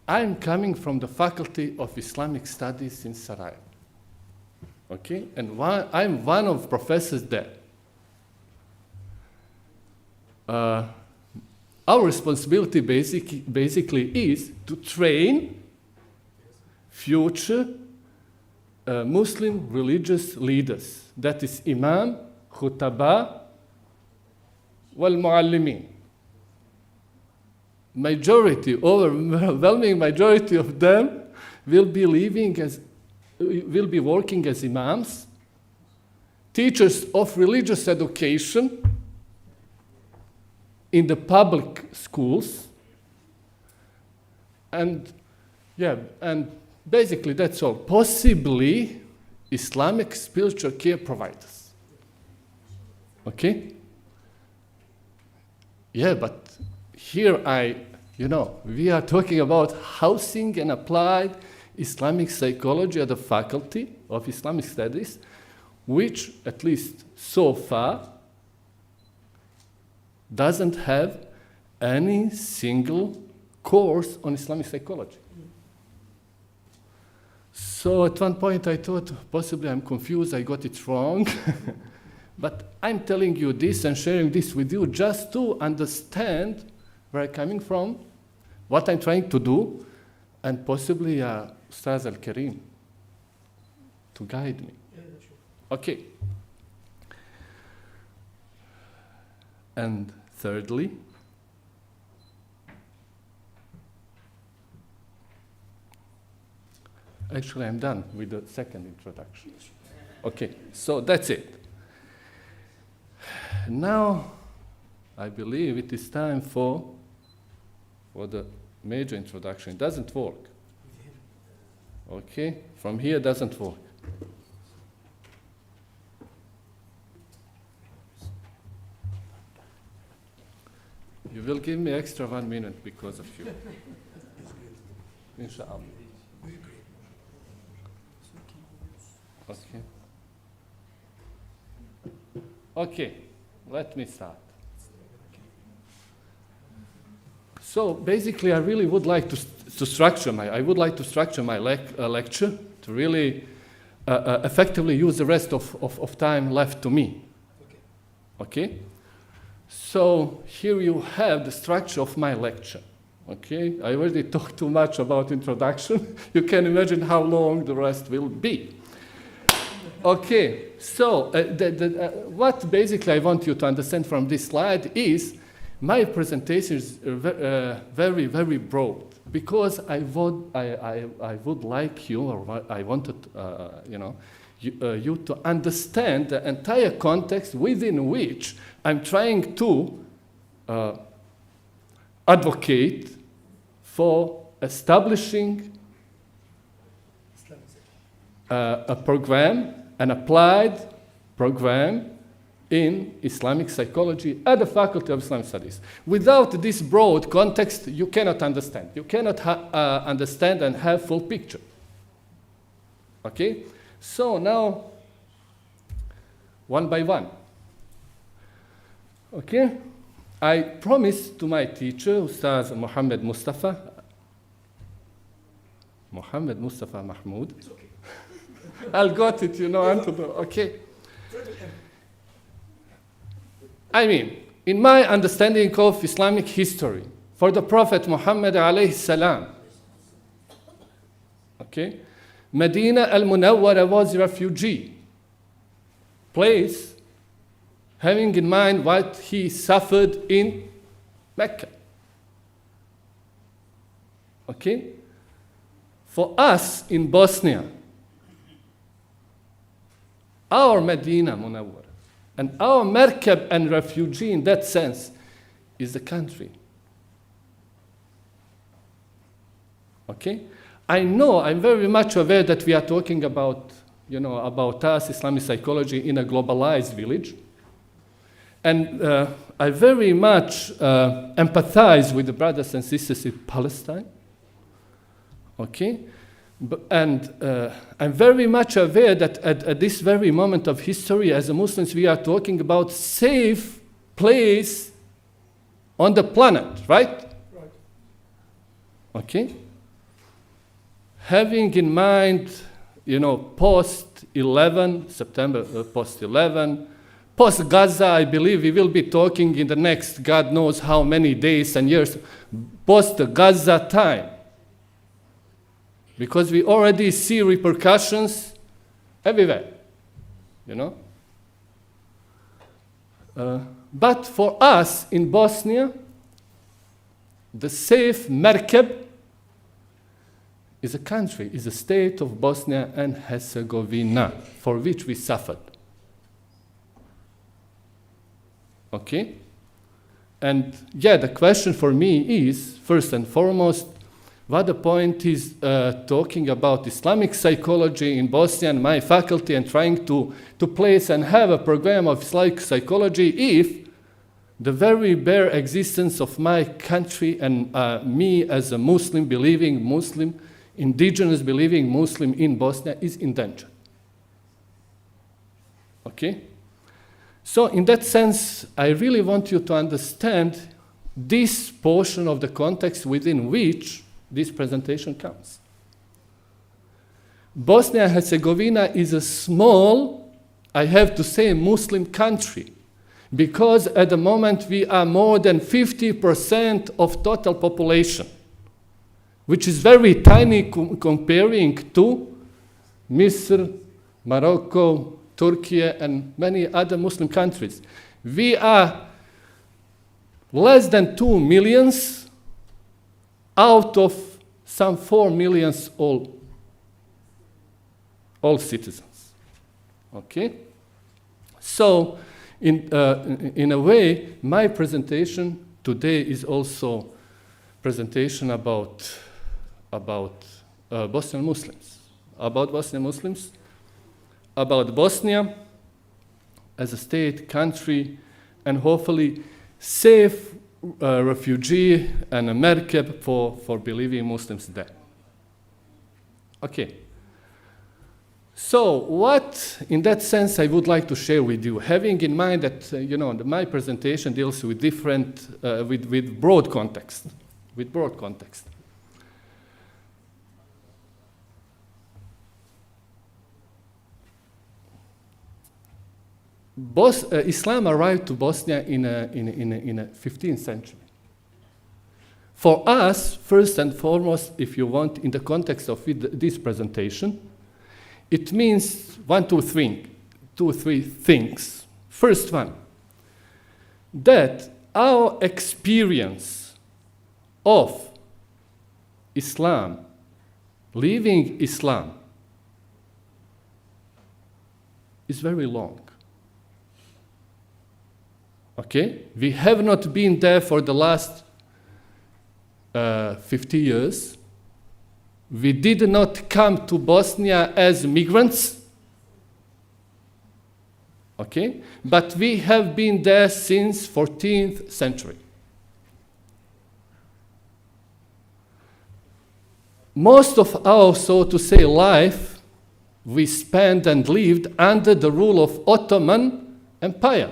I'm coming from the Faculty of Islamic Studies in Sarajevo. Okay, and I'm one of professors there. Our responsibility basically is to train future Muslim religious leaders. That is Imam, Khutaba, wal Muallimin. Overwhelming majority of them will be working as imams, teachers of religious education in the public schools, and basically that's all. Possibly Islamic spiritual care providers. Okay? Yeah, but here we are talking about housing and applied Islamic psychology at the Faculty of Islamic Studies, which, at least so far, doesn't have any single course on Islamic psychology. So at one point I thought, possibly I'm confused, I got it wrong. But I'm telling you this and sharing this with you just to understand where I'm coming from, what I'm trying to do, and possibly Ustaz Al-Karim to guide me. Yeah, sure. Okay. And thirdly, actually I'm done with the second introduction. Okay, so that's it. Now, I believe it is time for the major introduction. It doesn't work. Okay, from here doesn't work. You will give me extra 1 minute because of you. Inshallah. Okay. Okay, let me start. So basically, I really would like to structure my lecture to really effectively use the rest of time left to me. Okay? So here you have the structure of my lecture. Okay? I already talked too much about introduction. You can imagine how long the rest will be. Okay, so what basically I want you to understand from this slide is my presentation is very, very broad because I would like you, or I wanted you to understand the entire context within which I'm trying to advocate for establishing a program, an applied program in Islamic psychology at the Faculty of Islamic Studies. Without this broad context, you cannot understand. You cannot understand and have full picture. Okay? So now, one by one. Okay? I promised to my teacher, Ustaz Mohammed Mustafa Mahmoud. I'll got it, okay. I mean, in my understanding of Islamic history, for the Prophet Muhammad alayhi salam, okay, Medina al-Munawwara was a refugee place, having in mind what he suffered in Mecca. Okay? For us in Bosnia, our Medina Munawwara and our Merkab and refugee in that sense is the country. Okay? I know, I'm very much aware that we are talking about, about us, Islamic psychology, in a globalized village. And I very much empathize with the brothers and sisters in Palestine. Okay? And I'm very much aware that at this very moment of history, as Muslims, we are talking about safe place on the planet, right? Right. Okay? Having in mind, post-11, September, post-11, post-Gaza, I believe we will be talking in the next, God knows how many days and years, post-Gaza time. Because we already see repercussions everywhere, But for us in Bosnia, the safe Merkab is a country, is a state of Bosnia and Herzegovina, for which we suffered. Okay? And the question for me is, first and foremost, what the point is talking about Islamic psychology in Bosnia and my faculty and trying to place and have a program of Islamic psychology if the very bare existence of my country and me as a Muslim, believing Muslim, indigenous believing Muslim in Bosnia is in danger. Okay? So in that sense, I really want you to understand this portion of the context within which this presentation comes. Bosnia and Herzegovina is a small, I have to say, Muslim country, because at the moment we are more than 50% of total population, which is very tiny comparing to Misr, Morocco, Turkey, and many other Muslim countries. We are less than 2 millions out of some 4 millions all citizens. Okay? So, in a way, my presentation today is also presentation about Bosnian Muslims, about Bosnia as a state, country, and hopefully safe refugee and a merkab for believing Muslims there. Okay. So what, in that sense, I would like to share with you, having in mind that, my presentation deals with different, with broad context, Islam arrived to Bosnia in a 15th century. For us, first and foremost, if you want, in the context of this presentation, it means two or three things. First one, that our experience of Islam, living Islam, is very long. Okay? We have not been there for the last 50 years. We did not come to Bosnia as migrants, okay? But we have been there since 14th century. Most of our, so to say, life we spent and lived under the rule of Ottoman Empire,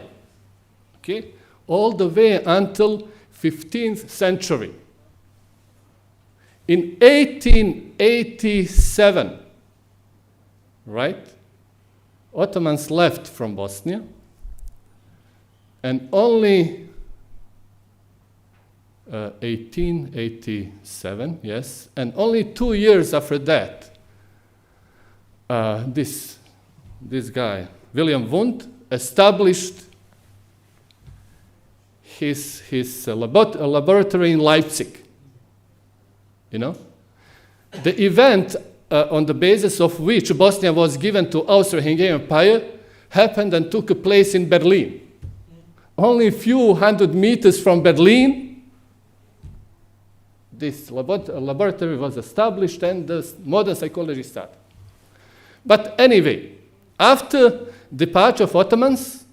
okay? All the way until 15th century. In 1887, right, Ottomans left from Bosnia, and only 1887, yes, and only 2 years after that, this guy, William Wundt, established his laboratory in Leipzig. You know, the event on the basis of which Bosnia was given to Austro-Hungarian Empire happened and took place in Berlin. Only a few hundred meters from Berlin, this laboratory was established and the modern psychology started. But anyway, after departure of Ottomans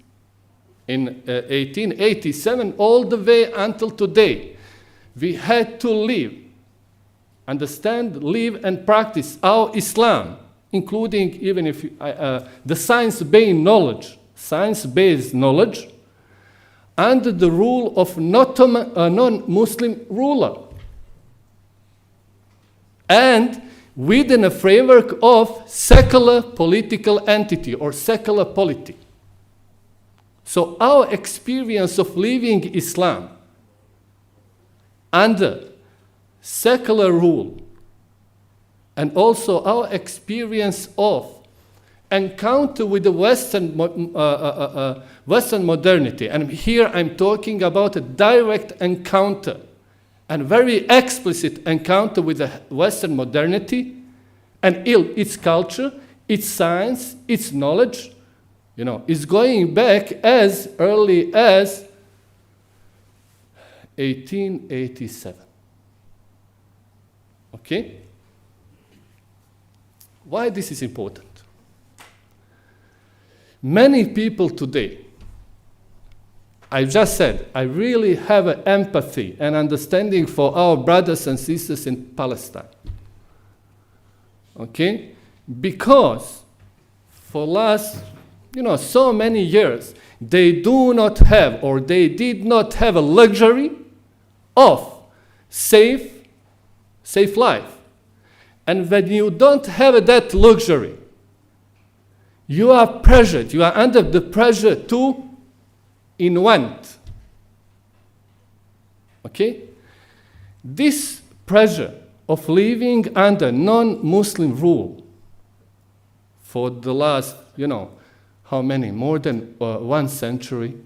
in 1887, all the way until today, we had to live, understand, live, and practice our Islam, including even if the science-based knowledge, under the rule of non-Muslim ruler, and within a framework of secular political entity or secular polity. So our experience of living Islam under secular rule, and also our experience of encounter with the Western modernity, and here I'm talking about a direct encounter and very explicit encounter with the Western modernity and its culture, its science, its knowledge, you know, is going back as early as 1887. Okay? Why this is important? Many people today, I just said, I really have an empathy and understanding for our brothers and sisters in Palestine. Okay? Because for last, so many years, they do not have, or they did not have a luxury of safe life. And when you don't have that luxury, you are pressured, you are under the pressure to invent. Okay? This pressure of living under non-Muslim rule for the last, how many? More than 1 century,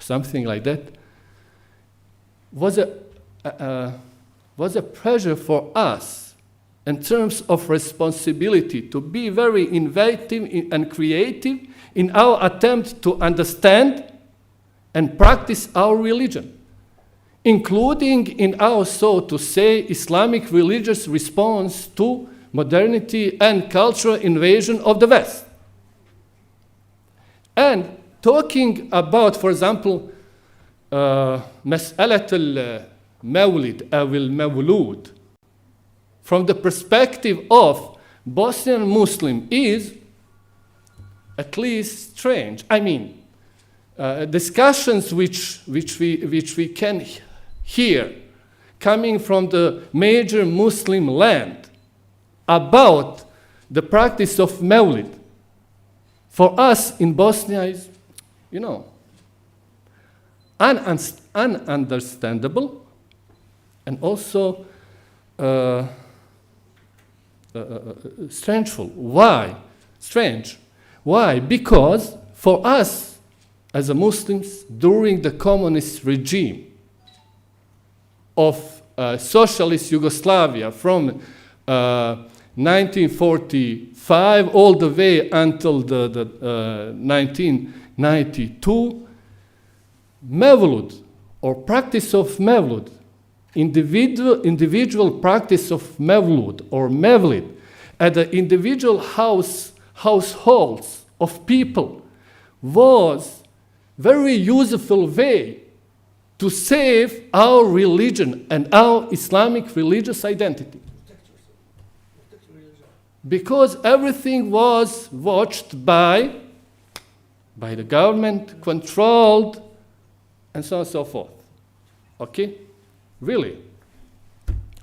something like that, was a pressure for us in terms of responsibility to be very innovative and creative in our attempt to understand and practice our religion, including in our, so to say, Islamic religious response to modernity and cultural invasion of the West. And talking about, for example, مسألة المولد أو المولود from the perspective of Bosnian Muslim is at least strange. I mean, discussions which we can hear coming from the major Muslim land about the practice of Mawlid for us in Bosnia is, ununderstandable and also strangeful. Why? Strange. Why? Because for us as a Muslims during the communist regime of socialist Yugoslavia from 1945 all the way until the 1992, Mevlud or practice of Mevlud individual practice of mevlud or mevlid at the individual households of people was very useful way to save our religion and our Islamic religious identity. Because everything was watched by the government, controlled, and so on and so forth. Okay? Really?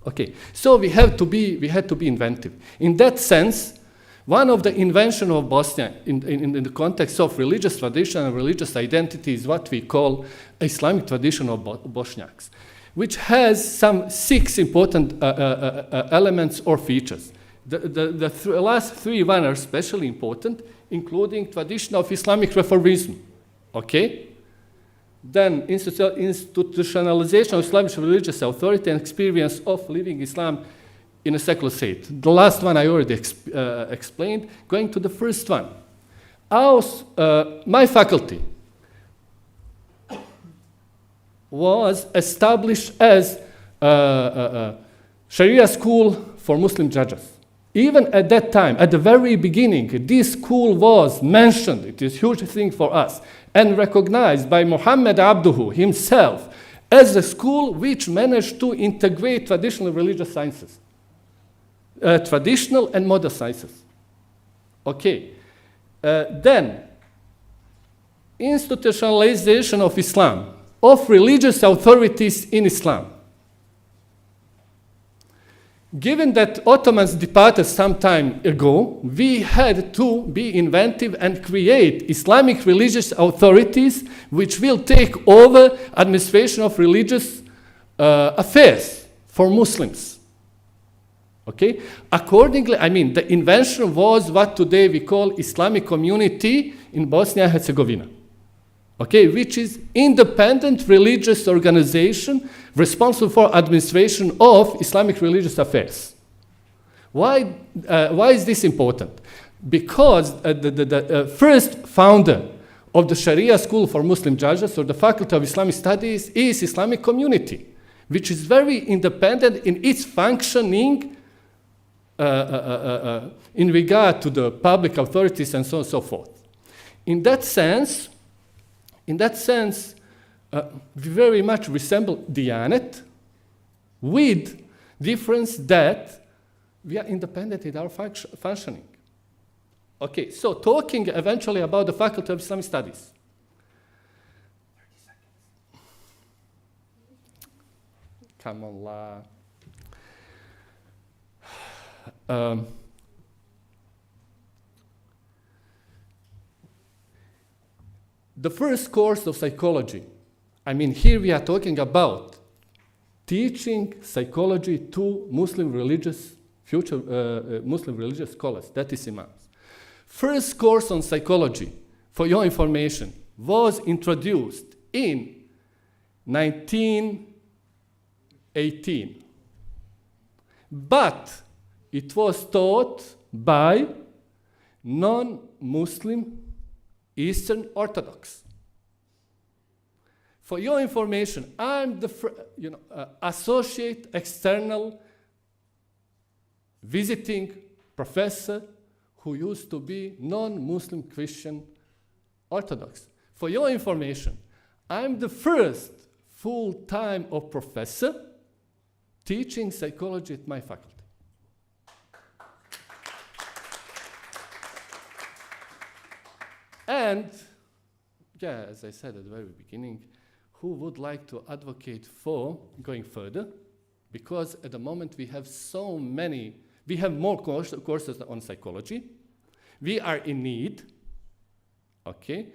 Okay. So we had to be inventive. In that sense, one of the inventions of Bosnia in the context of religious tradition and religious identity is what we call Islamic tradition of Bosniaks, which has some 6 important elements or features. The last 3 one are especially important, including tradition of Islamic reformism. Okay? Then institutionalization of Islamic religious authority and experience of living Islam in a secular state. The last one I already explained. Going to the first one. My faculty was established as a Sharia school for Muslim judges. Even at that time, at the very beginning, this school was mentioned. It is a huge thing for us. And recognized by Muhammad Abduhu himself as a school which managed to integrate traditional religious sciences. Traditional and modern sciences. Okay. Then, institutionalization of Islam, of religious authorities in Islam. Given that Ottomans departed some time ago, we had to be inventive and create Islamic religious authorities which will take over administration of religious affairs for Muslims. Okay? Accordingly, the invention was what today we call Islamic Community in Bosnia and Herzegovina. Okay, which is independent religious organization responsible for administration of Islamic religious affairs. Why is this important? Because the first founder of the Sharia School for Muslim Judges, or the Faculty of Islamic Studies, is Islamic Community, which is very independent in its functioning in regard to the public authorities and so on and so forth. In that sense, we very much resemble Diyanet, with difference that we are independent in our functioning. Okay, so talking eventually about the Faculty of Islamic Studies. Come on, the first course of psychology, here we are talking about teaching psychology to Muslim religious, future Muslim religious scholars, that is imams. First course on psychology, for your information, was introduced in 1918. But it was taught by non-Muslim Eastern Orthodox. For your information, I'm the associate external visiting professor who used to be non-Muslim Christian Orthodox. For your information, I'm the first full-time professor teaching psychology at my faculty. And, as I said at the very beginning, who would like to advocate for going further? Because at the moment we have we have more courses on psychology. We are in need, okay?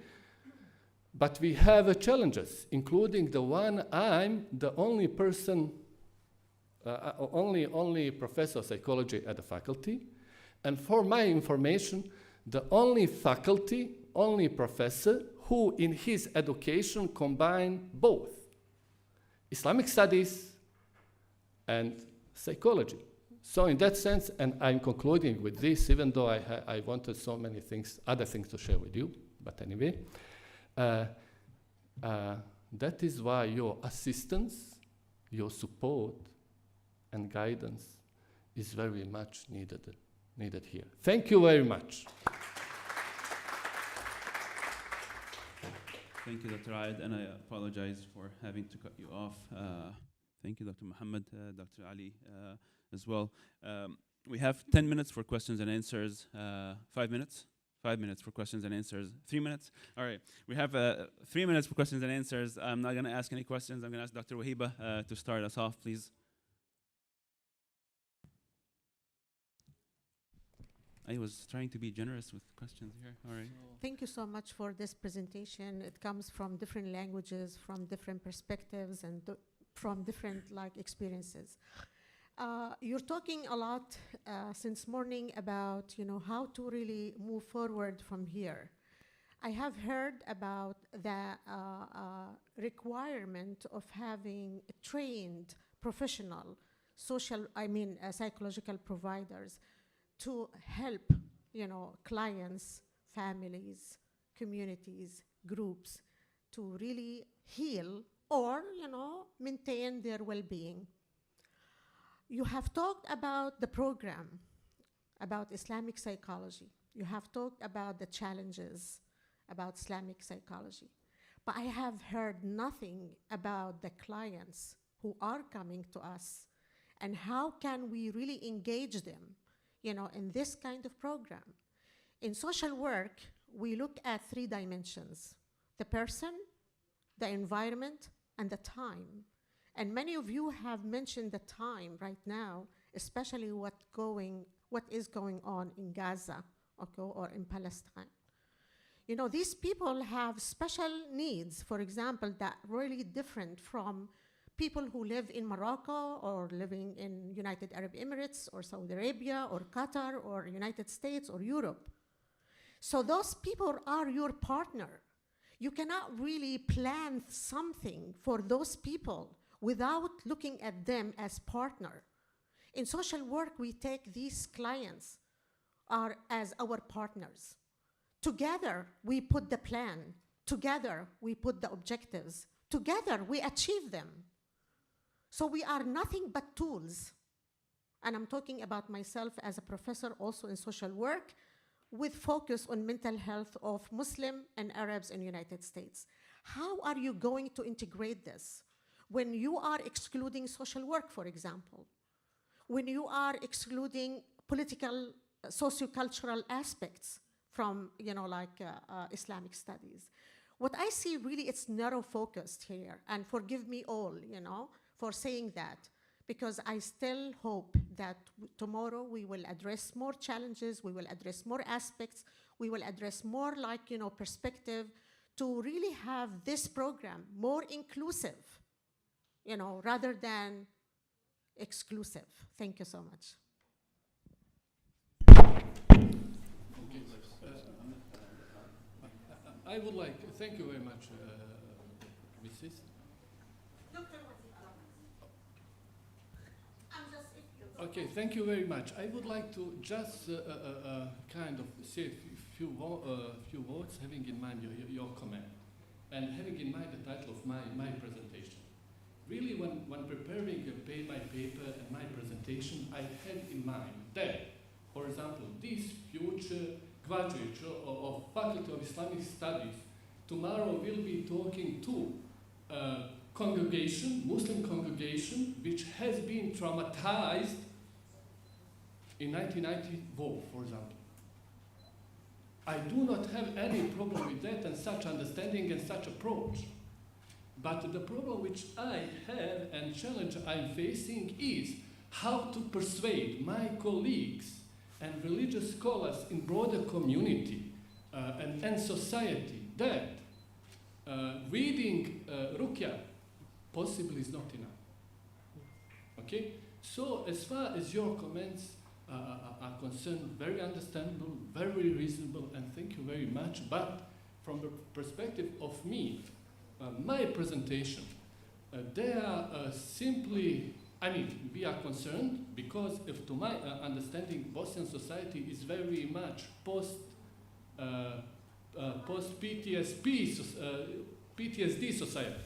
But we have challenges, including the one I'm the only person, only professor of psychology at the faculty. And for my information, the only professor who in his education combine both Islamic studies and psychology. So in that sense, and I'm concluding with this, even though I wanted so many things, other things to share with you, but anyway, that is why your assistance, your support and guidance is very much needed here. Thank you very much. Thank you, Dr. Aid, and I apologize for having to cut you off. Thank you, Dr. Muhammad, Dr. Ali as well. We have 10 minutes for questions and answers. 5 minutes? 5 minutes for questions and answers. 3 minutes? All right. We have 3 minutes for questions and answers. I'm not going to ask any questions. I'm going to ask Dr. Wahiba to start us off, please. I was trying to be generous with questions here. All right. Thank you so much for this presentation. It comes from different languages, from different perspectives, and from different experiences. You're talking a lot since morning about how to really move forward from here. I have heard about the requirement of having trained professional psychological providers to help clients, families, communities, groups to really heal or maintain their well-being. You have talked about the program, about Islamic psychology. You have talked about the challenges about Islamic psychology. But I have heard nothing about the clients who are coming to us and how can we really engage them in this kind of program. In social work, we look at 3 dimensions: the person, the environment, and the time. And many of you have mentioned the time right now, especially what is going on in Gaza, or in Palestine. These people have special needs, for example, that are really different from people who live in Morocco or living in United Arab Emirates or Saudi Arabia or Qatar or United States or Europe. So those people are your partner. You cannot really plan something for those people without looking at them as partner. In social work, we take these clients as our partners. Together, we put the plan. Together, we put the objectives. Together, we achieve them. So we are nothing but tools. And I'm talking about myself as a professor also in social work with focus on mental health of Muslim and Arabs in the United States. How are you going to integrate this when you are excluding social work, for example? When you are excluding political, sociocultural aspects from, Islamic studies? What I see really, it's narrow-focused here, and forgive me all, for saying that, because I still hope that tomorrow we will address more challenges, we will address more aspects, we will address more perspective to really have this program more inclusive, rather than exclusive. Thank you so much. I would like, thank you very much, Mrs. Okay, thank you very much. I would like to just kind of say a few words, having in mind your comment, and having in mind the title of my presentation. Really, when preparing my paper and my presentation, I had in mind that, for example, these future graduates of Faculty of Islamic Studies tomorrow will be talking to congregation, Muslim congregation, which has been traumatized in 1994, for example. I do not have any problem with that and such understanding and such approach. But the problem which I have and challenge I'm facing is how to persuade my colleagues and religious scholars in broader community and society that reading Ruqya possibly is not enough. Okay? So as far as your comments are concerned, very understandable, very reasonable, and thank you very much. But from the perspective of me, my presentation, they are simply, we are concerned because if to my understanding, Bosnian society is very much post-PTSD society.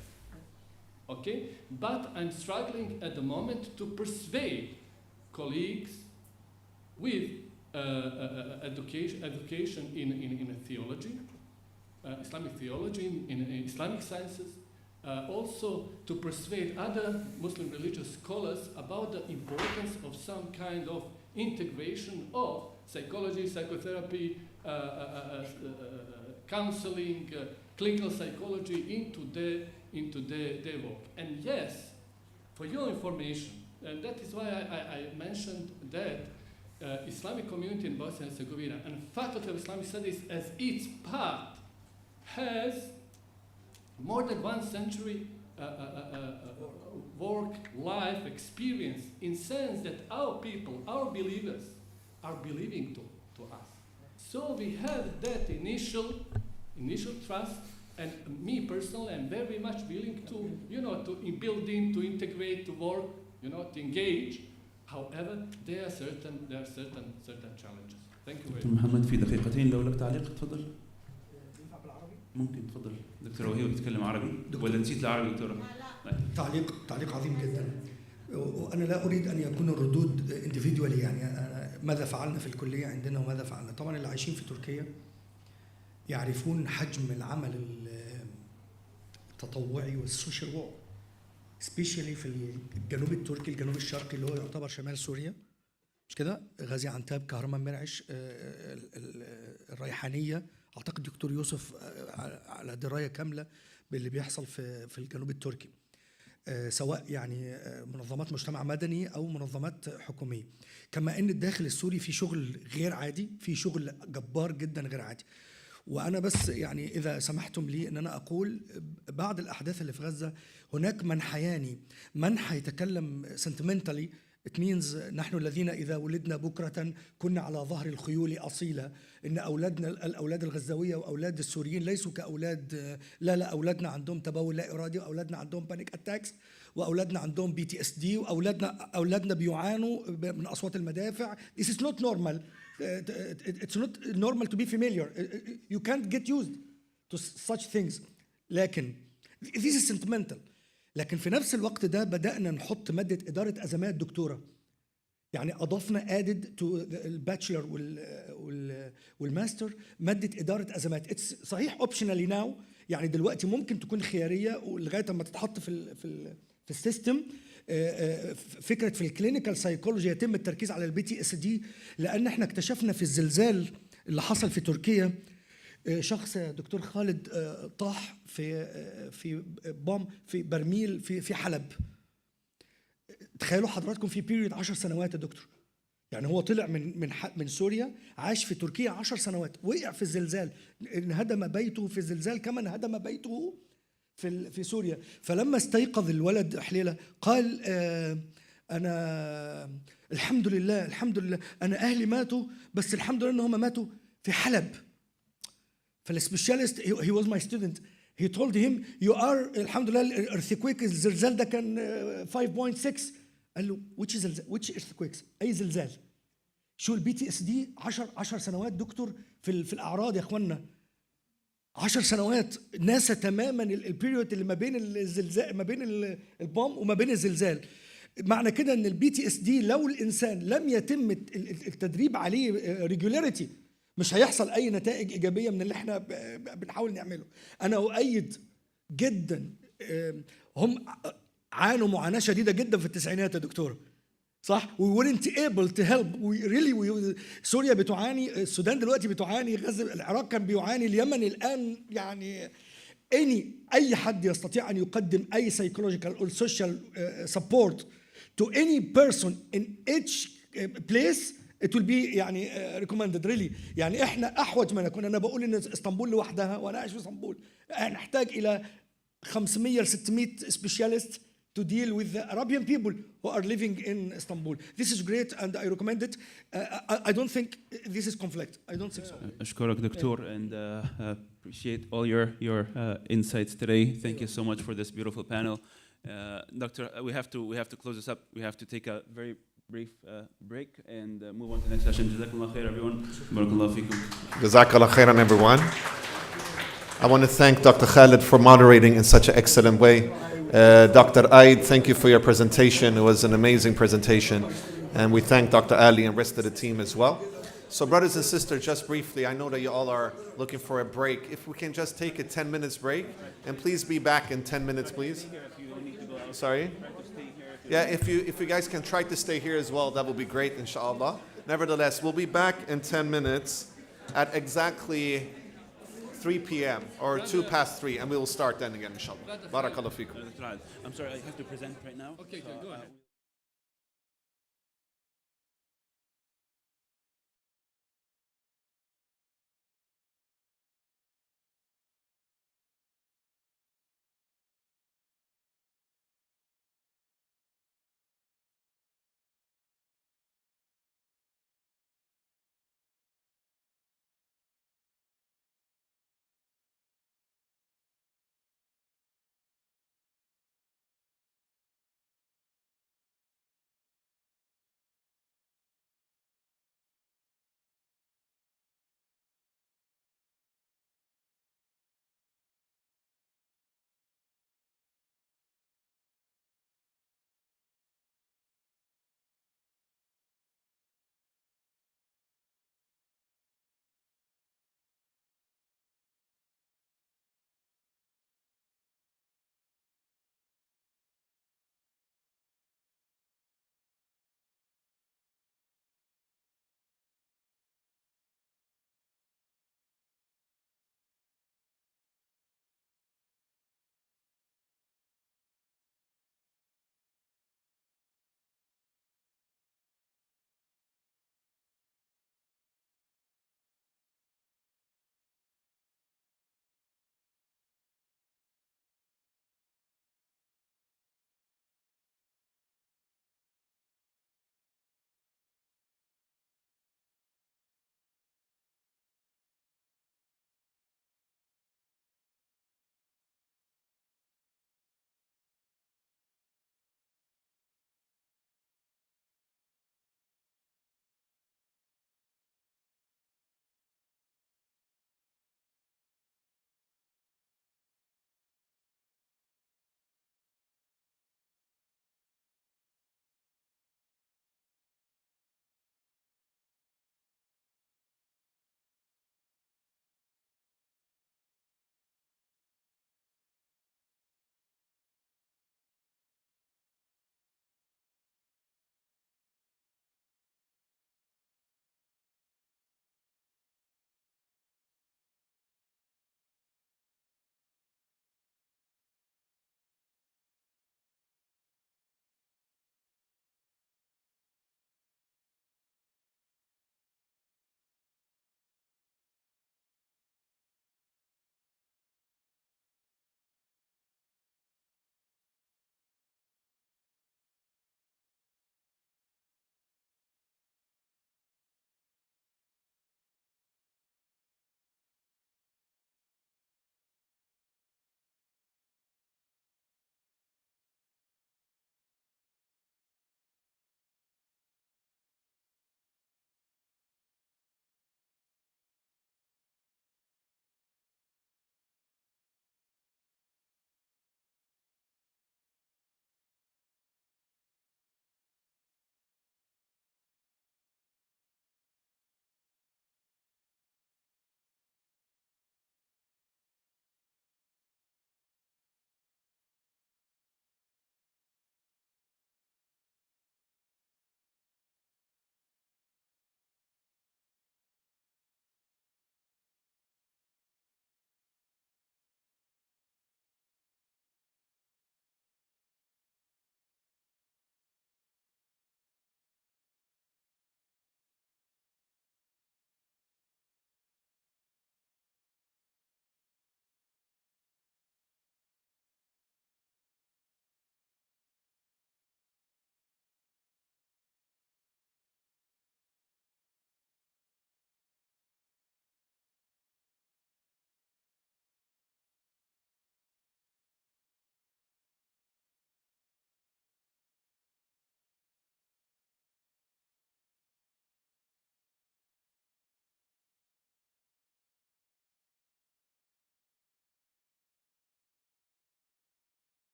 okay? But I'm struggling at the moment to persuade colleagues with education in theology, Islamic theology, in Islamic sciences, also to persuade other Muslim religious scholars about the importance of some kind of integration of psychology, psychotherapy, counseling, clinical psychology into their work. And yes, for your information, and that is why I mentioned that Islamic community in Bosnia and Herzegovina and Faculty of Islamic Studies as its part has more than 1 century work, life experience, in sense that our people, our believers, are believing to us. So we have that initial trust, and me personally, I'm very much willing to, to build in, to integrate, to work, to engage. However, there are certain challenges. Thank you very much. محمد في دقيقتين لو لك تعليق تفضل. ممكن تفضل دكتورة وهي بتتكلم عربي ولا نسيت العربي دكتورة؟ تعليق عظيم جدا. وانا لا اريد ان يكون الردود انديفيدوالي، يعني ماذا فعلنا في الكليه عندنا وماذا فعلنا. طبعا اللي عايشين في تركيا يعرفون حجم العمل التطوعي والسوشيال وورك، سبيشالي في الجنوب التركي، الجنوب الشرقي اللي هو يعتبر شمال سوريا، مش كده؟ غازي عنتاب، كهرمان مرعش، الريحانيه. اعتقد دكتور يوسف على درايه كامله باللي بيحصل في الجنوب التركي، سواء يعني منظمات مجتمع مدني او منظمات حكوميه. كما ان الداخل السوري في شغل غير عادي، في شغل جبار جدا غير عادي. وانا بس يعني اذا سمحتم لي ان انا اقول بعد الاحداث اللي في غزه هناك منحيان، منحى يتكلم sentimentally، it means نحن الذين إذا ولدنا بكرة كنا على ظهر الخيول أصيلة، إن الأولاد الغزاوية وأولاد السوريين ليسوا كأولاد، لا أولادنا عندهم تبول لا إرادي، وأولادنا عندهم بانيك أتاكس، وأولادنا عندهم PTSD، وأولادنا بيعانوا من أصوات المدافع. This is not normal. It's not normal to be familiar. You can't get used to such things. لكن this is sentimental. لكن في نفس الوقت ده بدأنا نحط مادة إدارة أزمات دكتورة، يعني أضفنا added to الباتشلر والماستر مادة إدارة أزمات. صحيح optionally now، يعني دلوقتي ممكن تكون خيارية ولغاية ما تتحط في السيستم. فكرة في الكلينيكال سايكولوجي يتم التركيز على PTSD، لأن احنا اكتشفنا في الزلزال اللي حصل في تركيا شخص دكتور خالد طاح في بوم في برميل في حلب. تخيلوا حضراتكم في بيريود 10 سنوات يا دكتور، يعني هو طلع من سوريا، عاش في تركيا 10 سنوات، وقع في الزلزال، انهدم بيته في الزلزال كما انهدم بيته في سوريا. فلما استيقظ الولد حليلة قال أنا الحمد لله أنا أهلي ماتوا، بس الحمد لله إنهم ماتوا في حلب. فالسبيشاليست he was my student, he told him you are الحمد لله الارثكويك الزلزال ده كان 5.6. قال له which earthquakes؟ أي زلزال؟ شو PTSD 10 سنوات دكتور في الأعراض يا إخوانا، 10 سنوات ناسا تماما البيريود اللي ما بين الزلزال، ما بين البوم وما بين الزلزال. معنى كده ان PTSD لو الانسان لم يتم التدريب عليه ريجولاريتي مش هيحصل اي نتائج ايجابيه من اللي احنا بنحاول نعمله. انا اؤيد جدا، هم عانوا معاناه شديده جدا في التسعينات يا دكتوره، صح؟ we weren't able to help. سوريا بتعاني، السودان دلوقتي بتعاني، غزة، العراق كان بيعاني، اليمن الآن. يعني أي حد يستطيع أن يقدم أي psychological or social support to any person in each place it will be يعني recommended really. يعني إحنا أحوج ما نكون. أنا بقول إن اسطنبول لوحدها، وأنا عايش في اسطنبول، نحتاج إلى 500 600 specialists to deal with the Arabian people who are living in Istanbul. This is great and I recommend it. I don't think this is conflict. I don't think so. أشكرك دكتور and appreciate all your insights today. Thank you so much for this beautiful panel. Doctor, we have to close this up. We have to take a very brief break and move on to the next session. جزاكم الله خير everyone. بارك الله فيكم. جزاك الله خيرا everyone. I want to thank Dr. Khalid for moderating in such an excellent way. Dr. Aid, thank you for your presentation. It was an amazing presentation. And we thank Dr. Ali and rest of the team as well. So brothers and sisters, just briefly, I know that you all are looking for a break. If we can just take a 10 minutes break, and please be back in 10 minutes, please. Sorry? Yeah, if you guys can try to stay here as well, that will be great, inshallah. Nevertheless, we'll be back in 10 minutes at exactly 3 p.m. or 2 past 3, and we will start then again, inshallah. Barakallahu feekum. I'm sorry, I have to present right now. Okay, good, go ahead.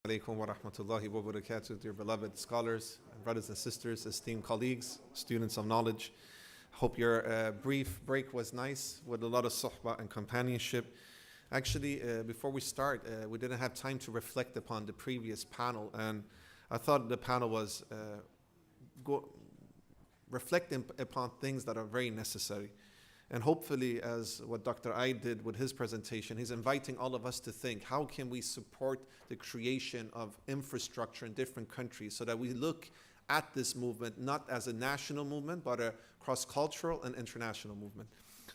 Alaikum wa rahmatullahi wa barakatuh, dear beloved scholars, brothers and sisters, esteemed colleagues, students of knowledge. Hope your brief break was nice with a lot of suhbah and companionship. Actually, before we start, we didn't have time to reflect upon the previous panel, and I thought the panel was reflecting upon things that are very necessary. And hopefully, as what Dr. Aid did with his presentation, he's inviting all of us to think, how can we support the creation of infrastructure in different countries so that we look at this movement not as a national movement, but a cross-cultural and international movement.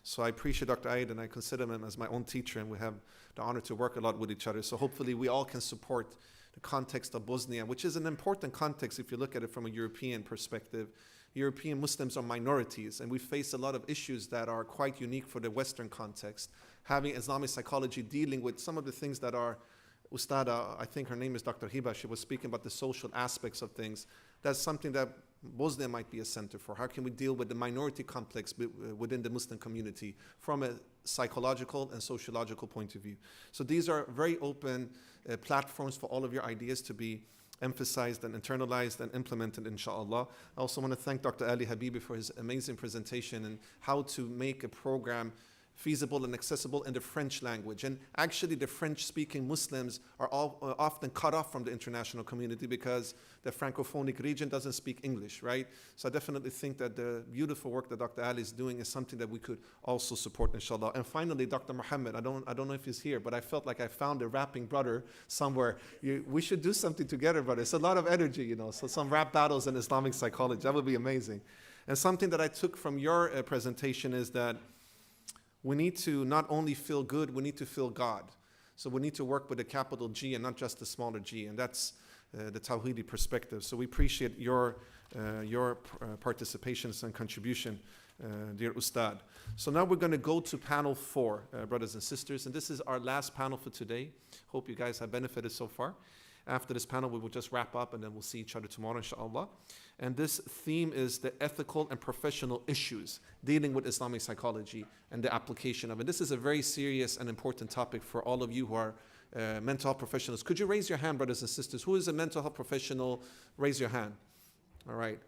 So I appreciate Dr. Aid, and I consider him as my own teacher, and we have the honor to work a lot with each other. So hopefully we all can support the context of Bosnia, which is an important context if you look at it from a European perspective. European Muslims are minorities, and we face a lot of issues that are quite unique for the Western context. Having Islamic psychology dealing with some of the things that are, Ustada, I think her name is Dr. Hiba, she was speaking about the social aspects of things. That's something that Bosnia might be a center for. How can we deal with the minority complex within the Muslim community from a psychological and sociological point of view? So these are very open platforms for all of your ideas to be emphasized and internalized and implemented, inshallah. I also want to thank Dr. Ali Habibi for his amazing presentation and how to make a program feasible and accessible in the French language. And actually the French-speaking Muslims are often cut off from the international community because the Francophonic region doesn't speak English, right? So I definitely think that the beautiful work that Dr. Ali is doing is something that we could also support, inshallah. And finally, Dr. Muhammad, I don't know if he's here, but I felt like I found a rapping brother somewhere. We should do something together, brother. It's a lot of energy, you know, so some rap battles in Islamic psychology, that would be amazing. And something that I took from your presentation is that we need to not only feel good, we need to feel God. So we need to work with a capital G and not just a smaller g, and that's the Tawhidi perspective. So we appreciate your participations and contribution, dear Ustad. So now we're going to go to panel 4, brothers and sisters, and this is our last panel for today. Hope you guys have benefited so far. After this panel, we will just wrap up and then we'll see each other tomorrow, inshallah. And this theme is the ethical and professional issues dealing with Islamic psychology and the application of it. This is a very serious and important topic for all of you who are mental health professionals. Could you raise your hand, brothers and sisters? Who is a mental health professional? Raise your hand. All right.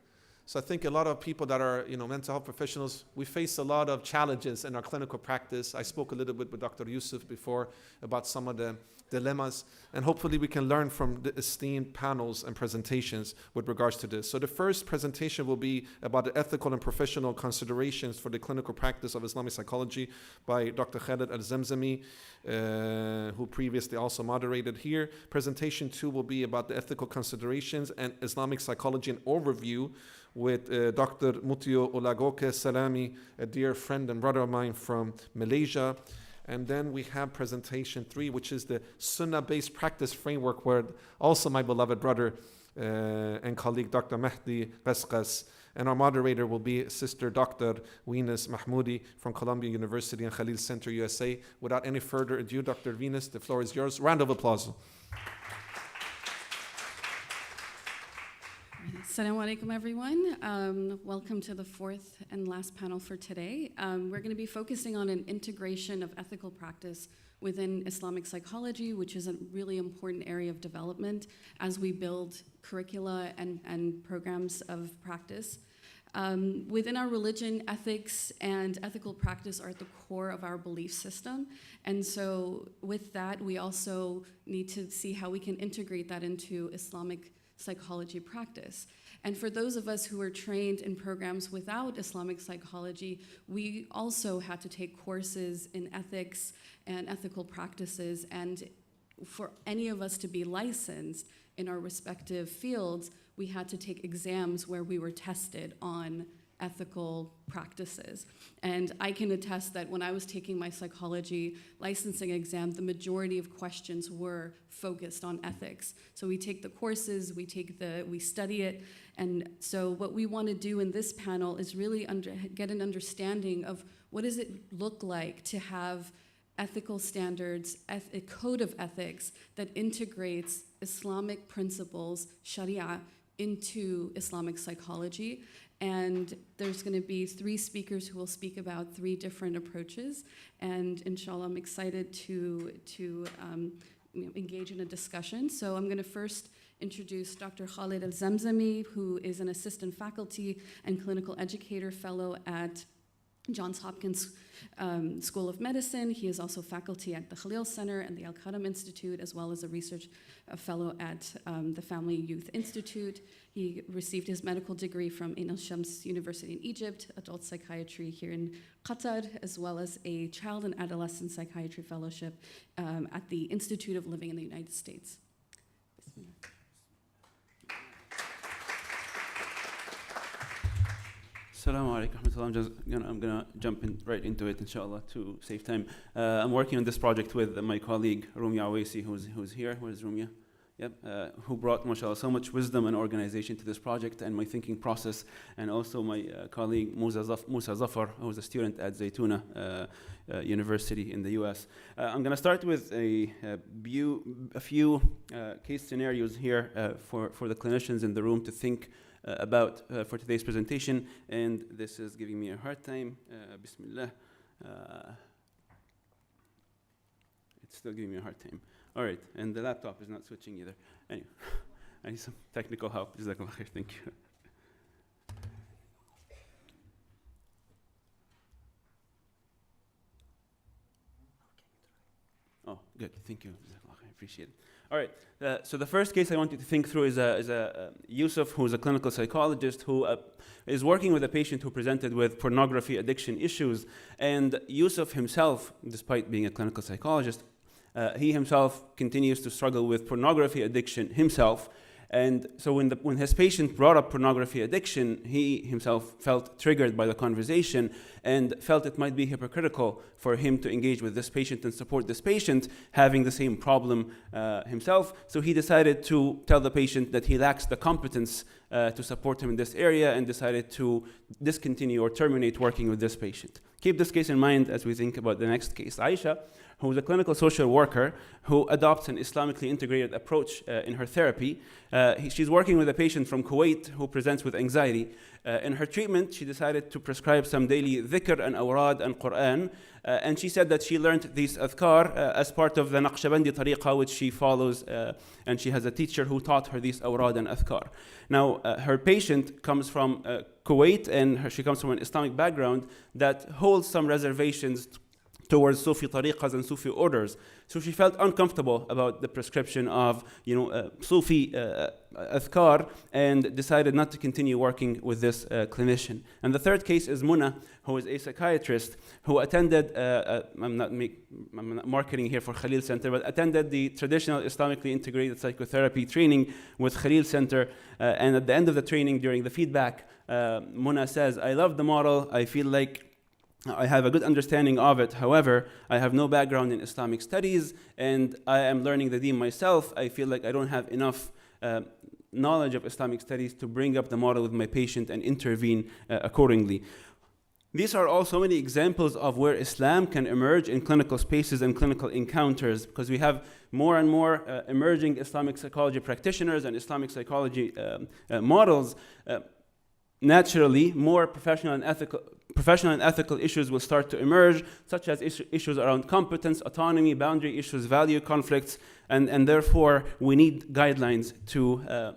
So I think a lot of people that are, mental health professionals, we face a lot of challenges in our clinical practice. I spoke a little bit with Dr. Yusuf before about some of the dilemmas, and hopefully we can learn from the esteemed panels and presentations with regards to this. So the first presentation will be about the ethical and professional considerations for the clinical practice of Islamic psychology by Dr. Khaled Al-Zamzami, who previously also moderated here. Presentation 2 will be about the ethical considerations and Islamic psychology and overview with Dr. Mutio Olagoke Salami, a dear friend and brother of mine from Malaysia. And then we have presentation 3, which is the Sunnah-based practice framework, where also my beloved brother and colleague Dr. Mahdi Qasqas, and our moderator will be Sister Dr. Venus Mahmoudi from Columbia University and Khalil Center, USA. Without any further ado, Dr. Venus, the floor is yours. Round of applause. Assalamu alaikum, everyone. Welcome to the 4th and last panel for today. We're going to be focusing on an integration of ethical practice within Islamic psychology, which is a really important area of development as we build curricula and programs of practice. Within our religion, ethics and ethical practice are at the core of our belief system. And so with that, we also need to see how we can integrate that into Islamic psychology practice. And for those of us who are trained in programs without Islamic psychology, we also had to take courses in ethics and ethical practices. And for any of us to be licensed in our respective fields, we had to take exams where we were tested on ethical practices. And I can attest that when I was taking my psychology licensing exam, the majority of questions were focused on ethics. So we take the courses, we study it, and so what we want to do in this panel is really get an understanding of what does it look like to have ethical standards, a code of ethics that integrates Islamic principles, Sharia, into Islamic psychology. And there's going to be 3 speakers who will speak about 3 different approaches. And inshallah, I'm excited to engage in a discussion. So I'm going to first introduce Dr. Khalid Al-Zamzami, who is an assistant faculty and clinical educator fellow at Johns Hopkins School of Medicine. He is also faculty at the Khalil Center and the Al-Qaram Institute, as well as a research fellow at the Family Youth Institute. He received his medical degree from Ain al-Shams University in Egypt, adult psychiatry here in Qatar, as well as a child and adolescent psychiatry fellowship at the Institute of Living in the United States. Assalamu alaikum. I'm gonna jump right into it, inshallah, to save time. I'm working on this project with my colleague Rumia Awaisi, who's here. Where's Rumia? Yep. Who brought, mashallah, so much wisdom and organization to this project and my thinking process, and also my colleague Musa Zafar, who's a student at Zaytuna University in the US. I'm gonna start with a few case scenarios here for the clinicians in the room to think about for today's presentation, and this is giving me a hard time. Bismillah. It's still giving me a hard time. All right, and the laptop is not switching either. Anyway, I need some technical help. Jazakallah khair. Thank you. Oh, good. Thank you. I appreciate it. All right. So the first case I want you to think through is Yusuf, who's a clinical psychologist who is working with a patient who presented with pornography addiction issues. And Yusuf himself, despite being a clinical psychologist, he himself continues to struggle with pornography addiction himself. And so when his patient brought up pornography addiction, he himself felt triggered by the conversation and felt it might be hypocritical for him to engage with this patient and support this patient having the same problem himself. So he decided to tell the patient that he lacks the competence to support him in this area and decided to discontinue or terminate working with this patient. Keep this case in mind as we think about the next case. Aisha, who is a clinical social worker who adopts an Islamically integrated approach in her therapy. She's working with a patient from Kuwait who presents with anxiety. In her treatment, she decided to prescribe some daily dhikr and awrad and Quran. And she said that she learned these adhkar as part of the Naqshbandi tariqa, which she follows. And she has a teacher who taught her these awrad and adhkar. Now, her patient comes from Kuwait, and she comes from an Islamic background that holds some reservations towards Sufi tariqas and Sufi orders. So she felt uncomfortable about the prescription of Sufi adhkar and decided not to continue working with this clinician. And the third case is Muna, who is a psychiatrist who attended, I'm not marketing here for Khalil Center, but attended the traditional Islamically integrated psychotherapy training with Khalil Center. And at the end of the training, during the feedback, Muna says, I love the model. I feel like I have a good understanding of it. However, I have no background in Islamic studies and I am learning the deen myself. I feel like I don't have enough knowledge of Islamic studies to bring up the model with my patient and intervene accordingly. These are all so many examples of where Islam can emerge in clinical spaces and clinical encounters, because we have more and more emerging Islamic psychology practitioners and Islamic psychology models. Naturally, more professional and ethical issues will start to emerge, such as issues around competence, autonomy, boundary issues, value conflicts, and therefore we need guidelines to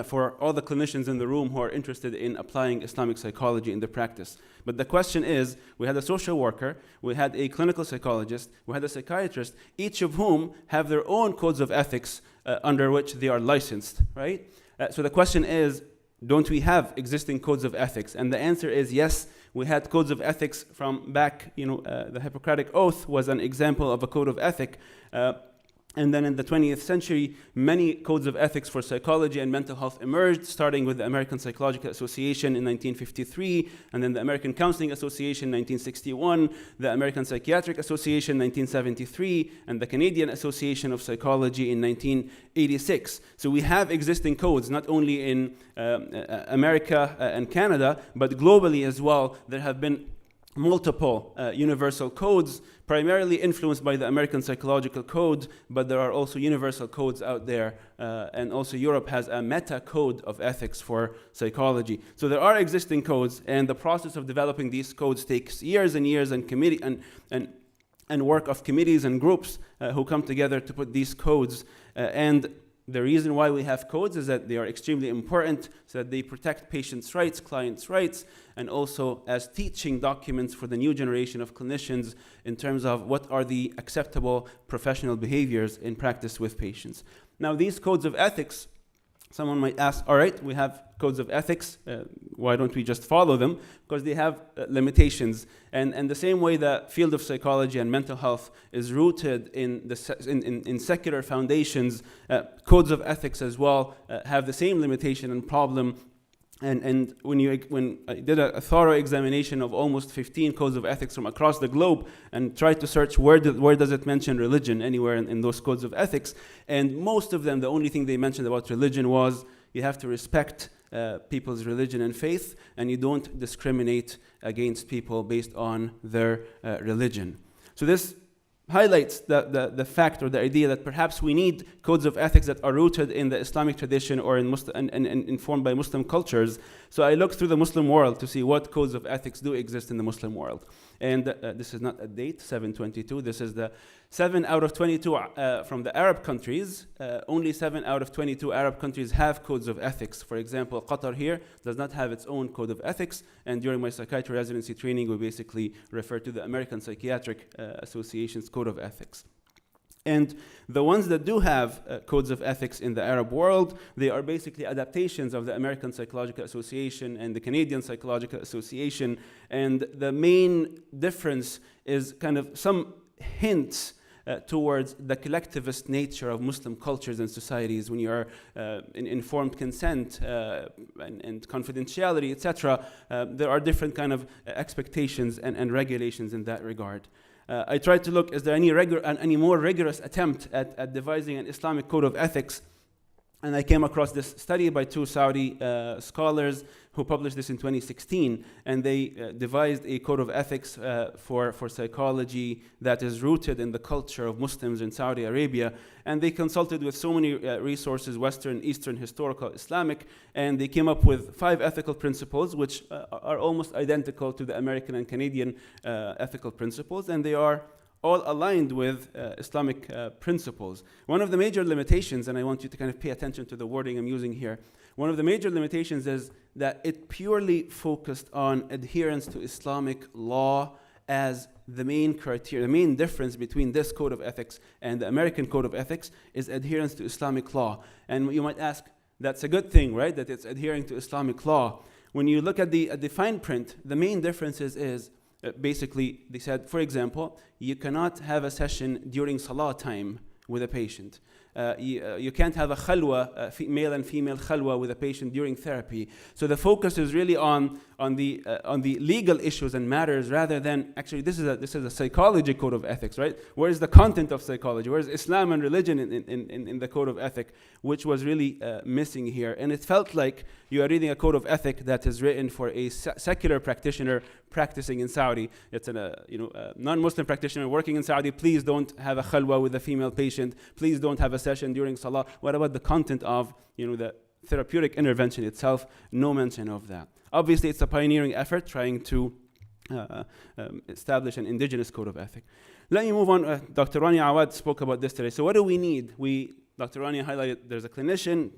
for all the clinicians in the room who are interested in applying Islamic psychology in their practice. But the question is, we had a social worker, we had a clinical psychologist, we had a psychiatrist, each of whom have their own codes of ethics under which they are licensed, right? So the question is, don't we have existing codes of ethics? And the answer is yes, we had codes of ethics from back, the Hippocratic Oath was an example of a code of ethic. And then in the 20th century, many codes of ethics for psychology and mental health emerged, starting with the American Psychological Association in 1953, and then the American Counseling Association in 1961, the American Psychiatric Association in 1973, and the Canadian Association of Psychology in 1986. So we have existing codes, not only in America and Canada, but globally as well. There have been multiple universal codes, primarily influenced by the American Psychological Code, but there are also universal codes out there, and also Europe has a meta code of ethics for psychology. So there are existing codes, and the process of developing these codes takes years and years, and and work of committees and groups who come together to put these codes. And the reason why we have codes is that they are extremely important, so that they protect patients' rights, clients' rights, and also as teaching documents for the new generation of clinicians in terms of what are the acceptable professional behaviors in practice with patients. Now, these codes of ethics, someone might ask, all right, we have codes of ethics, why don't we just follow them? Because they have limitations. And the same way the field of psychology and mental health is rooted in secular foundations, codes of ethics as well have the same limitation and problem. And when I did a thorough examination of almost 15 codes of ethics from across the globe and tried to search where does it mention religion anywhere in those codes of ethics, and most of them, the only thing they mentioned about religion was you have to respect people's religion and faith, and you don't discriminate against people based on their religion. So this highlights the fact or the idea that perhaps we need codes of ethics that are rooted in the Islamic tradition or in and informed by Muslim cultures. So I looked through the Muslim world to see what codes of ethics do exist in the Muslim world. And this is not a date, 722. This is the 7 out of 22 from the Arab countries. Only 7 out of 22 Arab countries have codes of ethics. For example, Qatar here does not have its own code of ethics. And during my psychiatry residency training, we basically refer to the American Psychiatric Association's code of ethics. And the ones that do have codes of ethics in the Arab world, they are basically adaptations of the American Psychological Association and the Canadian Psychological Association. And the main difference is kind of some hints towards the collectivist nature of Muslim cultures and societies. When you are in informed consent and confidentiality, etc., there are different kind of expectations and regulations in that regard. I tried to look, is there any more rigorous attempt at devising an Islamic code of ethics? And I came across this study by two Saudi scholars who published this in 2016. And they devised a code of ethics for psychology that is rooted in the culture of Muslims in Saudi Arabia. And they consulted with so many resources, Western, Eastern, historical, Islamic, and they came up with 5 ethical principles, which are almost identical to the American and Canadian ethical principles. And they are all aligned with Islamic principles. One of the major limitations, and I want you to kind of pay attention to the wording I'm using here, one of the major limitations is that it purely focused on adherence to Islamic law as the main criteria. The main difference between this code of ethics and the American code of ethics is adherence to Islamic law. And you might ask, that's a good thing, right? That it's adhering to Islamic law. When you look at the fine print, the main differences is basically, they said, for example, you cannot have a session during salah time with a patient. You can't have a khalwa, male and female khalwa with a patient during therapy. So the focus is really on the legal issues and matters rather than, actually this is a psychology code of ethics, right? Where is the content of psychology? Where is Islam and religion in the code of ethic, which was really missing here. And it felt like you are reading a code of ethic that is written for a secular practitioner practicing in Saudi. It's a non-Muslim practitioner working in Saudi. Please don't have a khalwa with a female patient. Please don't have a session during salah. What about the content of the therapeutic intervention itself? No mention of that. Obviously, it's a pioneering effort trying to establish an indigenous code of ethic. Let me move on. Dr. Rani Awad spoke about this today. So what do we need? Dr. Rani highlighted there's a clinician,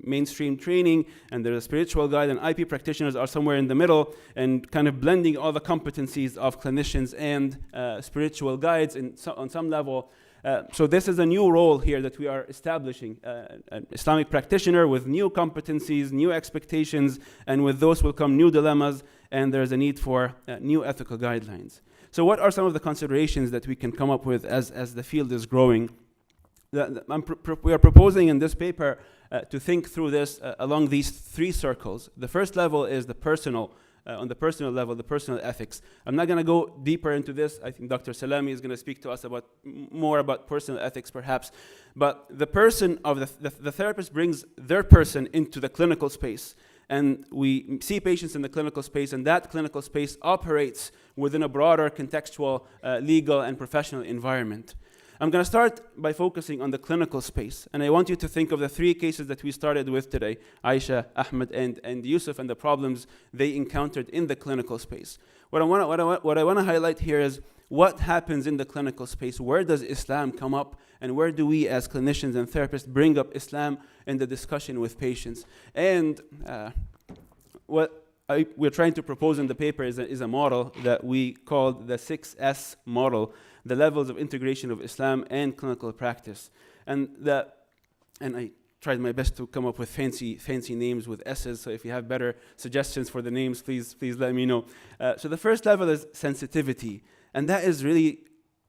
mainstream training, and there's a spiritual guide, and IP practitioners are somewhere in the middle and kind of blending all the competencies of clinicians and spiritual guides on some level. So this is a new role here that we are establishing, an Islamic practitioner with new competencies, new expectations, and with those will come new dilemmas, and there's a need for new ethical guidelines. So what are some of the considerations that we can come up with as the field is growing? We are proposing in this paper to think through this along these 3 circles. The first level is the personal, on the personal level, the personal ethics. I'm not going to go deeper into this. I think Dr. Salami is going to speak to us more about personal ethics perhaps. But the person of the therapist brings their person into the clinical space. And we see patients in the clinical space, and that clinical space operates within a broader contextual, legal, and professional environment. I'm going to start by focusing on the clinical space. And I want you to think of the 3 cases that we started with today, Aisha, Ahmed, and Yusuf, and the problems they encountered in the clinical space. What I want to highlight here is what happens in the clinical space, where does Islam come up, and where do we as clinicians and therapists bring up Islam in the discussion with patients. And what we're trying to propose in the paper is a model that we called the 6S model, the levels of integration of Islam and clinical practice. And I tried my best to come up with fancy names with S's, so if you have better suggestions for the names, please let me know. So the first level is sensitivity, and that is really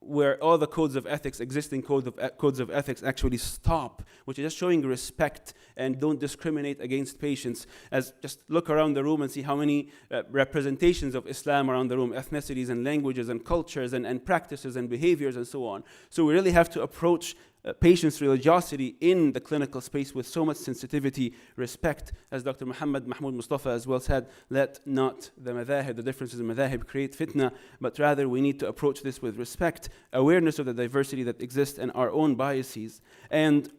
where all the codes of ethics, existing codes of ethics actually stop, which is just showing respect and don't discriminate against patients. As just look around the room and see how many representations of Islam around the room, ethnicities and languages and cultures and practices and behaviors and so on. So we really have to approach patients' religiosity in the clinical space with so much sensitivity, respect. As Dr. Mahmoud Mustafa as well said, let not the madhahib, the differences in madhahib, create fitna, but rather we need to approach this with respect, awareness of the diversity that exists and our own biases. And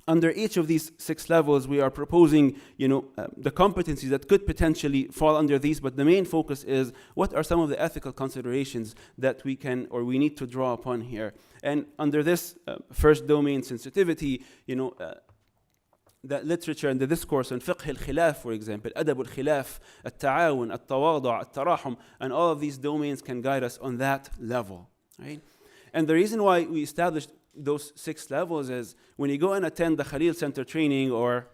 under each of these 6 levels, we are proposing, the competencies that could potentially fall under these, but the main focus is what are some of the ethical considerations that we can or we need to draw upon here. And under this first domain, sensitivity, the literature and the discourse on fiqh al-khilaf, for example, adab al-khilaf, al-ta'awun, al-tawadu', al-tarahum, and all of these domains can guide us on that level, right? And the reason why we established those 6 levels is when you go and attend the Khalil Center training or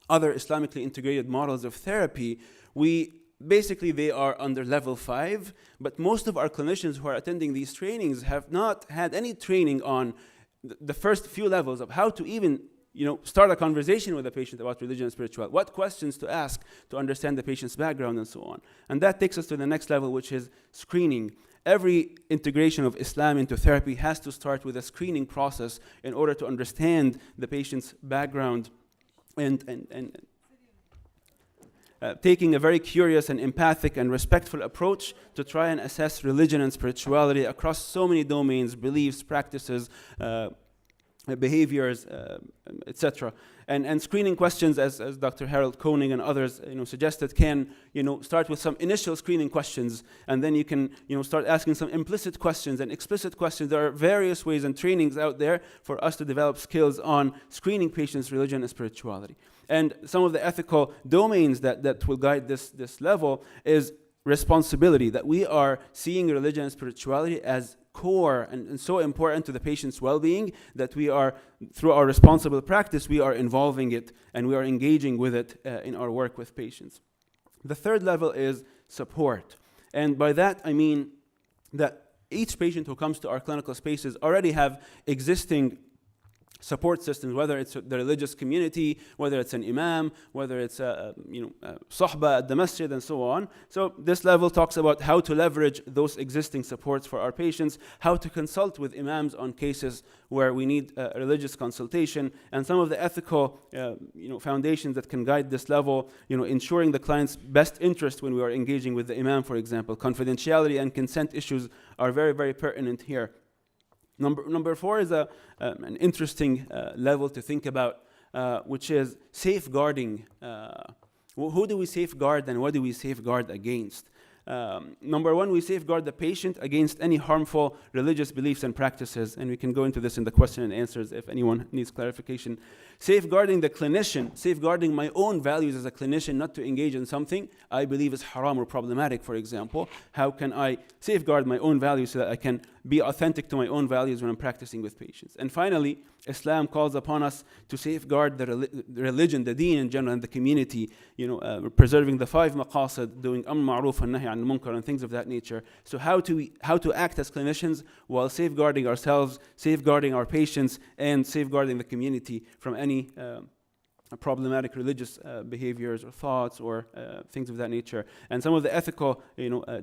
other Islamically integrated models of therapy, they are under level 5, but most of our clinicians who are attending these trainings have not had any training on the first few levels of how to even start a conversation with a patient about religion and spirituality, what questions to ask to understand the patient's background and so on. And that takes us to the next level, which is screening. Every integration of Islam into therapy has to start with a screening process in order to understand the patient's background and taking a very curious and empathic and respectful approach to try and assess religion and spirituality across so many domains, beliefs, practices, behaviors, etc. And screening questions, as Dr. Harold Koenig and others suggested, can start with some initial screening questions, and then you can start asking some implicit questions and explicit questions. There are various ways and trainings out there for us to develop skills on screening patients' religion and spirituality. And some of the ethical domains that will guide this level is responsibility, that we are seeing religion and spirituality as core and so important to the patient's well-being that we are, through our responsible practice, we are involving it and we are engaging with it in our work with patients. The third level is support. And by that I mean that each patient who comes to our clinical spaces already have existing support systems, whether it's the religious community, whether it's an imam, whether it's sahba at the masjid, and so on. So this level talks about how to leverage those existing supports for our patients, how to consult with imams on cases where we need religious consultation, and some of the ethical foundations that can guide this level, ensuring the client's best interest when we are engaging with the imam, for example. Confidentiality and consent issues are very, very pertinent here. Number 4 is an interesting level to think about, which is safeguarding. Who do we safeguard and what do we safeguard against? Number 1, we safeguard the patient against any harmful religious beliefs and practices, and we can go into this in the question and answers if anyone needs clarification. Safeguarding the clinician, safeguarding my own values as a clinician not to engage in something I believe is haram or problematic, for example. How can I safeguard my own values so that I can be authentic to my own values when I'm practicing with patients? And finally, Islam calls upon us to safeguard the religion, the deen in general, and the community, preserving the 5 maqasid, doing amr ma'roof and nahy an munkar and things of that nature. So how to act as clinicians while safeguarding ourselves, safeguarding our patients, and safeguarding the community from any problematic religious behaviors or thoughts or things of that nature. And some of the ethical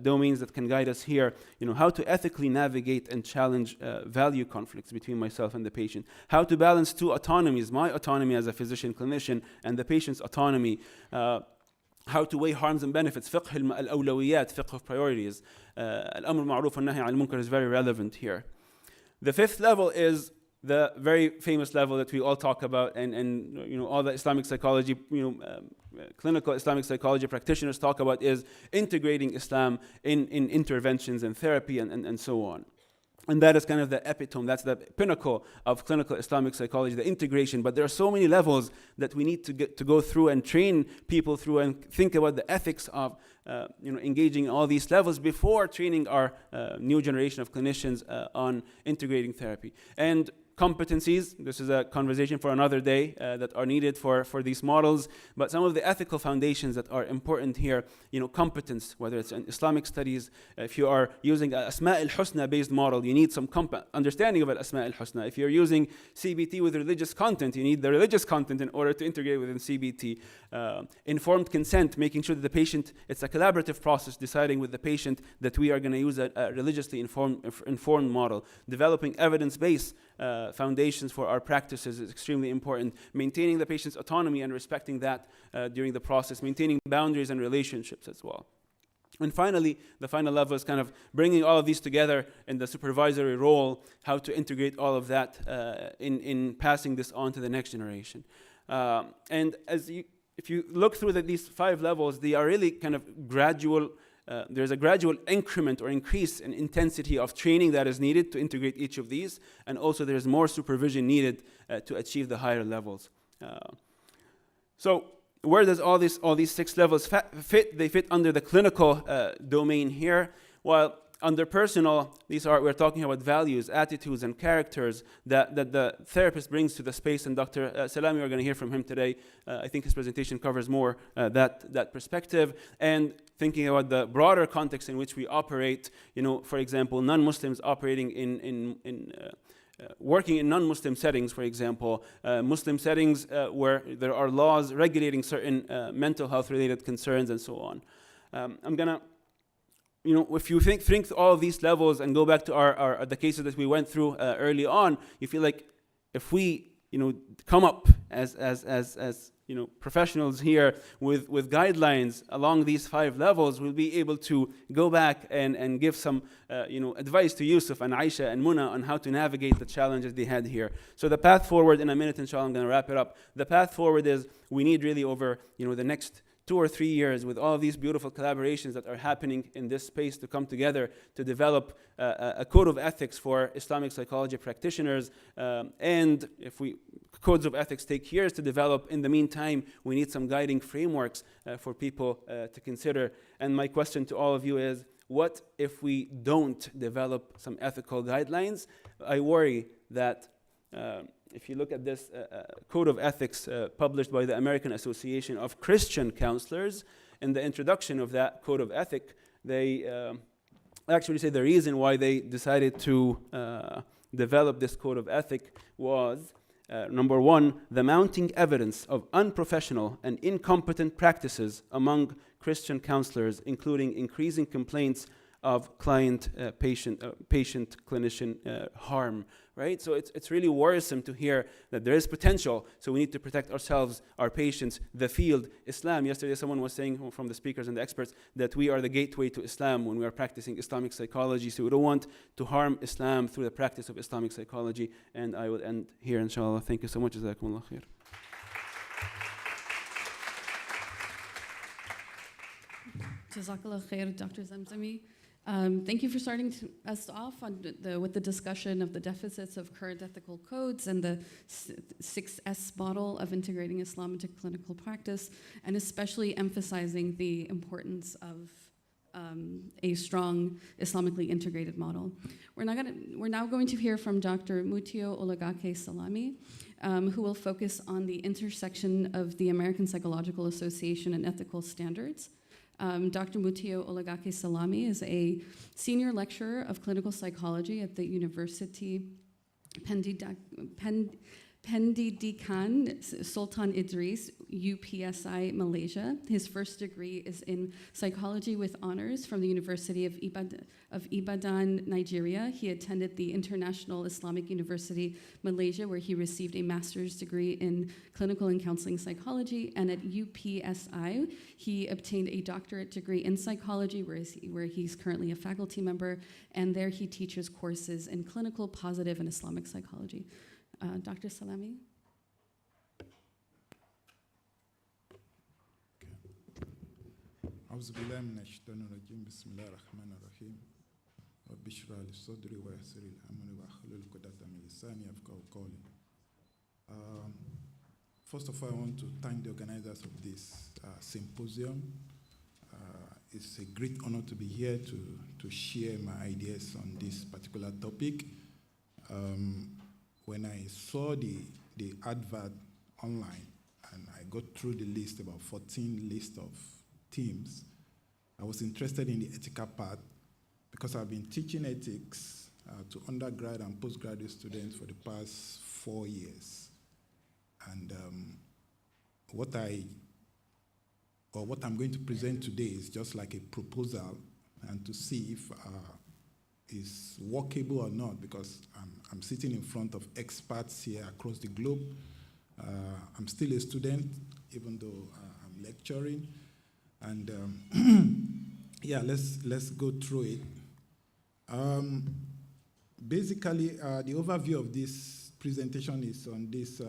domains that can guide us here, how to ethically navigate and challenge value conflicts between myself and the patient, how to balance 2 autonomies, my autonomy as a physician clinician and the patient's autonomy, how to weigh harms and benefits, fiqh al-awlawiyat, fiqh of priorities. Al-amr ma'roof and nahy an munkar is very relevant here. The 5th level is the very famous level that we all talk about, and you know, all the Islamic psychology, clinical Islamic psychology practitioners talk about, is integrating Islam in interventions and therapy and so on. And that is kind of the epitome, that's the pinnacle of clinical Islamic psychology, the integration. But there are so many levels that we need to go through and train people through and think about the ethics of engaging in all these levels before training our new generation of clinicians on integrating therapy. And competencies, this is a conversation for another day, that are needed for these models, but some of the ethical foundations that are important here, competence, whether it's in Islamic studies, if you are using a Asma al-Husna based model, you need some understanding of Asma al-Husna. If you're using CBT with religious content, you need the religious content in order to integrate within CBT. Informed consent, making sure that the patient, it's a collaborative process, deciding with the patient that we are going to use a religiously informed model. Developing evidence-based foundations for our practices is extremely important. Maintaining the patient's autonomy and respecting that during the process. Maintaining boundaries and relationships as well. And finally, the final level is kind of bringing all of these together in the supervisory role, how to integrate all of that in passing this on to the next generation. And if you look through these 5 levels, they are really kind of gradual. There's a gradual increment or increase in intensity of training that is needed to integrate each of these, and also there's more supervision needed to achieve the higher levels. So where does all these 6 levels fit? They fit under the clinical domain here, while under personal, we're talking about values, attitudes, and characters that the therapist brings to the space. And Dr. Salami, we're going to hear from him today. I think his presentation covers more that perspective. And thinking about the broader context in which we operate, for example, non-Muslims operating working in non-Muslim settings, for example, Muslim settings where there are laws regulating certain mental health-related concerns and so on. I'm going to if you think all of these levels and go back to the cases that we went through early on, you feel like if we come up as professionals here with guidelines along these 5 levels, we'll be able to go back and give some advice to Yusuf and Aisha and Muna on how to navigate the challenges they had here. So the path forward, in a minute inshallah, I'm going to wrap it up. The path forward is we need really over the next 2 or 3 years, with all of these beautiful collaborations that are happening in this space, to come together to develop a code of ethics for Islamic psychology practitioners. And if codes of ethics take years to develop, in the meantime, we need some guiding frameworks for people to consider. And my question to all of you is, what if we don't develop some ethical guidelines? I worry that if you look at this code of ethics published by the American Association of Christian Counselors, in the introduction of that code of ethics, they actually say the reason why they decided to develop this code of ethics was, number 1, the mounting evidence of unprofessional and incompetent practices among Christian counselors, including increasing complaints of patient-clinician harm, right? So it's really worrisome to hear that there is potential, so we need to protect ourselves, our patients, the field, Islam. Yesterday someone was saying from the speakers and the experts that we are the gateway to Islam when we are practicing Islamic psychology, so we don't want to harm Islam through the practice of Islamic psychology. And I will end here, inshallah. Thank you so much. Jazakumullah khair. Jazakallah khair, Dr. Zamzami. Thank you for starting us off with the discussion of the deficits of current ethical codes and the 6S model of integrating Islam into clinical practice, and especially emphasizing the importance of a strong Islamically integrated model. We're now going to hear from Dr. Mutio Olagake Salami, who will focus on the intersection of the American Psychological Association and ethical standards. Dr. Mutio Olagake Salami is a senior lecturer of clinical psychology at the University Pendidikan Sultan Idris, UPSI Malaysia. His first degree is in psychology with honors from the University of Ibadan, Nigeria. He attended the International Islamic University, Malaysia, where he received a master's degree in clinical and counseling psychology. And at UPSI, he obtained a doctorate degree in psychology, where he's currently a faculty member. And there he teaches courses in clinical, positive, and Islamic psychology. Dr. Salami. أعوذ بالله من الشيطان الرجيم بسم الله الرحمن الرحيم رب اشرح لي صدري ويسر لي أمري واحلل عقدة من لساني يفقهوا قولي. First of all, I want to thank the organizers of this symposium. It's a great honor to be here to share my ideas on this particular topic. When I saw the advert online and I got through the list, about 14 list of themes, I was interested in the ethical part because I've been teaching ethics to undergrad and postgraduate students for the past 4 years. And what I'm going to present today is just like a proposal and to see if is workable or not, because I'm sitting in front of experts here across the globe. I'm still a student, even though I'm lecturing. And yeah, let's go through it. Basically, the overview of this presentation is on this,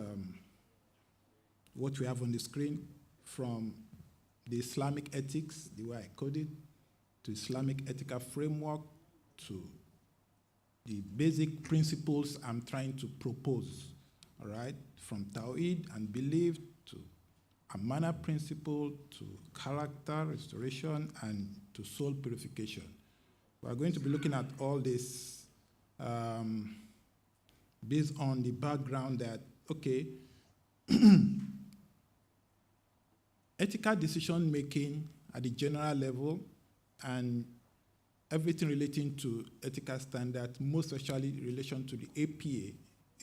what we have on the screen, from the Islamic ethics, the way I code it, to Islamic ethical framework, to the basic principles I'm trying to propose, all right? From Tawhid and belief to Amana principle to character restoration and to soul purification. We're going to be looking at all this based on the background that, okay, ethical decision making at the general level and everything relating to ethical standards, most especially in relation to the APA,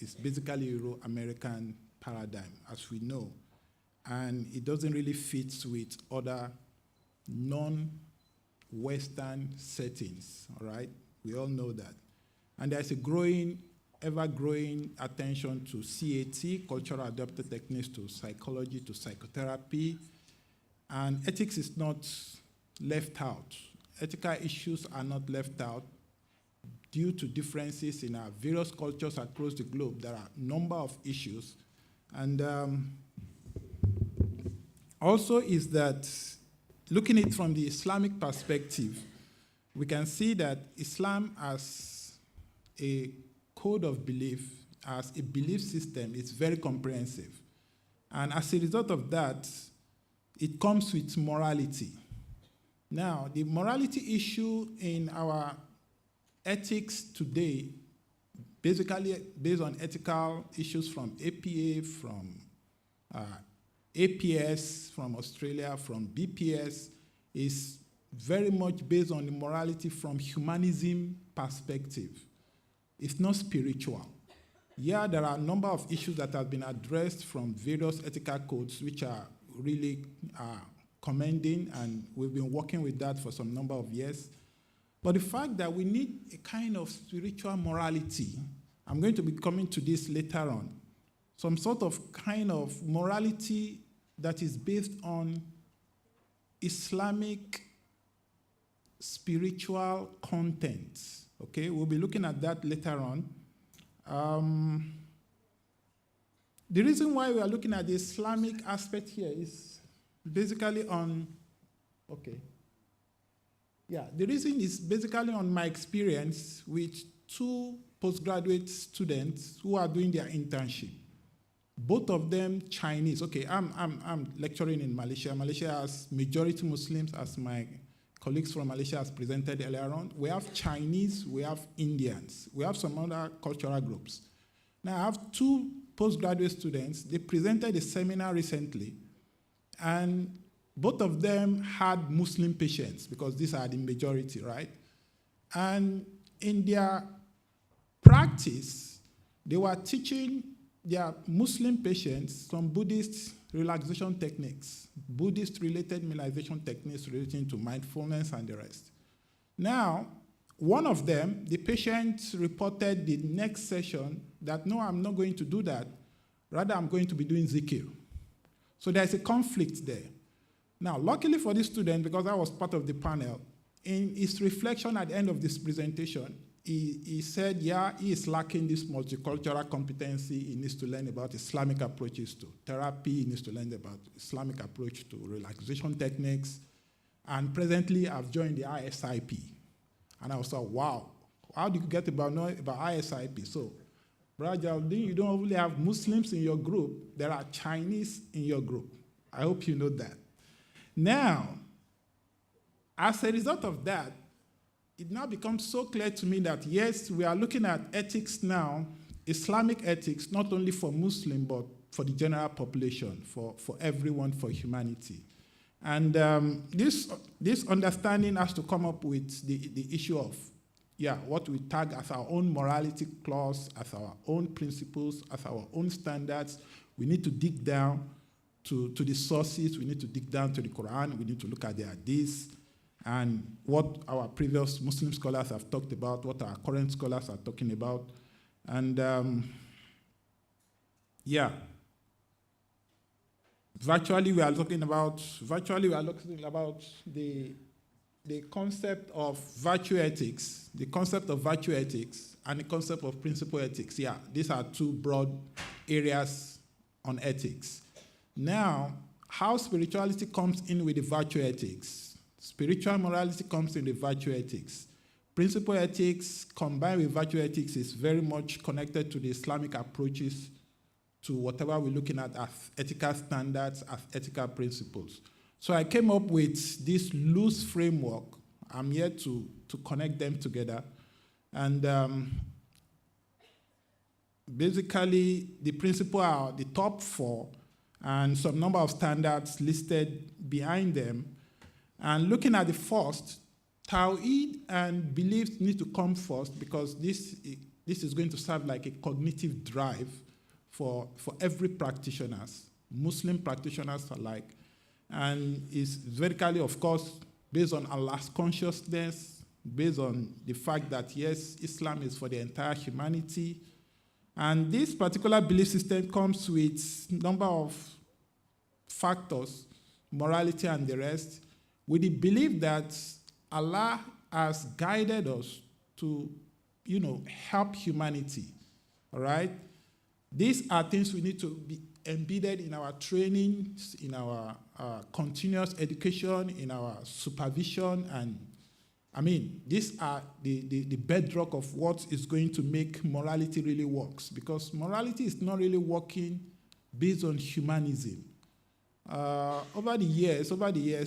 is basically Euro-American paradigm, as we know. And it doesn't really fit with other non-Western settings, all right? We all know that. And there's a growing, ever-growing attention to CAT, cultural adapted techniques, to psychology, to psychotherapy. And ethics is not left out. Ethical issues are not left out due to differences in our various cultures across the globe. There are a number of issues. And also is that, looking at it from the Islamic perspective, we can see that Islam as a code of belief, as a belief system, is very comprehensive. And as a result of that, it comes with morality. Now, the morality issue in our ethics today, basically based on ethical issues from APA, from APS, from Australia, from BPS, is very much based on the morality from humanism perspective. It's not spiritual. Yeah, there are a number of issues that have been addressed from various ethical codes, which are really commending, and we've been working with that for some number of years. But the fact that we need a kind of spiritual morality, I'm going to be coming to this later on, some sort of kind of morality that is based on Islamic spiritual content. Okay, we'll be looking at that later on. The reason why we are looking at the Islamic aspect here is basically on, okay. Yeah, the reason is basically on my experience with 2 postgraduate students who are doing their internship. Both of them Chinese. Okay, I'm lecturing in Malaysia. Malaysia has majority Muslims, as my colleagues from Malaysia has presented earlier on. We have Chinese, we have Indians, we have some other cultural groups. Now I have 2 postgraduate students. They presented a seminar recently, and both of them had Muslim patients because these are the majority, right? And in their practice, they were teaching there are Muslim patients, some Buddhist relaxation techniques, Buddhist-related relaxation techniques relating to mindfulness and the rest. Now, one of them, the patient reported the next session that, no, I'm not going to do that. Rather, I'm going to be doing zikr. So there's a conflict there. Now, luckily for this student, because I was part of the panel, in his reflection at the end of this presentation, he said, yeah, he is lacking this multicultural competency. He needs to learn about Islamic approaches to therapy. He needs to learn about Islamic approach to relaxation techniques. And presently, I've joined the ISIP. And I was like, wow, how do you get about ISIP? So, Brother Geraldine, you don't only have Muslims in your group, there are Chinese in your group. I hope you know that. Now, as a result of that, it now becomes so clear to me that, yes, we are looking at ethics now, Islamic ethics, not only for Muslim, but for the general population, for everyone, for humanity. And this understanding has to come up with the issue of, what we tag as our own morality clause, as our own principles, as our own standards. We need to dig down to the sources. We need to dig down to the Quran. We need to look at the Hadith and what our previous Muslim scholars have talked about, what our current scholars are talking about. And virtually we are looking about the concept of virtue ethics, and the concept of principle ethics. Yeah, these are two broad areas on ethics. Now, how spirituality comes in with the virtue ethics. Spiritual morality comes in the virtue ethics. Principle ethics combined with virtue ethics is very much connected to the Islamic approaches to whatever we're looking at as ethical standards, as ethical principles. So I came up with this loose framework. I'm here to connect them together. And basically, the principles are the top 4 and some number of standards listed behind them. And looking at the first, Tawhid and beliefs need to come first because this is going to serve like a cognitive drive for every practitioner, Muslim practitioners alike. And it's vertically, of course, based on Allah's consciousness, based on the fact that, yes, Islam is for the entire humanity. And this particular belief system comes with a number of factors, morality and the rest, with the belief that Allah has guided us to, help humanity, all right? These are things we need to be embedded in our trainings, in our continuous education, in our supervision, and these are the bedrock of what is going to make morality really works, because morality is not really working based on humanism. Over the years,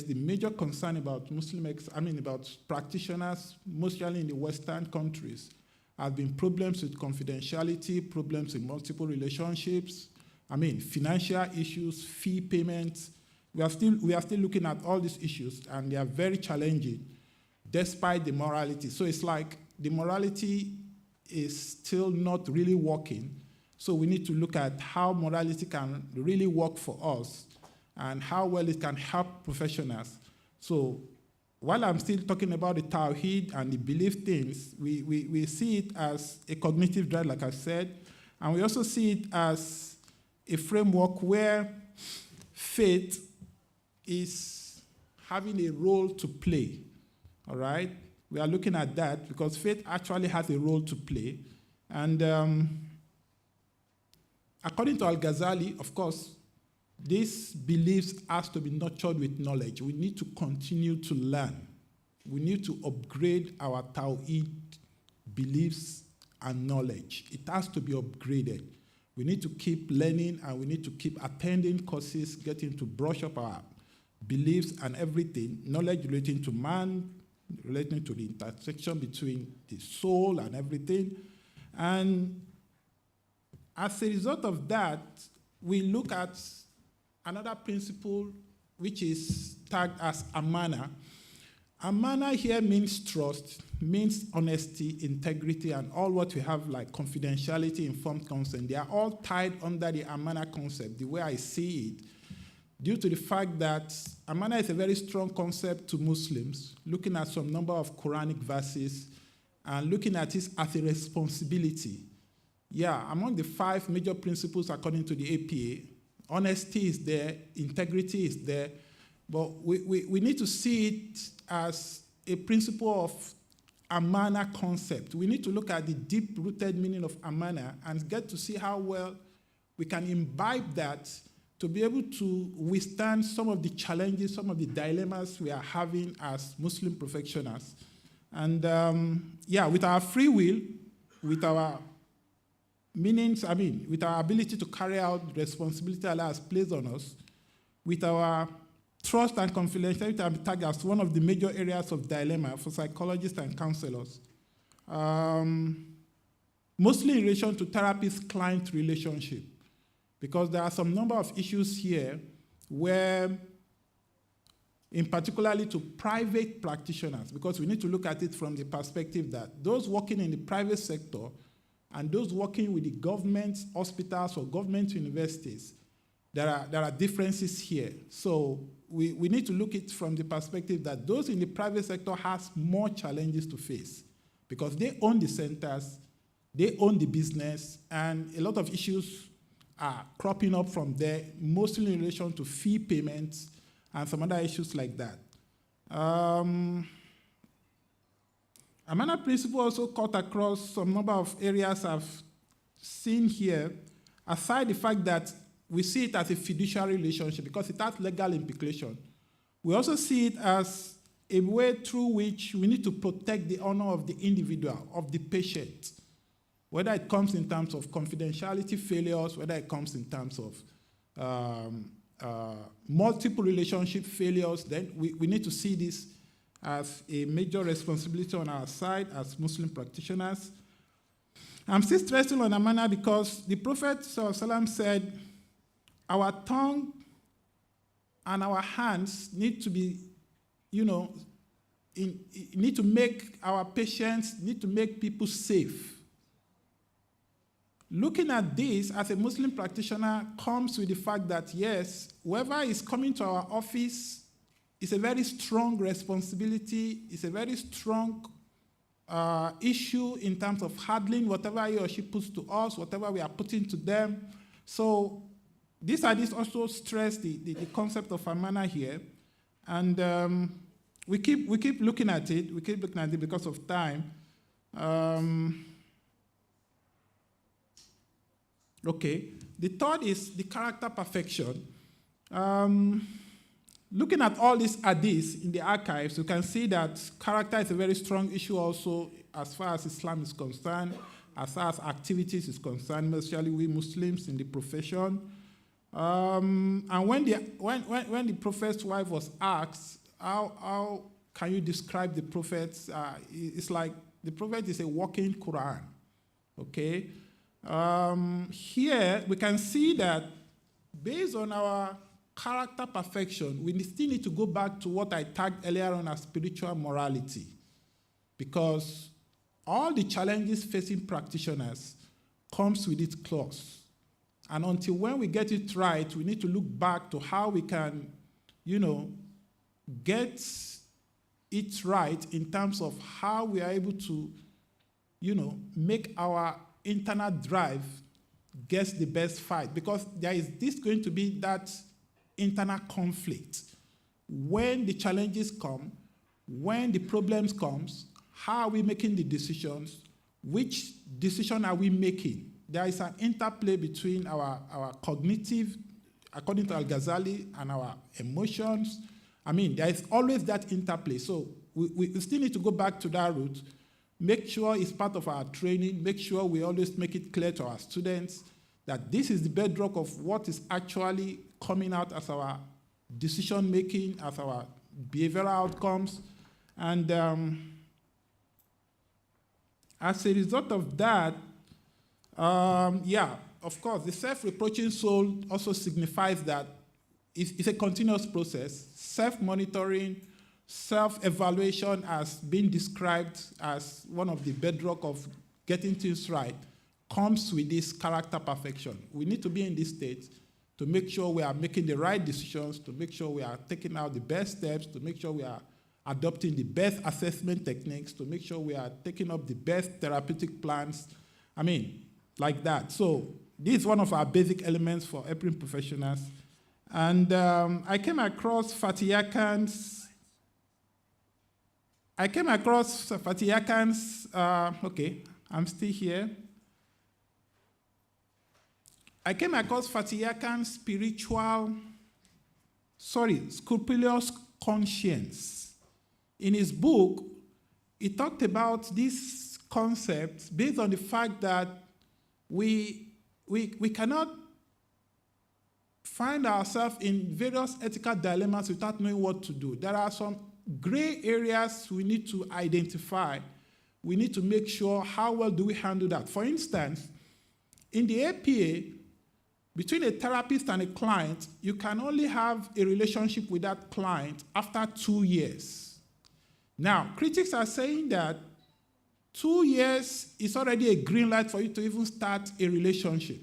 the major concern about about practitioners, mostly in the Western countries, have been problems with confidentiality, problems in multiple relationships, financial issues, fee payments. We are still looking at all these issues, and they are very challenging, despite the morality. So it's like the morality is still not really working. So we need to look at how morality can really work for us and how well it can help professionals. So while I'm still talking about the Tawheed and the belief things, we see it as a cognitive drive, like I said, and we also see it as a framework where faith is having a role to play, all right? We are looking at that because faith actually has a role to play. And according to Al-Ghazali, of course, these beliefs has to be nurtured with knowledge. We need to continue to learn. We need to upgrade our Tawhid beliefs and knowledge. It has to be upgraded. We need to keep learning, and we need to keep attending courses, getting to brush up our beliefs and everything, knowledge relating to man, relating to the intersection between the soul and everything. And as a result of that, we look at another principle which is tagged as amana. Amana here means trust, means honesty, integrity, and all what we have like confidentiality, informed consent. They are all tied under the Amana concept, the way I see it, due to the fact that Amana is a very strong concept to Muslims, looking at some number of Quranic verses and looking at it as a responsibility. Yeah, among the 5 major principles according to the APA, honesty is there, integrity is there, but we need to see it as a principle of Amana concept. We need to look at the deep-rooted meaning of Amana and get to see how well we can imbibe that to be able to withstand some of the challenges, some of the dilemmas we are having as Muslim professionals. And yeah, with our free will, with our meanings, with our ability to carry out the responsibility Allah has placed on us, with our trust and confidentiality are tagged as one of the major areas of dilemma for psychologists and counselors. Mostly in relation to therapist-client relationship, because there are some number of issues here where, in particularly to private practitioners, because we need to look at it from the perspective that those working in the private sector and those working with the government hospitals or government universities, there are differences here. So we need to look at it from the perspective that those in the private sector has more challenges to face because they own the centers, they own the business, and a lot of issues are cropping up from there, mostly in relation to fee payments and some other issues like that. Amana principle also cut across some number of areas I've seen here, aside the fact that we see it as a fiduciary relationship because it has legal implication. We also see it as a way through which we need to protect the honor of the individual, of the patient, whether it comes in terms of confidentiality failures, whether it comes in terms of multiple relationship failures, then we need to see this as a major responsibility on our side as Muslim practitioners. I'm still stressing on Amana because the Prophet ﷺ said, our tongue and our hands need to be, need to make our patients, need to make people safe. Looking at this as a Muslim practitioner comes with the fact that, yes, whoever is coming to our office is a very strong responsibility, it's a very strong issue in terms of handling whatever he or she puts to us, whatever we are putting to them. So this also stress the concept of Amana here. And we keep looking at it. We keep looking at it because of time. Okay. The third is the character perfection. Looking at all these hadiths in the archives, you can see that character is a very strong issue also as far as Islam is concerned, as far as activities is concerned, especially we Muslims in the profession. And when the Prophet's wife was asked, how can you describe the Prophet? It's like the Prophet is a walking Quran, okay? Here, we can see that based on our character perfection, we still need to go back to what I tagged earlier on as spiritual morality, because all the challenges facing practitioners comes with its clause. And until when we get it right, we need to look back to how we can, get it right in terms of how we are able to, make our internal drive gets the best fight. Because there is going to be that internal conflict. When the challenges come, when the problems comes, how are we making the decisions? Which decision are we making? There is an interplay between our cognitive, according to Al-Ghazali, and our emotions. There is always that interplay. So we still need to go back to that route, make sure it's part of our training, make sure we always make it clear to our students that this is the bedrock of what is actually coming out as our decision-making, as our behavioral outcomes. And as a result of that, of course, the self-reproaching soul also signifies that it's a continuous process, self-monitoring, self-evaluation has been described as one of the bedrock of getting things right, comes with this character perfection. We need to be in this state to make sure we are making the right decisions, to make sure we are taking out the best steps, to make sure we are adopting the best assessment techniques, to make sure we are taking up the best therapeutic plans. I mean, like that. So this is one of our basic elements for helping professionals. And I came across Fatih Akan's, okay, I'm still here. I came across Fatih Akan's scrupulous conscience. In his book, he talked about this concept based on the fact that we cannot find ourselves in various ethical dilemmas without knowing what to do. There are some gray areas we need to identify. We need to make sure how well do we handle that. For instance, in the APA, between a therapist and a client, you can only have a relationship with that client after 2 years. Now, critics are saying that 2 years is already a green light for you to even start a relationship.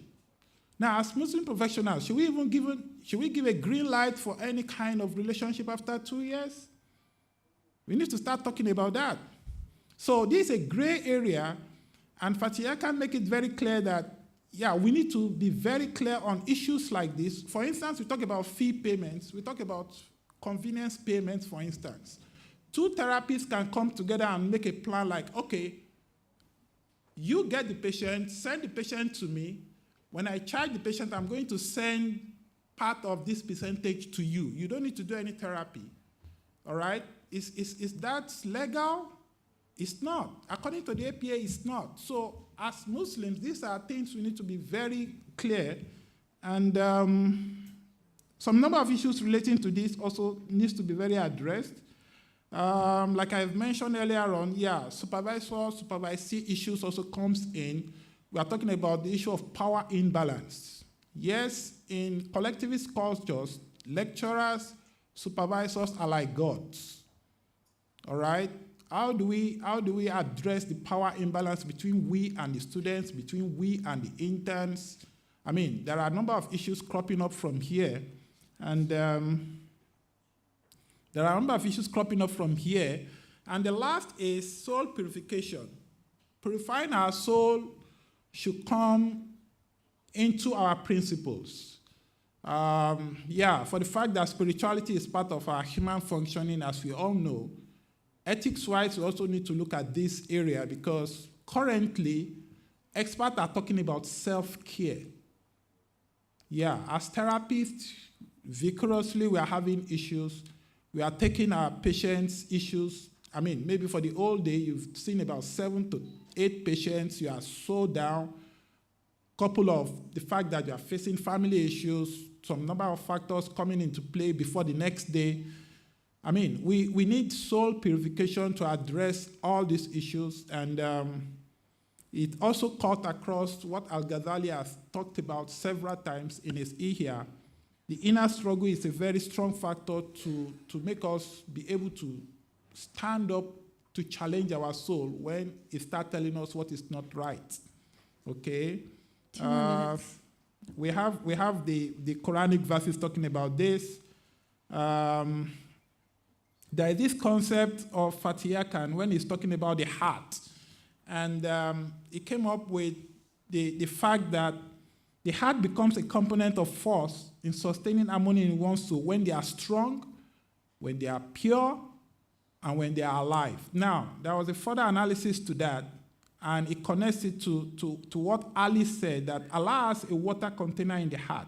Now, as Muslim professionals, should we give a green light for any kind of relationship after 2 years? We need to start talking about that. So this is a gray area, and Fatih Akan make it very clear that, yeah, we need to be very clear on issues like this. For instance, we talk about fee payments. We talk about convenience payments, for instance. 2 therapists can come together and make a plan like, okay, you get the patient, send the patient to me. When I charge the patient, I'm going to send part of this percentage to you. You don't need to do any therapy. All right? Is that legal? It's not. According to the APA, it's not. So as Muslims, these are things we need to be very clear. And some number of issues relating to this also needs to be very addressed. Like I've mentioned earlier on, yeah, supervisee issues also comes in. We are talking about the issue of power imbalance. Yes, in collectivist cultures, lecturers, supervisors are like gods. All right? How do we address the power imbalance between we and the students, between we and the interns? I mean, there are a number of issues cropping up from here. And there are a number of issues cropping up from here. And the last is soul purification. Purifying our soul should come into our principles. For the fact that spirituality is part of our human functioning, as we all know, ethics-wise, we also need to look at this area because currently, experts are talking about self-care. Yeah, as therapists, vigorously we are having issues. We are taking our patients' issues. I mean, maybe for the whole day, you've seen about 7 to 8 patients. You are so down. Couple of the fact that you are facing family issues, some number of factors coming into play before the next day. I mean, we need soul purification to address all these issues, and it also cut across what Al-Ghazali has talked about several times in his Ihya. The inner struggle is a very strong factor to make us be able to stand up to challenge our soul when it starts telling us what is not right. Okay? We have the Quranic verses talking about this. There is this concept of Fatih Akan when he's talking about the heart. And he came up with the fact that the heart becomes a component of force in sustaining harmony in one's soul when they are strong, when they are pure, and when they are alive. Now, there was a further analysis to that, and it connects it to what Ali said, that Allah has a water container in the heart,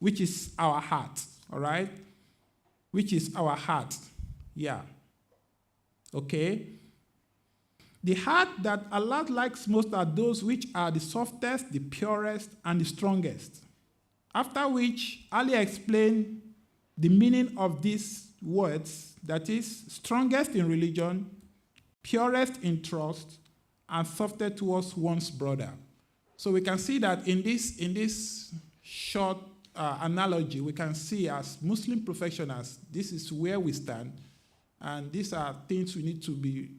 which is our heart, all right? Which is our heart. Yeah. Okay? The heart that Allah likes most are those which are the softest, the purest, and the strongest. After which, Ali explained the meaning of these words, that is, strongest in religion, purest in trust, and softest towards one's brother. So we can see that in this short analogy, we can see as Muslim professionals, this is where we stand. And these are things we need to be,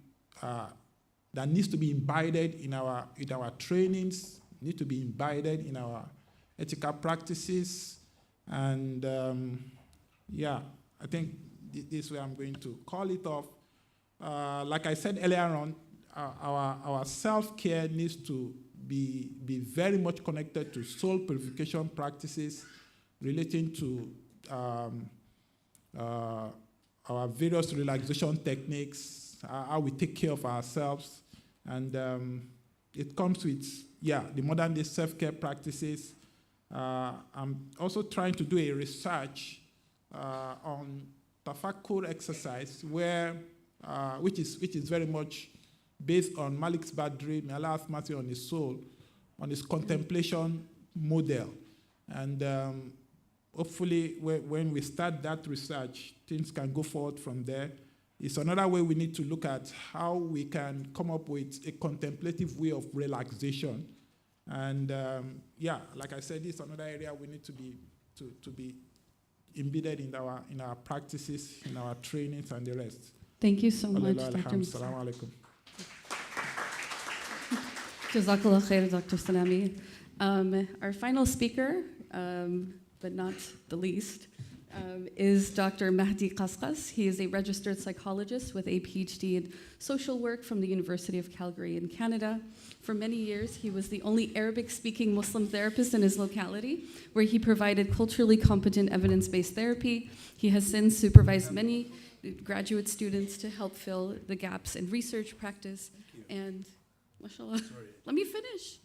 that needs to be embedded in our trainings, need to be embedded in our ethical practices. And yeah, I think this is where I'm going to call it off. Like I said earlier on, our self-care needs to be very much connected to soul purification practices relating to our various relaxation techniques, how we take care of ourselves. And it comes with, the modern day self-care practices. I'm also trying to do a research on tafakkur exercise, where which is very much based on Malik's Badri, may Allah have mercy on his soul, on his contemplation model. And hopefully when we start that research, things can go forward from there. It's another way we need to look at how we can come up with a contemplative way of relaxation. And like I said, it's another area we need to be embedded in our practices, in our trainings and the rest. Thank you so much, Dr. Assalamu alaikum. Jazakallah khair, Dr. Salami. Our final speaker, but not the least, is Dr. Mahdi Qasqas. He is a registered psychologist with a PhD in social work from the University of Calgary in Canada. For many years, he was the only Arabic-speaking Muslim therapist in his locality, where he provided culturally competent evidence-based therapy. He has since supervised many graduate students to help fill the gaps in research practice. And, mashallah, let me finish.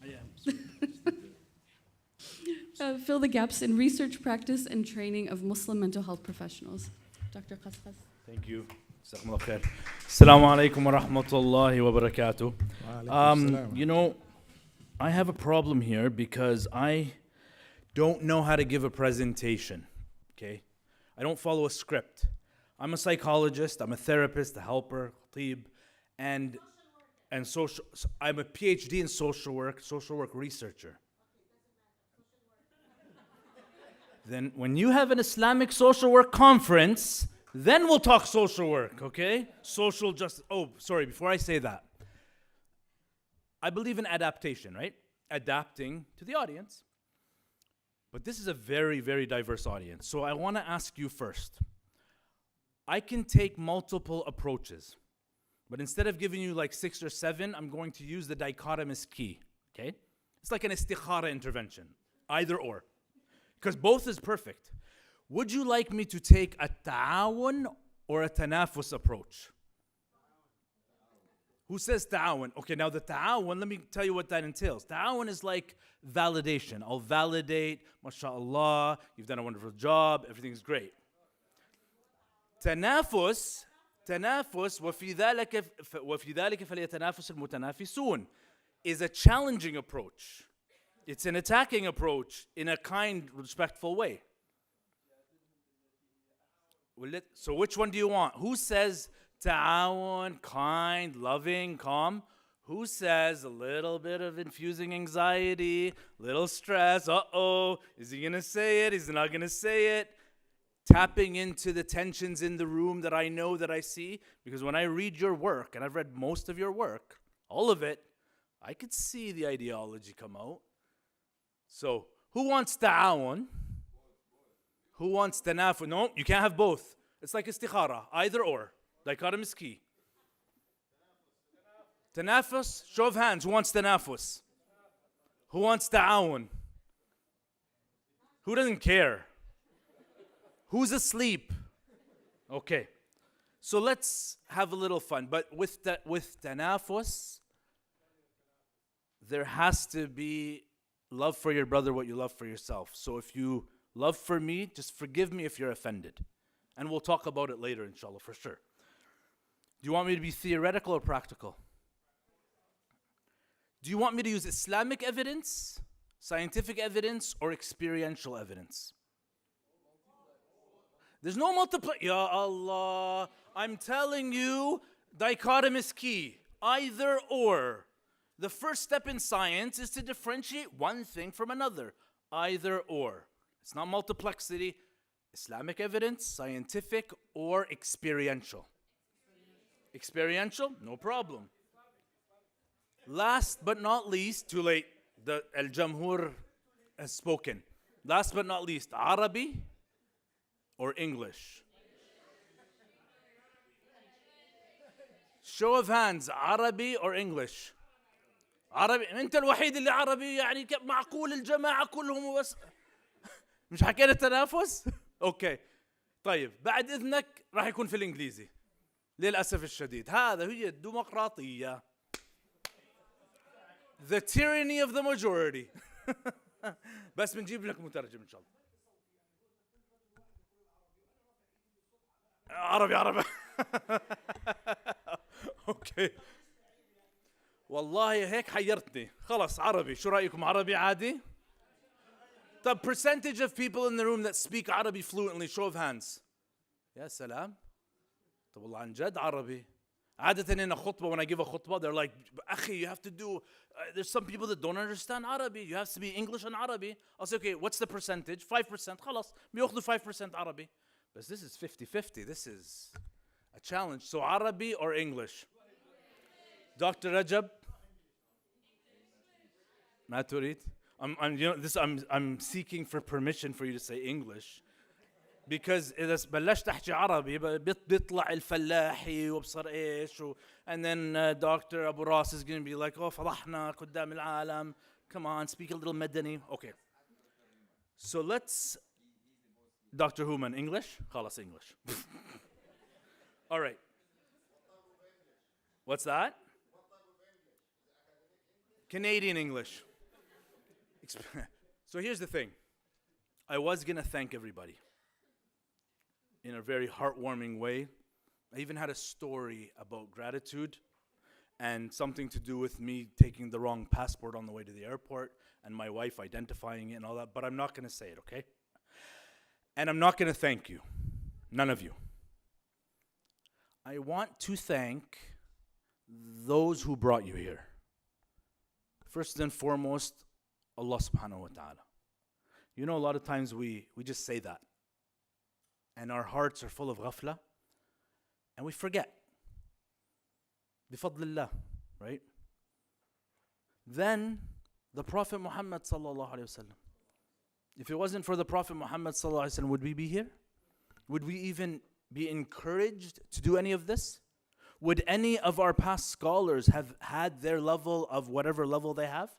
Fill the gaps in research practice and training of Muslim mental health professionals. Dr. Qasqas. Thank you. Assalamu alaikum wa rahmatullahi wa barakatuh. You know, I have a problem here because I don't know how to give a presentation, okay? I don't follow a script. I'm a psychologist, I'm a therapist, a helper, khatib, and social. I'm a PhD in social work researcher. Then when you have an Islamic social work conference, then we'll talk social work, okay? Social justice. Oh, sorry, before I say that. I believe in adaptation, right? Adapting to the audience. But this is a very, very diverse audience. So I want to ask you first. I can take multiple approaches. But instead of giving you like 6 or 7, I'm going to use the dichotomous key, okay? It's like an istikhara intervention, either or. Because both is perfect. Would you like me to take a ta'awun or a tanafus approach? Who says ta'awun? Okay, now the ta'awun, let me tell you what that entails. Ta'awun is like validation. I'll validate, mashallah, you've done a wonderful job, everything's great. Tanafus, وفي ذلك فليتنافس المتنافسون, is a challenging approach. It's an attacking approach in a kind, respectful way. So which one do you want? Who says ta'awun, kind, loving, calm? Who says a little bit of infusing anxiety, little stress? Uh-oh, is he going to say it? Is he not going to say it? Tapping into the tensions in the room that I know that I see. Because when I read your work, and I've read most of your work, all of it, I could see the ideology come out. So, who wants ta'awun? Who wants tanafus? No, you can't have both. It's like istikhara, either or. Dichotomous key. Tanafus, show of hands. Who wants tanafus? Who wants ta'awun? Who doesn't care? Who's asleep? Okay. So let's have a little fun. But with tanafus, there has to be love for your brother what you love for yourself. So if you love for me, just forgive me if you're offended. And we'll talk about it later, inshallah, for sure. Do you want me to be theoretical or practical? Do you want me to use Islamic evidence, scientific evidence, or experiential evidence? There's no Ya Allah, I'm telling you, dichotomous key, either or. The first step in science is to differentiate one thing from another, either or. It's not multiplexity, Islamic evidence, scientific, or experiential. Experiential? No problem. Last but not least, too late. The Al-Jamhur has spoken. Last but not least, Arabi or English? Show of hands, Arabi or English? عربي. انت الوحيد اللي عربي يعني معقول الجماعة كلهم بس مش حكينا تنافس؟ اوكي. طيب بعد اذنك راح يكون في الانجليزي. للاسف الشديد هذا هي الديمقراطية. The tyranny of the majority. بس بنجيب لك مترجم ان شاء الله. عربي عربي. اوكي. والله هيك حيرتني. خلص عربي. شو رأيكم عربي عادي؟ طب percentage of people in the room that speak Arabic fluently, show of hands. يا سلام. طب والله عن جد عربي. عادة هنا خطبة, when I give a خطبة, they're like, أخي, you have to do, there's some people that don't understand Arabic. You have to be English and Arabic. I'll say, okay, what's the percentage? 5%. خلاص. بياخذوا 5% Arabic. But this is 50-50. This is a challenge. So Arabic or English? Dr. Rajab? ما تريد? I'm seeking for permission for you to say English. Because إذا بلشت أحكي عربي بيطلع الفلاحي وبصر إيش and then Dr. Abu Ras is going to be like, oh فضحنا قدام العالم. Come on, speak a little مدني. Okay. So let's, Dr. Human, English? خلاص English. All right. What's that? Canadian English. So here's the thing. I was going to thank everybody in a very heartwarming way. I even had a story about gratitude and something to do with me taking the wrong passport on the way to the airport and my wife identifying it and all that, but I'm not going to say it, okay? And I'm not going to thank you. None of you. I want to thank those who brought you here. First and foremost, Allah subhanahu wa ta'ala. You know, a lot of times we just say that. And our hearts are full of ghafla. And we forget. Bifadlillah, right? Then, the Prophet Muhammad sallallahu alayhi wa sallam. If it wasn't for the Prophet Muhammad sallallahu alayhi wa sallam, would we be here? Would we even be encouraged to do any of this? Would any of our past scholars have had their level of whatever level they have?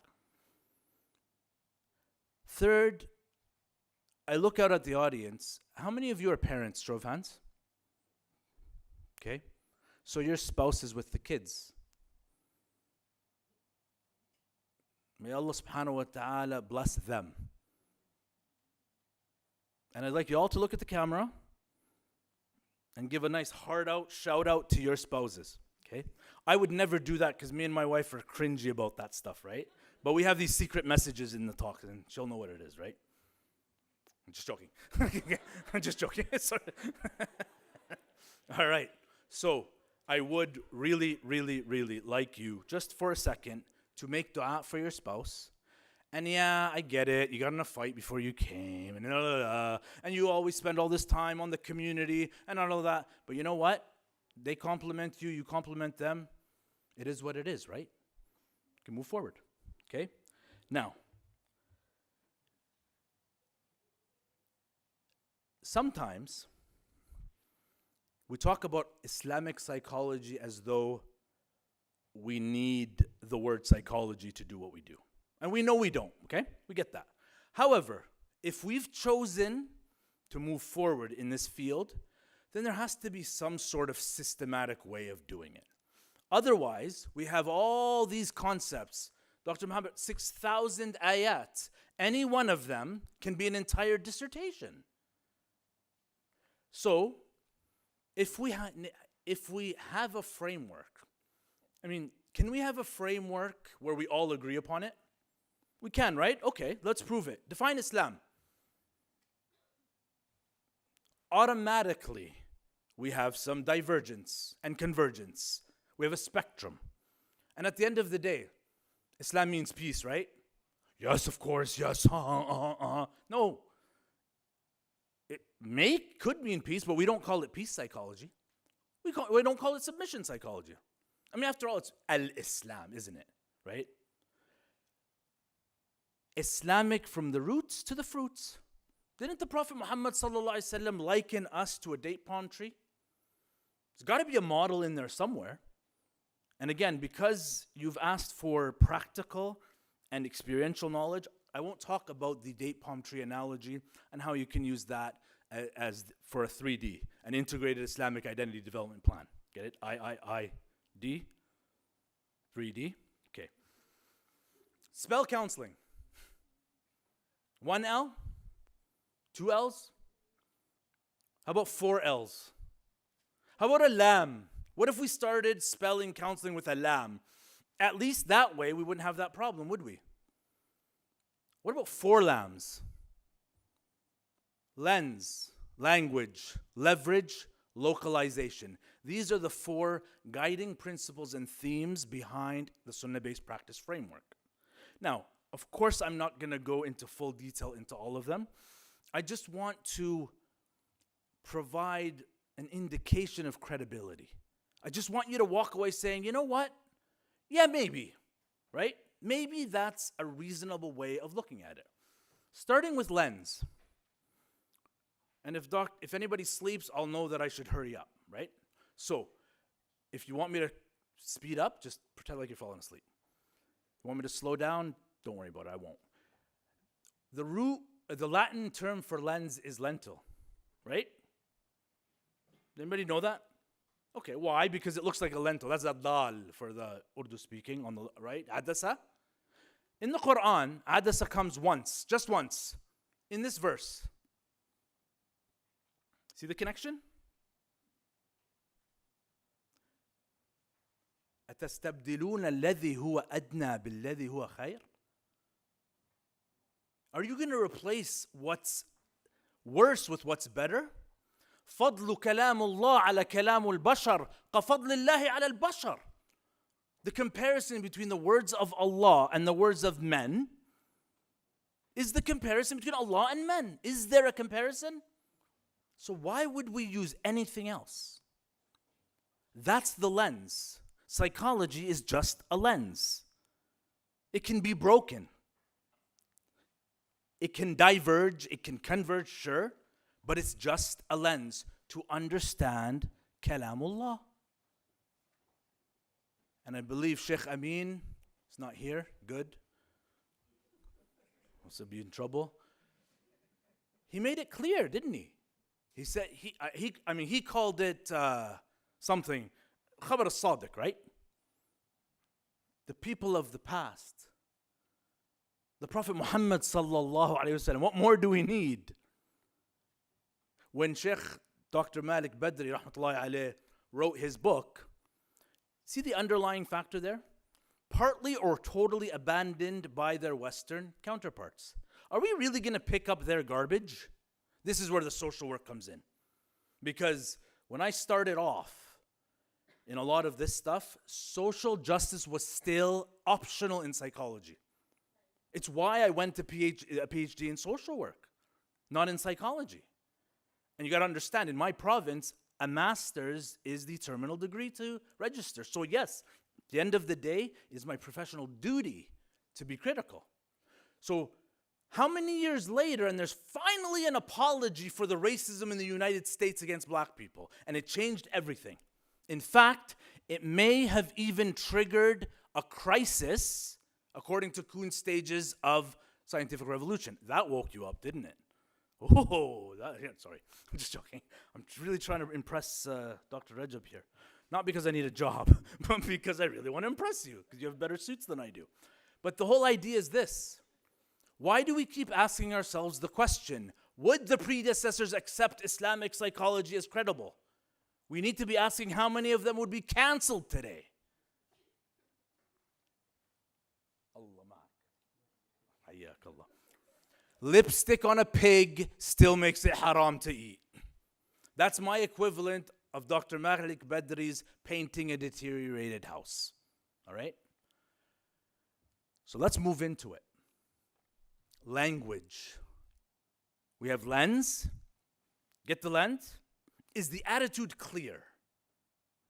Third, I look out at the audience. How many of you are parents? Show of hands. Okay. So your spouse is with the kids. May Allah subhanahu wa ta'ala bless them. And I'd like you all to look at the camera and give a nice heart out, shout out to your spouses. Okay? I would never do that because me and my wife are cringy about that stuff, right? But we have these secret messages in the talk, and she'll know what it is, right? I'm just joking. I'm just joking. Sorry. All right. So I would really, really, really like you, just for a second, to make dua for your spouse. And yeah, I get it. You got in a fight before you came, and you always spend all this time on the community and all of that. But you know what? They compliment you, you compliment them. It is what it is, right? You can move forward. Okay? Now, sometimes we talk about Islamic psychology as though we need the word psychology to do what we do. And we know we don't, okay? We get that. However, if we've chosen to move forward in this field, then there has to be some sort of systematic way of doing it. Otherwise, we have all these concepts. Dr. Muhammad, 6,000 ayat. Any one of them can be an entire dissertation. So, if we have a framework, I mean, can we have a framework where we all agree upon it? We can, right? Okay, let's prove it. Define Islam. Automatically, we have some divergence and convergence. We have a spectrum. And at the end of the day, Islam means peace, right? Yes, of course, yes. No. It could mean peace, but we don't call it peace psychology. We don't call it submission psychology. I mean, after all, it's al-Islam, isn't it? Right? Islamic from the roots to the fruits. Didn't the Prophet Muhammad sallallahu alaihi wasallam liken us to a date palm tree? There's got to be a model in there somewhere. And again, because you've asked for practical and experiential knowledge, I won't talk about the date palm tree analogy and how you can use that as for a 3D, an integrated Islamic identity development plan. Get it? I-D, 3D. Okay. Spell counseling. 1 L, 2 L's. How about 4 L's? How about a lam? What if we started spelling counseling with a lam? At least that way we wouldn't have that problem, would we? What about 4 lambs? Lens, language, leverage, localization. These are the 4 guiding principles and themes behind the Sunnah-based practice framework. Now, of course, I'm not going to go into full detail into all of them. I just want to provide an indication of credibility. I just want you to walk away saying, you know what? Yeah, maybe, right? Maybe that's a reasonable way of looking at it. Starting with lens. And if anybody sleeps, I'll know that I should hurry up, right? So, if you want me to speed up, just pretend like you're falling asleep. You want me to slow down? Don't worry about it, I won't. The Latin term for lens is lentil, right? Anybody know that? Okay, why? Because it looks like a lentil. That's a dal for the Urdu speaking on the right. Adasa. In the Quran, adasa comes once, just once, in this verse. See the connection? أتستبدلون الذي هو أدنى بالذي هو خير? Are you going to replace what's worse with what's better? فضل كلام الله على كلام البشر كفضل الله على البشر. The comparison between the words of Allah and the words of men is the comparison between Allah and men. Is there a comparison? So why would we use anything else? That's the lens. Psychology is just a lens. It can be broken. It can diverge, it can converge, sure, but it's just a lens to understand Kalamullah. And I believe Sheikh Amin is not here. Good. Wants to be in trouble. He made it clear, didn't he? He said he called it something. Khabar al-Sadiq, right? The people of the past. The Prophet Muhammad sallallahu alayhi wasallam. What more do we need? When Sheikh Dr. Malik Badri rahmatullahi alayhi wrote his book, see the underlying factor there? Partly or totally abandoned by their Western counterparts. Are we really going to pick up their garbage? This is where the social work comes in. Because when I started off in a lot of this stuff, social justice was still optional in psychology. It's why I went to a PhD in social work, not in psychology. And you got to understand, in my province, a master's is the terminal degree to register. So yes, at the end of the day, it is my professional duty to be critical. So how many years later, and there's finally an apology for the racism in the United States against black people, and it changed everything. In fact, it may have even triggered a crisis according to Kuhn's stages of scientific revolution. That woke you up, didn't it? Oh, sorry, I'm just joking. I'm really trying to impress Dr. Rajab here. Not because I need a job, but because I really want to impress you, because you have better suits than I do. But the whole idea is this. Why do we keep asking ourselves the question, would the predecessors accept Islamic psychology as credible? We need to be asking how many of them would be canceled today. Lipstick on a pig still makes it haram to eat. That's my equivalent of Dr. Malik Badri's painting a deteriorated house. All right? So let's move into it. Language. We have lens. Get the lens? Is the attitude clear?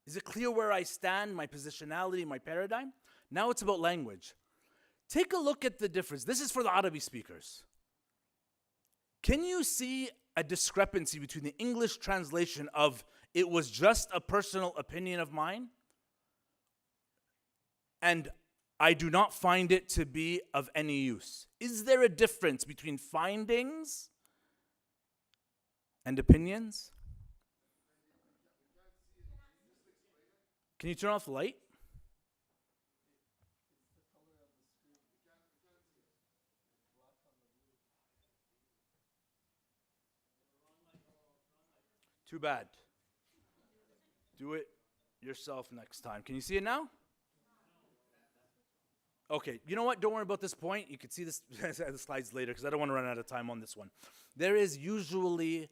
Is it clear where I stand, my positionality, my paradigm? Now it's about language. Take a look at the difference. This is for the Arabic speakers. Can you see a discrepancy between the English translation of "it was just a personal opinion of mine" and "I do not find it to be of any use"? Is there a difference between findings and opinions? Can you turn off the light? Too bad. Do it yourself next time. Can you see it now? Okay, you know what? Don't worry about this point. You can see this the slides later because I don't want to run out of time on this one. There is usually,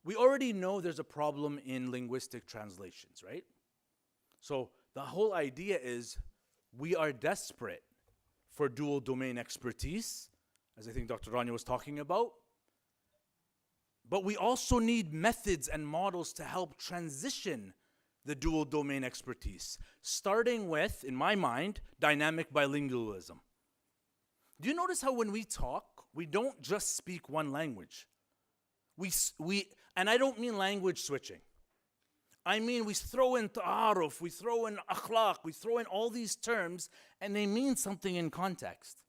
we already know there's a problem in linguistic translations, right? So the whole idea is we are desperate for dual domain expertise, as I think Dr. Rania was talking about. But we also need methods and models to help transition the dual domain expertise, starting with, in my mind, dynamic bilingualism. Do you notice how when we talk, we don't just speak one language? And I don't mean language switching. I mean, we throw in ta'aruf, we throw in akhlaq, we throw in all these terms, and they mean something in context.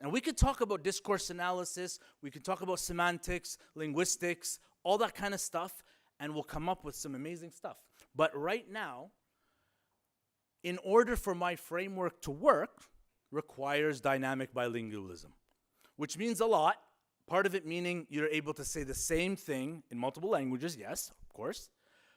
And we could talk about discourse analysis, we could talk about semantics, linguistics, all that kind of stuff, and we'll come up with some amazing stuff. But right now, in order for my framework to work, requires dynamic bilingualism, which means a lot. Part of it meaning you're able to say the same thing in multiple languages, yes, of course,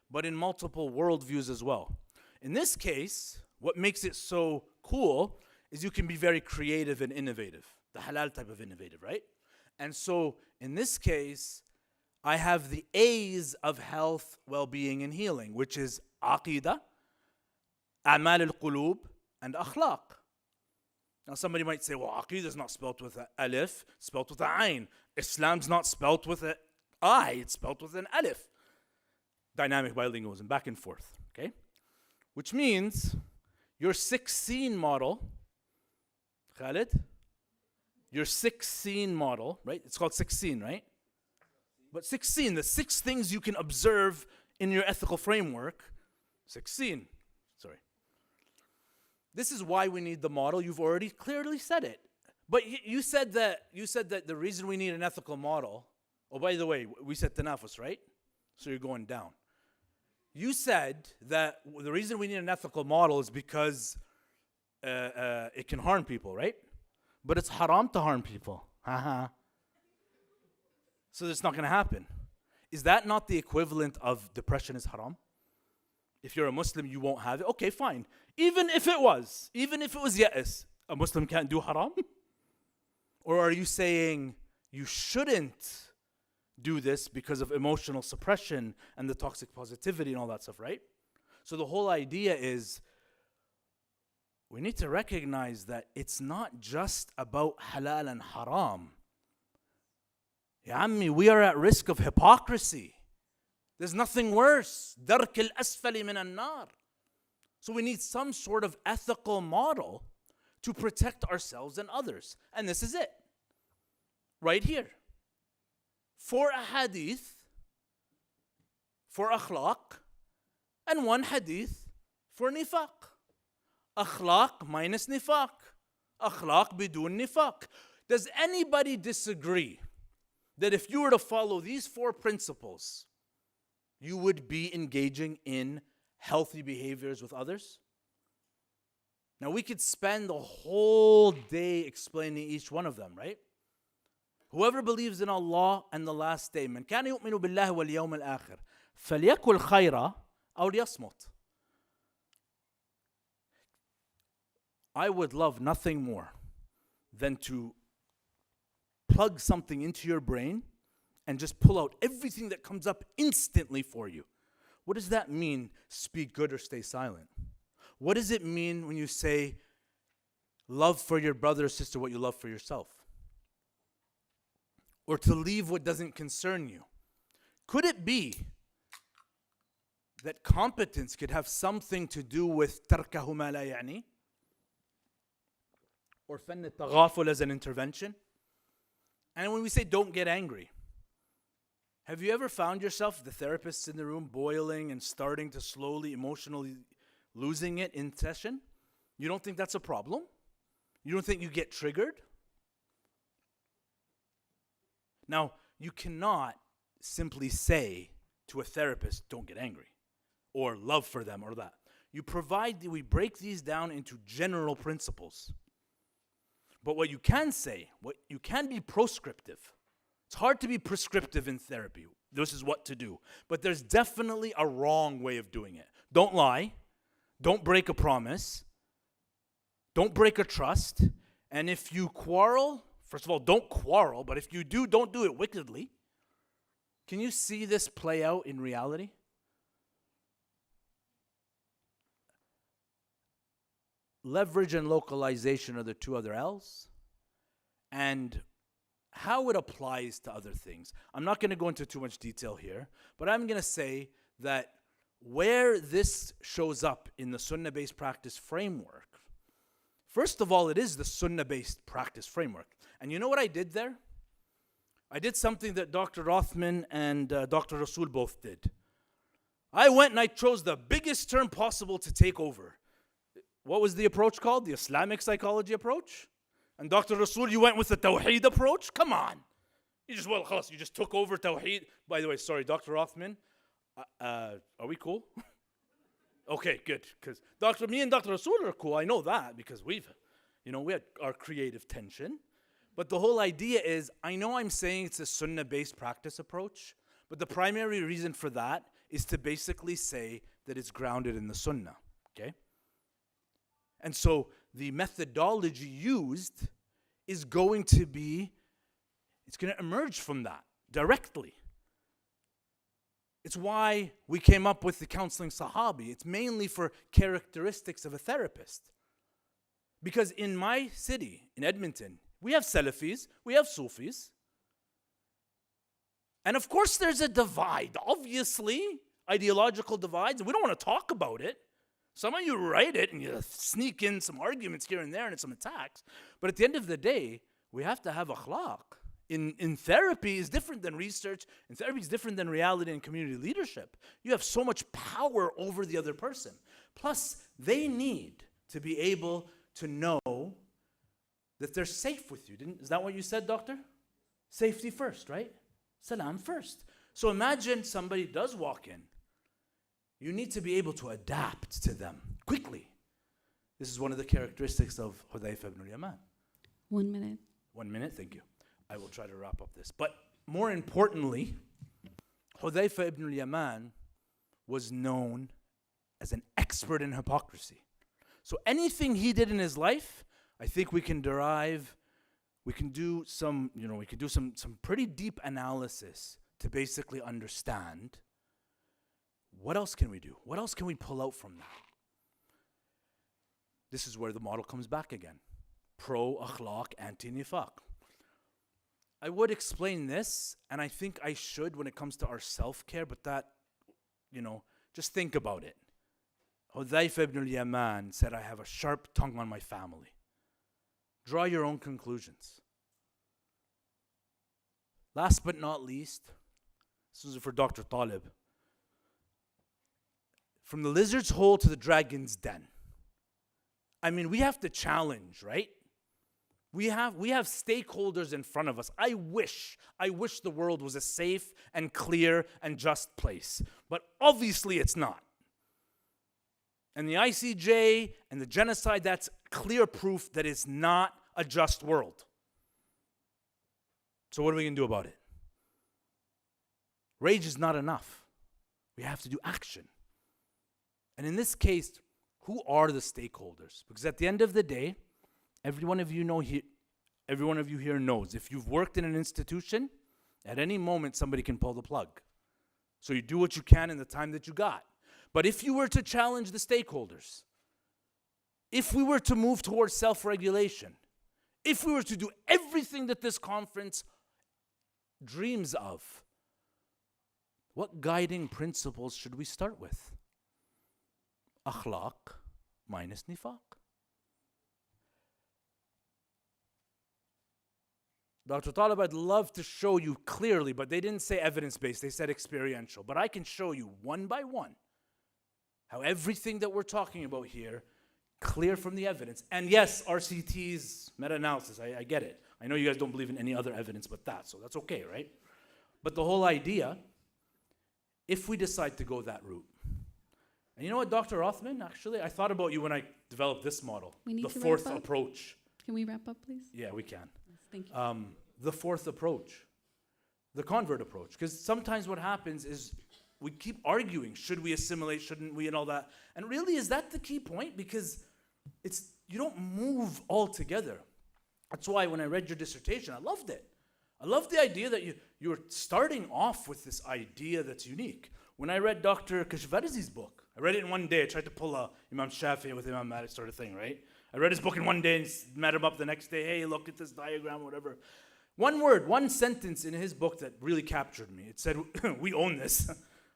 but in multiple worldviews as well. In this case, what makes it so cool is you can be very creative and innovative, the halal type of innovative, right? And so in this case, I have the A's of health, well-being, and healing, which is aqidah, a'mal al-qulub, and akhlaq. Now somebody might say, well, aqidah is not spelled with an alif, it's spelled with an ayn. Islam's not spelled with an I, it's spelled with an alif. Dynamic bilingualism, back and forth, okay? Which means your 6-scene model, Khalid, your 6-scene model, right? It's called 6-scene, right? But 6-scene, the 6 things you can observe in your ethical framework, 6-scene, sorry. This is why we need the model. You've already clearly said it. But you said that the reason we need an ethical model, oh, by the way, we said tanafus, right? So you're going down. You said that the reason we need an ethical model is because it can harm people, right? But it's haram to harm people. So it's not going to happen. Is that not the equivalent of depression is haram? If you're a Muslim, you won't have it. Okay, fine. Even if it was ya'is, a Muslim can't do haram? Or are you saying you shouldn't do this because of emotional suppression and the toxic positivity and all that stuff, right? So the whole idea is we need to recognize that it's not just about halal and haram. Ya ammi, we are at risk of hypocrisy. There's nothing worse. Dark al-asfali min an-nar. So we need some sort of ethical model to protect ourselves and others. And this is it. Right here. 4 hadith for akhlaq and 1 hadith for nifaq. Akhlaq minus nifaq. Akhlaq bidun nifaq. Does anybody disagree that if you were to follow these 4 principles, you would be engaging in healthy behaviors with others? Now we could spend the whole day explaining each one of them, right? Whoever believes in Allah and the last day, من كان يؤمن بالله واليوم الآخر فليقل خيرا أو ليصمت. I would love nothing more than to plug something into your brain and just pull out everything that comes up instantly for you. What does that mean, speak good or stay silent? What does it mean when you say, love for your brother or sister what you love for yourself? Or to leave what doesn't concern you? Could it be that competence could have something to do with تركه ما لا يعني, or فن التغافل as an intervention. And when we say don't get angry, have you ever found yourself, the therapists in the room, boiling and starting to slowly, emotionally losing it in session? You don't think that's a problem? You don't think you get triggered? Now, you cannot simply say to a therapist, don't get angry, or love for them, or that. We break these down into general principles. But what you can say, you can be proscriptive. It's hard to be prescriptive in therapy. This is what to do. But there's definitely a wrong way of doing it. Don't lie. Don't break a promise. Don't break a trust. And if you quarrel, first of all, don't quarrel. But if you do, don't do it wickedly. Can you see this play out in reality? Leverage and localization are the two other L's. And how it applies to other things. I'm not going to go into too much detail here, but I'm going to say that where this shows up in the Sunnah-based practice framework, first of all, it is the Sunnah-based practice framework. And you know what I did there? I did something that Dr. Rothman and Dr. Rasul both did. I went and I chose the biggest term possible to take over. What was the approach called? The Islamic psychology approach? And Dr. Rasul, you went with the Tawheed approach? Come on. You just took over Tawheed. By the way, sorry, Dr. Rothman, are we cool? Okay, good. Because me and Dr. Rasul are cool. I know that because we had our creative tension. But the whole idea is, I know I'm saying it's a Sunnah-based practice approach, but the primary reason for that is to basically say that it's grounded in the Sunnah, okay? And so the methodology used is going to emerge from that directly. It's why we came up with the counseling Sahabi. It's mainly for characteristics of a therapist. Because in my city, in Edmonton, we have Salafis, we have Sufis. And of course there's a divide, obviously, ideological divides. We don't want to talk about it. Some of you write it and you sneak in some arguments here and there and some attacks. But at the end of the day, we have to have akhlaq. In therapy is different than research. In therapy is different than reality and community leadership. You have so much power over the other person. Plus, they need to be able to know that they're safe with you. Is that what you said, doctor? Safety first, right? Salam first. So imagine somebody does walk in. You need to be able to adapt to them quickly. This is one of the characteristics of Hudayfa ibn al-Yaman. 1 minute. 1 minute, thank you. I will try to wrap up this. But more importantly, Hudayfa ibn al-Yaman was known as an expert in hypocrisy. So anything he did in his life, I think we can do some pretty deep analysis to basically understand what else can we do? What else can we pull out from that? This is where the model comes back again. Pro-akhlaq, anti-nifaq. I would explain this, and I think I should when it comes to our self-care, but that, just think about it. Hudayfa ibn al-Yaman said, I have a sharp tongue on my family. Draw your own conclusions. Last but not least, this is for Dr. Talib. From the lizard's hole to the dragon's den. I mean, we have to challenge, right? We have stakeholders in front of us. I wish the world was a safe and clear and just place. But obviously it's not. And the ICJ and the genocide, that's clear proof that it's not a just world. So what are we going to do about it? Rage is not enough. We have to do action. And in this case, who are the stakeholders? Because at the end of the day, every one of you here knows, if you've worked in an institution, at any moment somebody can pull the plug. So you do what you can in the time that you got. But if you were to challenge the stakeholders, if we were to move towards self-regulation, if we were to do everything that this conference dreams of, What guiding principles should we start with? Akhlaq minus nifaq. Dr. Talib, I'd love to show you clearly, but they didn't say evidence-based, they said experiential. But I can show you one by one how everything that we're talking about here, clear from the evidence. And yes, RCT's meta-analysis, I get it. I know you guys don't believe in any other evidence but that, so that's okay, right? But the whole idea, if we decide to go that route, and you know what, Dr. Othman, actually, I thought about you when I developed this model, We need the to fourth wrap up. approach. Can we wrap up, please? Yeah, we can. Thank you. The fourth approach, the convert approach. Because sometimes what happens is we keep arguing, should we assimilate, shouldn't we, and all that. And really, is that the key point? Because you don't move all together. That's why when I read your dissertation, I loved it. I loved the idea that you're starting off with this idea that's unique. When I read Dr. Kashvarzi's book, I read it in one day. I tried to pull a Imam Shafi'i with Imam Malik sort of thing, right? I read his book in one day and met him up the next day. Hey, look at this diagram, whatever. One word, one sentence in his book that really captured me. It said, we own this.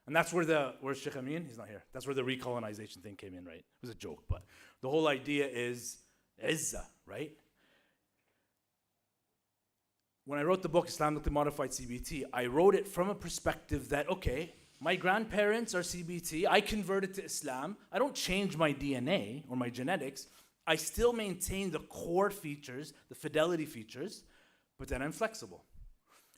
And that's where where's Sheikh Amin? He's not here. That's where the recolonization thing came in, right? It was a joke, but the whole idea is izzah, right? When I wrote the book, Islamically Modified CBT, I wrote it from a perspective that, okay, my grandparents are CBT, I converted to Islam, I don't change my DNA or my genetics, I still maintain the core features, the fidelity features, but then I'm flexible.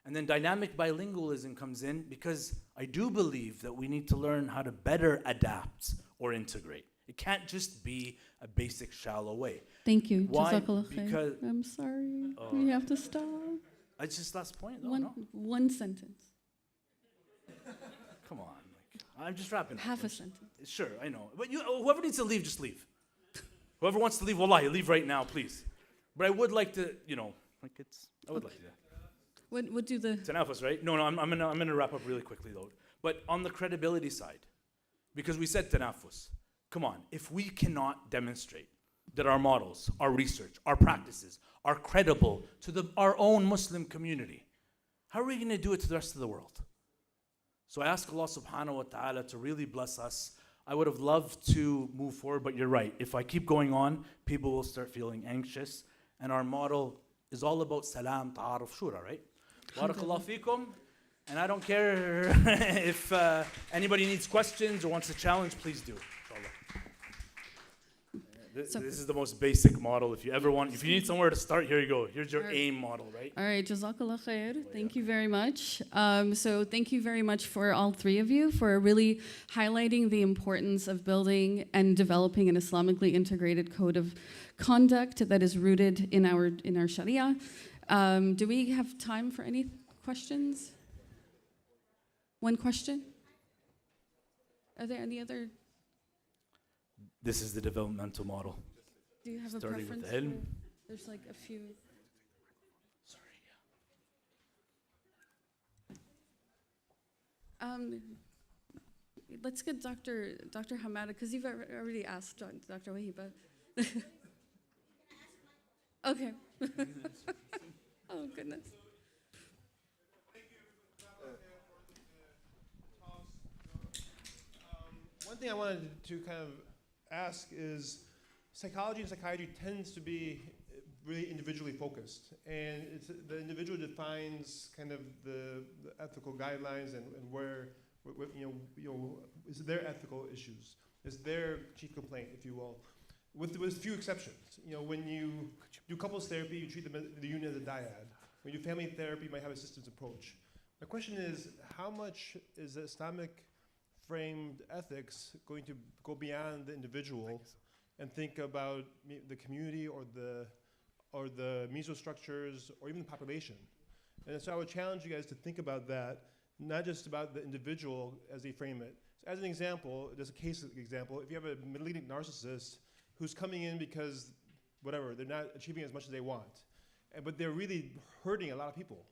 And then dynamic bilingualism comes in because I do believe that we need to learn how to better adapt or integrate. It can't just be a basic, shallow way. Thank you. Why? Jazakallah khair. Because I'm sorry. We have to stop. it's just last point, though, no? One sentence. Come on, I'm just wrapping up. Half a sentence. Sure, I know. But whoever needs to leave, just leave. Whoever wants to leave, wallahi, leave right now, please. But I would like to, I would like to. What do the... It's an alphas, right? No, I'm gonna wrap up really quickly, though. But on the credibility side, because we said tanafus, come on, if we cannot demonstrate that our models, our research, our practices are credible to our own Muslim community, how are we gonna do it to the rest of the world? So I ask Allah subhanahu wa ta'ala to really bless us. I would have loved to move forward, but you're right. If I keep going on, people will start feeling anxious. And our model is all about salam, ta'aruf, shura, right? Barakallahu feekum. And I don't care if anybody needs questions or wants to challenge, please do. This is the most basic model. If you need somewhere to start, here you go. Here's your AIM model, right? All right, Jazakallah khair. Thank you very much. So thank you very much for all three of you for really highlighting the importance of building and developing an Islamically integrated code of conduct that is rooted in our Sharia. Do we have time for any questions? One question? Are there any other? This is the developmental model. Do you have a Starting preference? with the ilm. There's like a few. Let's get Dr. Hamad, because you've already asked Dr. Wahiba. Okay. Oh, goodness. One thing I wanted to kind of ask is psychology and psychiatry tends to be really individually focused, and the individual defines kind of the ethical guidelines and where is their ethical issues, is their chief complaint, if you will, with few exceptions. When you do couples therapy, you treat the union as a dyad. When you do family therapy, you might have a systems approach. My question is, how much is the Islamic framed ethics going to go beyond the individual and think about the community or the mesostructures or even the population? And so I would challenge you guys to think about that, not just about the individual as they frame it. So as an example, there's a case example, if you have a malignant narcissist who's coming in because whatever, they're not achieving as much as they want, but they're really hurting a lot of people.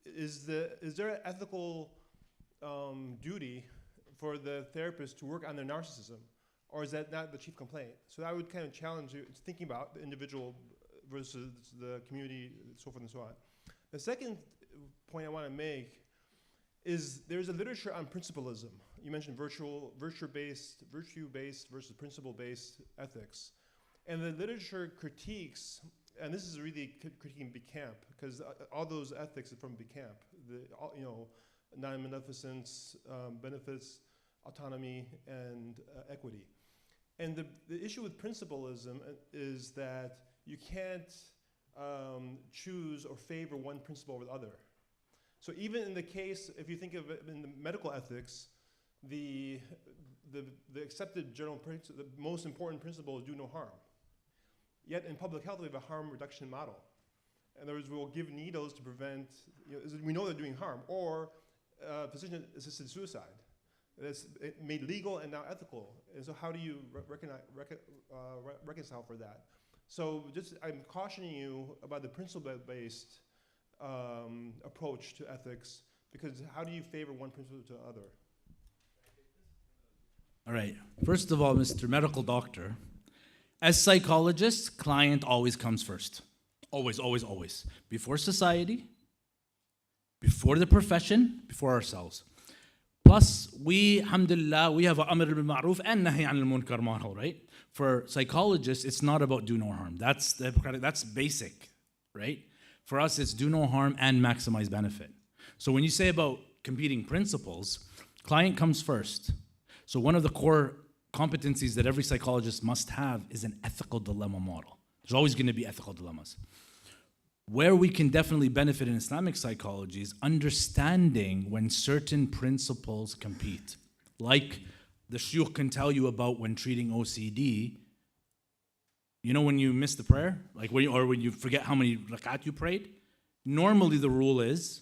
Is there an ethical duty for the therapist to work on their narcissism, or is that not the chief complaint? So I would kind of challenge you thinking about the individual versus the community, so forth and so on. The second point I want to make is there's a literature on principalism. You mentioned virtue-based versus principle-based ethics. And the literature critiques, and this is really critiquing Big Camp, because all those ethics are from Big Camp. Non-beneficence, benefits, autonomy, and equity. And the issue with principalism is that you can't choose or favor one principle over the other. So even in the case, if you think of it in the medical ethics, the accepted general principle, the most important principle is do no harm. Yet in public health, we have a harm reduction model. In other words, we'll give needles to prevent, we know they're doing harm, or physician-assisted suicide. That's made legal and now ethical. And so how do you reconcile for that? So I'm cautioning you about the principle-based approach to ethics, because how do you favor one principle to the other? All right. First of all, Mr. Medical Doctor, as psychologists, client always comes first. Always, always, always. Before society, before the profession, before ourselves. Plus, alhamdulillah, we have an amr bil ma'ruf and nahi anil munkar model, right? For psychologists, it's not about do no harm. That's basic, right? For us, it's do no harm and maximize benefit. So when you say about competing principles, client comes first. So one of the core competencies that every psychologist must have is an ethical dilemma model. There's always going to be ethical dilemmas. Where we can definitely benefit in Islamic psychology is understanding when certain principles compete. Like the shuyukh can tell you about when treating OCD. You know when you miss the prayer? Like when you forget how many rakat you prayed? Normally the rule is,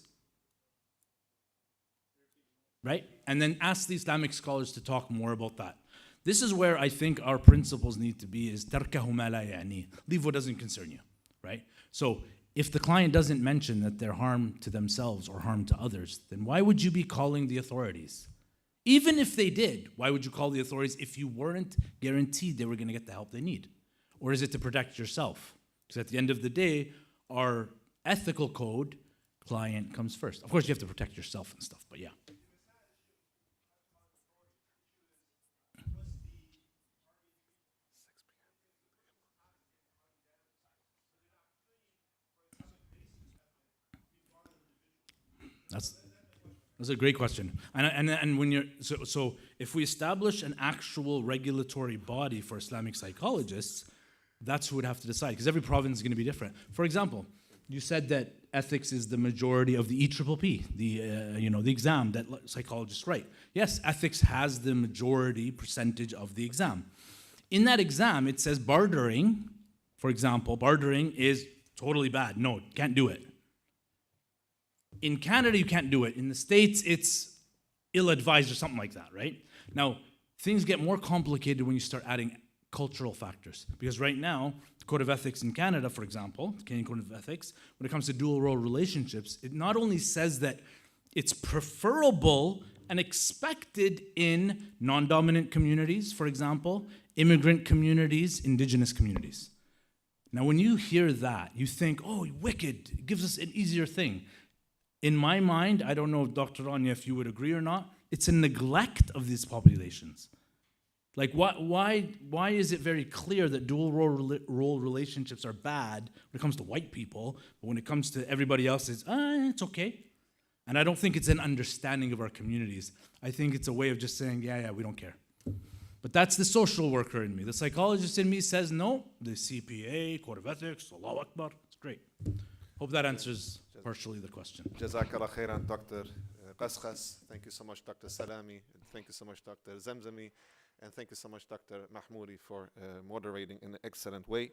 right? And then ask the Islamic scholars to talk more about that. This is where I think our principles need to be is tarkahu ma la ya'ni. Leave what doesn't concern you, right? So if the client doesn't mention that they're harm to themselves or harm to others, then why would you be calling the authorities? Even if they did, why would you call the authorities if you weren't guaranteed they were going to get the help they need? Or is it to protect yourself? Because at the end of the day, our ethical code, client comes first. Of course, you have to protect yourself and stuff, but yeah. That's a great question. And when you're so if we establish an actual regulatory body for Islamic psychologists, that's who would have to decide, because every province is going to be different. For example, you said that ethics is the majority of the EPPP, the exam that psychologists write. Yes, ethics has the majority percentage of the exam. In that exam, it says bartering, for example, bartering is totally bad. No, can't do it. In Canada, you can't do it. In the States, it's ill-advised or something like that, right? Now, things get more complicated when you start adding cultural factors. Because right now, the Code of Ethics in Canada, for example, the Canadian Code of Ethics, when it comes to dual-role relationships, it not only says that it's preferable and expected in non-dominant communities, for example, immigrant communities, indigenous communities. Now, when you hear that, you think, oh, wicked, it gives us an easier thing. In my mind, I don't know, Dr. Rania, if you would agree or not, it's a neglect of these populations. Like, why is it very clear that dual role relationships are bad when it comes to white people, but when it comes to everybody else, it's okay? And I don't think it's an understanding of our communities. I think it's a way of just saying, yeah, we don't care. But that's the social worker in me. The psychologist in me says, no, the CPA, Code of Ethics, Allahu Akbar, it's great. Hope that answers partially the question. Jazakallah khairan, Dr. Qasqas. Thank you so much, Dr. Salami. Thank you so much, Dr. Zamzami. And thank you so much, Dr. Mahmoudi, for moderating in an excellent way.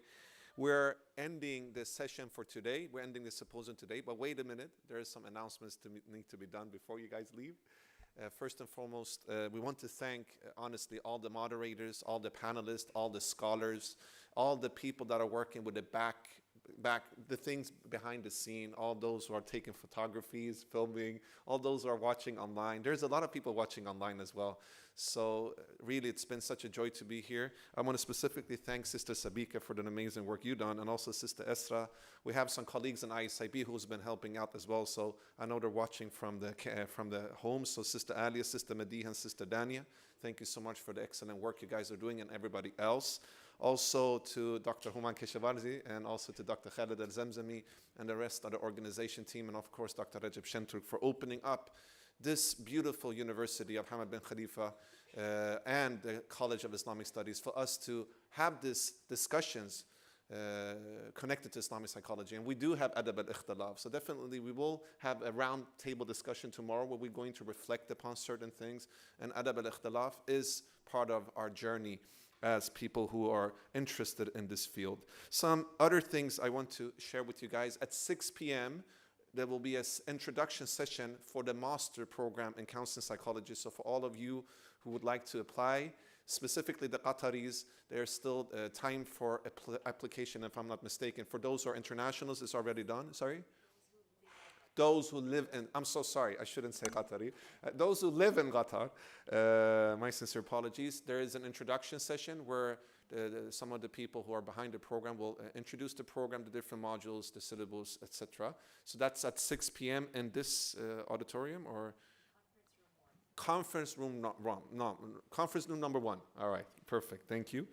We're ending the session for today. We're ending the symposium today. But wait a minute. There are some announcements that need to be done before you guys leave. First and foremost, we want to thank, honestly, all the moderators, all the panelists, all the scholars, all the people that are working with the back the things behind the scene, all those who are taking photographies, filming, all those who are watching online. There's a lot of people watching online as well. So really, it's been such a joy to be here. I want to specifically thank Sister Sabika for the amazing work you've done, and also Sister Esra. We have some colleagues in ISIB who's been helping out as well, so I know they're watching from the home. So Sister Alia, Sister Mediha, and Sister Dania, thank you so much for the excellent work you guys are doing, and everybody else. Also to Dr. Hamad Keshavarzi, and also to Dr. Khaled Al-Zamzami and the rest of the organization team, and of course Dr. Rajab Shenturk for opening up this beautiful university of Hamad Bin Khalifa and the College of Islamic Studies for us to have these discussions connected to Islamic psychology. And we do have Adab al-Ikhtilaf. So definitely we will have a round table discussion tomorrow where we're going to reflect upon certain things. And Adab al-Ikhtilaf is part of our journey as people who are interested in this field. Some other things I want to share with you guys. At 6 p.m., there will be an introduction session for the master program in counseling psychology. So for all of you who would like to apply, specifically the Qataris, there's still time for application, if I'm not mistaken. For those who are internationals, it's already done. Sorry? Those who live in, I'm so sorry, I shouldn't say Qatari. Those who live in Qatar, my sincere apologies. There is an introduction session where some of the people who are behind the program will introduce the program, the different modules, the syllabus, etc. So that's at 6 p.m. in this auditorium, or conference room number 1. All right, perfect, thank you.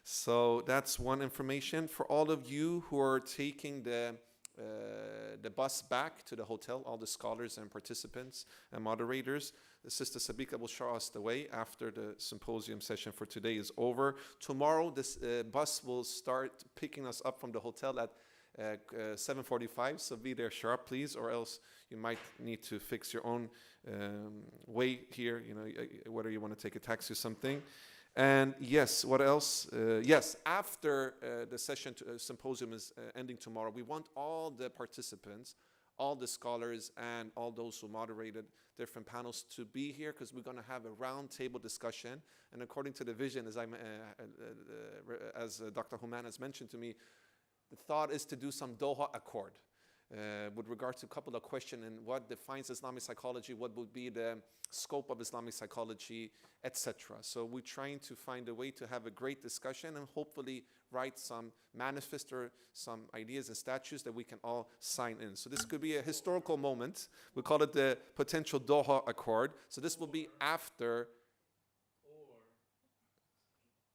So that's one information. For all of you who are taking the bus back to the hotel, all the scholars and participants and moderators, Sister Sabika will show us the way after the symposium session for today is over. Tomorrow, this bus will start picking us up from the hotel at 7:45, so be there sharp, please, or else you might need to fix your own way here, you know, whether you want to take a taxi or something. And yes, what else? Yes, after the session symposium is ending tomorrow, we want all the participants, all the scholars, and all those who moderated different panels to be here, because we're going to have a round table discussion. And according to the vision, as Dr. Hamad has mentioned to me, the thought is to do some Doha Accord with regard to a couple of questions and what defines Islamic psychology, what would be the scope of Islamic psychology, etc. So we're trying to find a way to have a great discussion and hopefully write some manifest or some ideas and statutes that we can all sign in. So this could be a historical moment. We call it the potential Doha Accord. So this will be after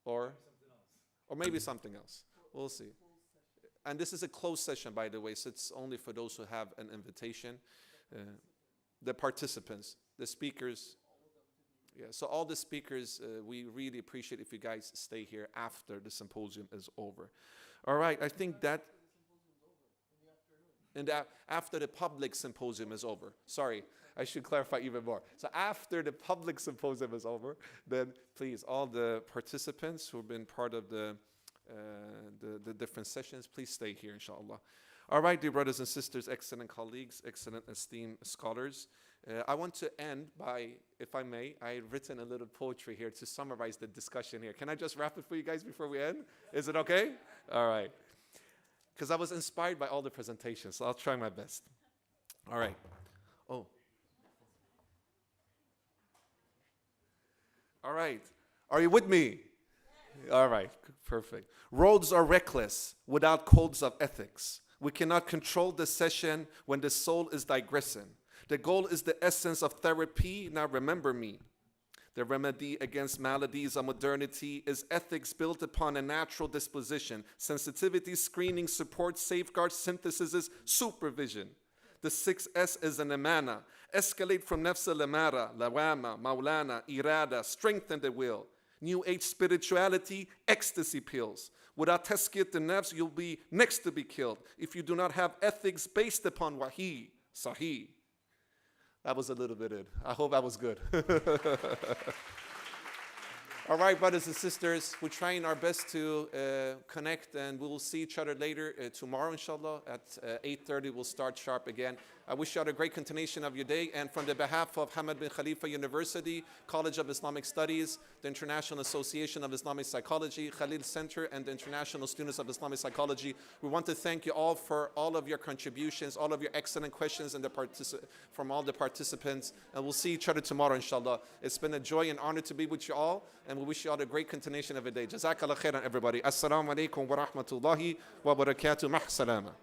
or maybe something else. We'll see. And this is a closed session, by the way, so it's only for those who have an invitation. The participants, the speakers. Yeah, so all the speakers, we really appreciate if you guys stay here after the symposium is over. All right, I think that... And after the public symposium is over. Sorry, I should clarify even more. So after the public symposium is over, then please, all the participants who have been part of the different sessions, please stay here, inshallah. All right, dear brothers and sisters, excellent colleagues, excellent esteemed scholars. I want to end by, if I may, I've written a little poetry here to summarize the discussion here. Can I just wrap it for you guys before we end? Is it okay? All right. Because I was inspired by all the presentations, so I'll try my best. All right. Oh. All right. Are you with me? All right, perfect. Roads are reckless without codes of ethics. We cannot control the session when the soul is digressing. The goal is the essence of therapy. Now remember me. The remedy against maladies of modernity is ethics built upon a natural disposition. Sensitivity, screening, support, safeguard, synthesis, supervision. The 6S is an amana. Escalate from nafs al-amara, lawama, maulana, irada, strengthen the will. New Age spirituality, ecstasy pills. Without tazkiyat an-nafs, you'll be next to be killed if you do not have ethics based upon wahi, sahih. That was a little bit it. I hope that was good. All right, brothers and sisters, we're trying our best to connect, and we will see each other later tomorrow, inshallah. At 8:30, we'll start sharp again. I wish you all a great continuation of your day. And from the behalf of Hamad Bin Khalifa University, College of Islamic Studies, the International Association of Islamic Psychology, Khalil Center, and the International Students of Islamic Psychology, we want to thank you all for all of your contributions, all of your excellent questions, and from all the participants. And we'll see each other tomorrow, inshallah. It's been a joy and honor to be with you all, and we wish you all a great continuation of your day. Jazakallah khairan, everybody. Assalamu alaikum wa rahmatullahi wa barakatuh. Mah salama.